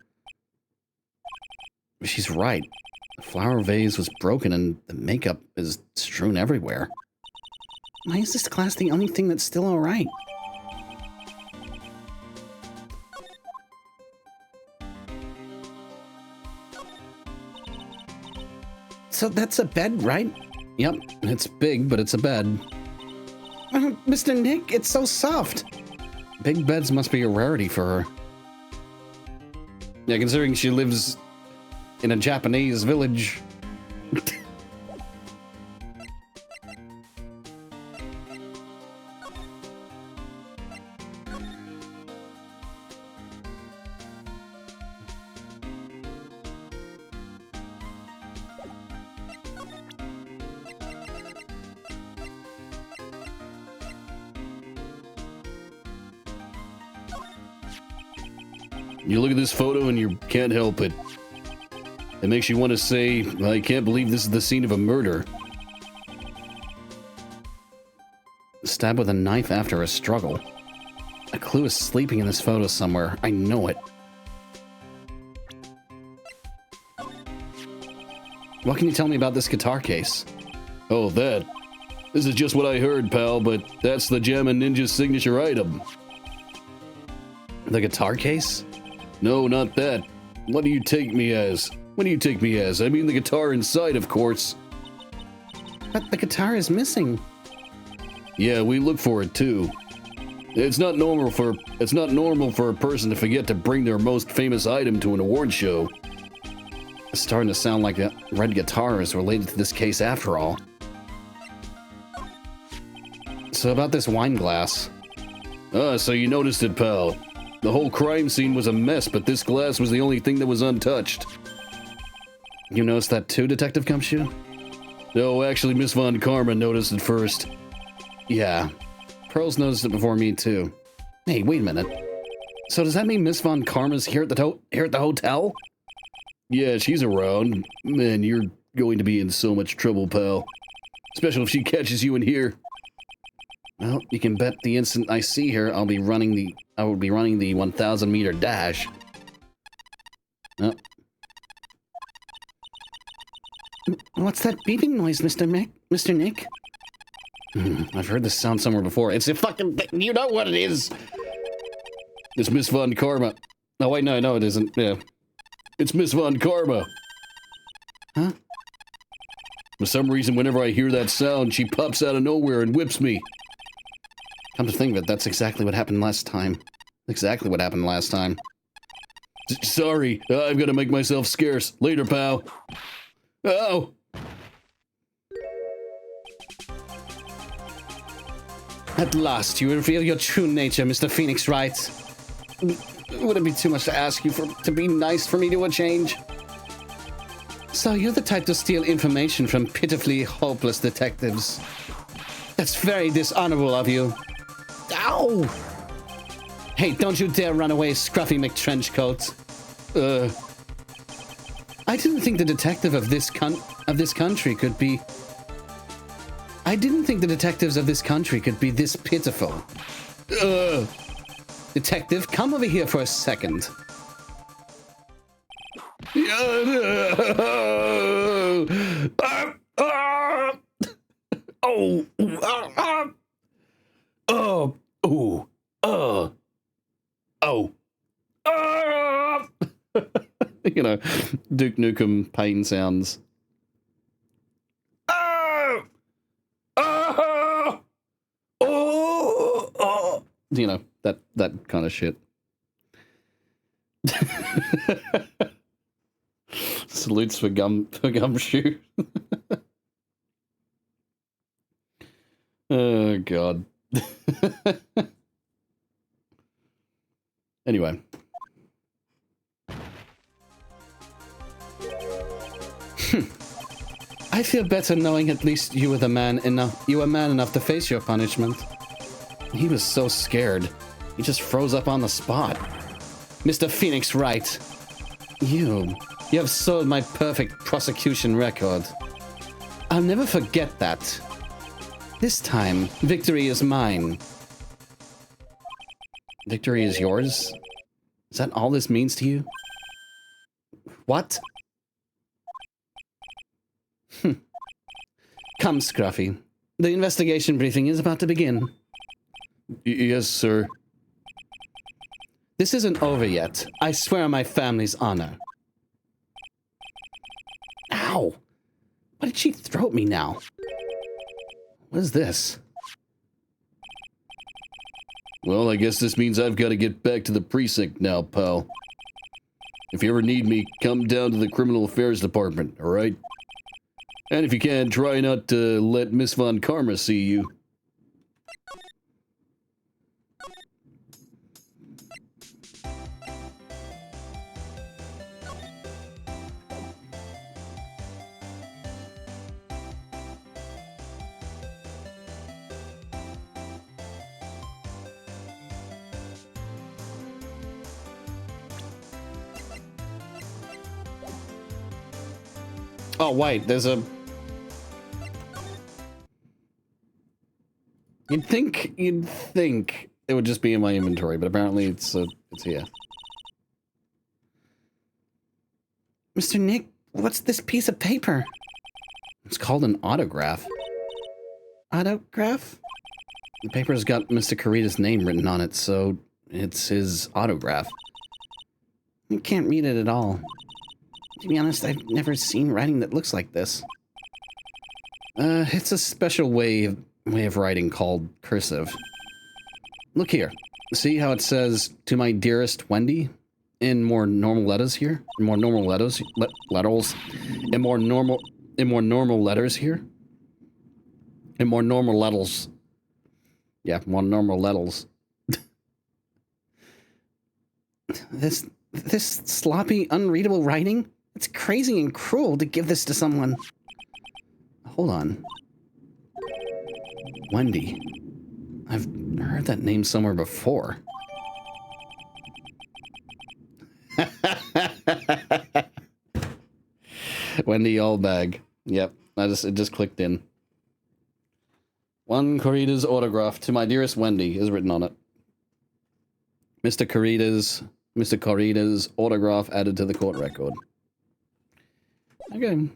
She's right. The flower vase was broken and the makeup is strewn everywhere. Why is this glass the only thing that's still alright? So that's a bed, right? Yep, it's big, but it's a bed. Mr. Nick, it's so soft. Big beds must be a rarity for her. Yeah, considering she lives in a Japanese village. You look at this photo and you can't help it. It makes you want to say, I can't believe this is the scene of a murder. Stabbed with a knife after a struggle. A clue is sleeping in this photo somewhere. I know it. What can you tell me about this guitar case? Oh, that. This is just what I heard, pal, but that's the Jammin' Ninja's signature item. The guitar case? No, not that. What do you take me as? What do you take me as? I mean the guitar inside, of course. But the guitar is missing. Yeah, we look for it too. It's not normal for a person to forget to bring their most famous item to an award show. It's starting to sound like that red guitar is related to this case after all. So about this wine glass. Ah, so you noticed it, pal. The whole crime scene was a mess, but this glass was the only thing that was untouched. You noticed that too, Detective Gumshoe? No, actually, Miss Von Karma noticed it first. Yeah. Pearls noticed it before me, too. Hey, wait a minute. So does that mean Miss Von Karma's here at the hotel? Yeah, she's around. Man, you're going to be in so much trouble, pal. Especially if she catches you in here. Well, you can bet the instant I see her, I will be running the 1,000-meter dash. Oh. What's that beeping noise, Mr. Nick? I've heard this sound somewhere before. It's a fucking thing. You know what it is. It's Miss Von Karma. Oh, wait, no, it isn't. Yeah. It's Miss Von Karma. Huh? For some reason, whenever I hear that sound, she pops out of nowhere and whips me. Come to think of it, that's exactly what happened last time. Sorry, I've got to make myself scarce. Later, pal. Oh! At last, you reveal your true nature, Mr. Phoenix Wright. Would it be too much to ask you to be nice for me to a change? So you're the type to steal information from pitifully hopeless detectives. That's very dishonorable of you. Ow! Hey, don't you dare run away, Scruffy McTrenchcoat. I didn't think the detective of this country could be... I didn't think the detectives of this country could be this pitiful. Detective, come over here for a second. You know, Duke Nukem pain sounds. You know, that kind of shit. Salutes for Gumshoe. Oh, God. Anyway. I feel better knowing at least you were man enough to face your punishment. He was so scared. He just froze up on the spot. Mr. Phoenix Wright. You have soiled my perfect prosecution record. I'll never forget that. This time, victory is mine. Victory is yours? Is that all this means to you? What? Come, Scruffy. The investigation briefing is about to begin. Yes, sir. This isn't over yet. I swear on my family's honor. Ow! Why did she throw at me now? What is this? Well, I guess this means I've got to get back to the precinct now, pal. If you ever need me, come down to the Criminal Affairs Department, alright? And if you can, try not to let Miss Von Karma see you. Oh, wait, there's a... You'd think it would just be in my inventory, but apparently it's here. Mr. Nick, what's this piece of paper? It's called an autograph. Autograph? The paper's got Mr. Kurita's name written on it, so it's his autograph. I can't read it at all. To be honest, I've never seen writing that looks like this. It's a special way of writing called cursive. Look here. See how it says, "To my dearest Wendy," in more normal letters here? In more normal letters? In more normal letters here? In more normal letters. Yeah, more normal letters. This sloppy, unreadable writing? It's crazy and cruel to give this to someone. Hold on. Wendy. I've heard that name somewhere before. Wendy Allbag. Yep, it just clicked in. One Kurita's autograph to my dearest Wendy is written on it. Mr. Kurita's autograph added to the court record. Okay.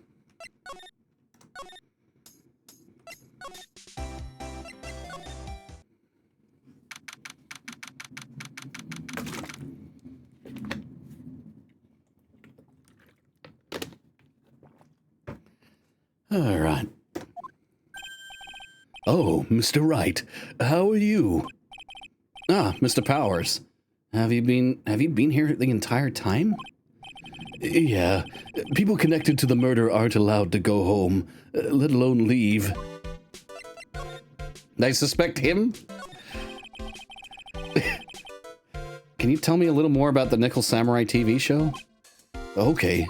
All right. Oh, Mr. Wright, how are you? Ah, Mr. Powers. Have you been here the entire time? Yeah. People connected to the murder aren't allowed to go home, let alone leave. I suspect him? Can you tell me a little more about the Nickel Samurai TV show? Okay.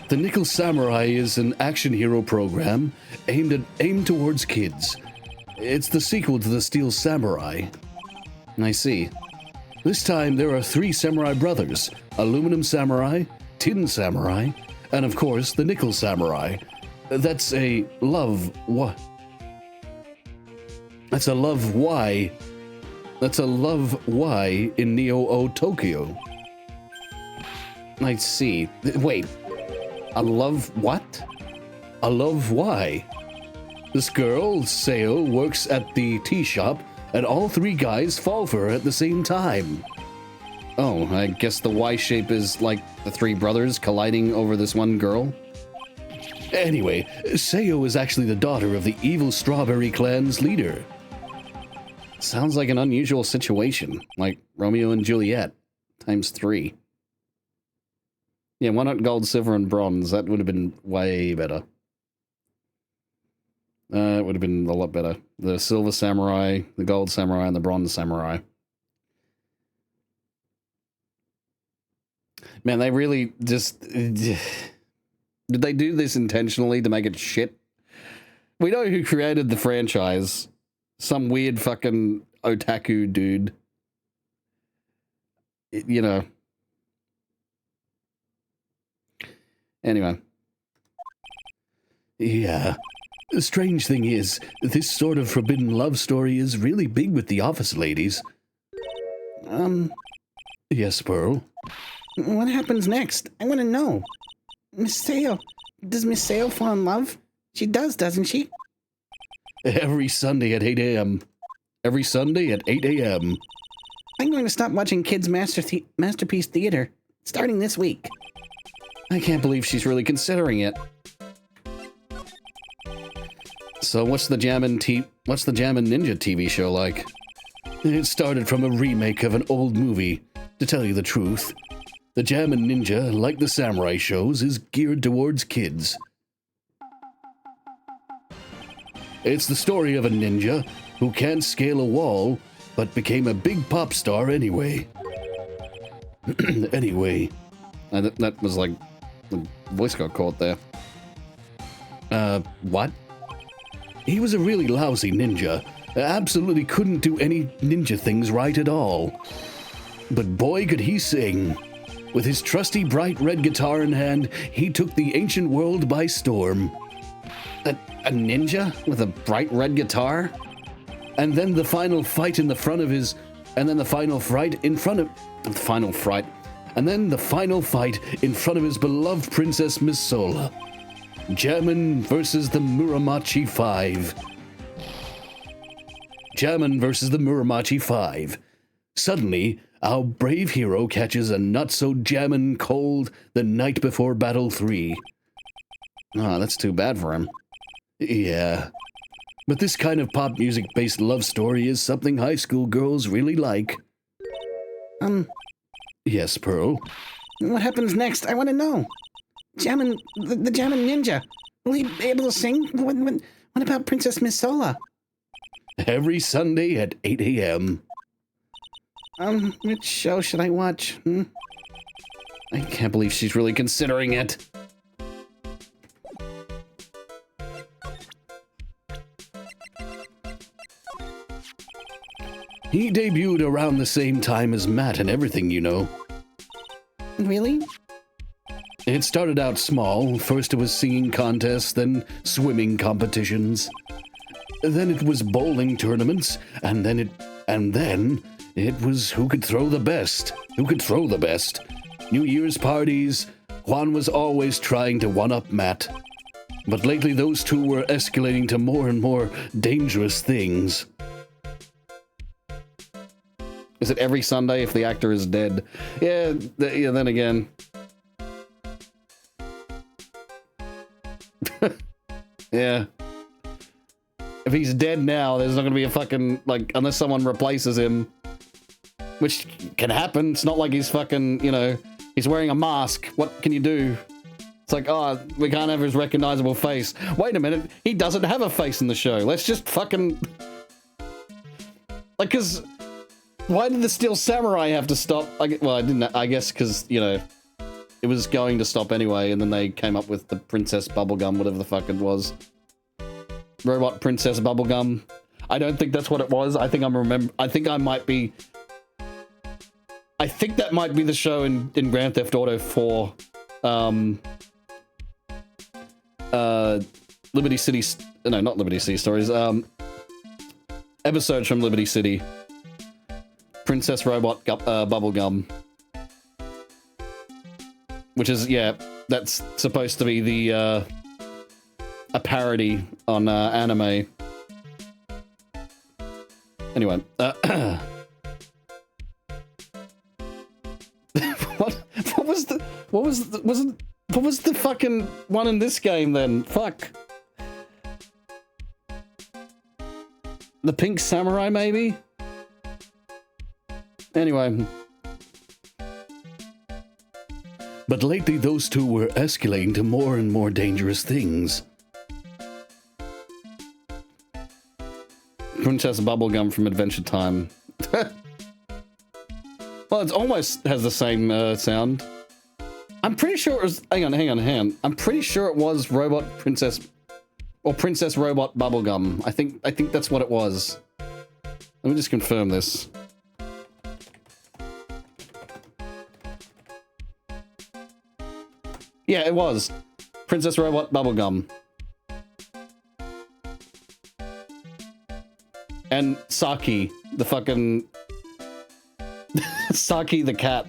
The Nickel Samurai is an action hero program aimed towards kids. It's the sequel to the Steel Samurai. I see. This time there are 3 samurai brothers: Aluminum Samurai, Tin Samurai, and of course the Nickel Samurai. That's a love Y in Neo-O Tokyo. I see. Wait. A love what? A love Y. This girl, Seo, works at the tea shop, and all 3 guys fall for her at the same time. Oh, I guess the Y shape is like the 3 brothers colliding over this one girl? Anyway, Sayo is actually the daughter of the evil Strawberry Clan's leader. Sounds like an unusual situation, like Romeo and Juliet times 3. Yeah, why not gold, silver, and bronze? That would have been way better. It would have been a lot better. The silver samurai, the gold samurai, and the bronze samurai. Man, they really just... Did they do this intentionally to make it shit? We know who created the franchise. Some weird fucking otaku dude. You know. Anyway. Yeah. The strange thing is, this sort of forbidden love story is really big with the office ladies. Yes, Pearl? What happens next? I want to know. Miss Sayo. Does Miss Sayo fall in love? She does, doesn't she? Every Sunday at 8 a.m. Every Sunday at 8 a.m. I'm going to stop watching kids' masterpiece theater, starting this week. I can't believe she's really considering it. So what's the Jammin' Ninja TV show like? It started from a remake of an old movie. To tell you the truth, the Jammin' Ninja, like the samurai shows, is geared towards kids. It's the story of a ninja who can't scale a wall, but became a big pop star anyway. Anyway. That was like, the voice got caught there. What? He was a really lousy ninja. Absolutely couldn't do any ninja things right at all. But boy could he sing. With his trusty bright red guitar in hand, he took the ancient world by storm. A ninja with a bright red guitar? And then the final fight in the front of his... And then the final fight in front of... Final fight. And then the final fight in front of his beloved Princess Missola. Jammin' versus the Muramachi 5. Jammin' versus the Muramachi 5. Suddenly, our brave hero catches a not-so-jammin' cold the night before Battle 3. Oh, that's too bad for him. Yeah. But this kind of pop music-based love story is something high school girls really like. Yes, Pearl? What happens next? I want to know. The Jammin' Ninja. Will he be able to sing? What about Princess Missola? Every Sunday at 8 a.m. Which show should I watch? I can't believe she's really considering it. He debuted around the same time as Matt and everything, you know. Really? It started out small. First it was singing contests, then swimming competitions. Then it was bowling tournaments, and then it was who could throw the best. Who could throw the best? New Year's parties. Juan was always trying to one-up Matt. But lately those two were escalating to more and more dangerous things. Is it every Sunday if the actor is dead? Yeah, then again. Yeah. If he's dead now, there's not going to be a fucking, like, unless someone replaces him. Which can happen. It's not like he's fucking, you know, he's wearing a mask. What can you do? It's like, oh, we can't have his recognizable face. Wait a minute, he doesn't have a face in the show. Let's just fucking... Like, because... Why did the Steel Samurai have to stop? I guess because, you know, it was going to stop anyway, and then they came up with the Princess Bubblegum, whatever the fuck it was. Robot Princess Bubblegum. I don't think that's what it was. I think that might be the show in Grand Theft Auto 4. Liberty City... No, not Liberty City Stories. Episodes from Liberty City. Princess Robot Bubblegum. Which is, yeah, that's supposed to be the, a parody on, anime. Anyway, what was What was the fucking one in this game then? Fuck. The Pink Samurai, maybe? Anyway. But lately those two were escalating to more and more dangerous things. Princess Bubblegum from Adventure Time. Well, it almost has the same sound. I'm pretty sure it was... Hang on. I'm pretty sure it was Robot Princess... Or Princess Robot Bubblegum. I think that's what it was. Let me just confirm this. Yeah, it was. Princess Robot Bubblegum. And Saki, the fucking... Saki the cat.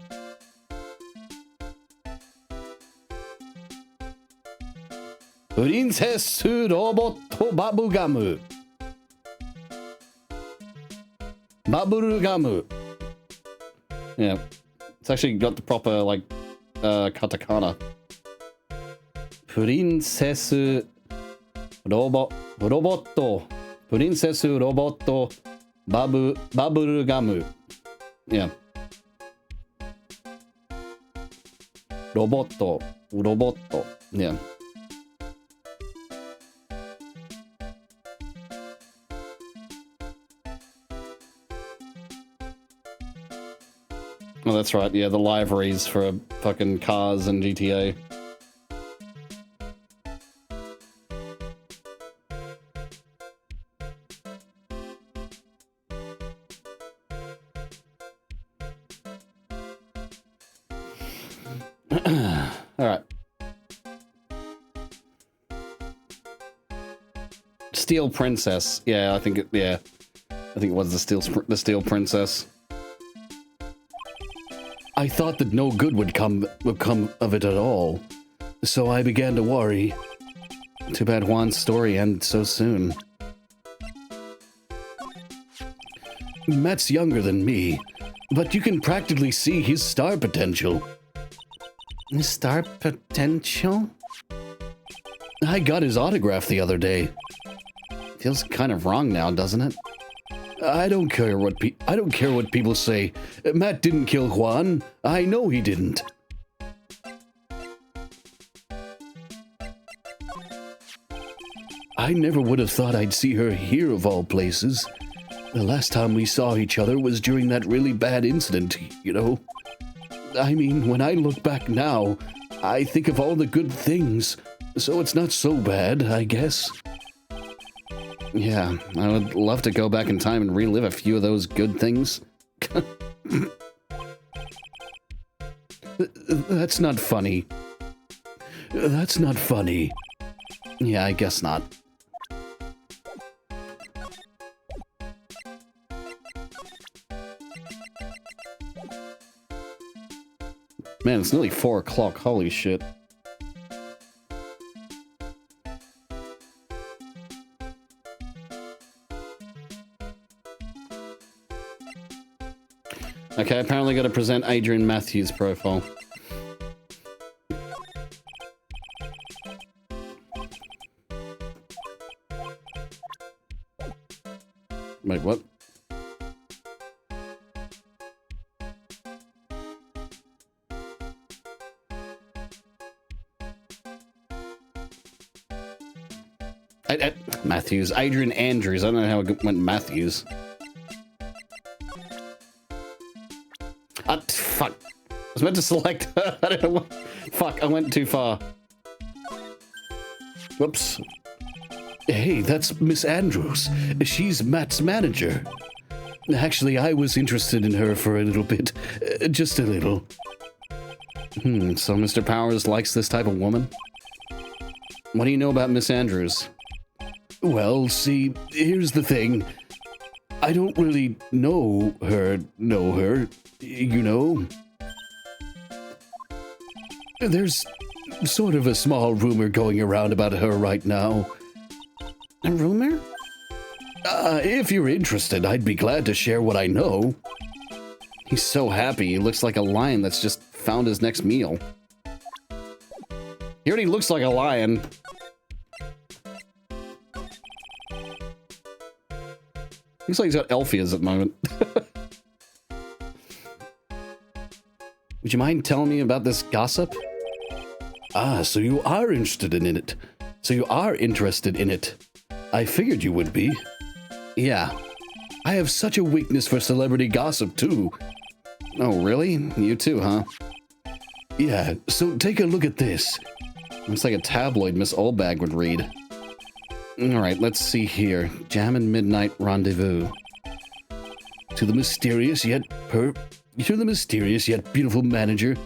Princess Robot Bubblegum. Bubblegum. Yeah. It's actually got the proper, like, katakana. Princess Roboto. Princess Roboto Bubblegum. Yeah. Roboto. Yeah. Oh, that's right. Yeah, the liveries for fucking cars and GTA. All right. Steel Princess. Yeah, I think it. Yeah, I think it was the Steel Princess. I thought that no good would come of it at all, so I began to worry. Too bad Juan's story ended so soon. Matt's younger than me, but you can practically see his star potential. Star potential? I got his autograph the other day. Feels kind of wrong now, doesn't it? I don't care what people say. Matt didn't kill Juan. I know he didn't. I never would have thought I'd see her here of all places. The last time we saw each other was during that really bad incident, you know? I mean, when I look back now, I think of all the good things, so it's not so bad, I guess. Yeah, I would love to go back in time and relive a few of those good things. That's not funny. That's not funny. Yeah, I guess not. Man, it's nearly 4 o'clock. Holy shit. Okay, apparently got to present Adrian Matthews' profile. Wait, what? Matthews. Adrian Andrews. I don't know how it went Matthews. Fuck. I was meant to select her. I don't know what. Fuck, I went too far. Whoops. Hey, that's Miss Andrews. She's Matt's manager. Actually, I was interested in her for a little bit. Just a little. So Mr. Powers likes this type of woman? What do you know about Miss Andrews? Well, see, here's the thing. I don't really know her, you know? There's sort of a small rumor going around about her right now. A rumor? If you're interested, I'd be glad to share what I know. He's so happy, he looks like a lion that's just found his next meal. He already looks like a lion. Looks like he's got elf ears at the moment. Would you mind telling me about this gossip? Ah, so you are interested in it. So you are interested in it. I figured you would be. Yeah. I have such a weakness for celebrity gossip, too. Oh, really? You too, huh? Yeah, so take a look at this. Looks like a tabloid Miss Oldbag would read. Alright, let's see here. Jammin' Midnight Rendezvous. To the mysterious yet beautiful manager.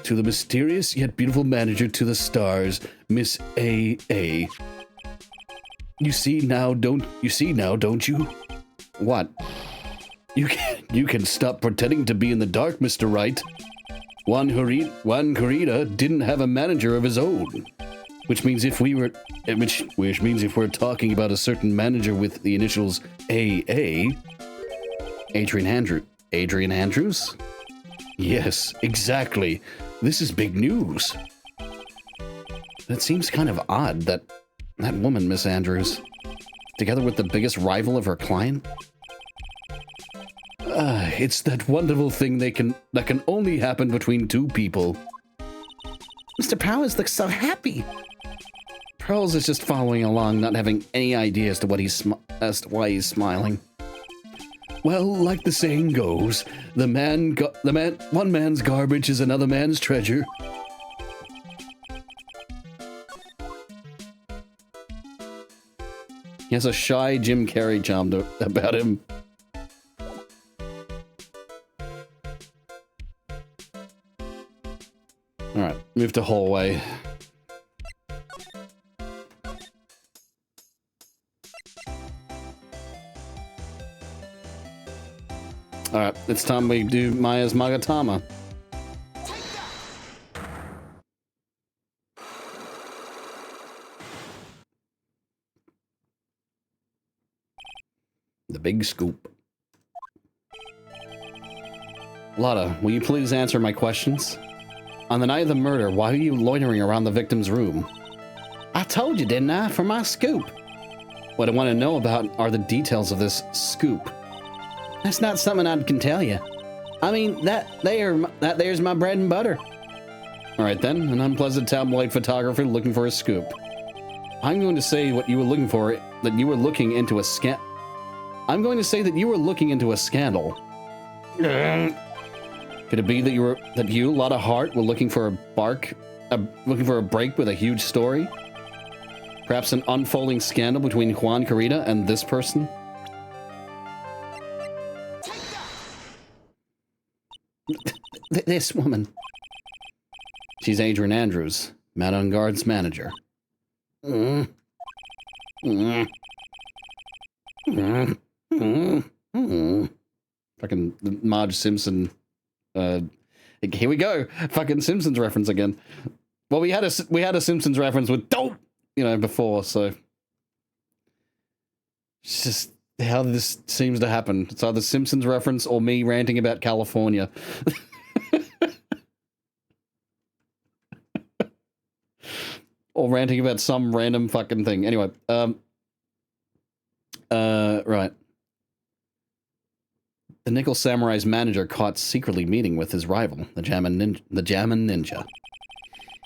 To the mysterious yet beautiful manager to the stars, Miss A.A. You see now, don't you? What? You can stop pretending to be in the dark, Mr. Wright. Juan Corrida didn't have a manager of his own. Which means if we're talking about a certain manager with the initials AA, Adrian Andrews? Yes, exactly. This is big news. That seems kind of odd that woman, Miss Andrews, together with the biggest rival of her client. It's that wonderful thing that can only happen between two people. Mr. Powers looks so happy. Pearls is just following along, not having any idea as to why he's smiling. Well, like the saying goes, one man's garbage is another man's treasure. He has a shy Jim Carrey charm about him. Alright, move to hallway. Alright, it's time we do Maya's Magatama. The big scoop. Lotta, will you please answer my questions? On the night of the murder, why are you loitering around the victim's room? I told you, didn't I, for my scoop? What I want to know about are the details of this scoop. That's not something I can tell you. I mean, that there's my bread and butter. All right then, an unpleasant tabloid photographer looking for a scoop. I'm going to say what you were looking for, that you were looking into a I'm going to say that you were looking into a scandal. Could it be that you, Lotta Hart, were looking for a break with a huge story? Perhaps an unfolding scandal between Juan Corrida and this person? This woman. She's Adrian Andrews, Madame Guard's manager. Fucking Marge Simpson. Here we go. Fucking Simpsons reference again. Well, we had a Simpsons reference with dope, before, so it's just how this seems to happen. It's either Simpsons reference or me ranting about California. Or ranting about some random fucking thing. Anyway, right. The Nickel Samurai's manager caught secretly meeting with his rival, the Jammin' Ninja.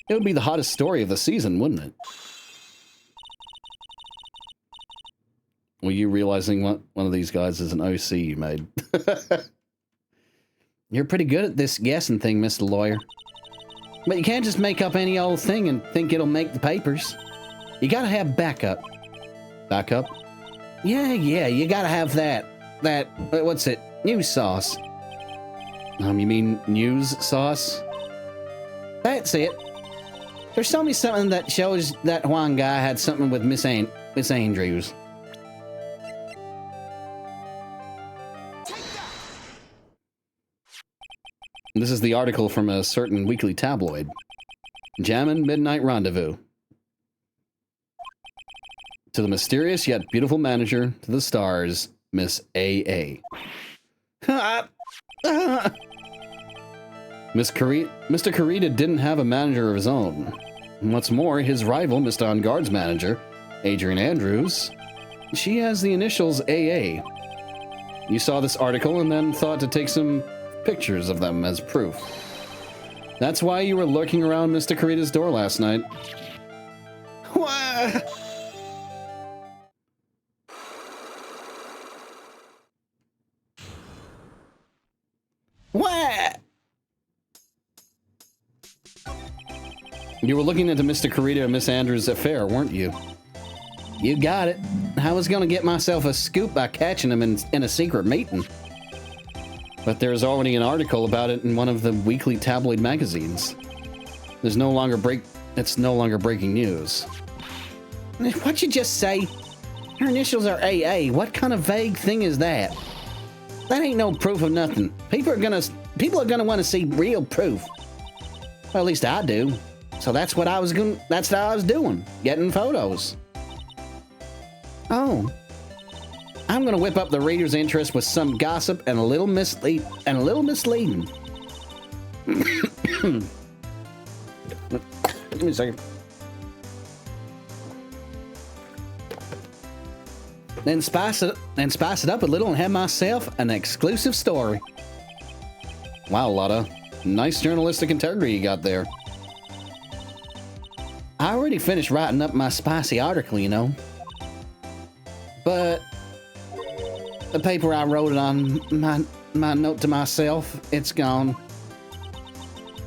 It would be the hottest story of the season, wouldn't it? Were you realizing one of these guys is an OC you made? You're pretty good at this guessing thing, Mr. Lawyer. But you can't just make up any old thing and think it'll make the papers. You gotta have backup. Backup? Yeah, you gotta have that, what's it? News sauce. You mean news sauce? That's it. There's only something that shows that Juan guy had something with Miss Andrews. This is the article from a certain weekly tabloid. Jammin' Midnight Rendezvous. To the mysterious yet beautiful manager to the stars, Miss A.A. Mr. Karita didn't have a manager of his own. What's more, his rival, Mr. On Guard's manager, Adrian Andrews, she has the initials AA. You saw this article and then thought to take some pictures of them as proof. That's why you were lurking around Mr. Karita's door last night. What? What? You were looking into Mr. Karita and Miss Andrews' affair, weren't you? You got it. I was gonna get myself a scoop by catching him in a secret meeting. But there's already an article about it in one of the weekly tabloid magazines. It's no longer breaking news. What'd you just say? Her initials are AA. What kind of vague thing is that? That ain't no proof of nothing. People are gonna want to see real proof. Well, at least I do. So that's what I was doing, getting photos. Oh. I'm gonna whip up the reader's interest with some gossip and a little misleading. Give me a second. Then spice it up a little and have myself an exclusive story. Wow, Lotta. Nice journalistic integrity you got there. I already finished writing up my spicy article, you know. But the paper I wrote it on, my note to myself, it's gone.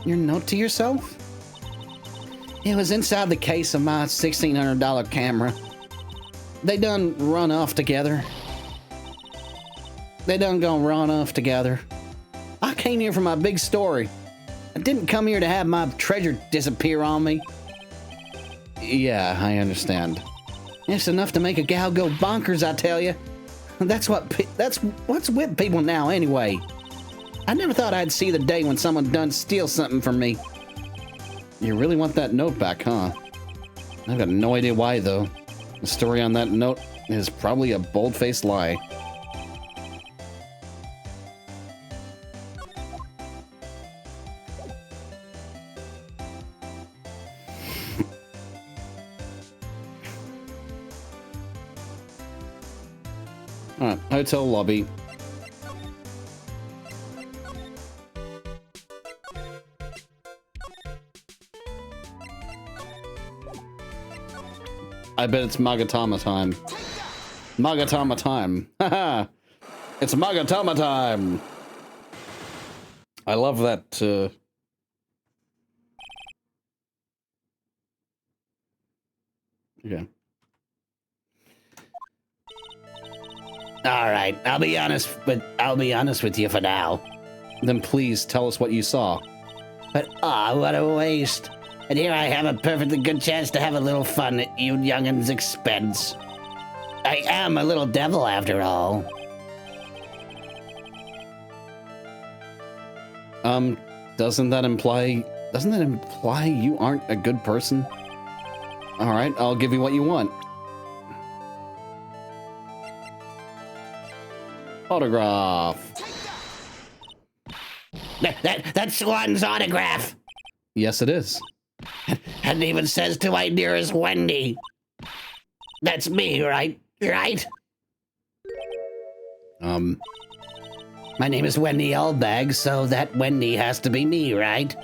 Your note to yourself? It was inside the case of my $1,600 camera. They done run off together. They done gone run off together. I came here for my big story. I didn't come here to have my treasure disappear on me. Yeah, I understand. It's enough to make a gal go bonkers, I tell you. That's what's with people now, anyway. I never thought I'd see the day when someone done steal something from me. You really want that note back, huh? I've got no idea why, though. The story on that note is probably a bold-faced lie. Alright, hotel lobby. I bet it's Magatama time. Magatama time. Haha! It's Magatama time! I love that, Okay. All right, I'll be honest with you for now. Then please tell us what you saw. But what a waste. And here I have a perfectly good chance to have a little fun at you young'uns' expense. I am a little devil after all. Doesn't that imply you aren't a good person? All right, I'll give you what you want. Autograph. That's Swan's autograph. Yes, it is. And even says to my dearest Wendy. That's me, right? Right? My name is Wendy Allbag, so that Wendy has to be me, right?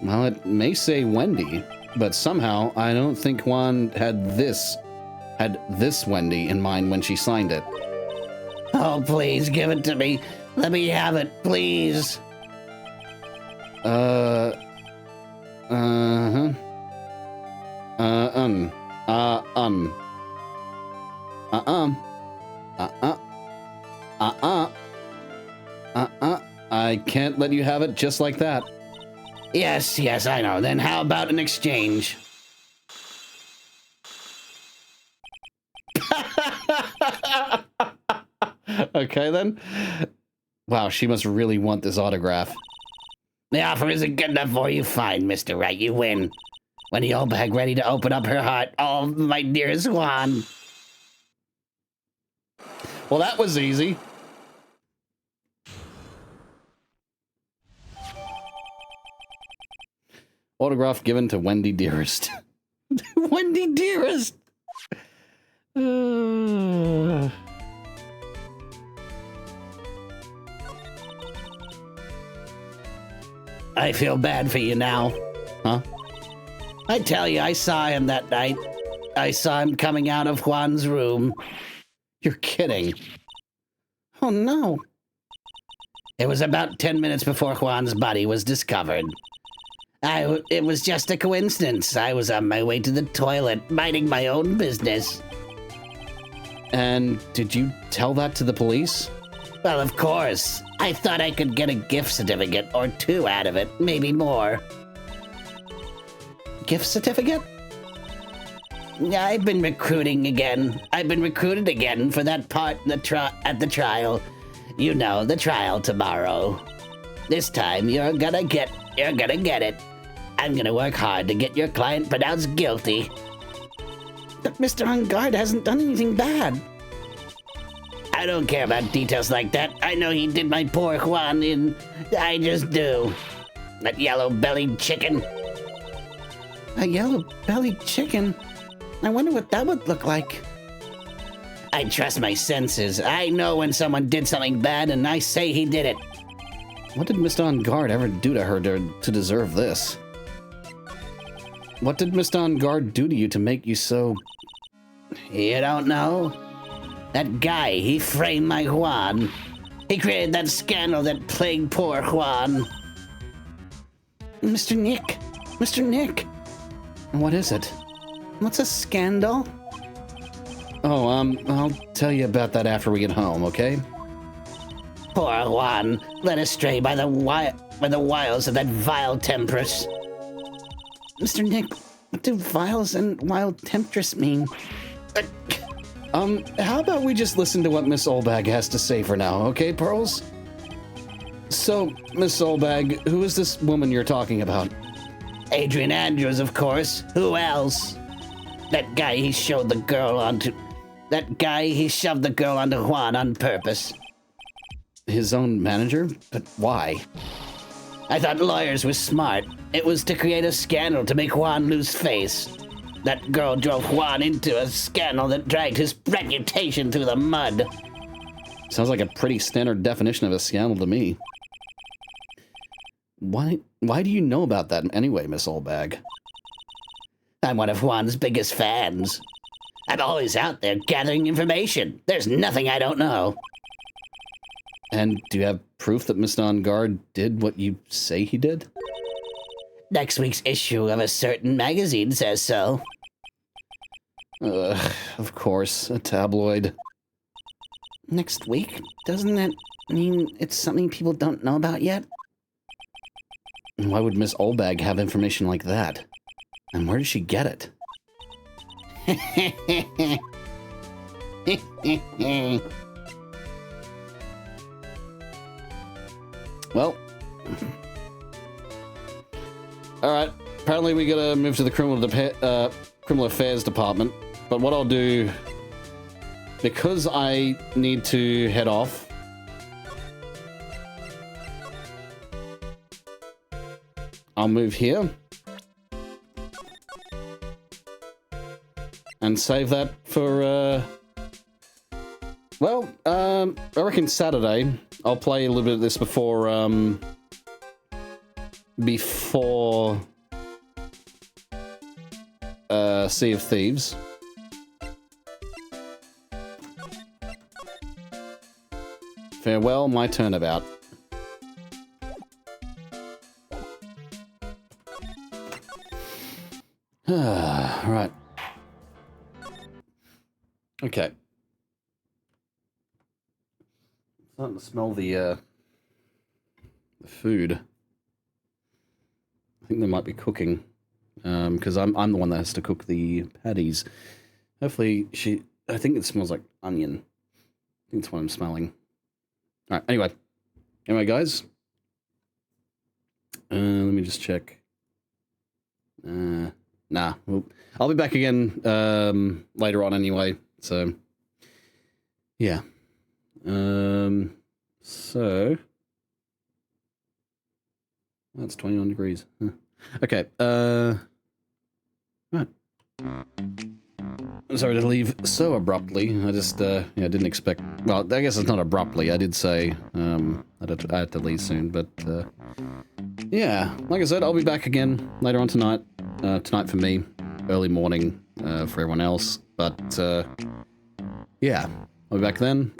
Well, it may say Wendy, but somehow I don't think Juan had this Wendy in mind when she signed it. Oh, please, give it to me. Let me have it, please. Uh-huh. I can't let you have it just like that. Yes, I know. Then how about an exchange? Okay, then. Wow, she must really want this autograph. The offer isn't good enough for you. Fine, Mr. Wright, you win. Wendy Allbag ready to open up her heart. Oh, my dear Swan. Well, that was easy. Autograph given to Wendy Dearest. Wendy Dearest! I feel bad for you now. Huh? I tell you, I saw him that night. I saw him coming out of Juan's room. You're kidding. Oh, no. It was about 10 minutes before Juan's body was discovered. It was just a coincidence. I was on my way to the toilet, minding my own business. And did you tell that to the police? Well, of course. I thought I could get a gift certificate or 2 out of it, maybe more. Gift certificate? Yeah, I've been recruiting again. I've been recruited again for that part at the trial. You know, the trial tomorrow. This time, you're gonna get it. I'm gonna work hard to get your client pronounced guilty. But Mr. On Guard hasn't done anything bad. I don't care about details like that. I know he did my poor Juan in. I just do. That yellow-bellied chicken. A yellow-bellied chicken? I wonder what that would look like. I trust my senses. I know when someone did something bad, and I say he did it. What did Mr. On Guard ever do to her to deserve this? What did Mr. On Guard do to you to make you so... You don't know? That guy, he framed my Juan. He created that scandal that plagued poor Juan. Mr. Nick! Mr. Nick! What is it? What's a scandal? Oh, I'll tell you about that after we get home, okay? Poor Juan, led astray by the wiles of that vile temptress. Mr. Nick, what do viles and wild temptress mean? How about we just listen to what Miss Olbag has to say for now, okay, Pearls? So, Miss Olbag, who is this woman you're talking about? Adrian Andrews, of course. Who else? That guy he shoved the girl onto Juan on purpose. His own manager? But why? I thought lawyers were smart. It was to create a scandal to make Juan lose face. That girl drove Juan into a scandal that dragged his reputation through the mud. Sounds like a pretty standard definition of a scandal to me. Why do you know about that anyway, Miss Olbag? I'm one of Juan's biggest fans. I'm always out there gathering information. There's nothing I don't know. And do you have proof that Mr. On Guard did what you say he did? Next week's issue of a certain magazine says so. Of course, a tabloid. Next week? Doesn't that mean it's something people don't know about yet? Why would Miss Olbag have information like that? And where did she get it? Well, all right. Apparently, we gotta move to the criminal affairs department. But what I'll do, because I need to head off, I'll move here and save that for. I reckon Saturday. I'll play a little bit of this before Sea of Thieves. Farewell, my turnabout. Right. Okay. Starting to smell the food. I think they might be cooking, because I'm the one that has to cook the patties. Hopefully I think it smells like onion. I think that's what I'm smelling. All right. Anyway, guys. Let me just check. Nah. Well, I'll be back again later on anyway. So, yeah. So that's 21 degrees. Huh. Okay, right. Sorry to leave so abruptly. I just, didn't expect... Well, I guess it's not abruptly. I did say, I had to leave soon, but, yeah. Like I said, I'll be back again later on tonight. Tonight for me, early morning for everyone else. But, yeah. I'll be back then.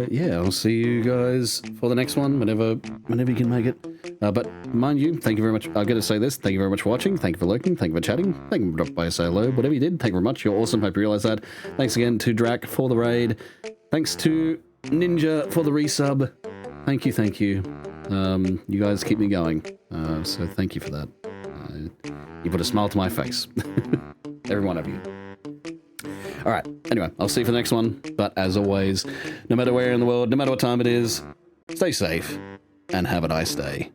Yeah, I'll see you guys for the next one, whenever you can make it. But mind you, thank you very much. I've got to say this. Thank you very much for watching. Thank you for lurking. Thank you for chatting. Thank you for dropping by, say hello. Whatever you did, thank you very much. You're awesome. Hope you realize that. Thanks again to Drac for the raid. Thanks to Ninja for the resub. Thank you, thank you. You guys keep me going. So thank you for that. You put a smile to my face. Every one of you. All right. Anyway, I'll see you for the next one. But as always, no matter where in the world, no matter what time it is, stay safe and have a nice day.